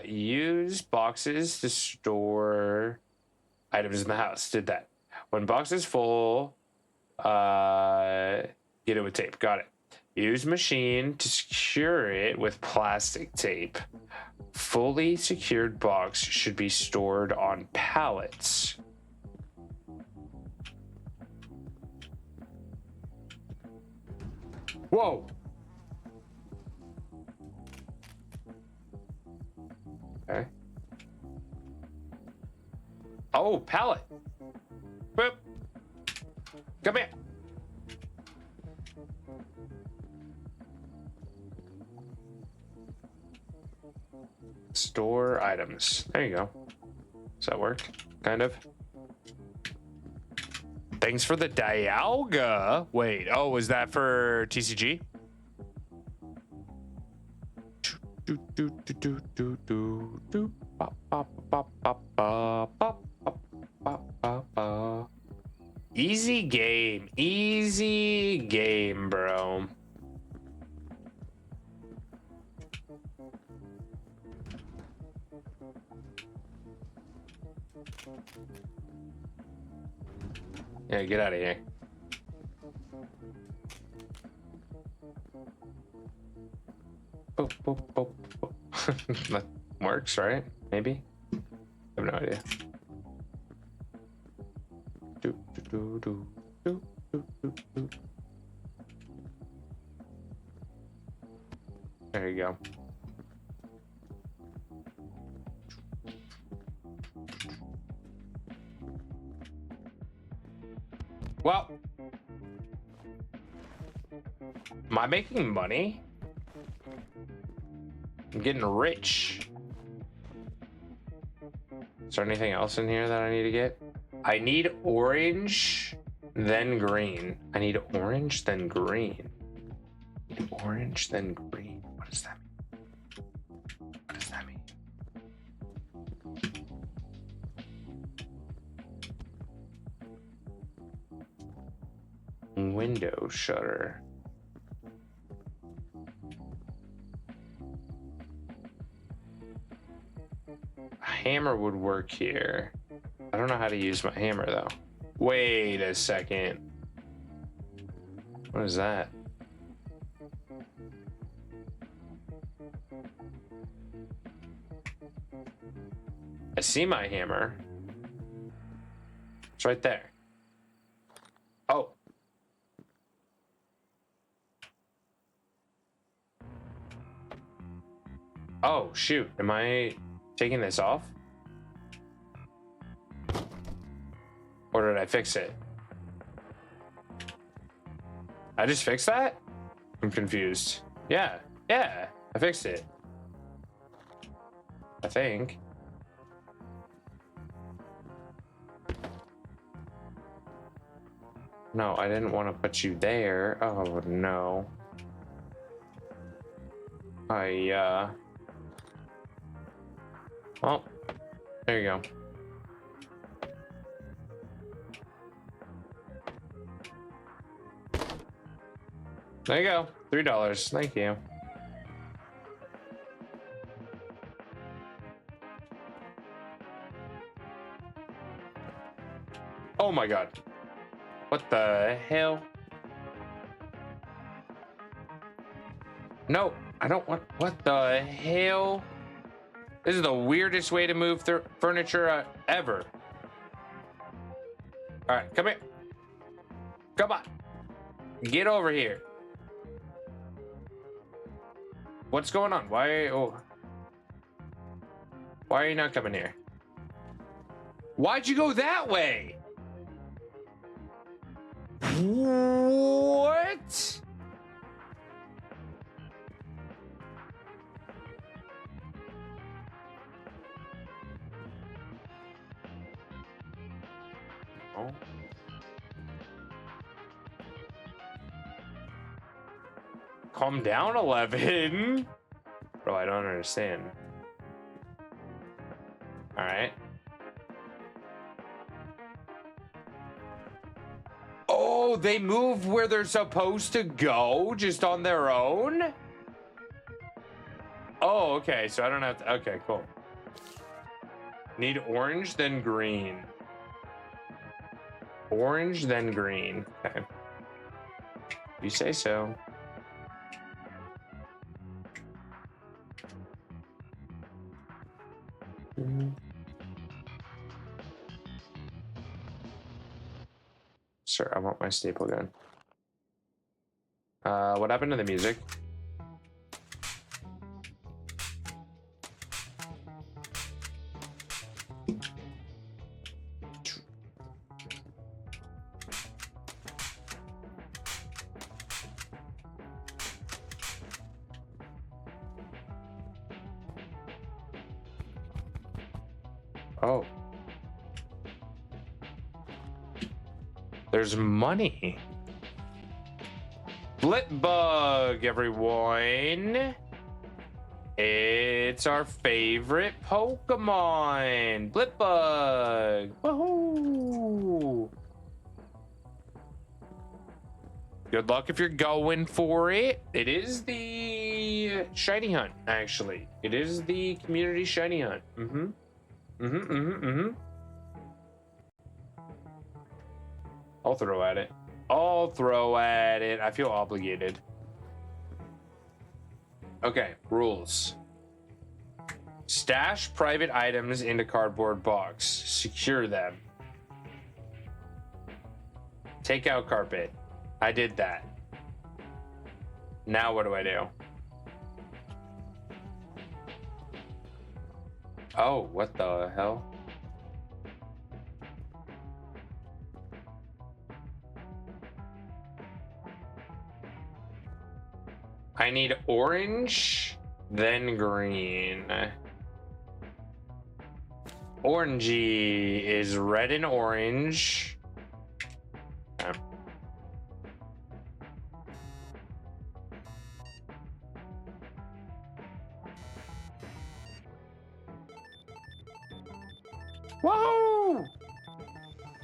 Use boxes to store items in the house. Did that. When box is full, get it with tape. Got it. Use machine to secure it with plastic tape. Fully secured box should be stored on pallets. Whoa. Okay. Oh, pallet. Boop. Come here. Store items. There you go. Does that work? Kind of. Thanks for the Dialga. Wait, oh, was that for TCG? Easy game. Easy game, bro. Yeah, get out of here. Boop, boop, boop, boop. That works, right? Maybe? I have no idea. Do, do, do, do, do, do, do, do. There you go. Well, am I making money? I'm getting rich. Is there anything else in here that I need to get? I need orange, then green. I need orange, then green. I need orange, then green. What does that mean? What does that mean? Window shutter. A hammer would work here. I don't know how to use my hammer though. Wait a second. What is that? I see my hammer. It's right there. Oh. Oh, shoot. Am I taking this off? Or did I fix it? I just fixed that? I'm confused. Yeah, I fixed it. I think. No, I didn't want to put you there. Oh, no. Well, there you go. There you go. $3. Thank you. Oh my god. What the hell? No, I don't want. What the hell? This is the weirdest way to move furniture ever. All right, come here. Come on. Get over here. What's going on? Why? Oh. Why are you not coming here? Why'd you go that way? What? Oh. Calm down, 11. Bro, I don't understand. All right. Oh, they move where they're supposed to go just on their own? Oh, okay. So I don't have to. Okay, cool. Need orange, then green. Orange, then green. Okay. You say so. Sir, I want my staple gun. What happened to the music? Oh. There's money. Blipbug, everyone. It's our favorite Pokemon. Blipbug. Woohoo. Good luck if you're going for it. It is the shiny hunt, actually. It is the community shiny hunt. I'll throw at it. I'll throw at it. I feel obligated. Okay, rules. Stash private items into cardboard box. Secure them. Take out carpet. I did that. Now what do I do? Oh, what the hell? I need orange, then green. Orangey is red and orange. Okay. Whoa!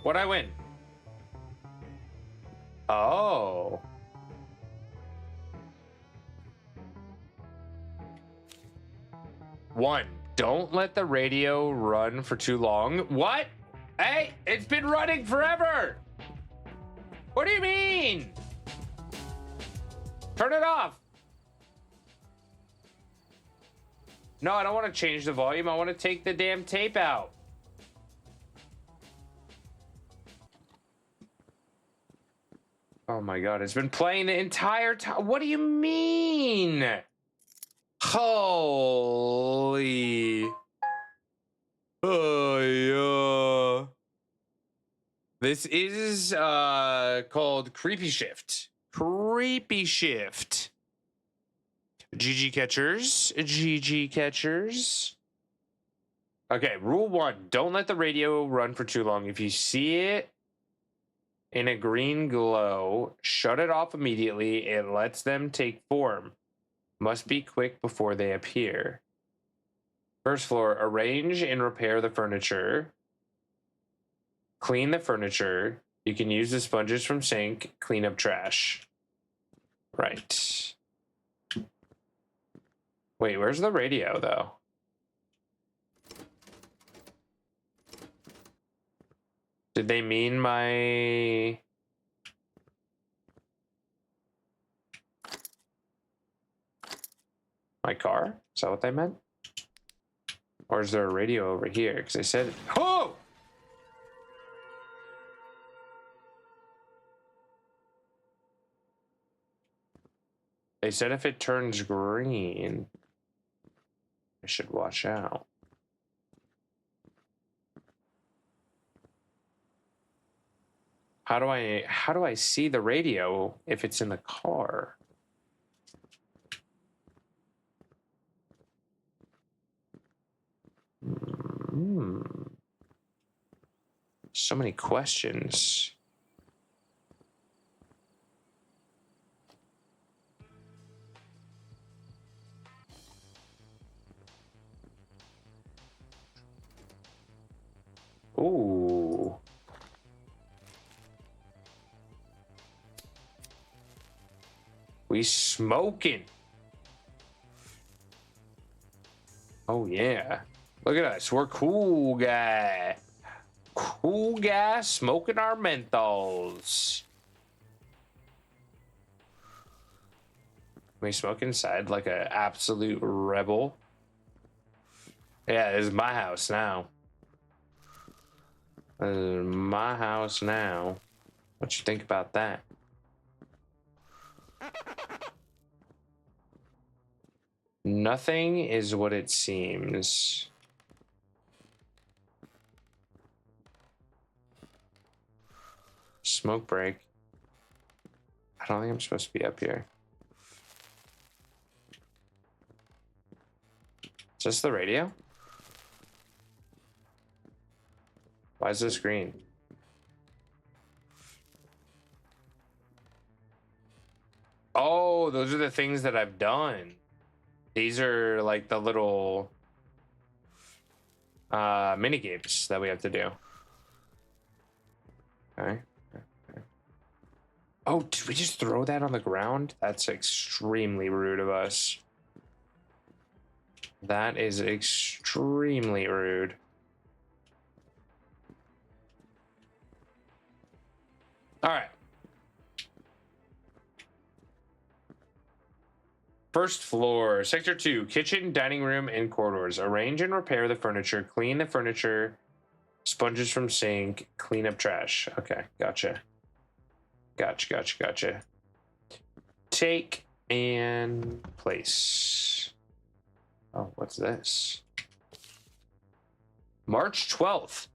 What'd I win? Oh. One, don't let the radio run for too long. What? Hey, it's been running forever. What do you mean? Turn it off. No, I don't want to change the volume. I want to take the damn tape out. Oh my God, it's been playing the entire time. What do you mean? Holy. Oh, yeah. This is called Creepy Shift. Creepy Shift. GG catchers. GG catchers. Okay, rule 1. Don't let the radio run for too long. If you see it in a green glow, shut it off immediately. It lets them take form. Must be quick before they appear. First floor, arrange and repair the furniture. Clean the furniture. You can use the sponges from sink. Clean up trash. Right. Wait, where's the radio, though? Did they mean my... my car? Is that what they meant? Or is there a radio over here? Because they said... Oh! They said if it turns green, I should watch out. How do I see the radio if it's in the car? So many questions. Ooh. We smoking. Oh yeah. Look at us. We're cool guy. Cool guy smoking our menthols. We smoke inside like an absolute rebel. Yeah, this is my house now. This is my house now. What you think about that? Nothing is what it seems. Smoke break. I don't think I'm supposed to be up here. Is this the radio? Why is this green? Oh, those are the things that I've done. These are like the little mini games that we have to do. Okay. Oh, did we just throw that on the ground? That's extremely rude of us. That is extremely rude. All right. First floor, Sector 2, kitchen, dining room, and corridors. Arrange and repair the furniture, clean the furniture, sponges from sink, clean up trash. Okay, gotcha. Gotcha. Take and place. Oh, what's this? March 12th.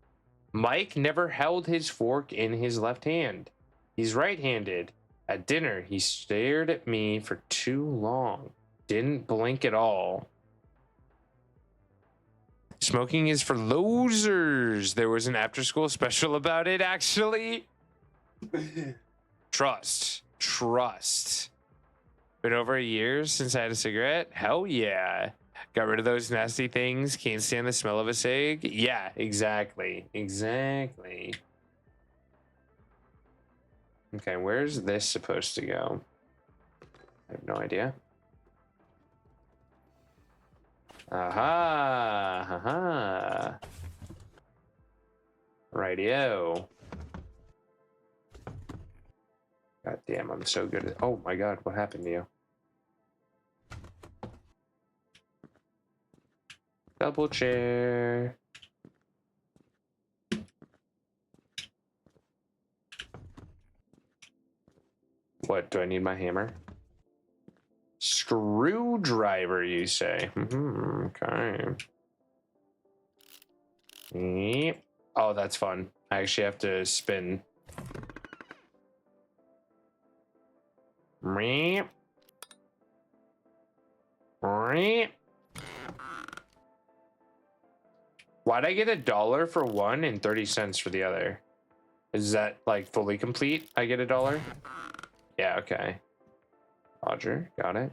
Mike never held his fork in his left hand. He's right-handed. At dinner, he stared at me for too long. Didn't blink at all. Smoking is for losers. There was an after-school special about it, actually. Trust. Been over a year since I had a cigarette? Hell yeah. Got rid of those nasty things. Can't stand the smell of a cig. Yeah, exactly. Okay, where's this supposed to go? I have no idea. Aha! Rightio. God damn, I'm so good at... Oh my god, what happened to you? Double chair. What, do I need my hammer? Screwdriver, you say? Okay. Yep. Oh, that's fun. I actually have to spin. Why'd I get $1 for one and 30 cents for the other? Is that like fully complete? I get $1? Yeah, okay. Roger, got it.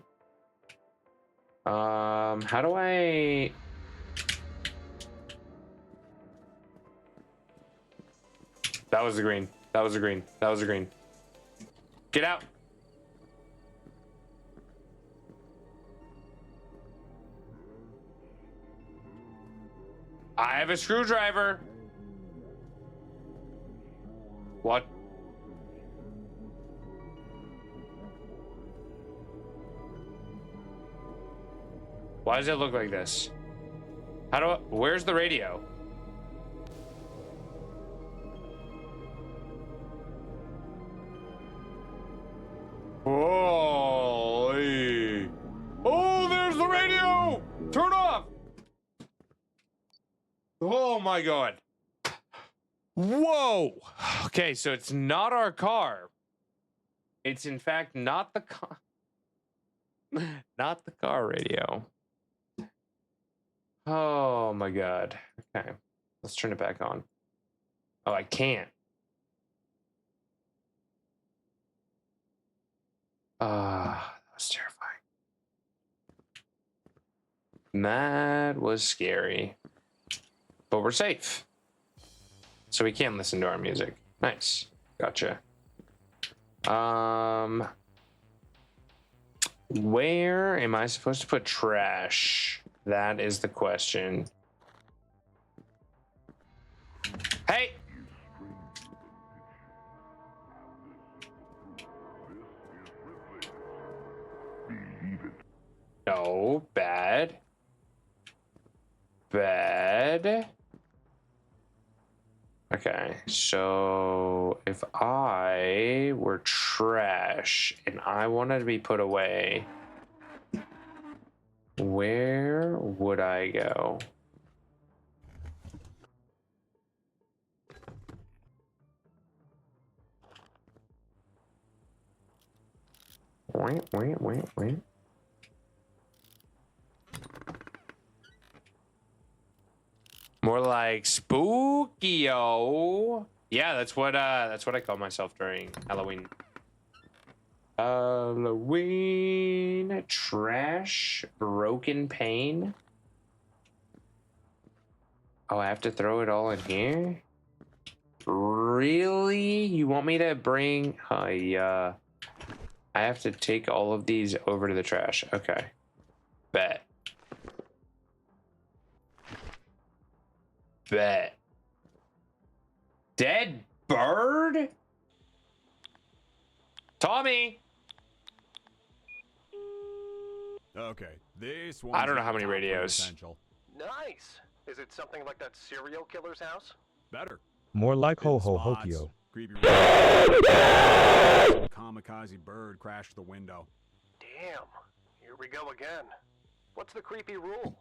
How do I... That was a green. Get out. I have a screwdriver. What? Why does it look like this? How do I, where's the radio? Holy. Oh, there's the radio! Turn off! Oh my god. Whoa! Okay, so it's not our car. It's in fact not the car. Not the car radio. Oh my god. Okay. Let's turn it back on. Oh, I can't. That was terrifying. That was scary. But we're safe. So we can listen to our music. Nice. Gotcha. Where am I supposed to put trash? That is the question. Hey! No, bad. Bad. Okay, so if I were trash and I wanted to be put away, where would I go? Wait. More like Spookio. Yeah, that's what I call myself during Halloween. Halloween trash, broken pain. Oh, I have to throw it all in here? Really? You want me to bring I have to take all of these over to the trash. Okay. Bet. Bet. Dead bird? Tommy! Okay, this one. I don't know how many radios. Nice. Is it something like that serial killer's house? Better. More like Ho Ho Hokio. Creepy. Kamikaze bird crashed the window. Damn. Here we go again. What's the creepy rule?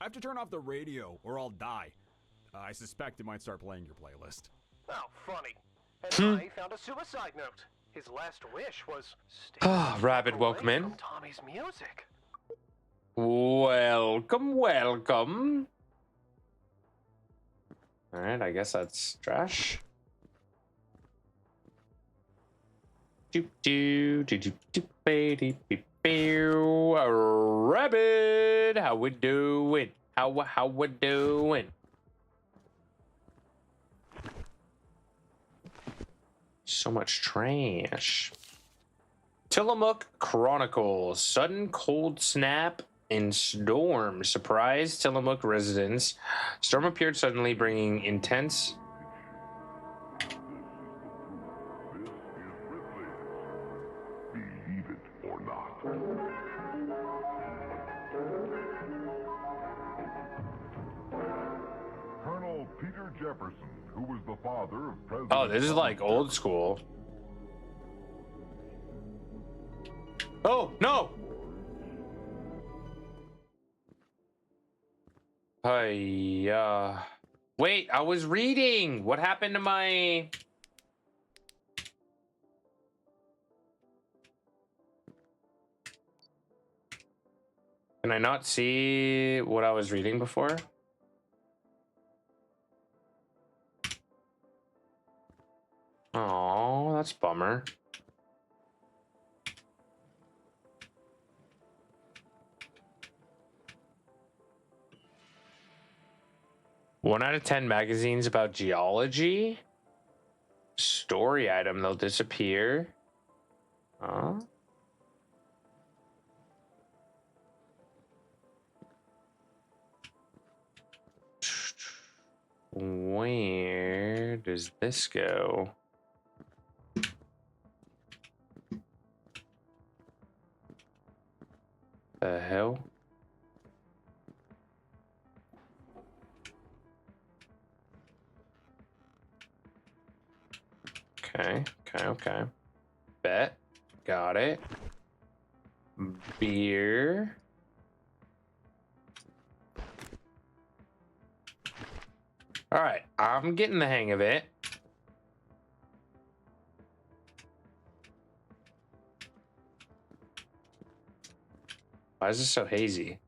I have to turn off the radio or I'll die. I suspect it might start playing your playlist. Oh, funny. And I found a suicide note. His last wish was Rabbit, welcome in. Tommy's music. Welcome. Alright, I guess that's trash. Rabbit, how we doing? How we doing? So much trash. Tillamook Chronicles. Sudden cold snap and storm. Surprise Tillamook residents. Storm appeared suddenly, bringing intense... Believe it or not. Colonel Peter Jefferson, who was the father of President... Oh, this is like old school. Oh, no! Wait, I was reading! What happened to my... Can I not see what I was reading before? Oh, that's a bummer. One out of 10 magazines about geology. Story item, they'll disappear. Huh? Where does this go? The hell? Okay. Bet. Got it. Beer. All right, I'm getting the hang of it. Why is this so hazy?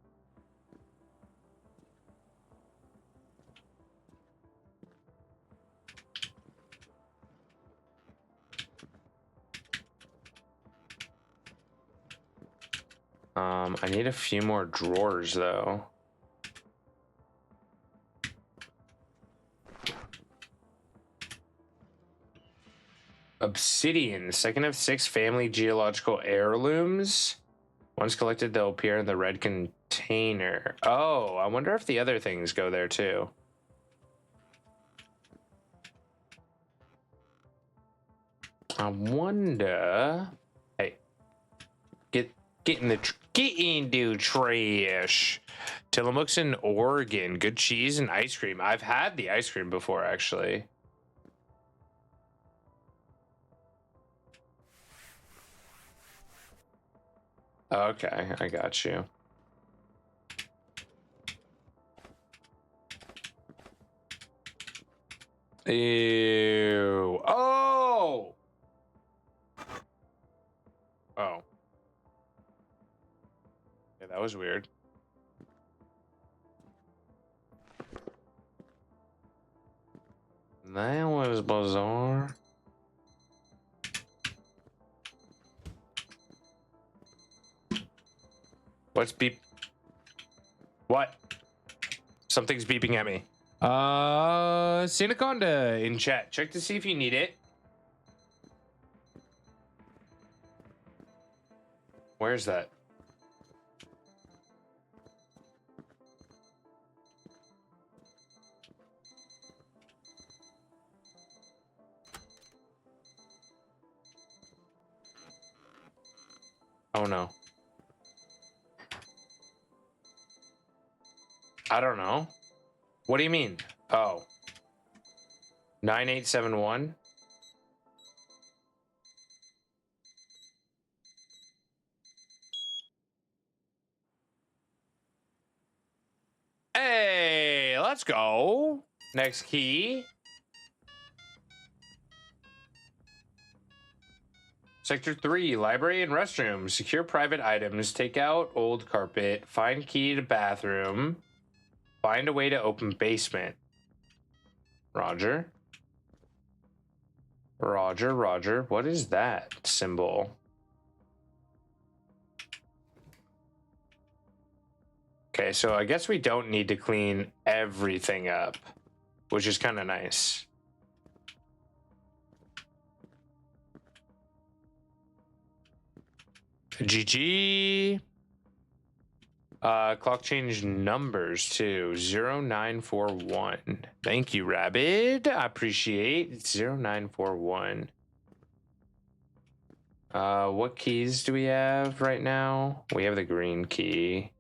I need a few more drawers though. Obsidian, second of 6 family geological heirlooms. Once collected, they'll appear in the red container. Oh, I wonder if the other things go there too. I wonder. Hey, get into trash. Tillamook's in Oregon. Good cheese and ice cream. I've had the ice cream before, actually. Okay, I got you. Ew. Oh! Oh. Yeah, that was weird. That was bizarre. What's beep? What? Something's beeping at me. Cineconda in chat. Check to see if you need it. Where's that? Oh no. I don't know. What do you mean? Oh. 9871? Hey, let's go. Next key. Sector 3, library and restroom. Secure private items. Take out old carpet. Find key to bathroom. Find a way to open basement. Roger. Roger, Roger. What is that symbol? Okay, so I guess we don't need to clean everything up, which is kind of nice. GG. Clock change numbers to 0941. Thank you, Rabbit. I appreciate it. 0941. What keys do we have right now? We have the green key.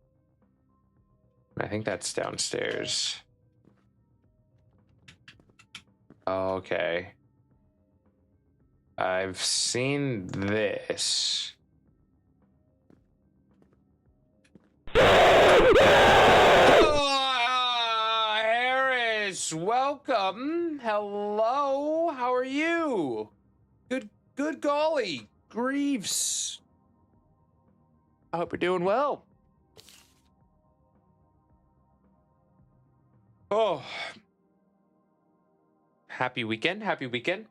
I think that's downstairs. Okay. I've seen this. Harris, welcome. Hello. How are you? Good golly. Greaves. I hope you're doing well. Oh. Happy weekend. Happy weekend.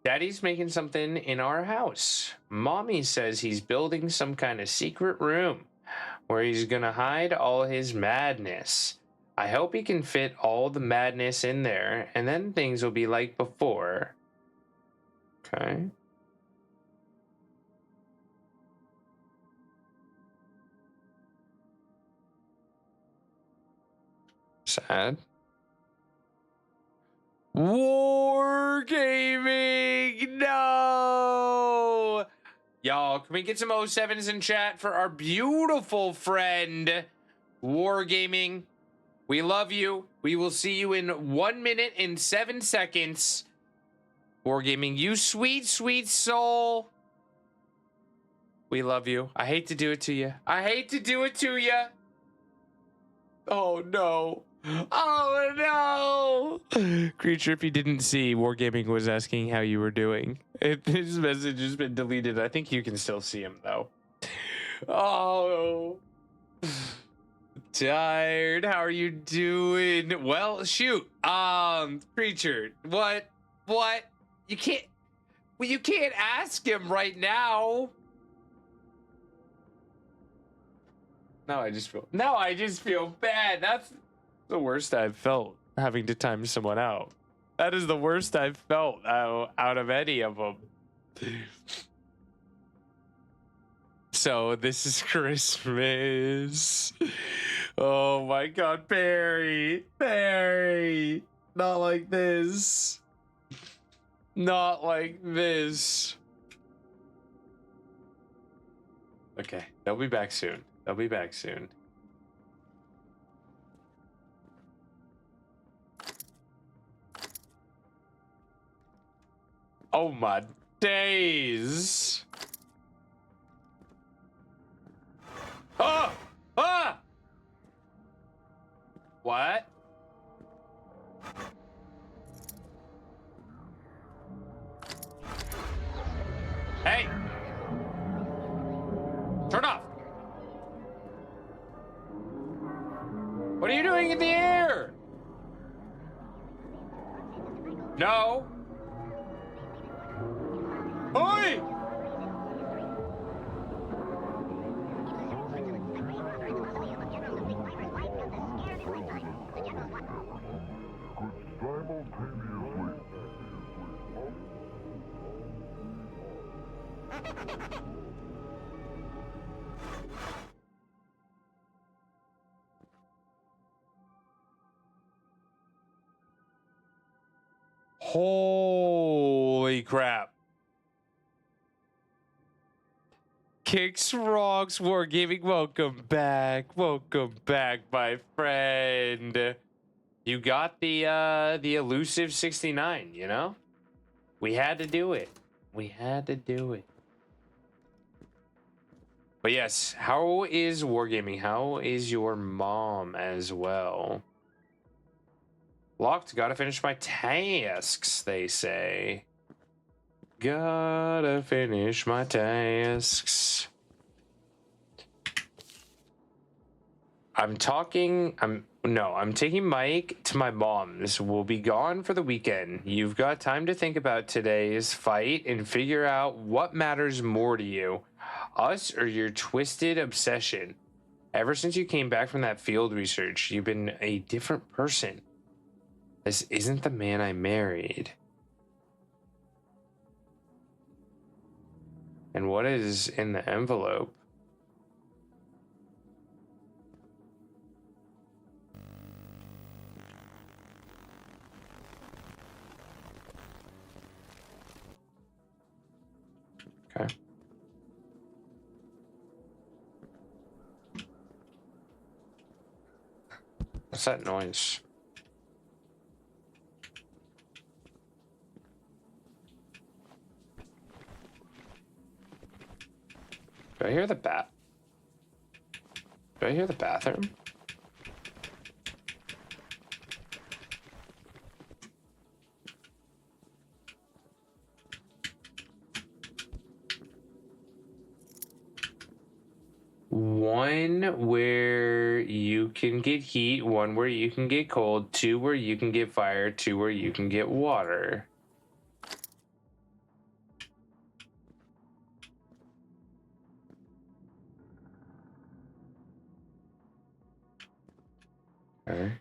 Daddy's making something in our house. Mommy says he's building some kind of secret room where he's gonna hide all his madness. I hope he can fit all the madness in there, and then things will be like before. Okay. Sad. Wargaming! No! Y'all, can we get some 07s in chat for our beautiful friend, Wargaming? We love you. We will see you in 1 minute and 7 seconds. Wargaming, you sweet, sweet soul. We love you. I hate to do it to you. I hate to do it to you. Oh, no. Oh, no. Creature, if you didn't see, Wargaming was asking how you were doing. His message has been deleted. I think you can still see him, though. Oh. Tired. How are you doing? Well, shoot. Creature, what? You can't. Well, you can't ask him right now. Now I just feel bad. That's the worst I've felt, having to time someone out. That is the worst I've felt out of any of them. So this is Christmas. Oh my God, Barry, not like this. Not like this. Okay, they'll be back soon. Oh my days. Ah! What? Hey! Turn off! What are you doing in the air? No! Oi! Holy crap. Kicks Rocks Wargaming, welcome back, my friend. You got the elusive 69, you know? We had to do it. But yes, how is Wargaming? How is your mom as well? Locked, gotta finish my tasks, they say. Gotta finish my tasks. I'm taking Mike to my mom's. We'll be gone for the weekend. You've got time to think about today's fight and figure out what matters more to you, us or your twisted obsession. Ever since you came back from that field research, you've been a different person. This isn't the man I married. And what is in the envelope? Okay. What's that noise? Do I hear the bat? Do I hear the bathroom? One where you can get heat, one where you can get cold, two where you can get fire, two where you can get water. Okay.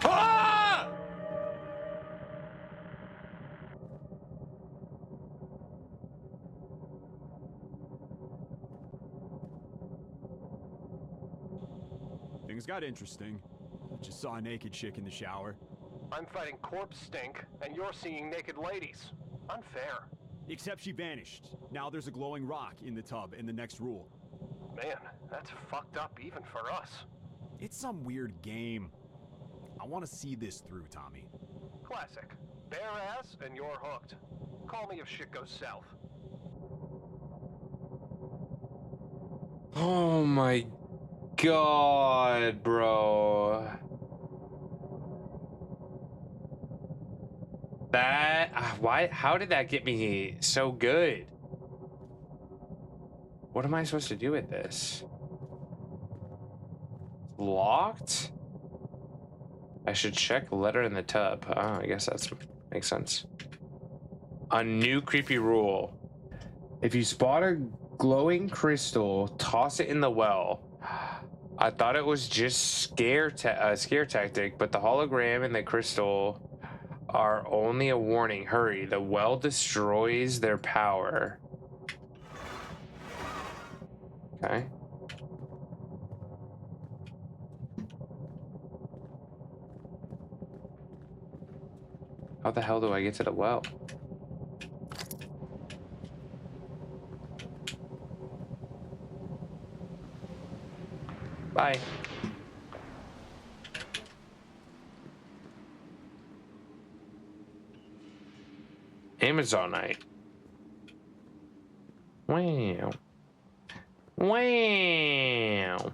Ah! Things got interesting. Just saw a naked chick in the shower. I'm fighting corpse stink, and you're seeing naked ladies. Unfair. Except she vanished. Now there's a glowing rock in the tub in the next rule. Man, that's fucked up even for us. It's some weird game. I want to see this through, Tommy. Classic. Bare ass, and you're hooked. Call me if shit goes south. Oh my god, bro. That why? How did that get me so good? What am I supposed to do with this? Locked? I should check letter in the tub. Oh, I guess that makes sense. A new creepy rule. If you spot a glowing crystal, toss it in the well. I thought it was just scare tactic, but the hologram and the crystal are only a warning. Hurry, the well destroys their power. Okay. How the hell do I get to the well? Bye. Amazonite. Wow. Wow.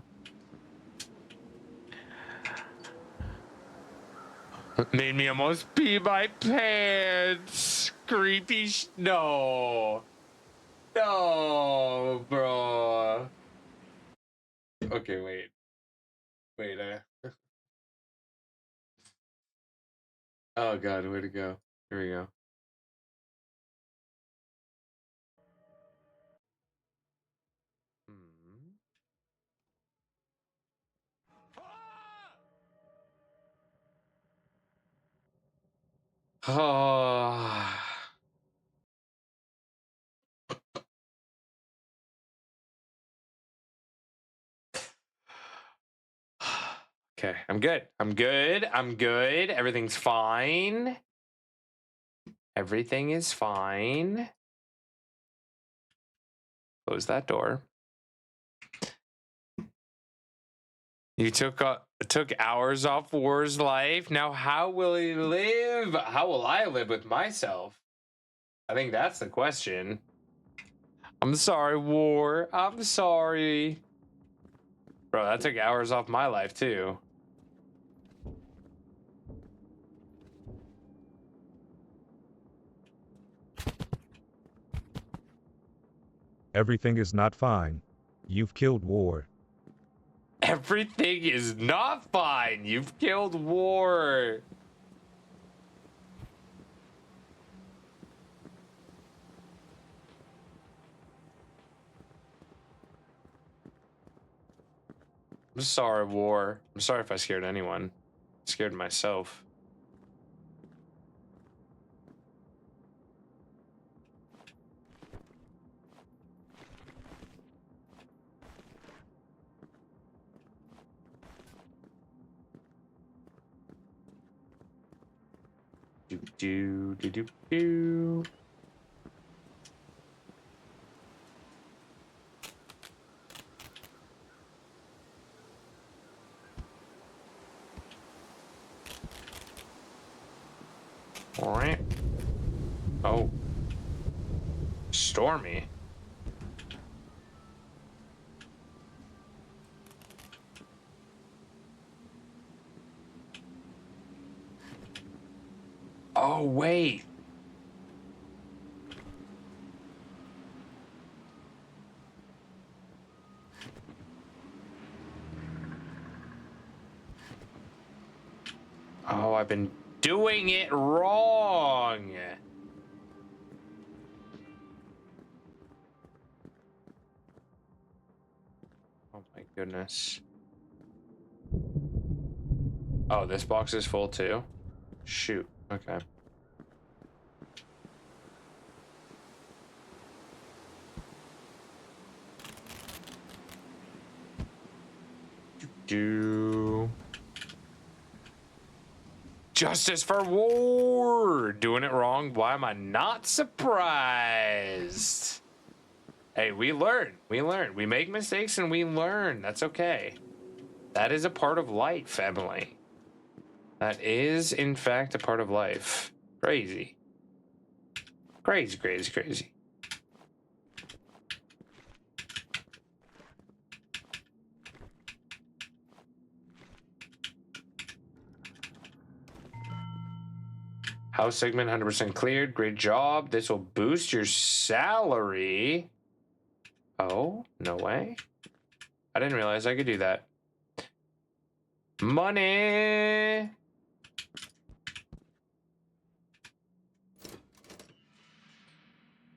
Made me almost pee my pants. Creepy no. No, bro. Okay, wait. Wait, oh god, where to go? Here we go. Oh. Okay, I'm good. I'm good. I'm good. Everything's fine. Everything is fine. Close that door. You took hours off War's life. Now how will he live? How will I live with myself? I think that's the question. I'm sorry, War. I'm sorry. Bro, that took hours off my life too. Everything is not fine. You've killed War. Everything is not fine. You've killed War. I'm sorry, War. I'm sorry if I scared anyone. I scared myself. Do. Alright. Oh. Stormy. Oh, wait. Oh, I've been doing it wrong. Oh my goodness. Oh, this box is full too? Shoot. Okay. Do Justice for war. Doing it wrong. Why am I not surprised? Hey, we learn. We learn. We make mistakes and we learn. That's okay. That is a part of life, Emily. That is, in fact, a part of life. Crazy. Crazy, crazy, crazy. House segment 100% cleared. Great job. This will boost your salary. Oh, no way. I didn't realize I could do that. Money.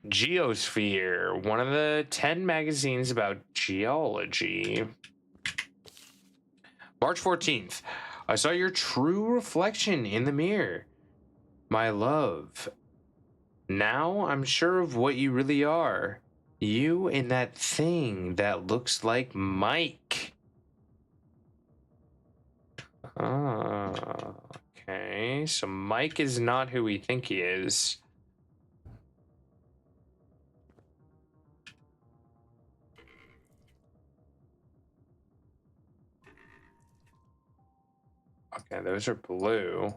Geosphere, one of the 10 magazines about geology. March 14th. I saw your true reflection in the mirror. My love. Now I'm sure of what you really are. You and that thing that looks like Mike. Okay, so Mike is not who we think he is. Okay, those are blue.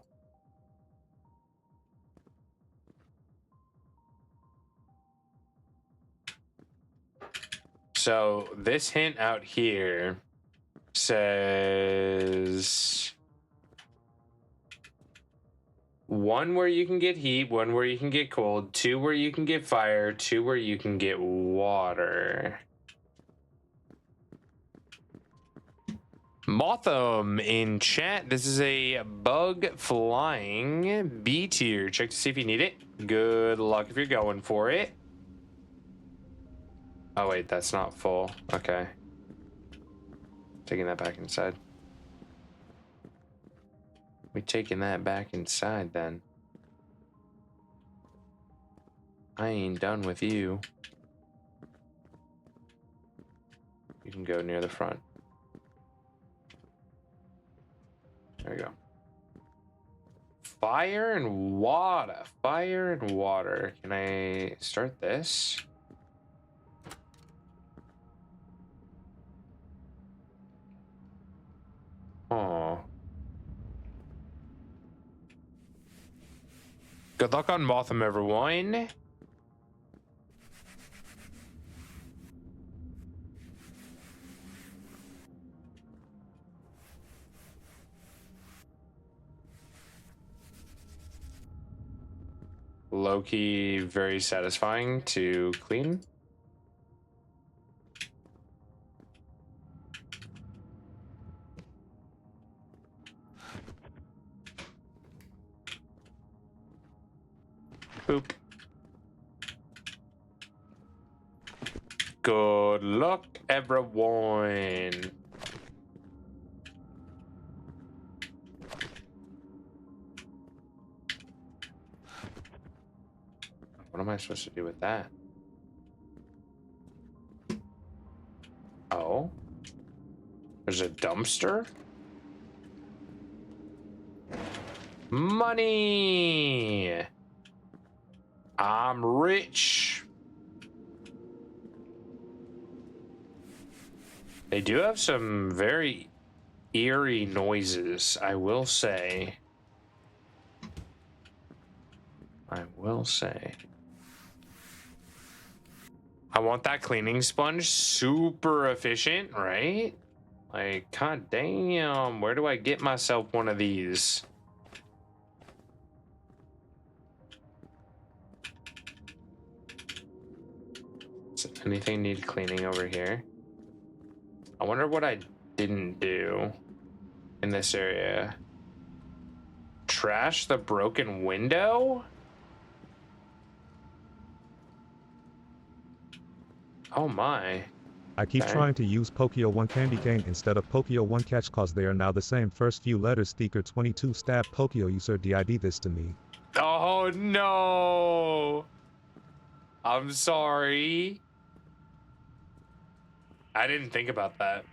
So this hint out here says 1 where you can get heat, 1 where you can get cold, 2 where you can get fire, 2 where you can get water. Motham in chat. This is a bug flying B tier. Check to see if you need it. Good luck if you're going for it. Oh wait, that's not full. Okay. Taking that back inside. We taking that back inside then. I ain't done with you. You can go near the front. There you go. Fire and water. Fire and water. Can I start this? Oh. Good luck on Motham, everyone. Low-key, very satisfying to clean. Boop. Good luck, everyone. What am I supposed to do with that? Oh. There's a dumpster? Money! I'm rich. They do have some very eerie noises, I will say. I will say. I want that cleaning sponge super efficient, right? Like, god damn, where do I get myself one of these? Does anything need cleaning over here? I wonder what I didn't do in this area. Trash the broken window? Oh my. I keep trying to use Pokio 1 Candy Cane instead of Pokio 1 Catch cause they are now the same first few letters. Sticker 22 stab Pokio user DID this to me. Oh no. I'm sorry. I didn't think about that.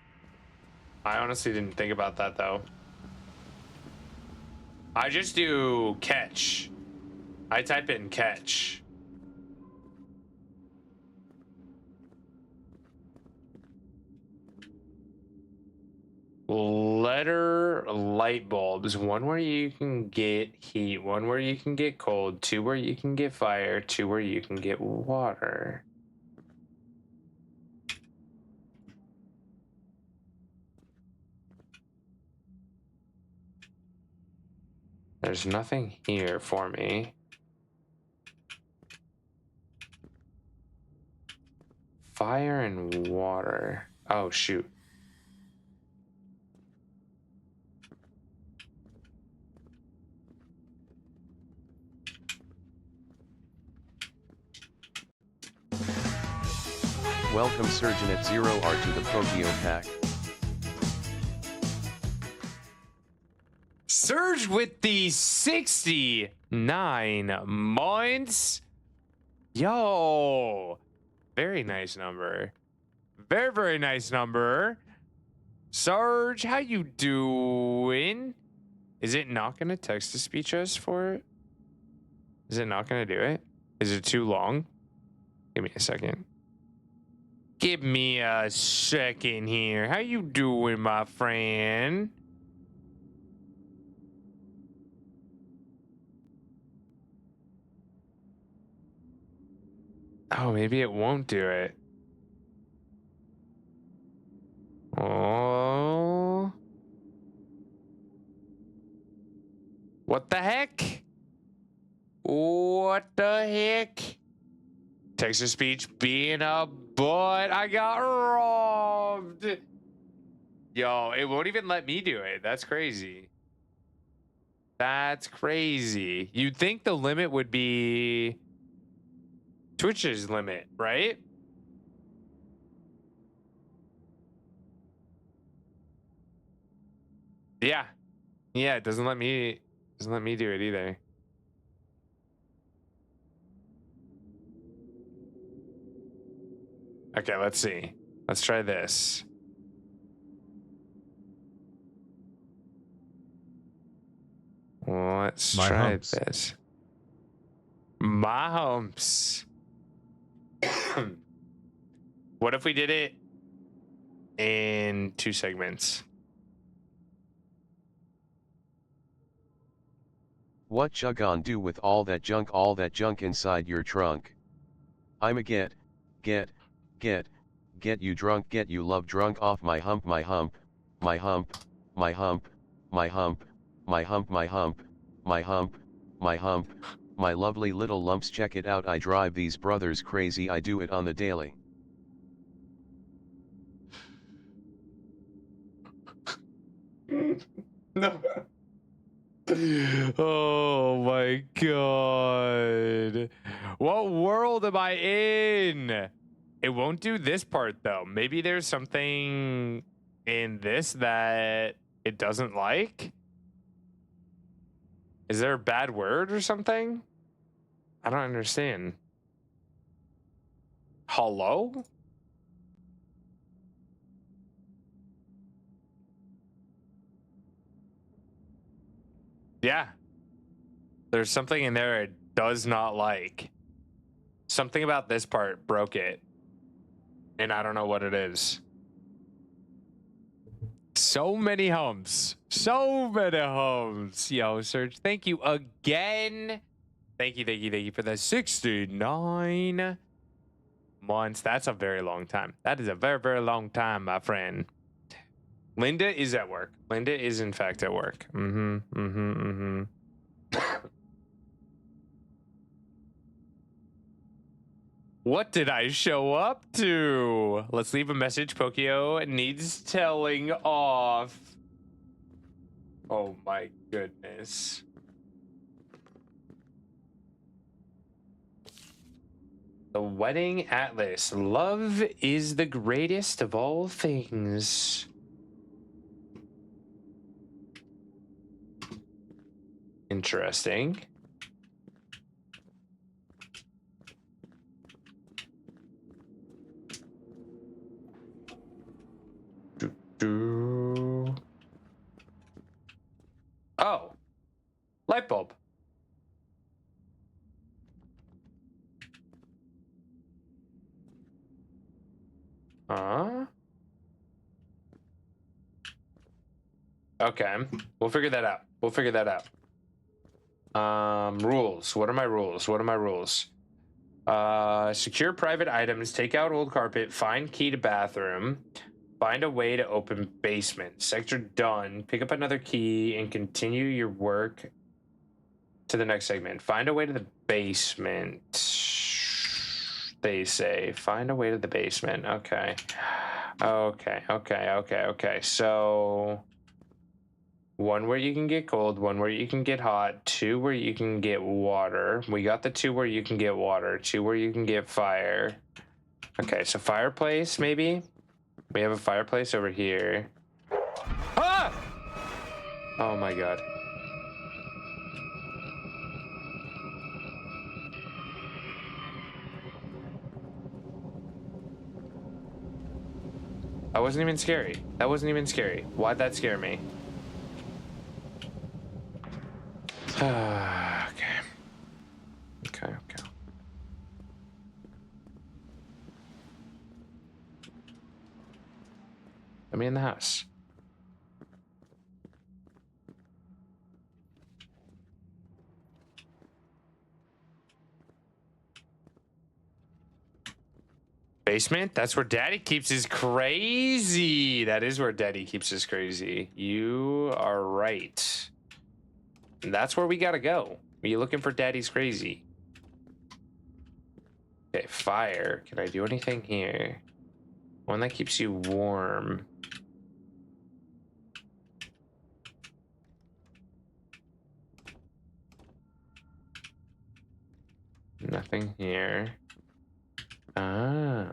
I honestly didn't think about that though. I just do catch. I type in catch. Letter light bulbs. One where you can get heat, one where you can get cold, two where you can get fire, two where you can get water. There's nothing here for me. Fire and water. Oh, shoot. Welcome Surgeon at 0R to the Pokio Pack. Surge with the 69 months. Yo. Very nice number. Very, very nice number. Surge, how you doing? Is it not going to text to speech us for it? Is it not going to do it? Is it too long? Give me a second. Give me a second here. How you doing, my friend? Oh, maybe it won't do it. Oh. What the heck? What the heck? Text to speech being a butt. I got robbed. Yo, it won't even let me do it. That's crazy. That's crazy. You'd think the limit would be Twitch's limit, right? Yeah. Yeah, it doesn't let me do it either. Okay, let's see. Let's try this. Let's try this. My humps. What if we did it in 2 segments? What you gon' do with all that junk inside your trunk? I'ma get you drunk, get you love drunk off my hump, my hump, my hump, my hump, my hump, my hump, my hump, my hump, my hump, my lovely little lumps. Check it out, I drive these brothers crazy, I do it on the daily. No. Oh my god. What world am I in? It won't do this part though. Maybe there's something in this that it doesn't like? Is there a bad word or something? I don't understand. Hello? Yeah. There's something in there it does not like. Something about this part broke it. And I don't know what it is. So many humps. So many humps. Yo, Serge, thank you again. Thank you for the 69 months. That's a very long time. That is a very, very long time, my friend. Linda is at work. Linda is, in fact, at work. What did I show up to? Let's leave a message. Pokio needs telling off. Oh my goodness. The Wedding Atlas. Love is the greatest of all things. Interesting. Oh. Huh? Okay, we'll figure that out. We'll figure that out. Rules. What are my rules? What are my rules? Secure private items, take out old carpet, find key to bathroom, find a way to open basement. Sector done. Pick up another key and continue your work to the next segment. Find a way to the basement. They say. Find a way to the basement. Okay. Okay. So 1 where you can get cold, 1 where you can get hot, 2 where you can get water. We got the 2 where you can get water, 2 where you can get fire. Okay, so fireplace maybe? We have a fireplace over here. Ah! Oh my god. That wasn't even scary. That wasn't even scary. Why'd that scare me? Okay. Let me in the house. Basement? That's where Daddy keeps his crazy. That is where Daddy keeps his crazy. You are right. That's where we gotta go. Are you looking for Daddy's crazy? Okay, fire. Can I do anything here? One that keeps you warm. Nothing here. Ah.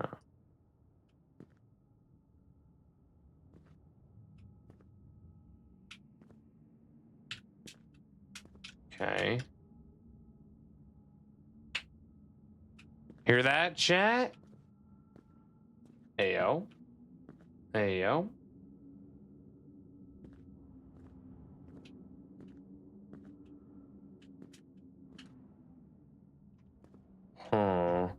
Okay. Hear that, chat? Ayo. Ayo. Huh.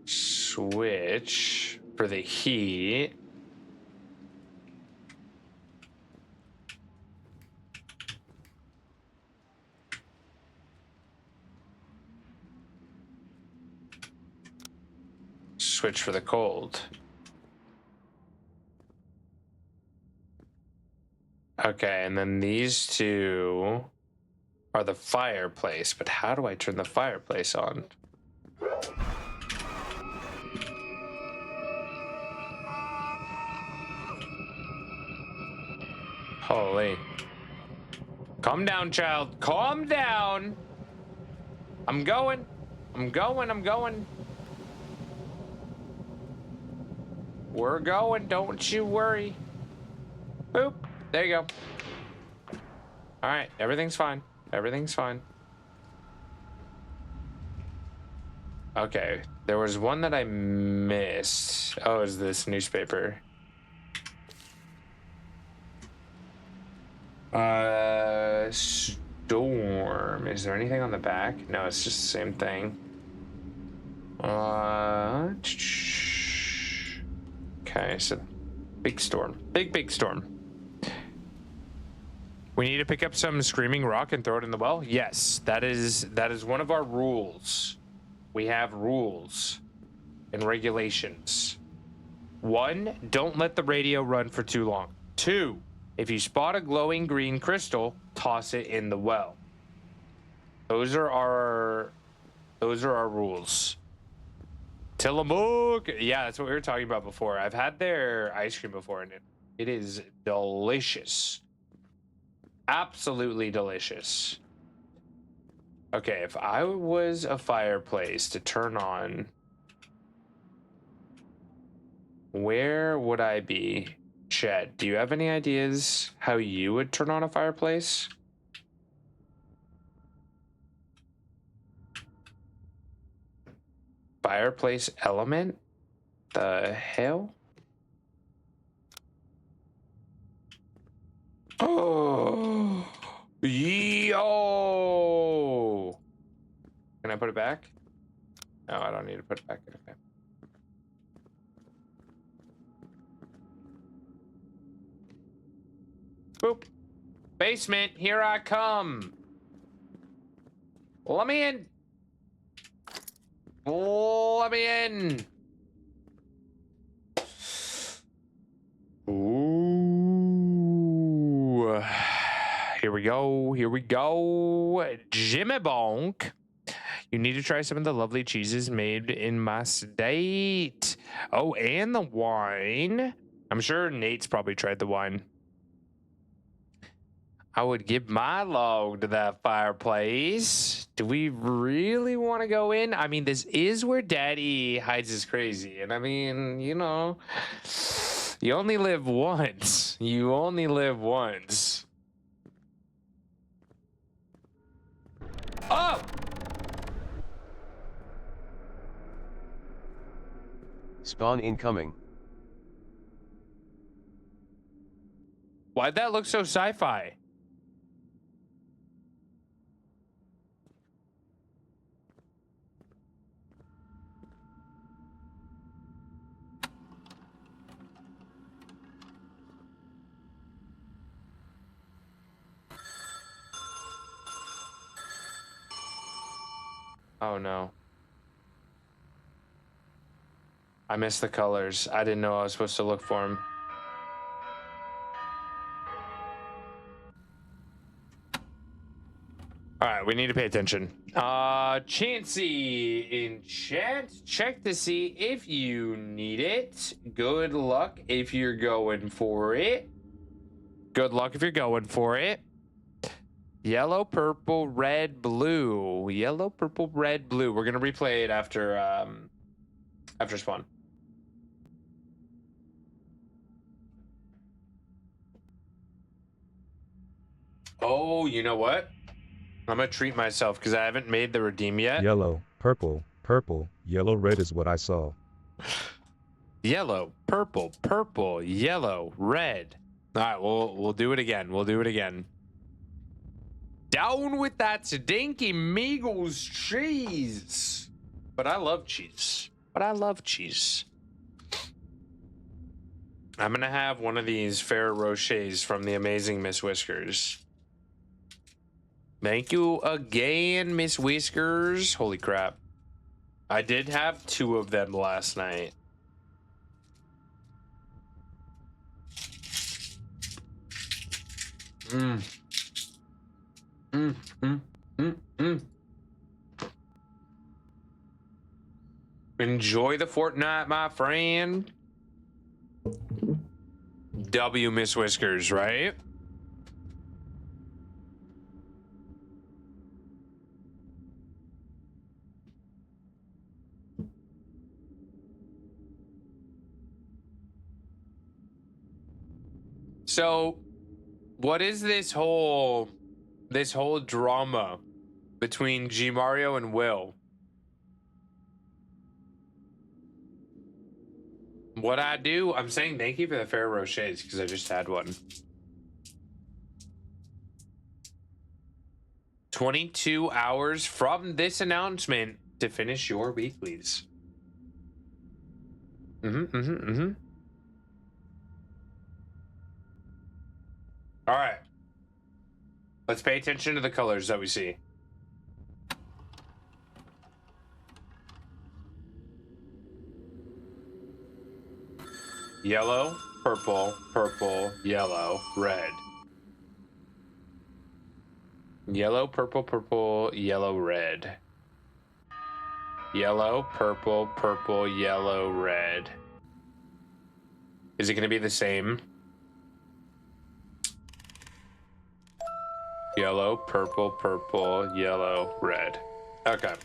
Switch for the heat. Switch for the cold. Okay, and then these two are the fireplace, but how do I turn the fireplace on? Holy. Calm down, child. Calm down. I'm going. I'm going. We're going. Don't you worry. Boop. There you go. All right. Everything's fine. Everything's fine. Okay. There was one that I missed. Oh, is this newspaper? Storm. Is there anything on the back? No, it's just the same thing. Okay, so big storm. Big storm. We need to pick up some screaming rock and throw it in the well? Yes, that is one of our rules. We have rules and regulations. 1, don't let the radio run for too long. 2, if you spot a glowing green crystal, toss it in the well. Those are our rules. Tillamook. Yeah, that's what we were talking about before. I've had their ice cream before, and it is delicious. Absolutely delicious. Okay, if I was a fireplace to turn on, where would I be? Chet, do you have any ideas how you would turn on a fireplace? Fireplace element? The hell? Oh, yo! Can I put it back? No, I don't need to put it back. Okay. Boop. Basement, here I come. Let me in. Let me in. Ooh. Here we go. Here we go. Jimmy Bonk. You need to try some of the lovely cheeses made in my state. Oh, and the wine. I'm sure Nate's probably tried the wine. I would give my log to that fireplace. Do we really want to go in? I mean, this is where Daddy hides his crazy. And I mean, you know, you only live once. You only live once. Oh! Spawn incoming. Why'd that look so sci-fi? Oh no. I missed the colors. I didn't know I was supposed to look for them. All right, we need to pay attention. Chansey in chat, check to see if you need it. Good luck if you're going for it. Good luck if you're going for it. Yellow, purple, red, blue. Yellow, purple, red, blue. We're gonna replay it after after spawn. Oh, you know what? I'm gonna treat myself because I haven't made the redeem yet. Yellow, purple, purple, yellow, red is what I saw. Yellow, purple, purple, yellow, red. All right, we'll do it again. We'll do it again. Down with that stinky Meagles cheese. But I love cheese. But I love cheese. I'm gonna have one of these Ferrero Rochers from the amazing Miss Whiskers. Thank you again, Miss Whiskers. Holy crap. I did have 2 of them last night. Mm. Mm, mm, mm, mm. Enjoy the Fortnite, my friend. W Miss Whiskers, right? So, what is this whole drama between G Mario and Will? What I do, I'm saying thank you for the Ferrero Rochers because I just had one. 22 hours from this announcement to finish your weeklies. All right. Let's pay attention to the colors that we see. Yellow, purple, purple, yellow, red. Yellow, purple, purple, yellow, red. Yellow, purple, purple, yellow, red. Is it going to be the same? Yellow, purple, purple, yellow, red. Okay.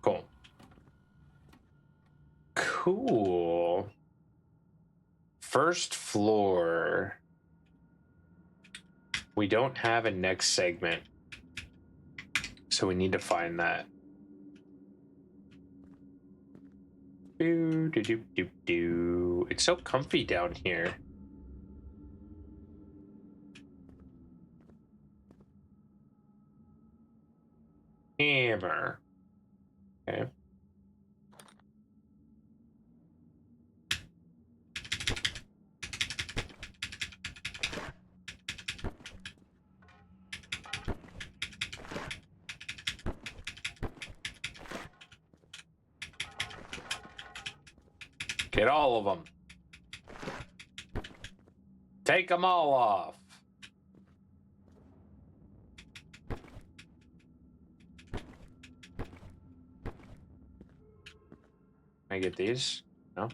Cool. Cool. First floor. We don't have a next segment, so we need to find that. It's so comfy down here. Hammer. Okay. Get all of them. Take them all off. Can I get these? No.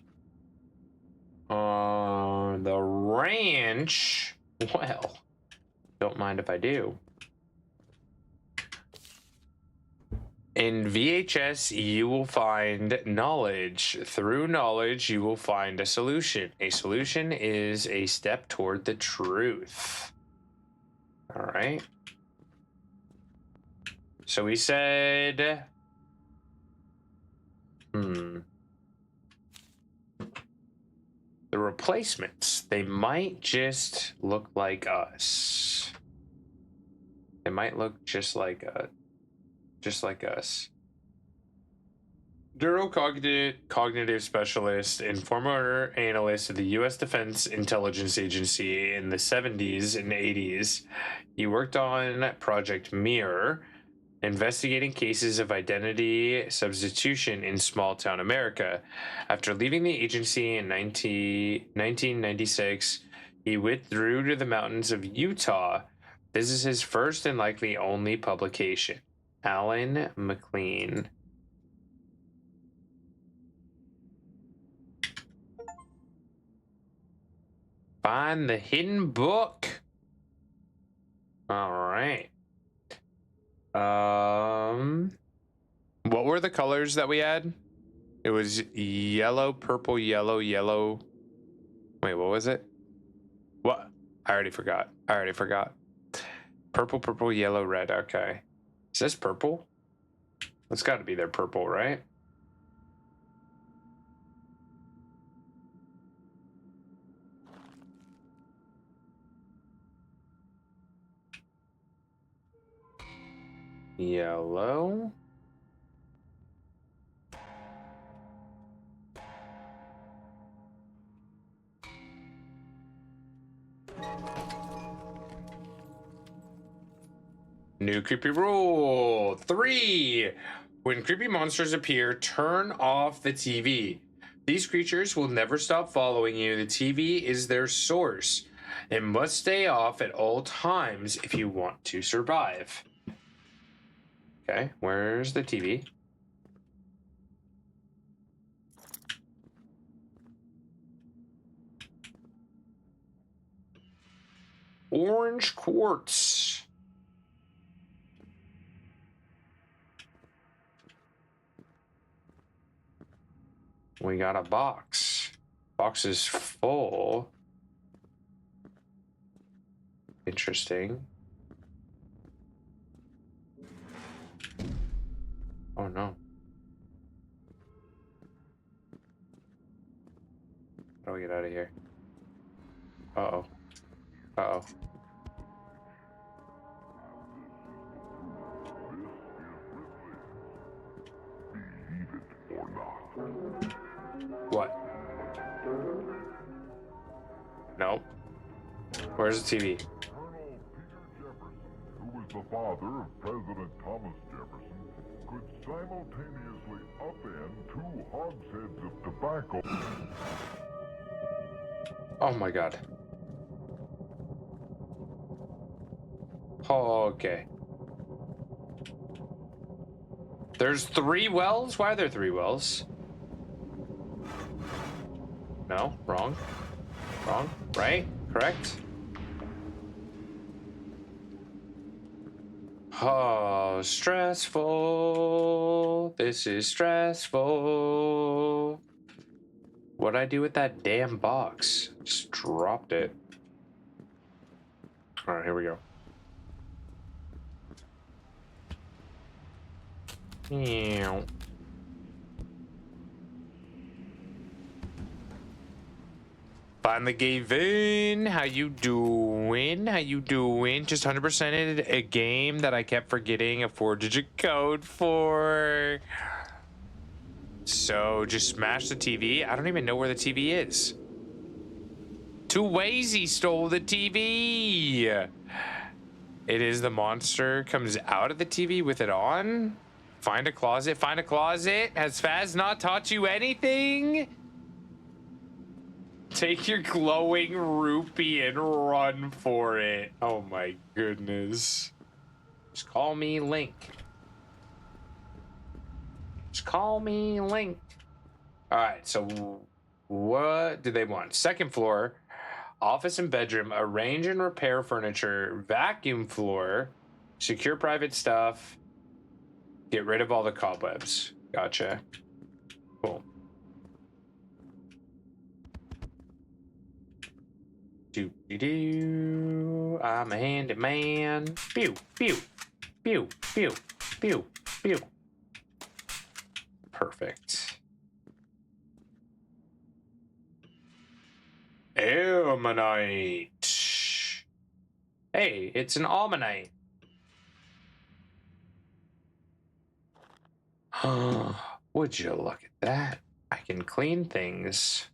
The ranch. Well, don't mind if I do. In VHS, you will find knowledge. Through knowledge, you will find a solution. A solution is a step toward the truth. All right. So we said... The replacements, they might just look like us. They might look just like us. Neurocognitive specialist and former analyst of the U.S. Defense Intelligence Agency in the 70s and 80s. He worked on Project Mirror, investigating cases of identity substitution in small-town America. After leaving the agency in 1996, he withdrew to the mountains of Utah. This is his first and likely only publication. Alan McLean. Find the hidden book. All right. What were the colors that we had? It was yellow, purple, yellow, yellow. Wait, what was it? What? I already forgot. Purple, purple, yellow, red. Okay. Is this purple? It's got to be their purple, right? Yellow. New creepy rule 3. When creepy monsters appear, turn off the TV. These creatures will never stop following you. The TV is their source. It must stay off at all times if you want to survive. Okay, where's the TV? Orange quartz. We got a box. Box is full. Interesting. Oh no. How do we get out of here? Uh-oh. Uh-oh. What? Nope. Where's the TV? Who was the father of President Thomas Jefferson, could simultaneously upend 2 hogsheads of tobacco. Oh my god. Okay. There's 3 wells? Why are there 3 wells? No, wrong. Wrong, right? Correct? Oh, stressful. This is stressful. What'd I do with that damn box? Just dropped it. All right, here we go. Finally gave in. How you doing? How you doing? Just 100%ed a game that I kept forgetting a 4-digit code for. So just smash the TV. I don't even know where the TV is. Tuwazy stole the TV. It is the monster comes out of the TV with it on. Find a closet. Find a closet. Has Faz not taught you anything? Take your glowing rupee and run for it. Oh my goodness. Just call me Link. Just call me Link. All right, so what do they want? Second floor, office and bedroom, arrange and repair furniture, vacuum floor, secure private stuff, get rid of all the cobwebs. Gotcha. Cool. Do I'm a handyman. Pew, pew, pew, pew, pew, pew. Perfect. Ammonite. Hey, it's an almonite. Would you look at that? I can clean things.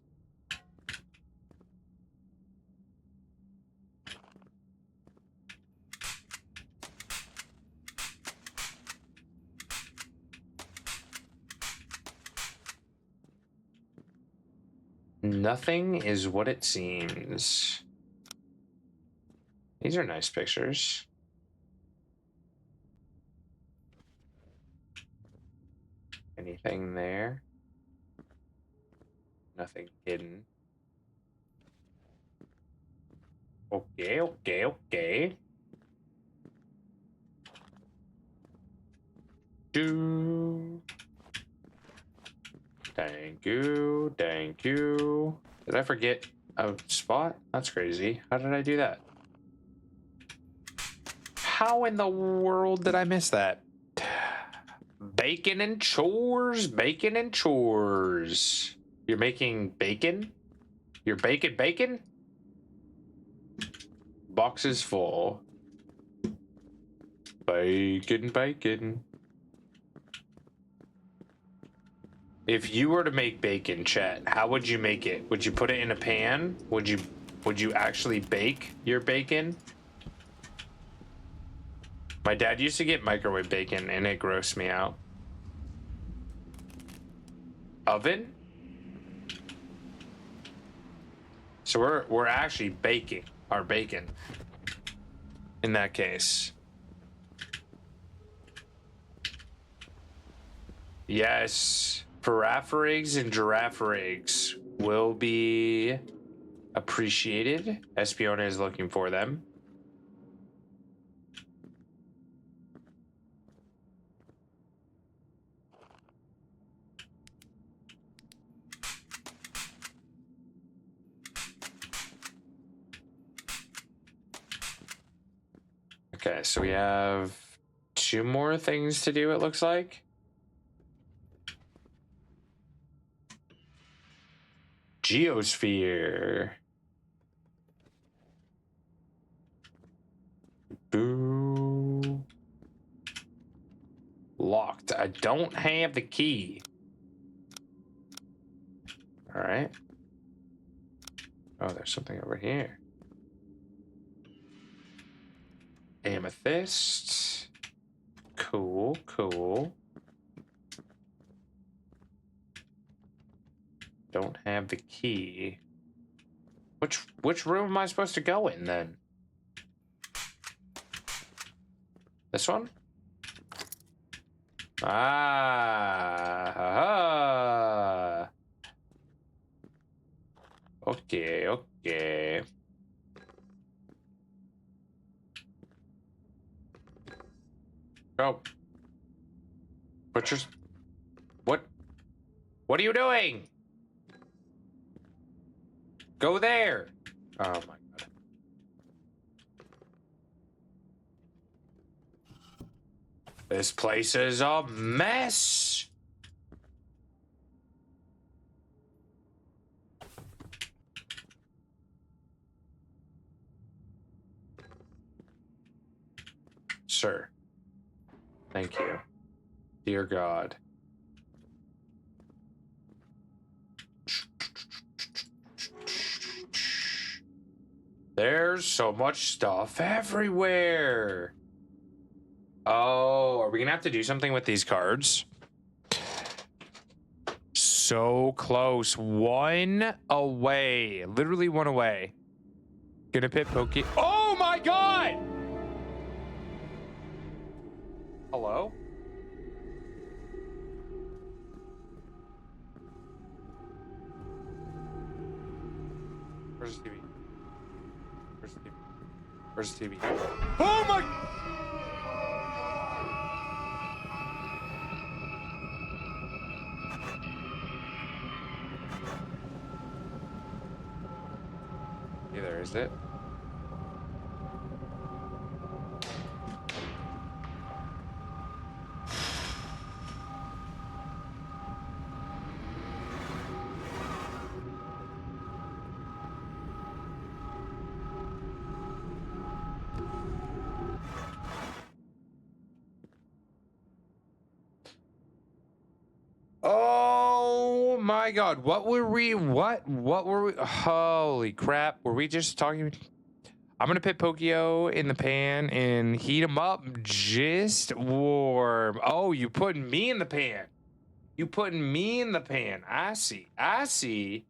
Nothing is what it seems. These are nice pictures. Anything there? Nothing hidden. Okay, okay, okay. Thank you, thank you. Did I forget a spot? That's crazy. How did I do that? How in the world did I miss that? Bacon and chores, bacon and chores. You're making bacon? You're baking bacon? Box is full. Bacon, bacon. If you were to make bacon, chat, how would you make it? Would you put it in a pan? Would you actually bake your bacon? My dad used to get microwave bacon and it grossed me out. Oven? So we're actually baking our bacon in that case. Yes. Giraffe rigs and giraffe rigs will be appreciated. Espiona is looking for them. Okay, so we have 2 more things to do, it looks like. Geosphere. Boo. Locked. I don't have the key. All right. Oh, there's something over here. Amethyst. Cool, cool. Don't have the key. Which room am I supposed to go in then? This one? Ah. Okay, okay. Go. Butchers. What are you doing? Go there. Oh my god. This place is a mess. sir. Thank you. Dear God. There's so much stuff everywhere. Oh, are we gonna have to do something with these cards? So close. One away. Literally one away. Gonna pit Pokey. Oh my God! Hello? Where's the TV? Where's the TV? Where's the TV? Oh my! Either is it? Oh my God, what were we, holy crap, were we just talking? I'm gonna put Pokio in the pan and heat him up just warm. Oh, you putting me in the pan. You putting me in the pan. I see.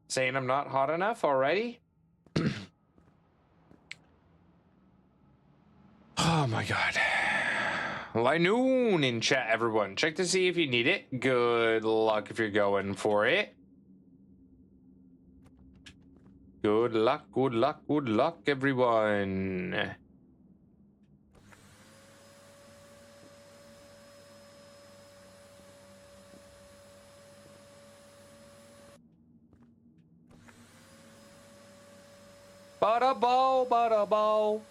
Saying I'm not hot enough already? Oh my God. Linoon in chat, everyone. Check to see if you need it. Good luck if you're going for it. Good luck, everyone. Bada ball.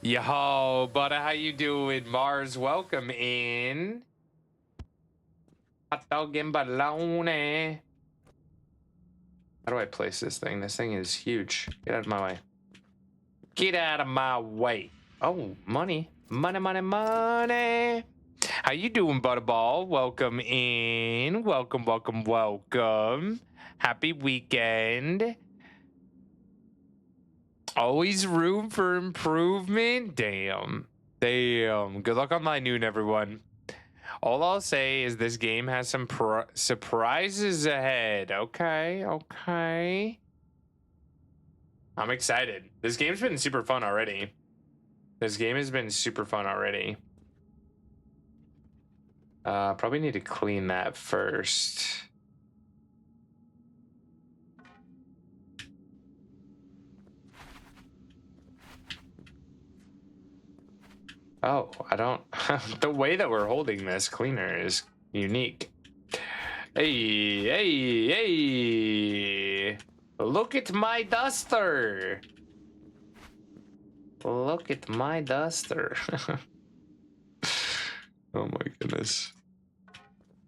Yo, buddy, how you doing? Mars, welcome in. Hot dog and bologna. How do I place this thing? This thing is huge. Get out of my way. Get out of my way. Oh, money. Money. How you doing, Butterball? Welcome in. Welcome. Happy weekend. Always room for improvement. Damn. Good luck on Linoon, everyone. All I'll say is this game has some surprises ahead. Okay. I'm excited. This game's been super fun already. Probably need to clean that first. Oh, I don't... the way that we're holding this cleaner is unique. Hey! Look at my duster! Oh my goodness.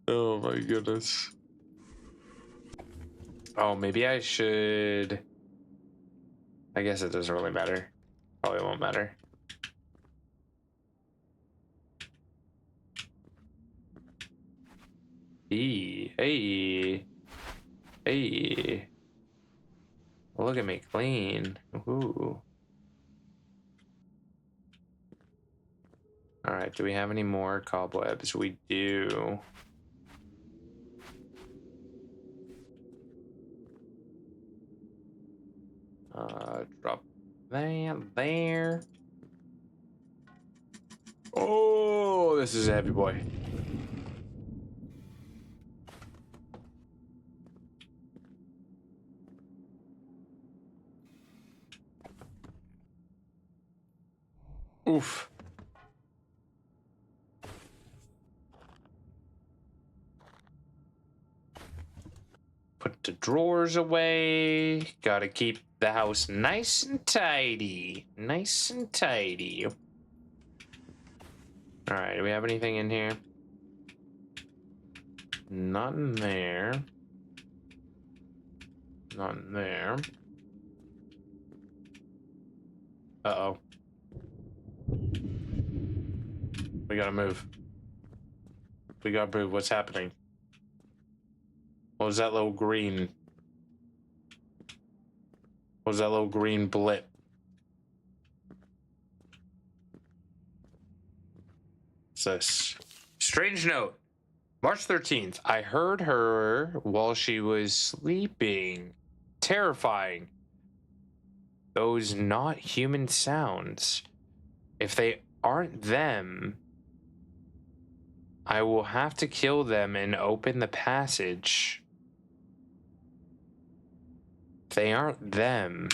Oh, maybe I should... I guess it doesn't really matter. Probably won't matter. Hey. Look at me clean. Ooh. All right, do we have any more cobwebs? We do. Drop that there. Oh, this is a heavy boy. Oof. Put the drawers away. Gotta keep the house nice and tidy. All right, do we have anything in here? Not in there. Uh-oh. We gotta move. We gotta move. What's happening? What was that little green? What was that little green blip? What's this? Strange note. March 13th. I heard her while she was sleeping. Terrifying. Those not human sounds. If they aren't them, I will have to kill them and open the passage. If they aren't them.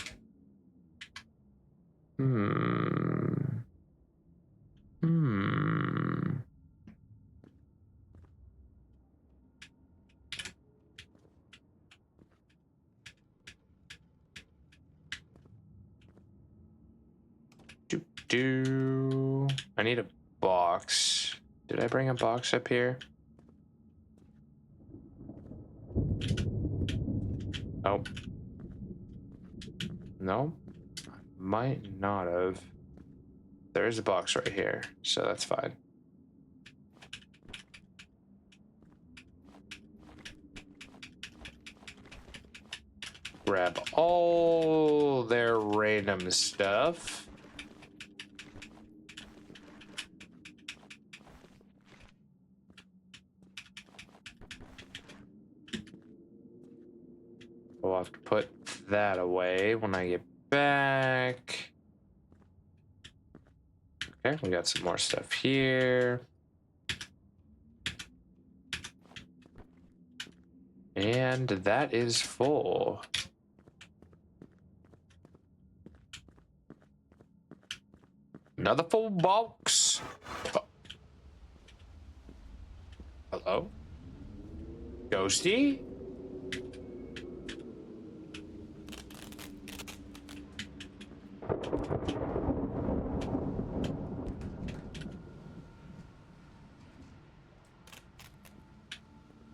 I need a box. Did I bring a box up here? Oh. No? Might not have. There is a box right here, so that's fine. Grab all their random stuff. We'll have to put that away when I get back. Okay, we got some more stuff here. And that is full. Another full box. Oh. Hello? Ghosty?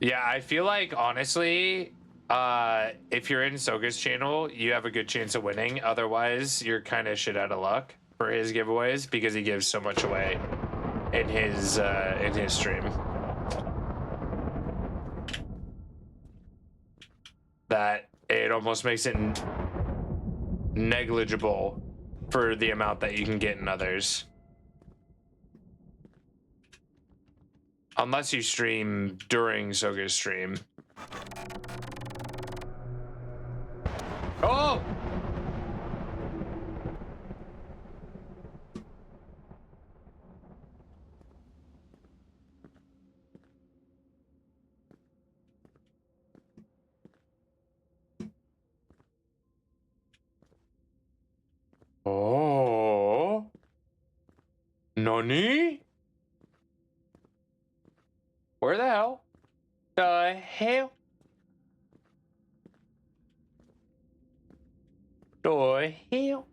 Yeah, I feel like, honestly, if you're in Soga's channel, you have a good chance of winning. Otherwise, you're kind of shit out of luck for his giveaways because he gives so much away in his stream. That it almost makes it negligible for the amount that you can get in others. Unless you stream during Soga's stream. Oh! Oh. Nani? Where the hell? The hell? The hell?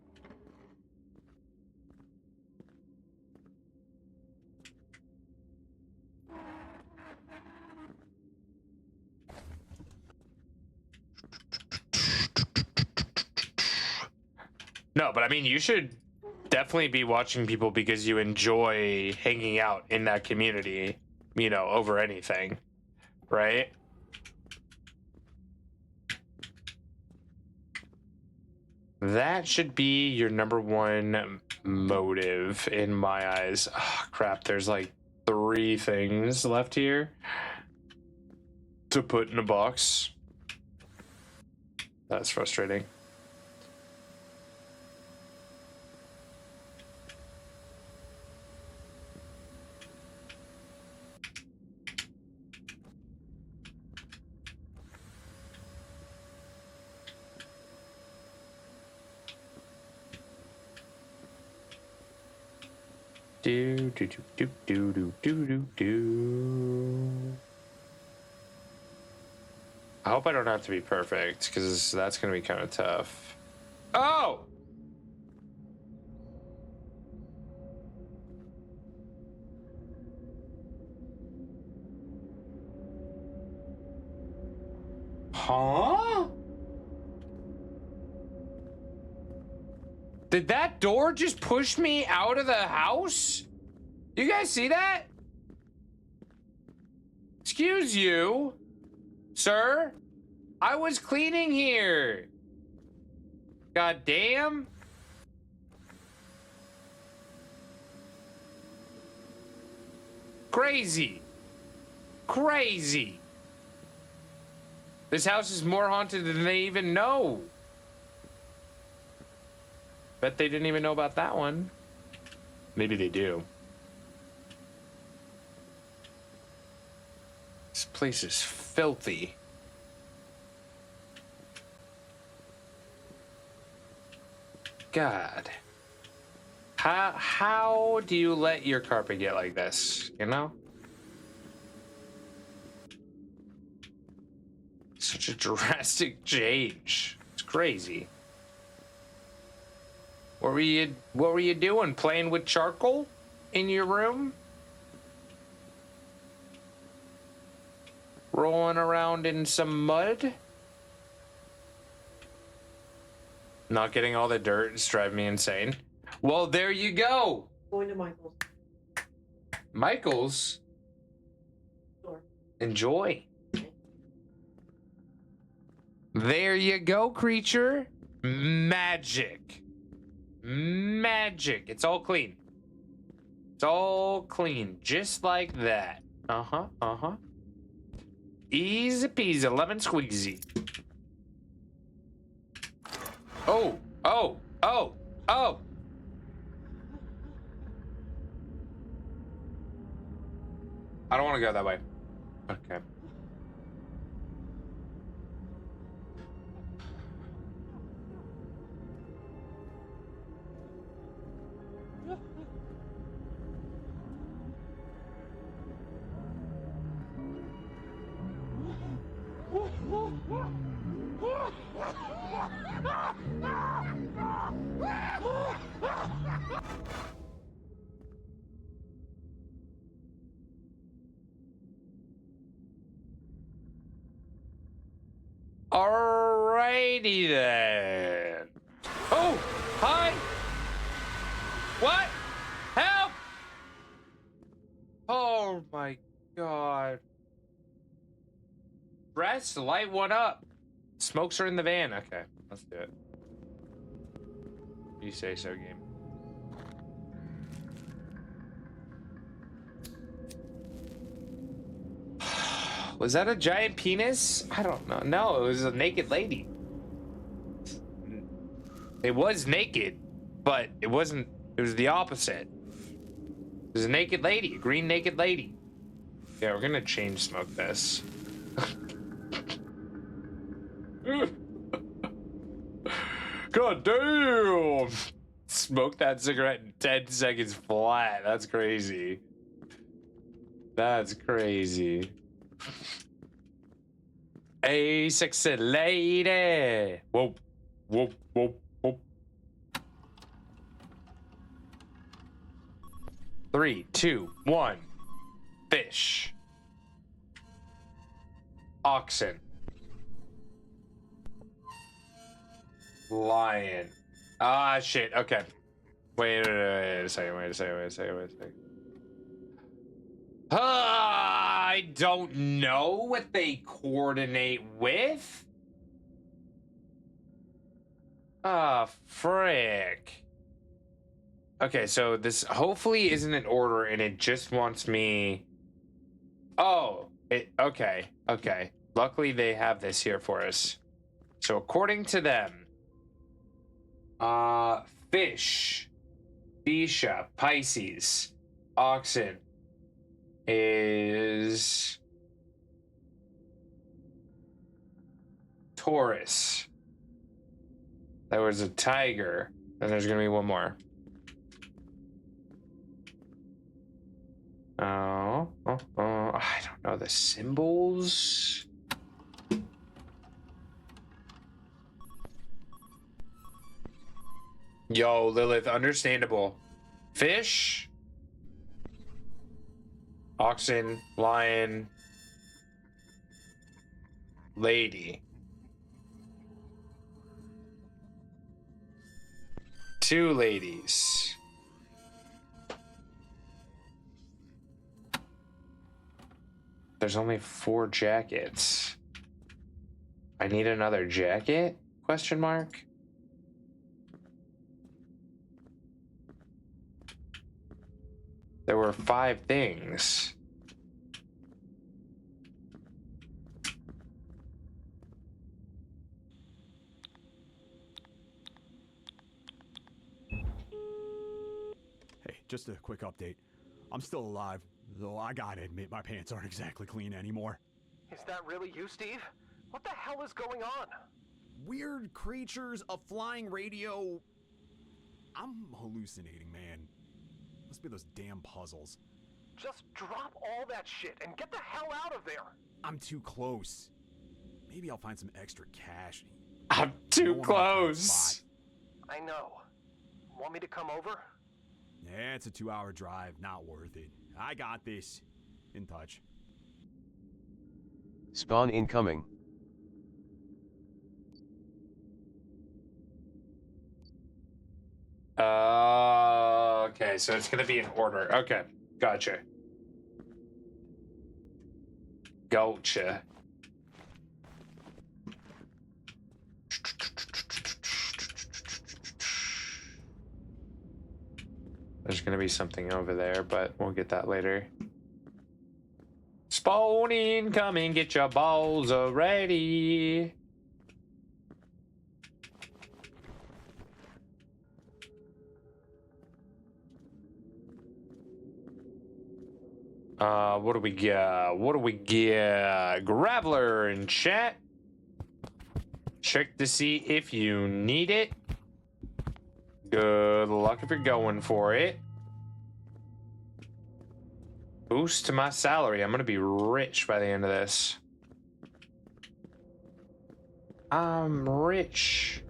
No, but I mean, you should definitely be watching people because you enjoy hanging out in that community, you know, over anything, right? That should be your number one motive in my eyes. Oh, crap, there's like 3 things left here to put in a box. That's frustrating. Do do do do do do do do do. I hope I don't have to be perfect because that's gonna be kind of tough. Oh! Huh? Did that door just push me out of the house? You guys see that? Excuse you, sir. I was cleaning here. God damn. Crazy. Crazy. This house is more haunted than they even know. Bet they didn't even know about that one. Maybe they do. This place is filthy. God. How do you let your carpet get like this, you know? Such a drastic change. It's crazy. What were you doing? Playing with charcoal in your room? Rolling around in some mud? Not getting all the dirt is driving me insane. Well, there you go. Going to Michael's. Michael's? Sure. Enjoy. There you go, creature. Magic. Magic. It's all clean. It's all clean. Just like that. Uh-huh. Uh-huh. Easy peasy. Lemon squeezy. Oh. Oh. Oh. Oh. I don't want to go that way. Okay. Alrighty then. Oh, hi. What? Help! Oh my God. Press, light one up. Smokes are in the van. Okay, let's do it. You say so, game. Was that a giant penis? I don't know. No, it was a naked lady. It was naked, but it wasn't. It was the opposite. It was a naked lady, a green naked lady. Yeah, we're gonna chain smoke this. God damn! Smoke that cigarette in 10 seconds flat. That's crazy. That's crazy. A sexy lady. Whoa, whoa, whoa, whoa. 3, 2, 1. Fish. Oxen. Lion. Ah, shit. Okay. Wait a second. I don't know what they coordinate with. Ah, frick. Okay, so this hopefully isn't an order and it just wants me... Oh, okay. Luckily they have this here for us. So according to them, fish, Bisha, Pisces, oxen is Taurus. There was a tiger, and there's gonna be one more. I don't know the symbols. Yo, Lilith, understandable. Fish, oxen, lion, lady. 2 ladies. There's only 4 jackets. I need another jacket? Question mark. There were 5 things. Hey, just a quick update. I'm still alive, though I gotta admit my pants aren't exactly clean anymore. Is that really you, Steve? What the hell is going on? Weird creatures, a flying radio. I'm hallucinating, man. Must be those damn puzzles. Just drop all that shit and get the hell out of there. I'm too close. Maybe I'll find some extra cash. I'm too close. I know. Want me to come over? Yeah, it's a 2-hour drive. Not worth it. I got this. In touch. Spawn incoming. Okay, so it's gonna be in order. Okay, gotcha. Gotcha. There's gonna be something over there, but we'll get that later. Spawn incoming, get your balls ready. What do we get? What do we get? Graveler in chat. Check to see if you need it. Good luck if you're going for it. Boost to my salary. I'm gonna be rich by the end of this. I'm rich.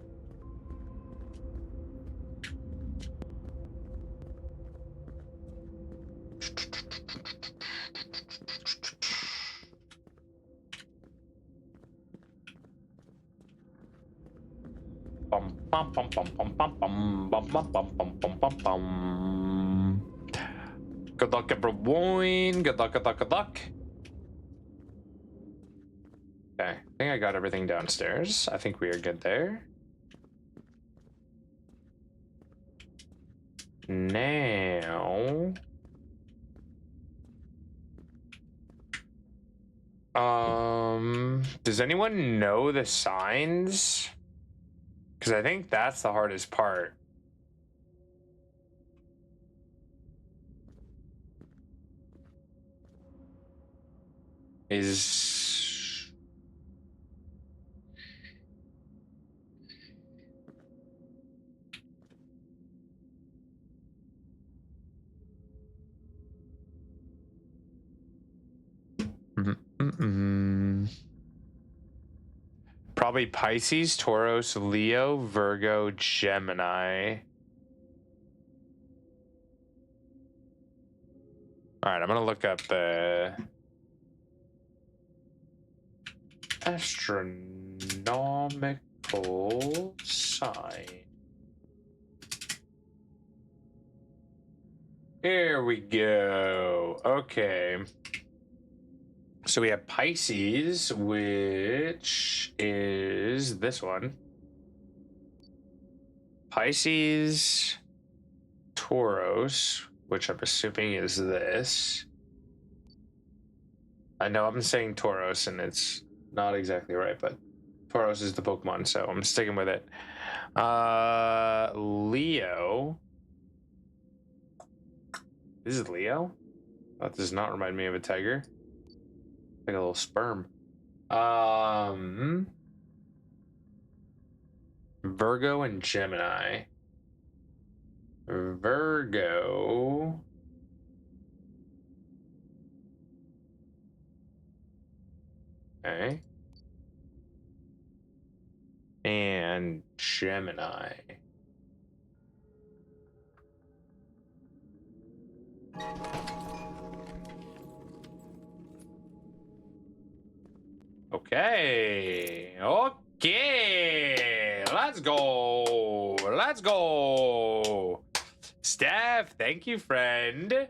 Bum bum bum bum bum bum bum bum bum bum bum bum bum bum. Good luck, everyone. Good luck, good luck, good luck. Okay, I think I got everything downstairs. I think we are good there. Now, does anyone know the signs? Because I think that's the hardest part. Is probably Pisces, Taurus, Leo, Virgo, Gemini. All right, I'm gonna look up the astronomical sign. Here we go. Okay. So we have Pisces, which is this one. Pisces, Tauros, which I'm assuming is this. I know I'm saying Tauros and it's not exactly right, but Tauros is the Pokemon, so I'm sticking with it. Leo. This is Leo? That does not remind me of a tiger. Like a little sperm. Virgo and Gemini. Virgo. Okay. And Gemini. Okay. Okay. Let's go. Let's go. Steph, thank you, friend.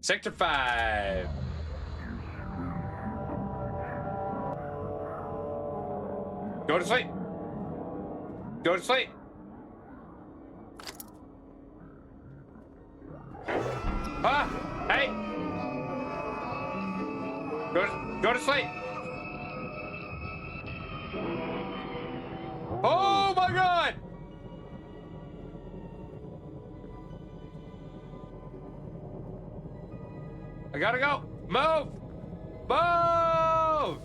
Sector 5. Go to sleep. Go to sleep. Ah! Hey! Go to sleep. Oh my God! I gotta go. Move! Move!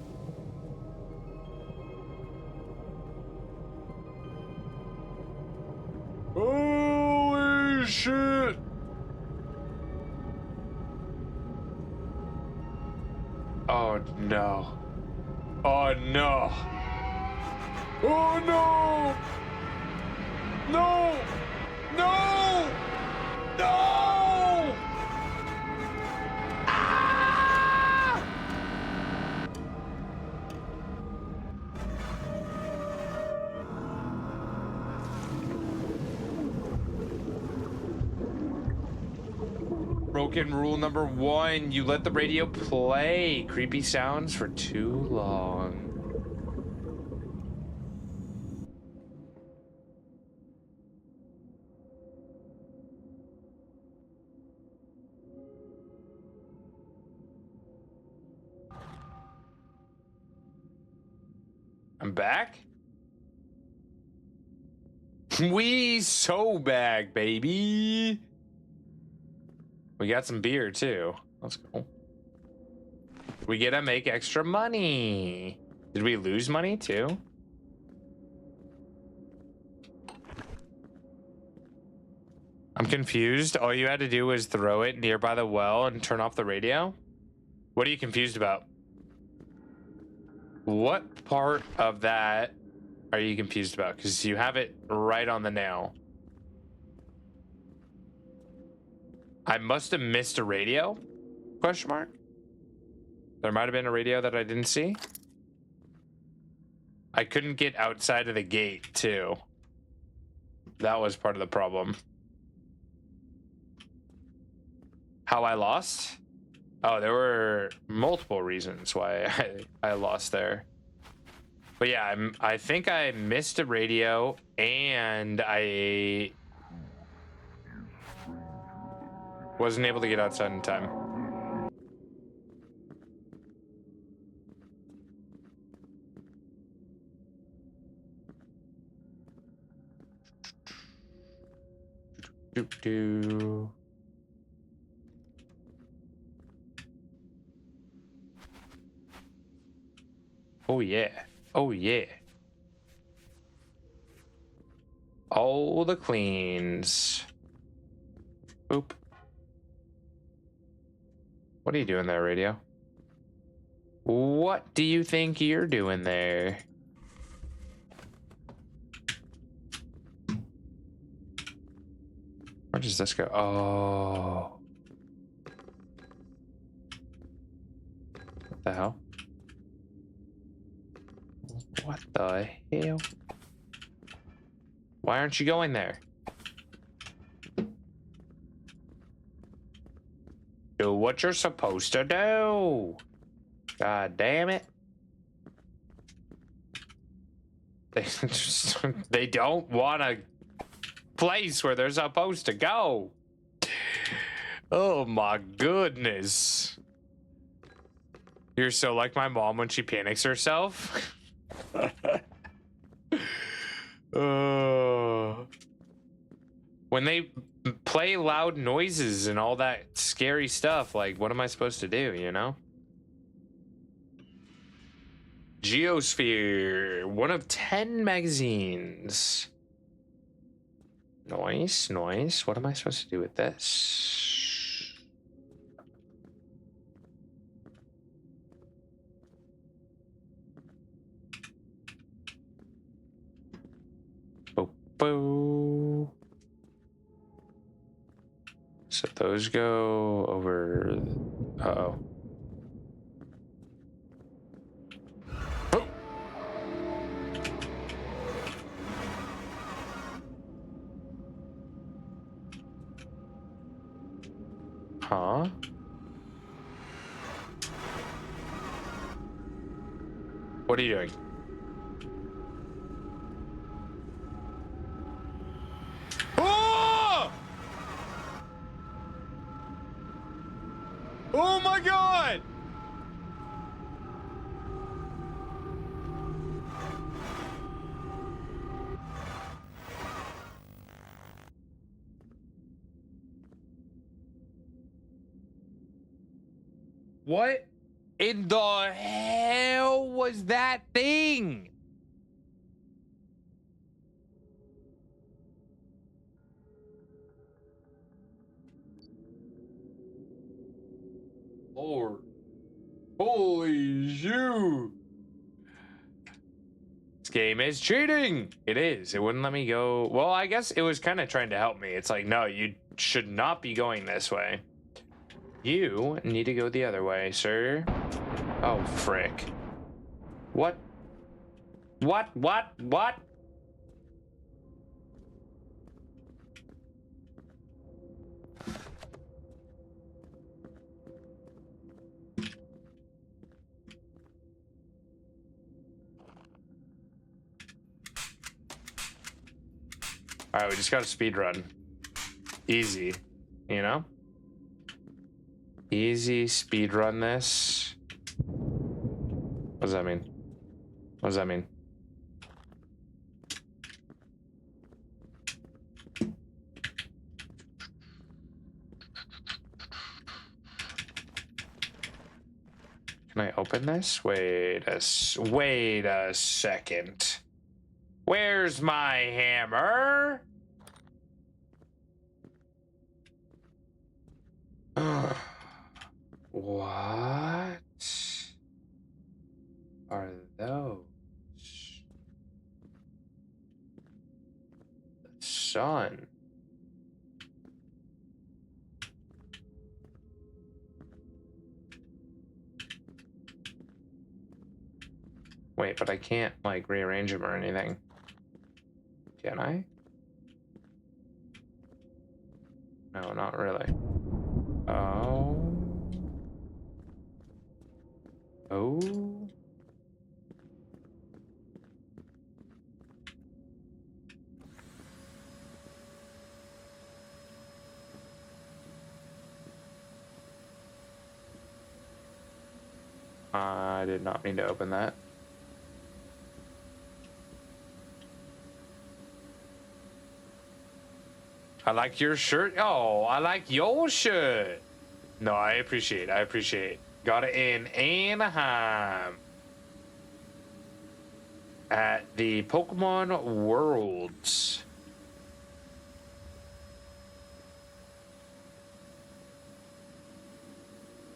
Holy shit! Oh no. Oh no. Oh no! No! No! No! Ah! Broken rule number 1, you let the radio play creepy sounds for too long. I'm back? We so back, baby. We got some beer too. Let's go. We get to make extra money. Did we lose money too? I'm confused. All you had to do was throw it nearby the well and turn off the radio? What are you confused about? What part of that are you confused about? Because you have it right on the nail. I must have missed a radio? Question mark? There might have been a radio that I didn't see. I couldn't get outside of the gate too. That was part of the problem. How I lost? Oh, there were multiple reasons why I lost there. But yeah, I think I missed a radio and I wasn't able to get outside in time. Doo-doo. Oh yeah. Oh yeah. All the cleans. Boop. What are you doing there, radio? What do you think you're doing there? Where does this go? Oh. What the hell? What the hell? Why aren't you going there? Do what you're supposed to do. God damn it. They don't want a place where they're supposed to go. Oh my goodness. You're so like my mom when she panics herself. When they play loud noises and all that scary stuff, like, what am I supposed to do, you know? Geosphere, 1 of 10 magazines. Nice, nice. What am I supposed to do with this? Boo. So those go over. Uh-oh. Oh. Huh? What are you doing? What in the hell was that thing? Lord. Holy shoot. This game is cheating. It is. It wouldn't let me go. Well, I guess it was kind of trying to help me. It's like, no, you should not be going this way. You need to go the other way, sir. Oh, frick. What? What? All right, we just got to speed run. Easy, you know? Easy speed run this. What does that mean? What does that mean? Can I open this? Wait a second. Where's my hammer? What are those? The sun. Wait, but I can't like rearrange them or anything. Can I? No, not really. Oh. Oh. I did not mean to open that. I like your shirt. Oh, I like your shirt. No, I appreciate. Got it in Anaheim at the Pokemon Worlds.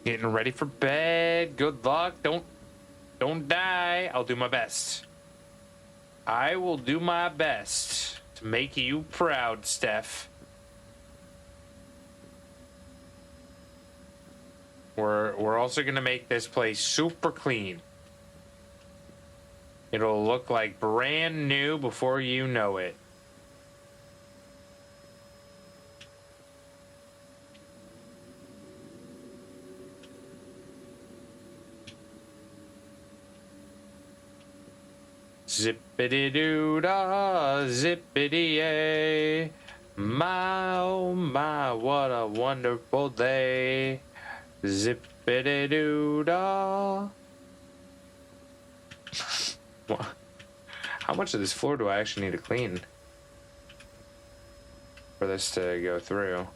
Getting ready for bed. Good luck. Don't die. I'll do my best. I will do my best to make you proud, Steph. We're also gonna make this place super clean. It'll look like brand new before you know it. Zippity-doo-dah, zippity-yay. My, oh my, what a wonderful day. Zippity-doo-dah. How much of this floor do I actually need to clean for this to go through?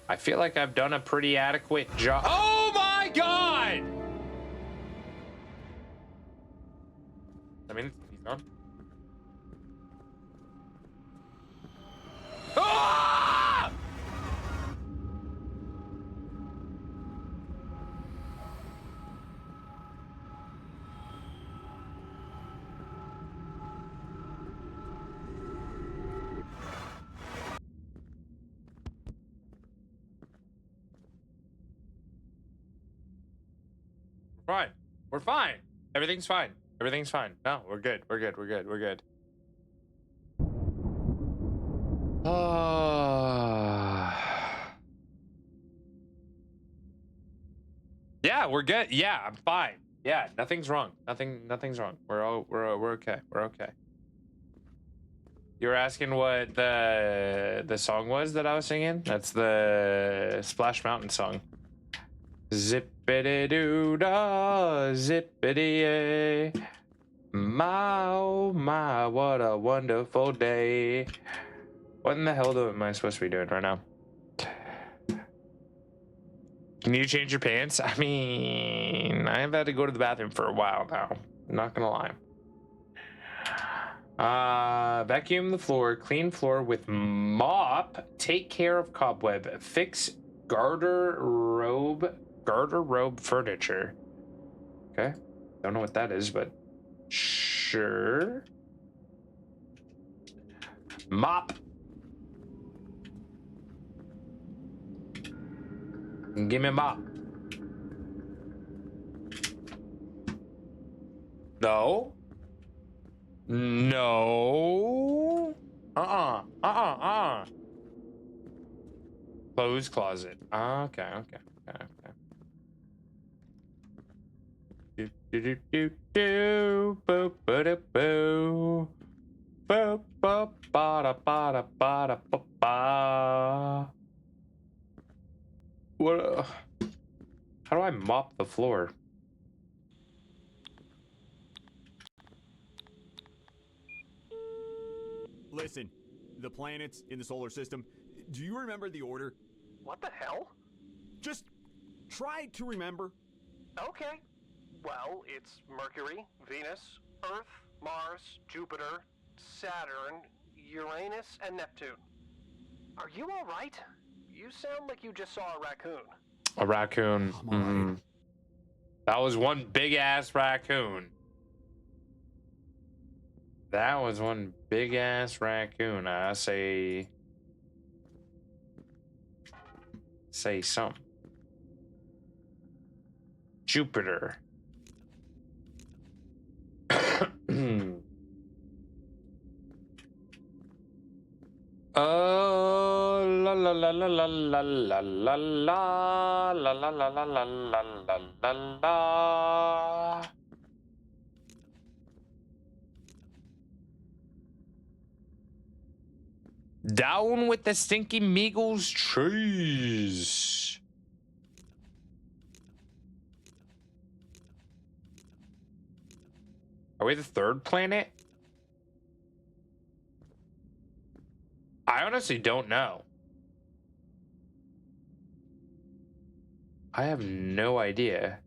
I feel like I've done a pretty adequate job. Oh my God! I mean, he's gone. Ah! Fine. We're fine. Everything's fine. Everything's fine. No, we're good. We're good. We're good. We're good. Yeah, we're good. Yeah, I'm fine. Yeah, nothing's wrong. Nothing's wrong. We're okay. We're okay. You were asking what the song was that I was singing? That's the Splash Mountain song. Zippity-doo-dah, zippity-yay. My, oh my, what a wonderful day. What in the hell am I supposed to be doing right now? Can you change your pants? I mean, I've had to go to the bathroom for a while now. I'm not gonna lie. Vacuum the floor, clean floor with mop, take care of cobweb, fix garter robe furniture. Okay, don't know what that is, but sure. Mop. Give me a mop. No. No. Clothes closet. Okay. Do boo ba da boo. Boo ba ba da ba ba. What? How do I mop the floor? Listen, the planets in the solar system, do you remember the order? What the hell? Just try to remember. Okay. Well, it's Mercury, Venus, Earth, Mars, Jupiter, Saturn, Uranus, and Neptune. Are you all right? You sound like you just saw a raccoon. A raccoon. That was one big ass raccoon. That was one big ass raccoon. I say something. Jupiter. Oh, la la la la la la la la la la la la la la la la la. Down with the stinky Meagles trees. Are we the third planet? I honestly don't know. I have no idea.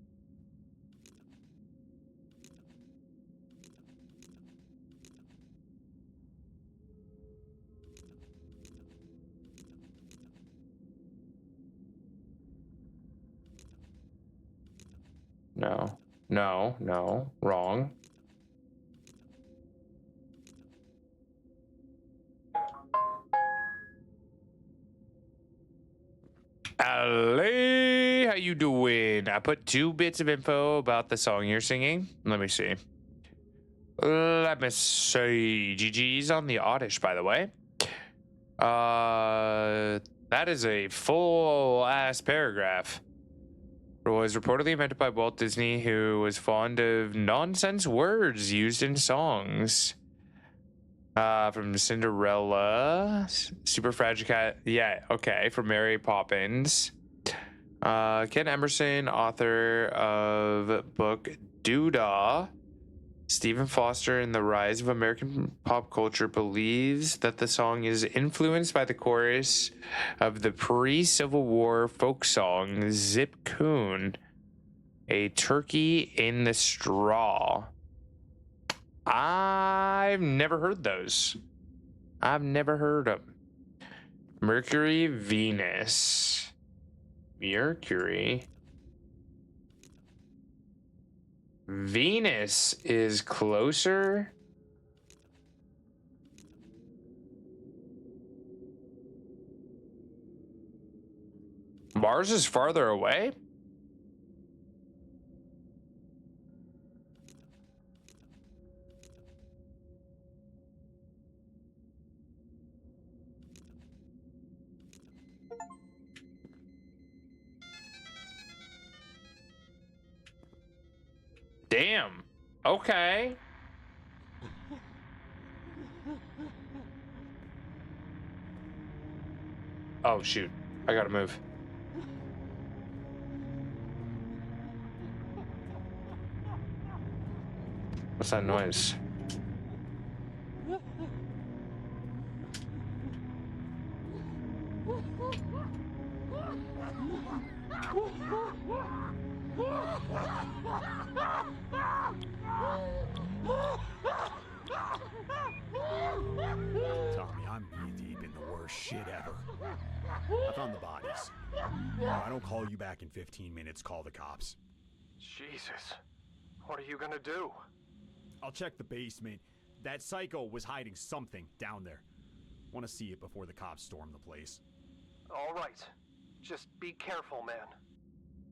No, wrong. Ali, how you doing? I put 2 bits of info about the song you're singing. Let me see. GG's on the Oddish, by the way. That is a full-ass paragraph. It was reportedly invented by Walt Disney, who was fond of nonsense words used in songs. From Cinderella, Superfragile, yeah, okay, from Mary Poppins. Ken Emerson, author of book Doodah. Stephen Foster in The Rise of American Pop Culture believes that the song is influenced by the chorus of the pre-Civil War folk song Zip Coon, a turkey in the straw. I've never heard those. I've never heard them. Mercury, Venus. Mercury. Venus is closer. Mars is farther away. Damn. Okay. Oh, shoot. I gotta move. What's that noise? Tommy, I'm knee-deep in the worst shit ever. I found the bodies. If I don't call you back in 15 minutes, call the cops. Jesus. What are you gonna do? I'll check the basement. That psycho was hiding something down there. Want to see it before the cops storm the place. All right. Just be careful, man.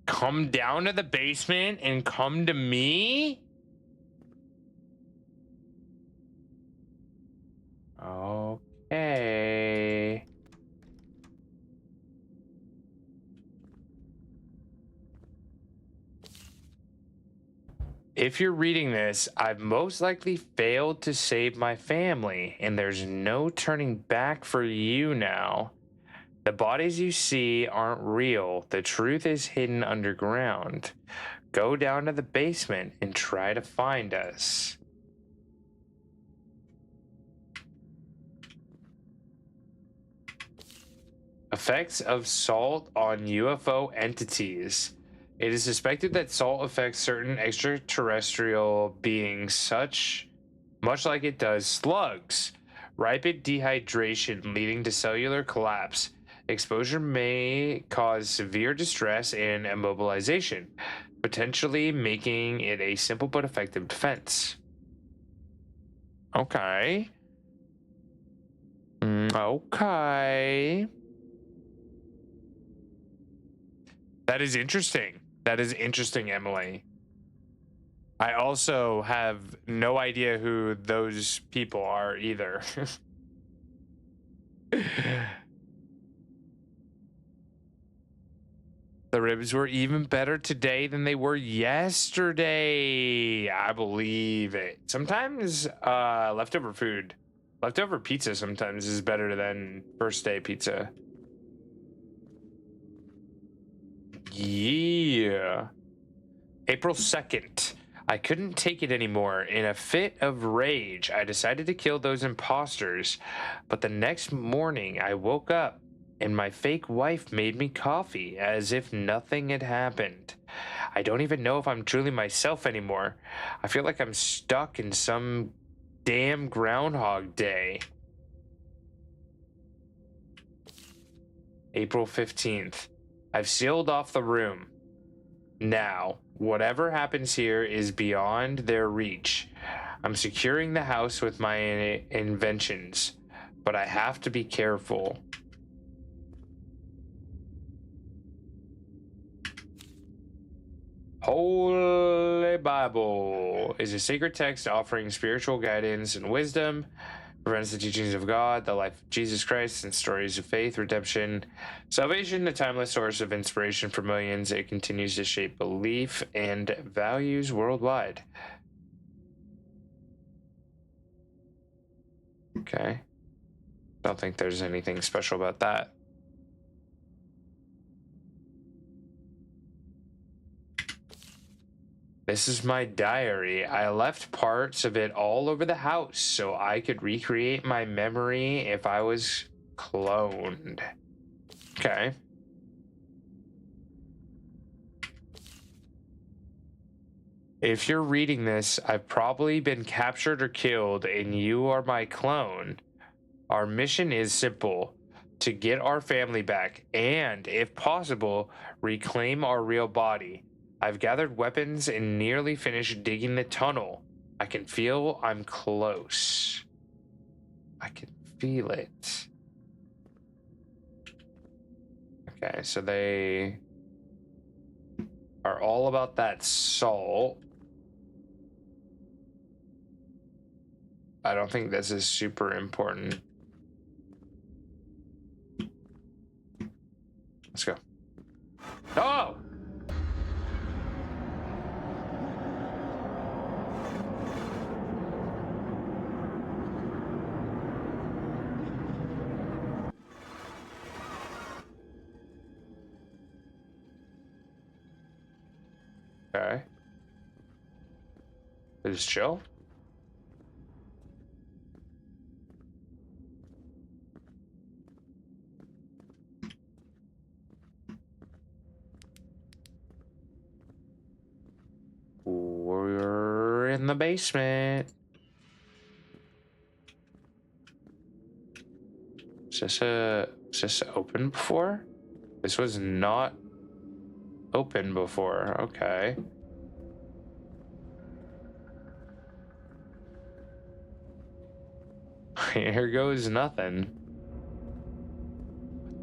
Come down to the basement and come to me? Okay. If you're reading this, I've most likely failed to save my family, and there's no turning back for you now. The bodies you see aren't real. The truth is hidden underground. Go down to the basement and try to find us. Effects of salt on UFO entities. It is suspected that salt affects certain extraterrestrial beings much like it does slugs. Rapid dehydration leading to cellular collapse. Exposure may cause severe distress and immobilization, potentially making it a simple but effective defense. Okay. Okay. That is interesting. That is interesting, Emily. I also have no idea who those people are either. The ribs were even better today than they were yesterday. I believe it. Sometimes leftover pizza sometimes is better than first day pizza. Yeah. April 2nd. I couldn't take it anymore. In a fit of rage, I decided to kill those imposters. But the next morning, I woke up and my fake wife made me coffee as if nothing had happened. I don't even know if I'm truly myself anymore. I feel like I'm stuck in some damn Groundhog Day. April 15th. I've sealed off the room. Now, whatever happens here is beyond their reach. I'm securing the house with my inventions, but I have to be careful. Holy Bible is a sacred text offering spiritual guidance and wisdom, prevents the teachings of God, the life of Jesus Christ, and stories of faith, redemption, salvation, the timeless source of inspiration for millions. It continues to shape belief and values worldwide. Okay. Don't think there's anything special about that. This is my diary. I left parts of it all over the house so I could recreate my memory if I was cloned. Okay. If you're reading this, I've probably been captured or killed and you are my clone. Our mission is simple: to get our family back and, if possible, reclaim our real body. I've gathered weapons and nearly finished digging the tunnel. I can feel I'm close. I can feel it. Okay, so they are all about that salt. I don't think this is super important. Let's go. Oh! Okay. Just chill. in the basement. Is this open before? This was not open before. Okay. Here goes nothing.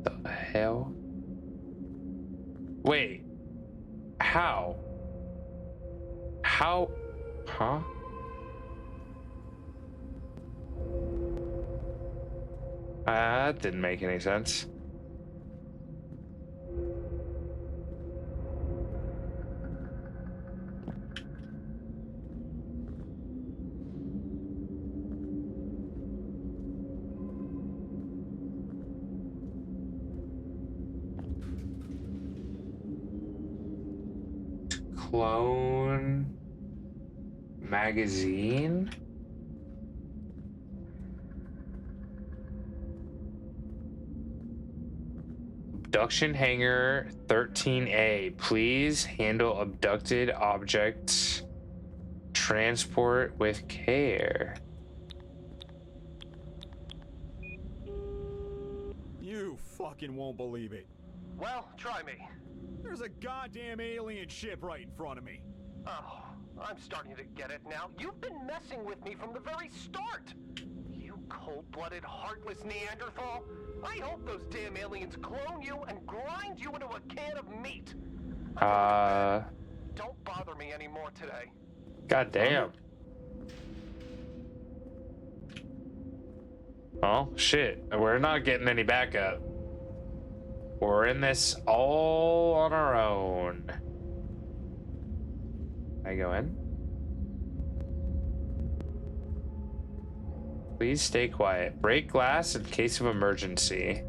What the hell? Wait. How? How? Huh? That didn't make any sense. Clone magazine? Abduction hangar 13A. Please handle abducted objects. Transport with care. You fucking won't believe it. Well, try me. There's a goddamn alien ship right in front of me. Oh, I'm starting to get it now. You've been messing with me from the very start. You cold-blooded, heartless Neanderthal. I hope those damn aliens clone you and grind you into a can of meat. Don't bother me anymore today. God damn. Oh, shit. We're not getting any backup. We're in this all on our own. Can I go in? Please stay quiet. Break glass in case of emergency.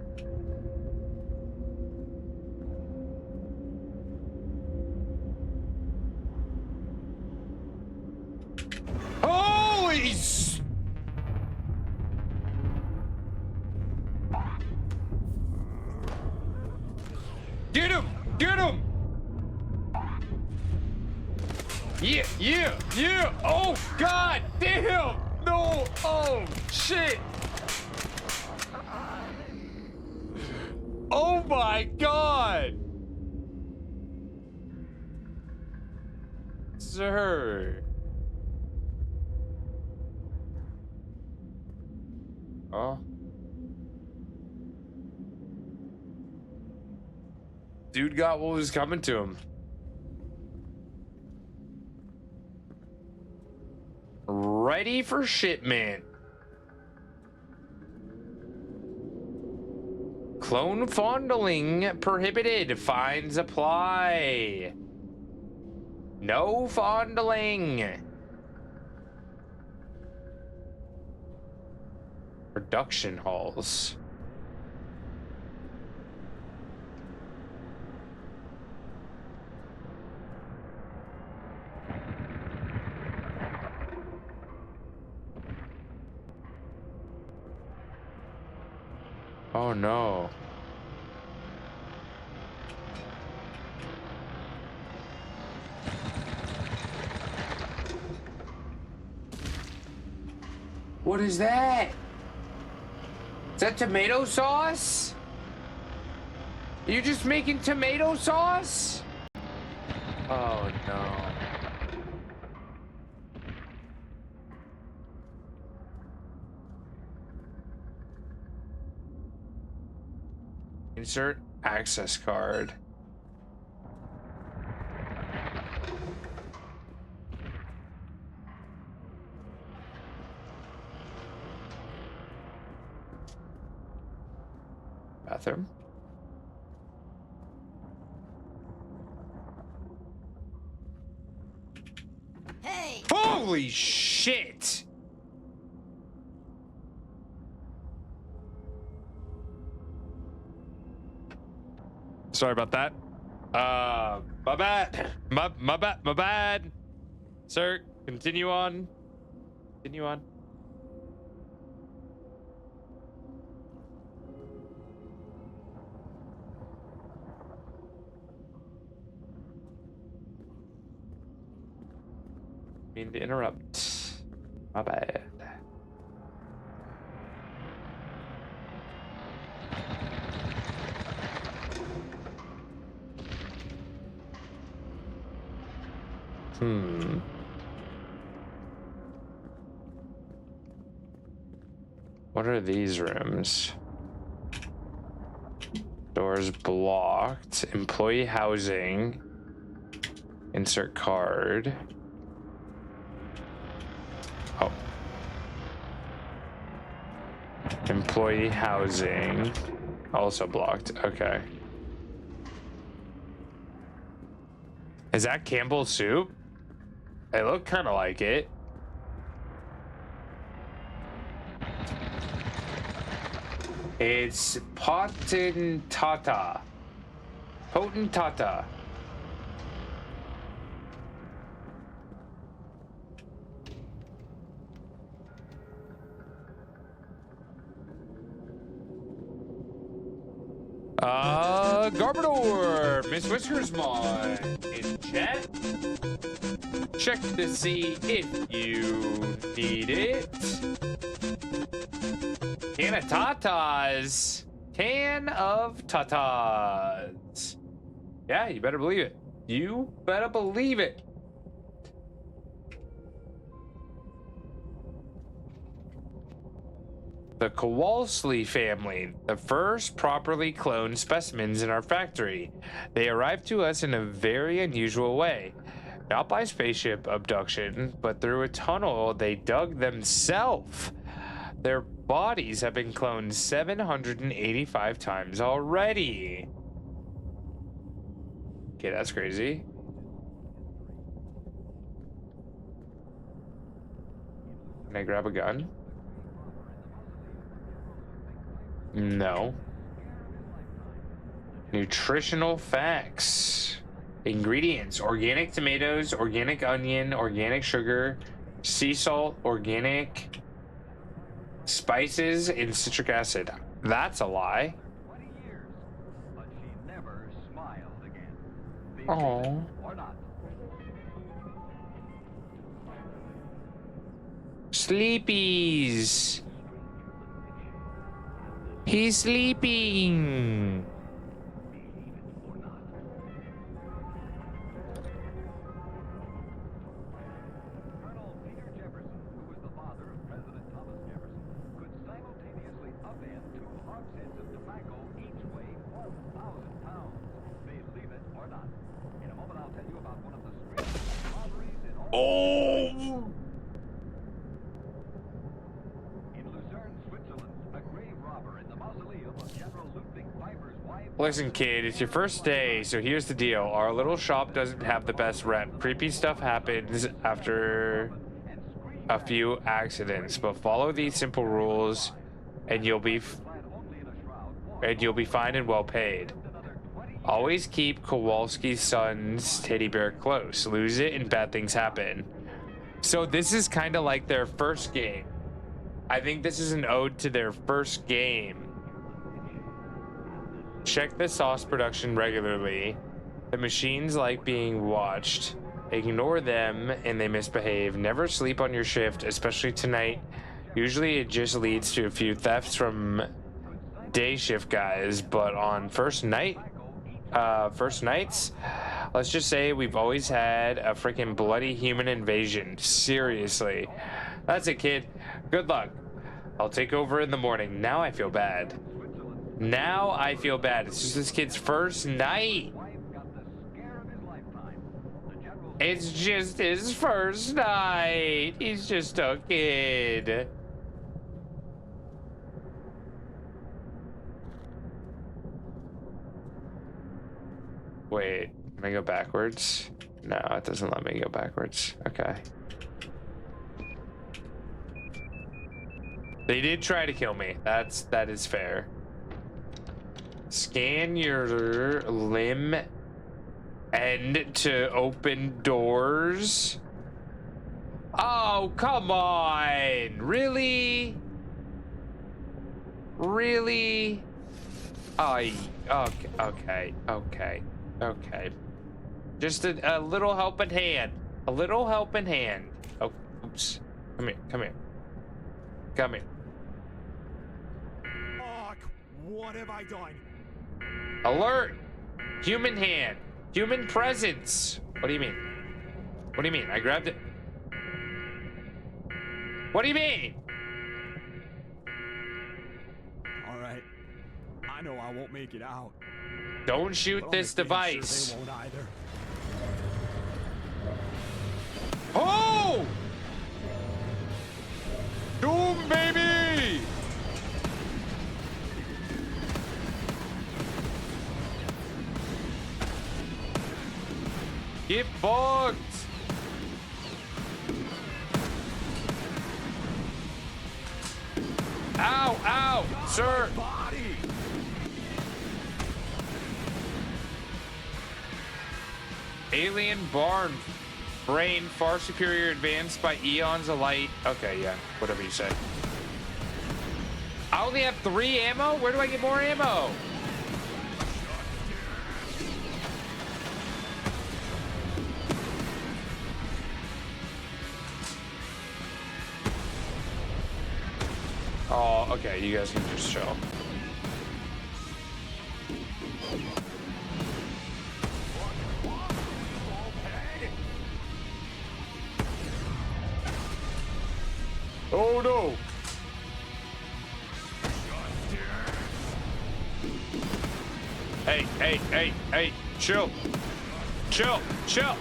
Holy Get him! Get him! Yeah, yeah, yeah! Oh, god damn! No! Oh, shit! Oh my god! Sir. Oh. Dude got what was coming to him. Ready for shipment. Clone fondling prohibited. Fines apply. No fondling. Production halls. Oh no. What is that? Is that tomato sauce? Are you just making tomato sauce? Oh no. Insert access card. Bathroom. Hey! Holy shit! Sorry about that. My bad. My bad. Sir, continue on. Continue on. Mean to interrupt. My bad. What are these rooms? Doors blocked. Employee housing. Insert card. Oh. Employee housing. Also blocked. Okay. Is that Campbell's soup? It looked kind of like it. It's potentata. Potentata. Garbodor, Miss Whiskersmon in chat. Check to see if you need it. Can of tatas. Can of tatas. Yeah, you better believe it. You better believe it. The Kowalski family, the first properly cloned specimens in our factory. They arrived to us in a very unusual way. Not by spaceship abduction, but through a tunnel they dug themselves. Their bodies have been cloned 785 times already. Okay, that's crazy. Can I grab a gun? No. Nutritional facts. Ingredients: organic tomatoes, organic onion, organic sugar, sea salt, organic spices, and citric acid. That's a lie. Oh. Sleepies. He's sleeping. Oh! Listen, kid, it's your first day, so here's the deal. Our little shop doesn't have the best rep. Creepy stuff happens after a few accidents, but follow these simple rules, and you'll be fine and well paid. Always keep Kowalski's son's teddy bear close. Lose it and bad things happen. So this is kind of like their first game. I think this is an ode to their first game. Check the sauce production regularly. The machines like being watched. Ignore them and they misbehave. Never sleep on your shift, especially tonight. Usually it just leads to a few thefts from day shift guys, but on first nights, let's just say we've always had a freaking bloody human invasion. Seriously. That's it, kid. Good luck. I'll take over in the morning. Now I feel bad. Now I feel bad. It's just this kid's first night. It's just his first night. He's just a kid. Wait, can I go backwards? No, it doesn't let me go backwards. Okay. They did try to kill me. That is fair. Scan your limb end to open doors. Oh, come on. Really? Really? Okay. Just a little helping hand. A little helping hand. humps. Come here, come here. Come here. Fuck! What have I done? Alert! Human hand. Human presence. What do you mean? What do you mean? I grabbed it. What do you mean? Alright. I know I won't make it out. Don't shoot But I'll this make damn sure device. they won't either. Oh! Doom, baby! Get fucked! Ow, ow, sir! Body! Alien barn brain far superior advanced by eons of light. Okay, yeah, whatever you say. I only have 3 ammo? Where do I get more ammo? Oh, okay, you guys can just chill. Oh no! Hey, hey, hey, hey, chill. Chill, chill.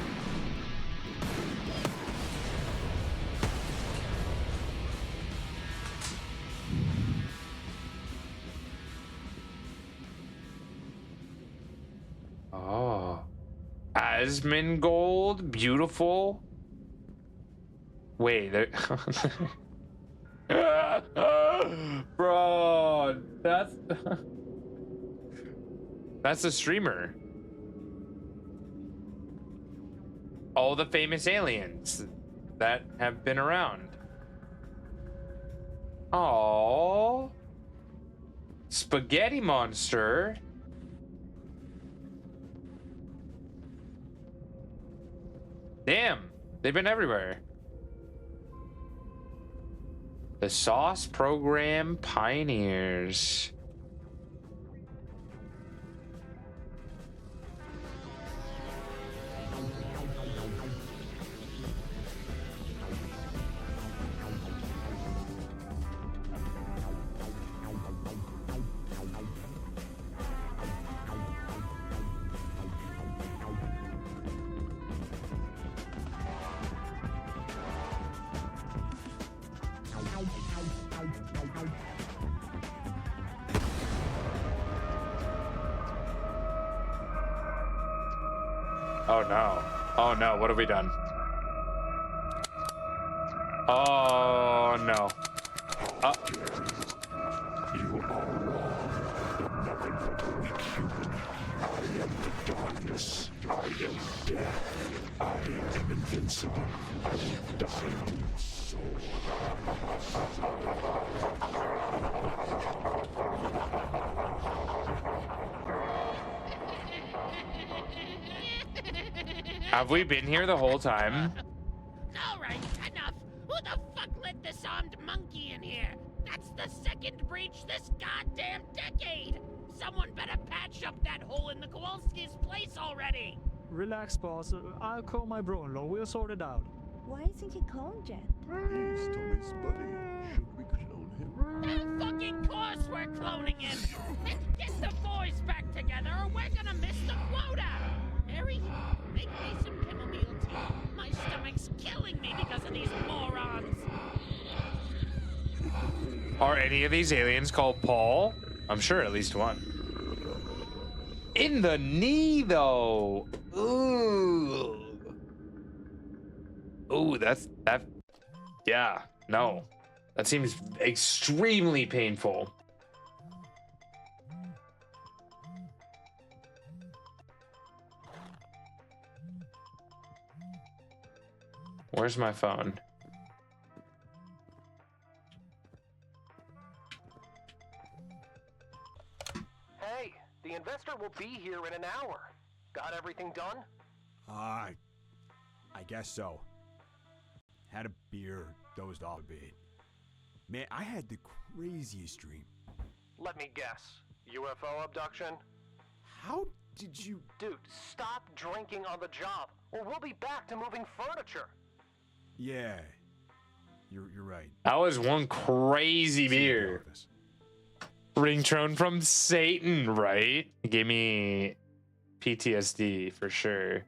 Oh. Asmongold, beautiful. Wait, there. Bro, that's that's a streamer. All the famous aliens that have been around. Oh, Spaghetti Monster. Damn, they've been everywhere. The Sauce Program Pioneers. Oh no. Oh no, what have we done? Oh no. You are wrong, but nothing but a weak human. I am the darkness. I am death. I am invincible. I have died so. Have we been here the whole time? Alright, enough. Who the fuck let this armed monkey in here? That's the second breach this goddamn decade. Someone better patch up that hole in the Kowalski's place already. Relax, boss. I'll call my bro-in-law. We'll sort it out. Why isn't he calling Jet? He's Tommy's buddy. Should we clone him? Of fucking course we're cloning him. And get the boys back together or we're gonna miss the quota. Mary, make me some chamomile tea. My stomach's killing me because of these morons. Are any of these aliens called Paul? I'm sure at least one. In the knee, though. Ooh. Ooh, that. Yeah, no. That seems extremely painful. Where's my phone? Hey, the investor will be here in an hour. Got everything done? I guess so. had a beer, dozed off a bit. Man, I had the craziest dream. Let me guess. UFO abduction? How did you... Dude, stop drinking on the job, or we'll be back to moving furniture. Yeah, you're right. That was one crazy beer. Ringtone from Satan, right? It gave me PTSD for sure.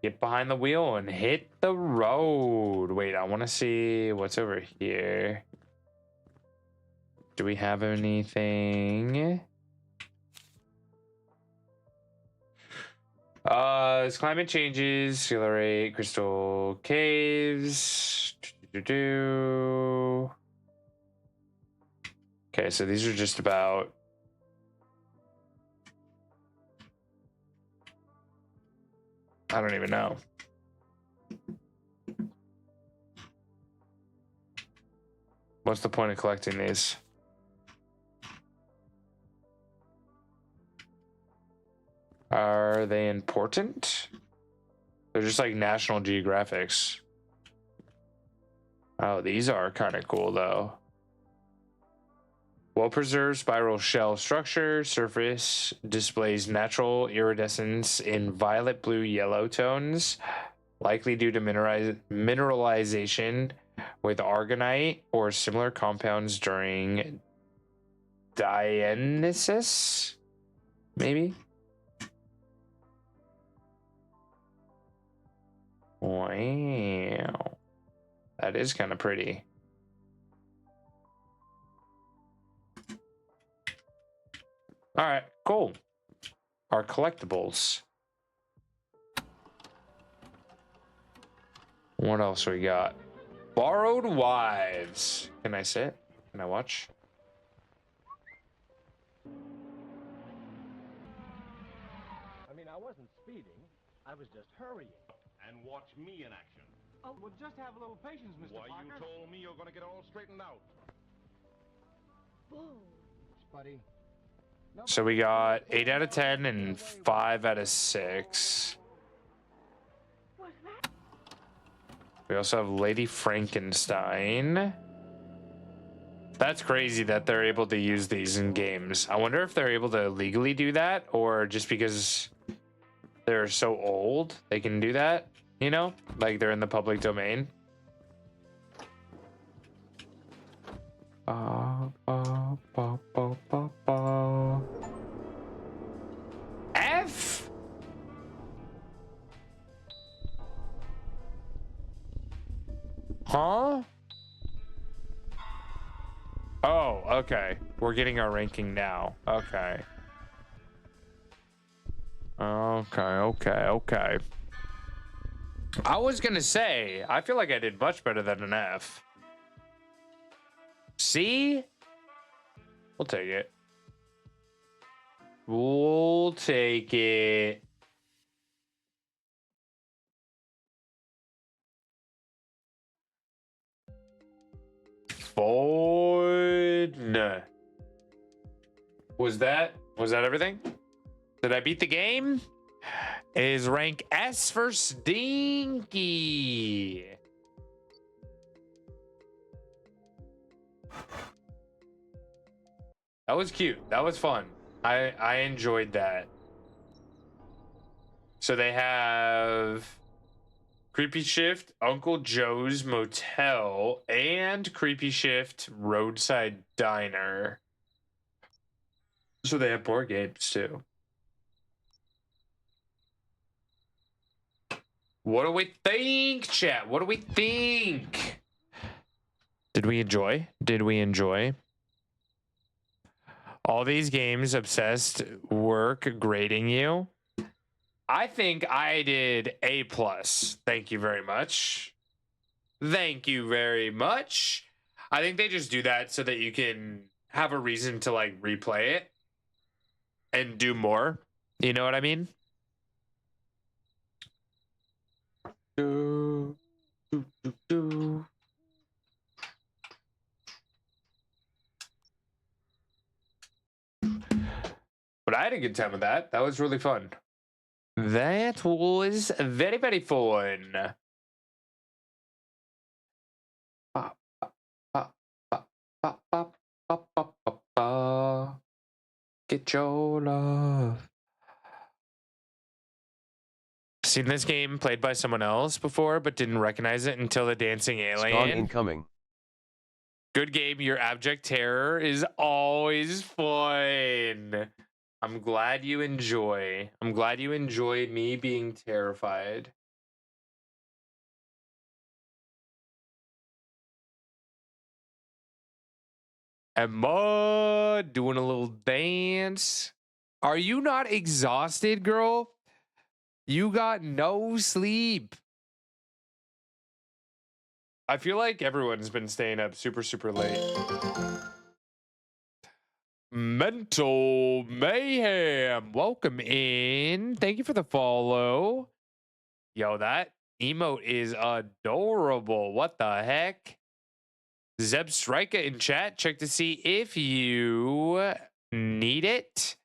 Get behind the wheel and hit the road. Wait, I want to see what's over here. Do we have anything? As climate changes, accelerate crystal caves. Okay, so these are just about. I don't even know. What's the point of collecting these? Are they important? They're just like National Geographics. Oh, these are kind of cool though. Well-preserved spiral shell structure. Surface displays natural iridescence in violet, blue, yellow tones, likely due to mineralization with argonite or similar compounds during dionysus, maybe? Wow. That is kind of pretty. All right, cool. Our collectibles. What else we got? Borrowed Wives. Can I sit? Can I watch? I mean, I wasn't speeding. I was just hurrying. And watch me in action. Oh, well, just have a little patience, Mr. Why, Parker. you told me you're gonna get all straightened out. Buddy. So we got 8 out of 10 and 5 out of 6. We also have Lady Frankenstein. That's crazy that they're able to use these in games. I wonder if they're able to legally do that, or just because they're so old they can do that, you know? Like they're in the public domain. F? Huh? Oh, okay. We're getting our ranking now. Okay. Okay. I was gonna say, I feel like I did much better than an F. C? We'll take it. We'll take it. Ford. Was that everything? Did I beat the game? Is rank S for Stinky. That was cute. That was fun. I enjoyed that. So they have Creepy Shift, Uncle Joe's Motel, and Creepy Shift Roadside Diner. So they have board games too. What do we think, chat? What do we think? Did we enjoy? All these games, Obsessed, work grading you. I think I did A+. Thank you very much. I think they just do that so that you can have a reason to like replay it and do more. You know what I mean? But But I had a good time with that. That was really fun. That was very, very fun. Ba, ba, ba, ba, ba, ba, ba, ba, ba, ba. Get your love. Seen this game played by someone else before, but didn't recognize it until the dancing Strong alien. incoming. Good game. Your abject terror is always fun. I'm glad you enjoy. I'm glad you enjoy me being terrified. Emma doing a little dance. Are you not exhausted, girl? You got no sleep. I feel like everyone's been staying up super, super late. Mental Mayhem. Welcome in. Thank you for the follow. Yo, that emote is adorable. What the heck? Zeb Striker in chat. Check to see if you need it.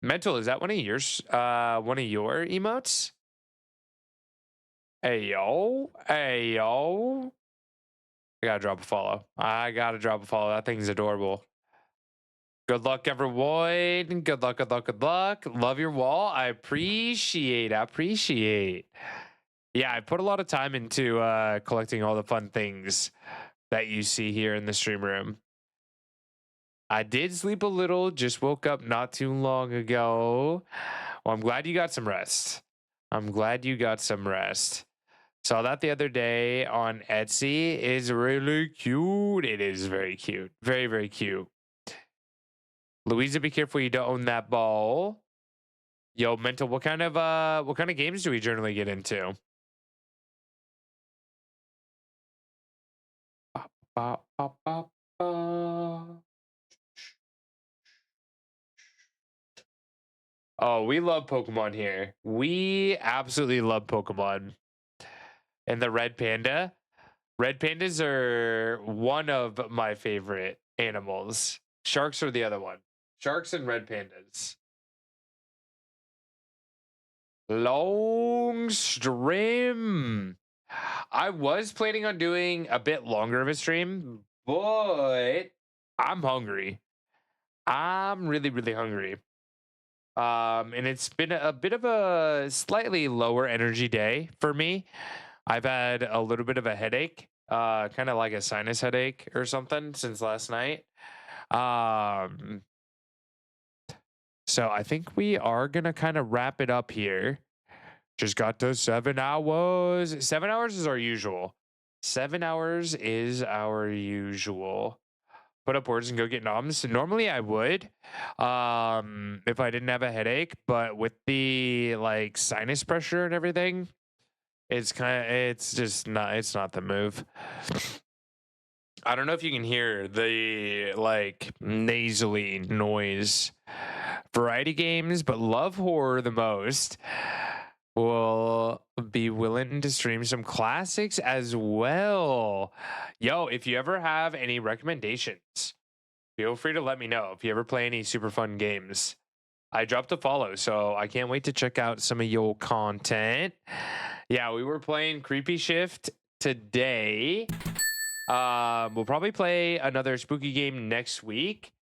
Mental, is that one of your emotes? Hey yo. Hey yo. I gotta drop a follow. That thing's adorable. Good luck, everyone. Good luck, good luck, good luck. Love your wall. I appreciate. Yeah, I put a lot of time into collecting all the fun things that you see here in the stream room. I did sleep a little, just woke up not too long ago. Well, I'm glad you got some rest. Saw that the other day on Etsy. It's really cute. It is very cute. Very, very cute. Louisa, be careful you don't own that ball. Yo, Mental, what kind of games do we generally get into? Ba, ba, ba, ba. Oh, we love Pokemon here. We absolutely love Pokemon. And the red panda. Red pandas are one of my favorite animals. Sharks are the other one. Sharks and red pandas. Long stream. I was planning on doing a bit longer of a stream, but I'm hungry. I'm really, really hungry. And it's been a bit of a slightly lower energy day for me. I've had a little bit of a headache, kind of like a sinus headache or something since last night. So I think we are going to kind of wrap it up here. Just got to 7 hours. 7 hours is our usual. 7 hours is our usual. Put up words and go get noms. Normally I would, if I didn't have a headache, but with the like sinus pressure and everything, it's not the move. I don't know if you can hear the like nasally noise. Variety games, but love horror the most. Will be willing to stream some classics as well. Yo, if you ever have any recommendations, feel free to let me know. If you ever play any super fun games, I dropped a follow, so I can't wait to check out some of your content. Yeah, we were playing Creepy Shift today. We'll probably play another spooky game next week.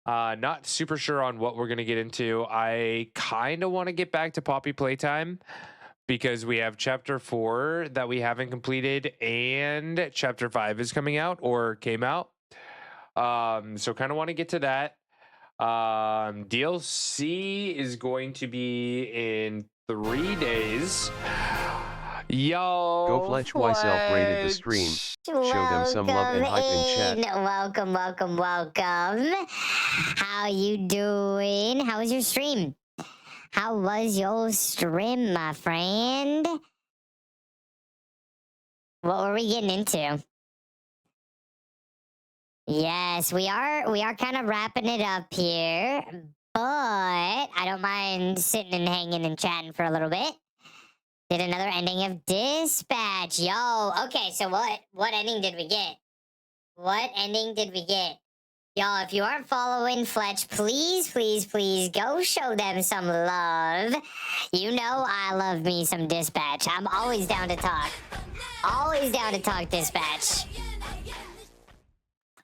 Not super sure on what we're going to get into. I kind of want to get back to Poppy Playtime because we have Chapter 4 that we haven't completed and Chapter 5 is coming out or came out. So kind of want to get to that. DLC is going to be in 3 days. Yo, Go Fletch myself rated the stream. Show them some love and hype in chat. Welcome. How you doing? How was your stream? How was your stream, my friend? What were we getting into? Yes, we are kind of wrapping it up here, but I don't mind sitting and hanging and chatting for a little bit. Did another ending of Dispatch. Yo, okay, so what ending did we get? Y'all, if you aren't following Fletch, please, please, please go show them some love. You know I love me some Dispatch. I'm always down to talk. Always down to talk Dispatch.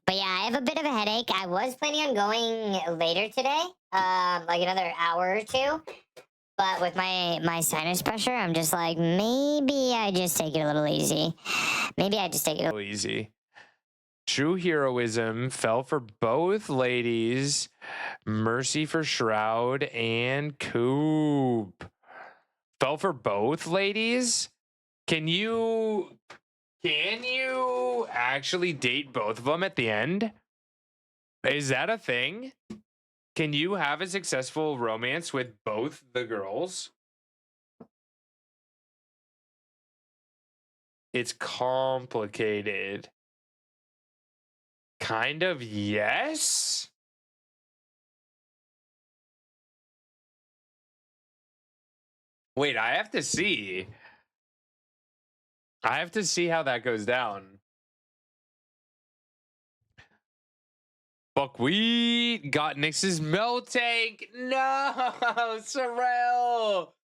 But yeah, I have a bit of a headache. I was planning on going later today, like another hour or two. But with my sinus pressure, I'm just like, maybe I just take it a little easy. Maybe I just take it a little easy. True heroism fell for both ladies. Mercy for Shroud and Coop. Fell for both ladies? Can you actually date both of them at the end? Is that a thing? Can you have a successful romance with both the girls? It's complicated. Kind of, yes. Wait, I have to see. I have to see how that goes down. Buckwheat got Nyx's Melt Tank. No, Sorrel.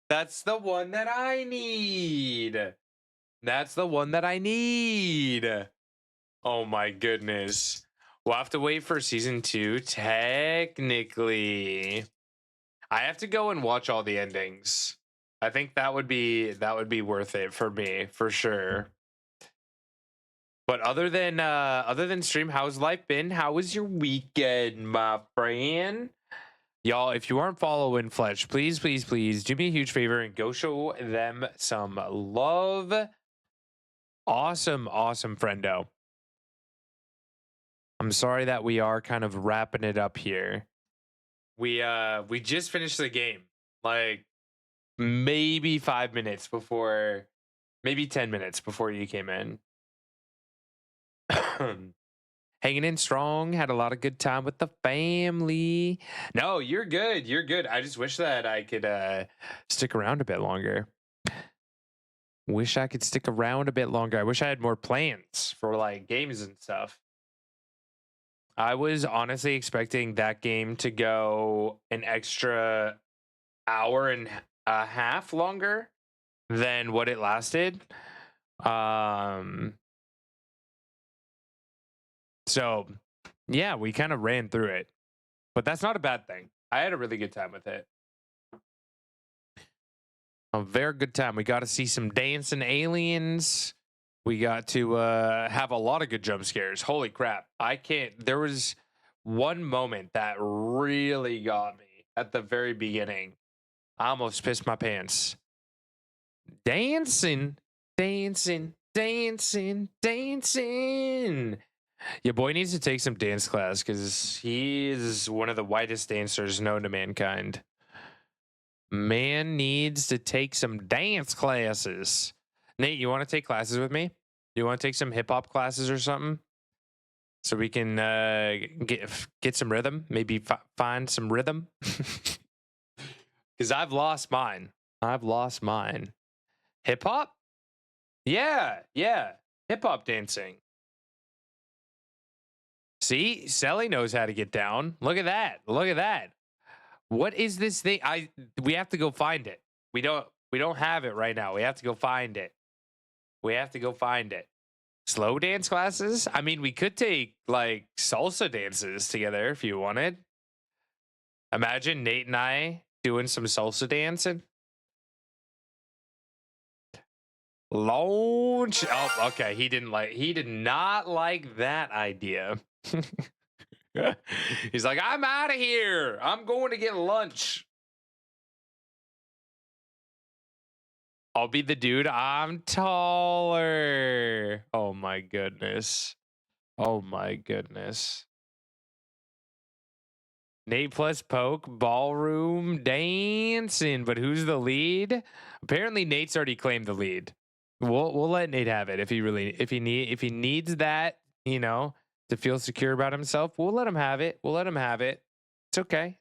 That's the one that I need. That's the one that I need. Oh my goodness. We'll have to wait for season 2, technically. I have to go and watch all the endings. I think that would be worth it for me, for sure. But other than stream, how's life been? How was your weekend, my friend? Y'all, if you aren't following Fletch, please, please, please do me a huge favor and go show them some love. Awesome, awesome friendo. I'm sorry that we are kind of wrapping it up here. We just finished the game. Like maybe 5 minutes before, maybe 10 minutes before you came in. Hanging in strong, had a lot of good time with the family. No, you're good. You're good. I just wish that I could stick around a bit longer. Wish I could stick around a bit longer. I wish I had more plans for like games and stuff. I was honestly expecting that game to go an extra hour and a half longer than what it lasted. So, yeah, we kind of ran through it. But that's not a bad thing. I had a really good time with it. A very good time. We got to see some dancing aliens. We got to have a lot of good jump scares. Holy crap. There was one moment that really got me at the very beginning. I almost pissed my pants. Dancing, dancing, dancing, dancing. Your boy needs to take some dance class because he is one of the whitest dancers known to mankind. Man needs to take some dance classes. Nate, you want to take classes with me? You want to take some hip hop classes or something? So we can get some rhythm, maybe find some rhythm. Because I've lost mine. Hip hop? Yeah. Hip hop dancing. See, Selly knows how to get down. Look at that. What is this thing? We have to go find it. We don't have it right now. We have to go find it. Slow dance classes? I mean, we could take like salsa dances together if you wanted. Imagine Nate and I doing some salsa dancing. Launch. Oh, okay. He did not like that idea. He's like, I'm out of here. I'm going to get lunch. I'll be the dude. I'm taller. Oh my goodness. Nate plus Poke, ballroom dancing. But who's the lead? Apparently Nate's already claimed the lead. We'll let Nate have it if he needs that, you know, to feel secure about himself. We'll let him have it. It's okay.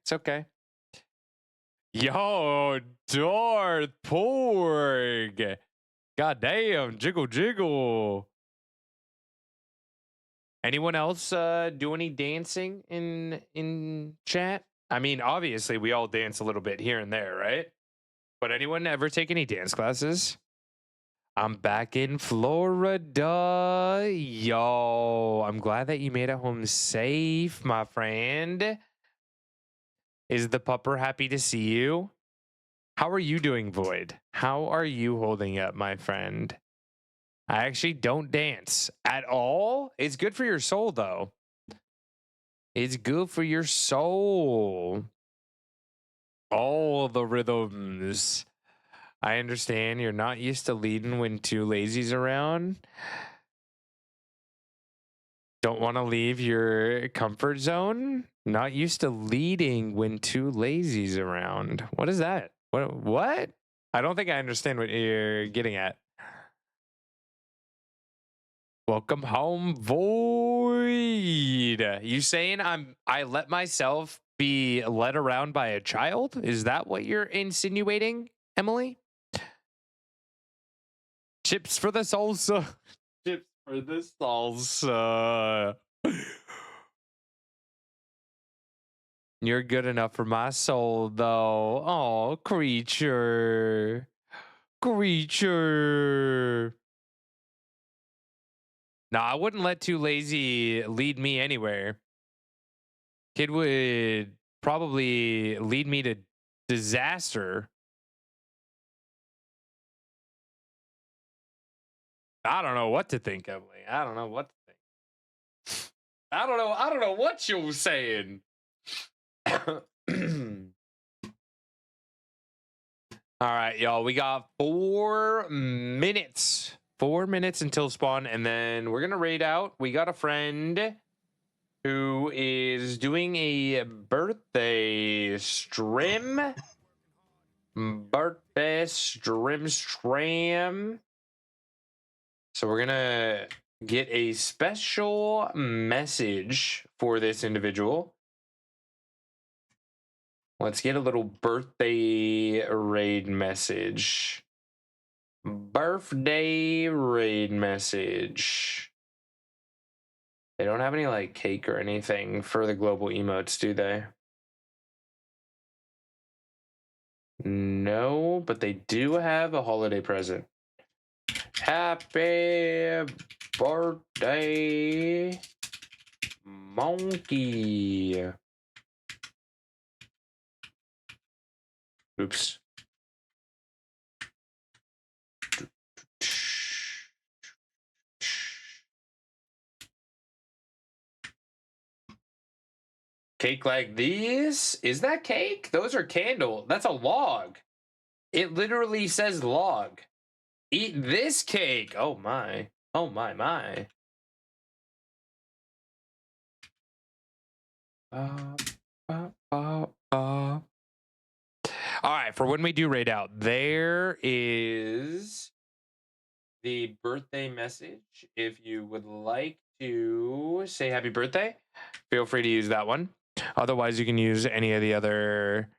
Yo, Darth Porg. God damn, jiggle. Anyone else do any dancing in chat? I mean, obviously we all dance a little bit here and there, right? But anyone ever take any dance classes? I'm back in Florida. Yo, I'm glad that you made it home safe, my friend. Is the pupper happy to see you? How are you doing, Void? How are you holding up, my friend? I actually don't dance at all. It's good for your soul, though. It's good for your soul. All the rhythms. I understand you're not used to leading when two lazies around. Don't want to leave your comfort zone. Not used to leading when two lazies around. What is that? What? I don't think I understand what you're getting at. Welcome home, Void. You saying I let myself be led around by a child? Is that what you're insinuating, Emily? Chips for the salsa. Chips for the salsa. You're good enough for my soul, though. Oh, creature. Creature. Nah, I wouldn't let too lazy lead me anywhere. Kid would probably lead me to disaster. I don't know what to think, Emily. I don't know what to think. I don't know what you're saying. All right, y'all. We got 4 minutes. 4 minutes until spawn, and then we're gonna raid out. We got a friend who is doing a birthday stream. Birthday stream. So we're gonna get a special message for this individual. Let's get a little birthday raid message. Birthday raid message. They don't have any like cake or anything for the global emotes, do they? No, but they do have a holiday present. Happy birthday, monkey. Oops. Cake like these? Is that cake? Those are candle. That's a log. It literally says log. Eat this cake. Oh my. Oh my my. All right, for when we do raid out, there is the birthday message. If you would like to say happy birthday, feel free to use that one. Otherwise, you can use any of the other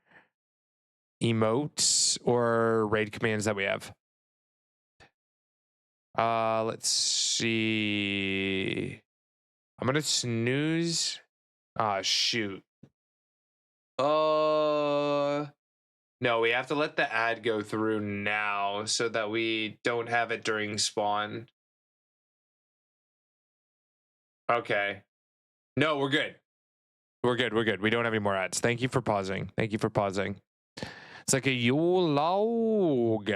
emotes or raid commands that we have. Let's see. I'm gonna snooze. Ah, shoot. No, we have to let the ad go through now so that we don't have it during spawn. Okay. No, we're good. We're good. We're good. We don't have any more ads. Thank you for pausing. Thank you for pausing. It's like a Yule log.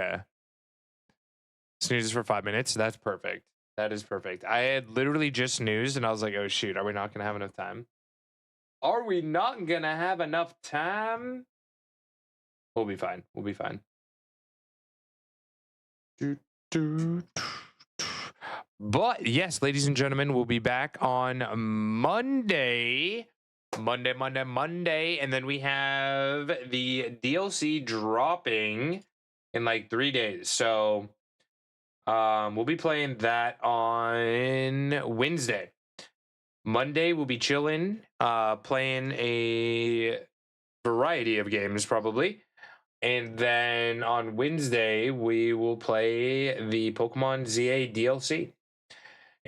Snoozes for 5 minutes. That's perfect. That is perfect. I had literally just snoozed and I was like, oh shoot, are we not going to have enough time? Are we not going to have enough time? We'll be fine. We'll be fine. But yes, ladies and gentlemen, we'll be back on Monday. Monday. And then we have the DLC dropping in like 3 days. So we'll be playing that on Wednesday. Monday, we'll be chilling, playing a variety of games probably. And then on Wednesday, we will play the Pokemon ZA DLC.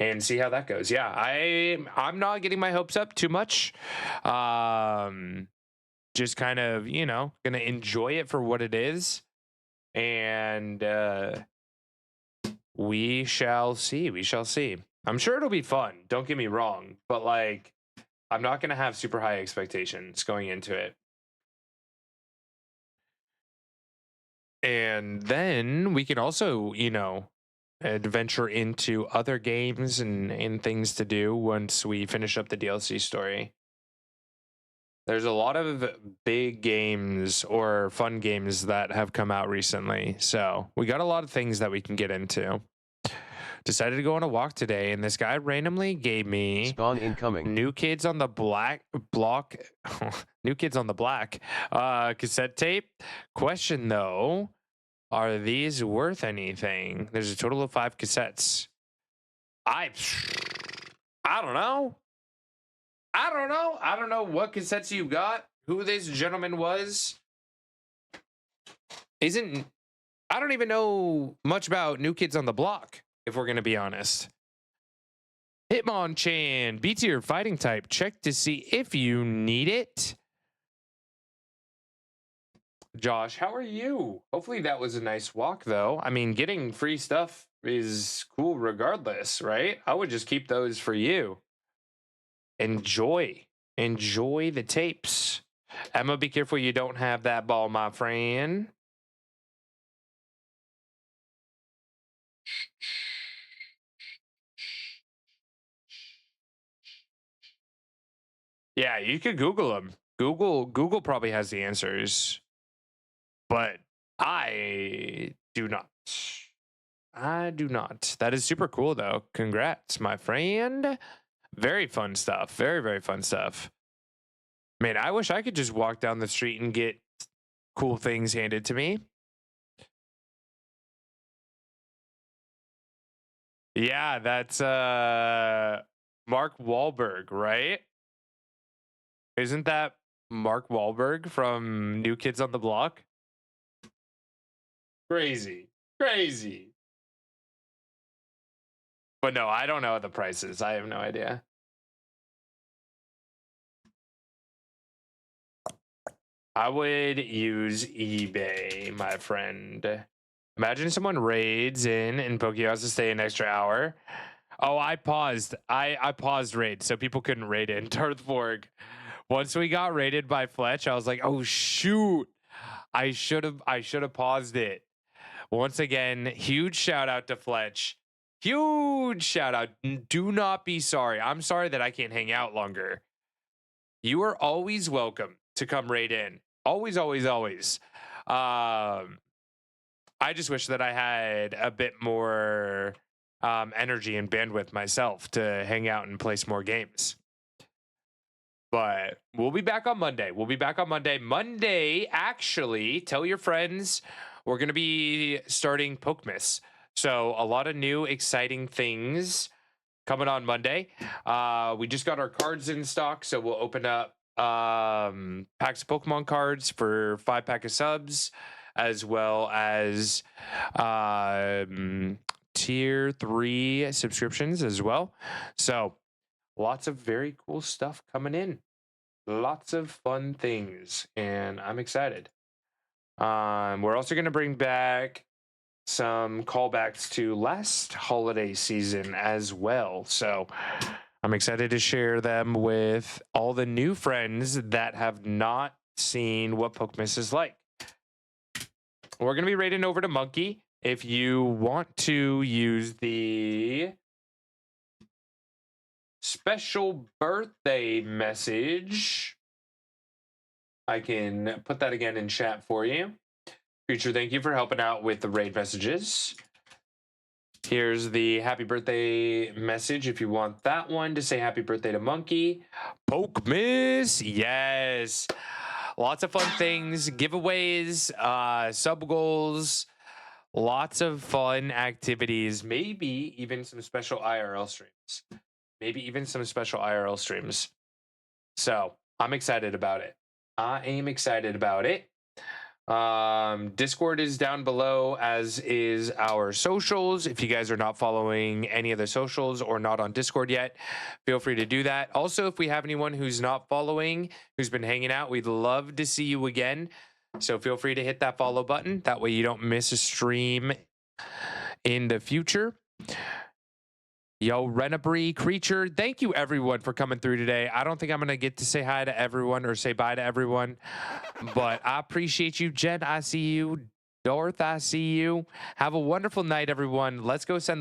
and see how that goes. Yeah, I'm not getting my hopes up too much. Just kind of, gonna enjoy it for what it is, and we shall see. We shall see. I'm sure it'll be fun. Don't get me wrong, but like, I'm not gonna have super high expectations going into it. And then we can also, adventure into other games and things to do once we finish up the DLC story. There's a lot of big games or fun games that have come out recently. So we got a lot of things that we can get into. Decided to go on a walk today, and this guy randomly gave me Spawn incoming. New Kids on the Block New Kids on the Black cassette tape. Question though, are these worth anything? There's a total of 5 cassettes. I don't know. I don't know what cassettes you got, who this gentleman was. I don't even know much about New Kids on the Block, if we're going to be honest. Hitmonchan, B tier fighting type. Check to see if you need it. Josh, how are you? Hopefully that was a nice walk, though. I mean, getting free stuff is cool regardless, right? I would just keep those for you. Enjoy the tapes. Emma, be careful you don't have that ball, my friend. Yeah, you could Google them. Google probably has the answers, but I do not. That is super cool, though. Congrats, my friend. Very fun stuff. Very, very fun stuff. Man, I wish I could just walk down the street and get cool things handed to me. Yeah, that's Mark Wahlberg, right? Isn't that Mark Wahlberg from New Kids on the Block? Crazy. But no, I don't know the prices. I have no idea. I would use eBay, my friend. Imagine someone raids in and Pokio has to stay an extra hour. Oh, I paused. I paused raid so people couldn't raid in Darthvorg. Once we got raided by Fletch, I was like, oh shoot. I should have paused it. Once again, huge shout out to Fletch. Huge shout out. Do not be sorry. I'm sorry that I can't hang out longer. You are always welcome to come raid in. Always. I just wish that I had a bit more energy and bandwidth myself to hang out and play some more games. But we'll be back on Monday. Monday, actually, tell your friends we're going to be starting Pokemas. So a lot of new exciting things coming on Monday. We just got our cards in stock, so we'll open up packs of Pokemon cards for 5-pack of subs, as well as tier 3 subscriptions as well. So lots of very cool stuff coming in. Lots of fun things, and I'm excited. We're also going to bring back some callbacks to last holiday season as well. So I'm excited to share them with all the new friends that have not seen what Pokemas is like. We're going to be raiding over to Monkey. If you want to use the special birthday message, I can put that again in chat for you. Creature, thank you for helping out with the raid messages. Here's the happy birthday message if you want that one to say happy birthday to Monkey. Pokemas, yes. Lots of fun things, giveaways, sub goals, lots of fun activities, maybe even some special IRL streams. So I'm excited about it. Discord is down below, as is our socials. If you guys are not following any of the socials or not on Discord yet, feel free to do that. Also, if we have anyone who's not following, who's been hanging out, we'd love to see you again. So feel free to hit that follow button. That way you don't miss a stream in the future. Yo, Renabri Creature, thank you everyone for coming through today. I don't think I'm going to get to say hi to everyone or say bye to everyone, but I appreciate you. Jen, I see you. Dorth, I see you. Have a wonderful night, everyone. Let's go send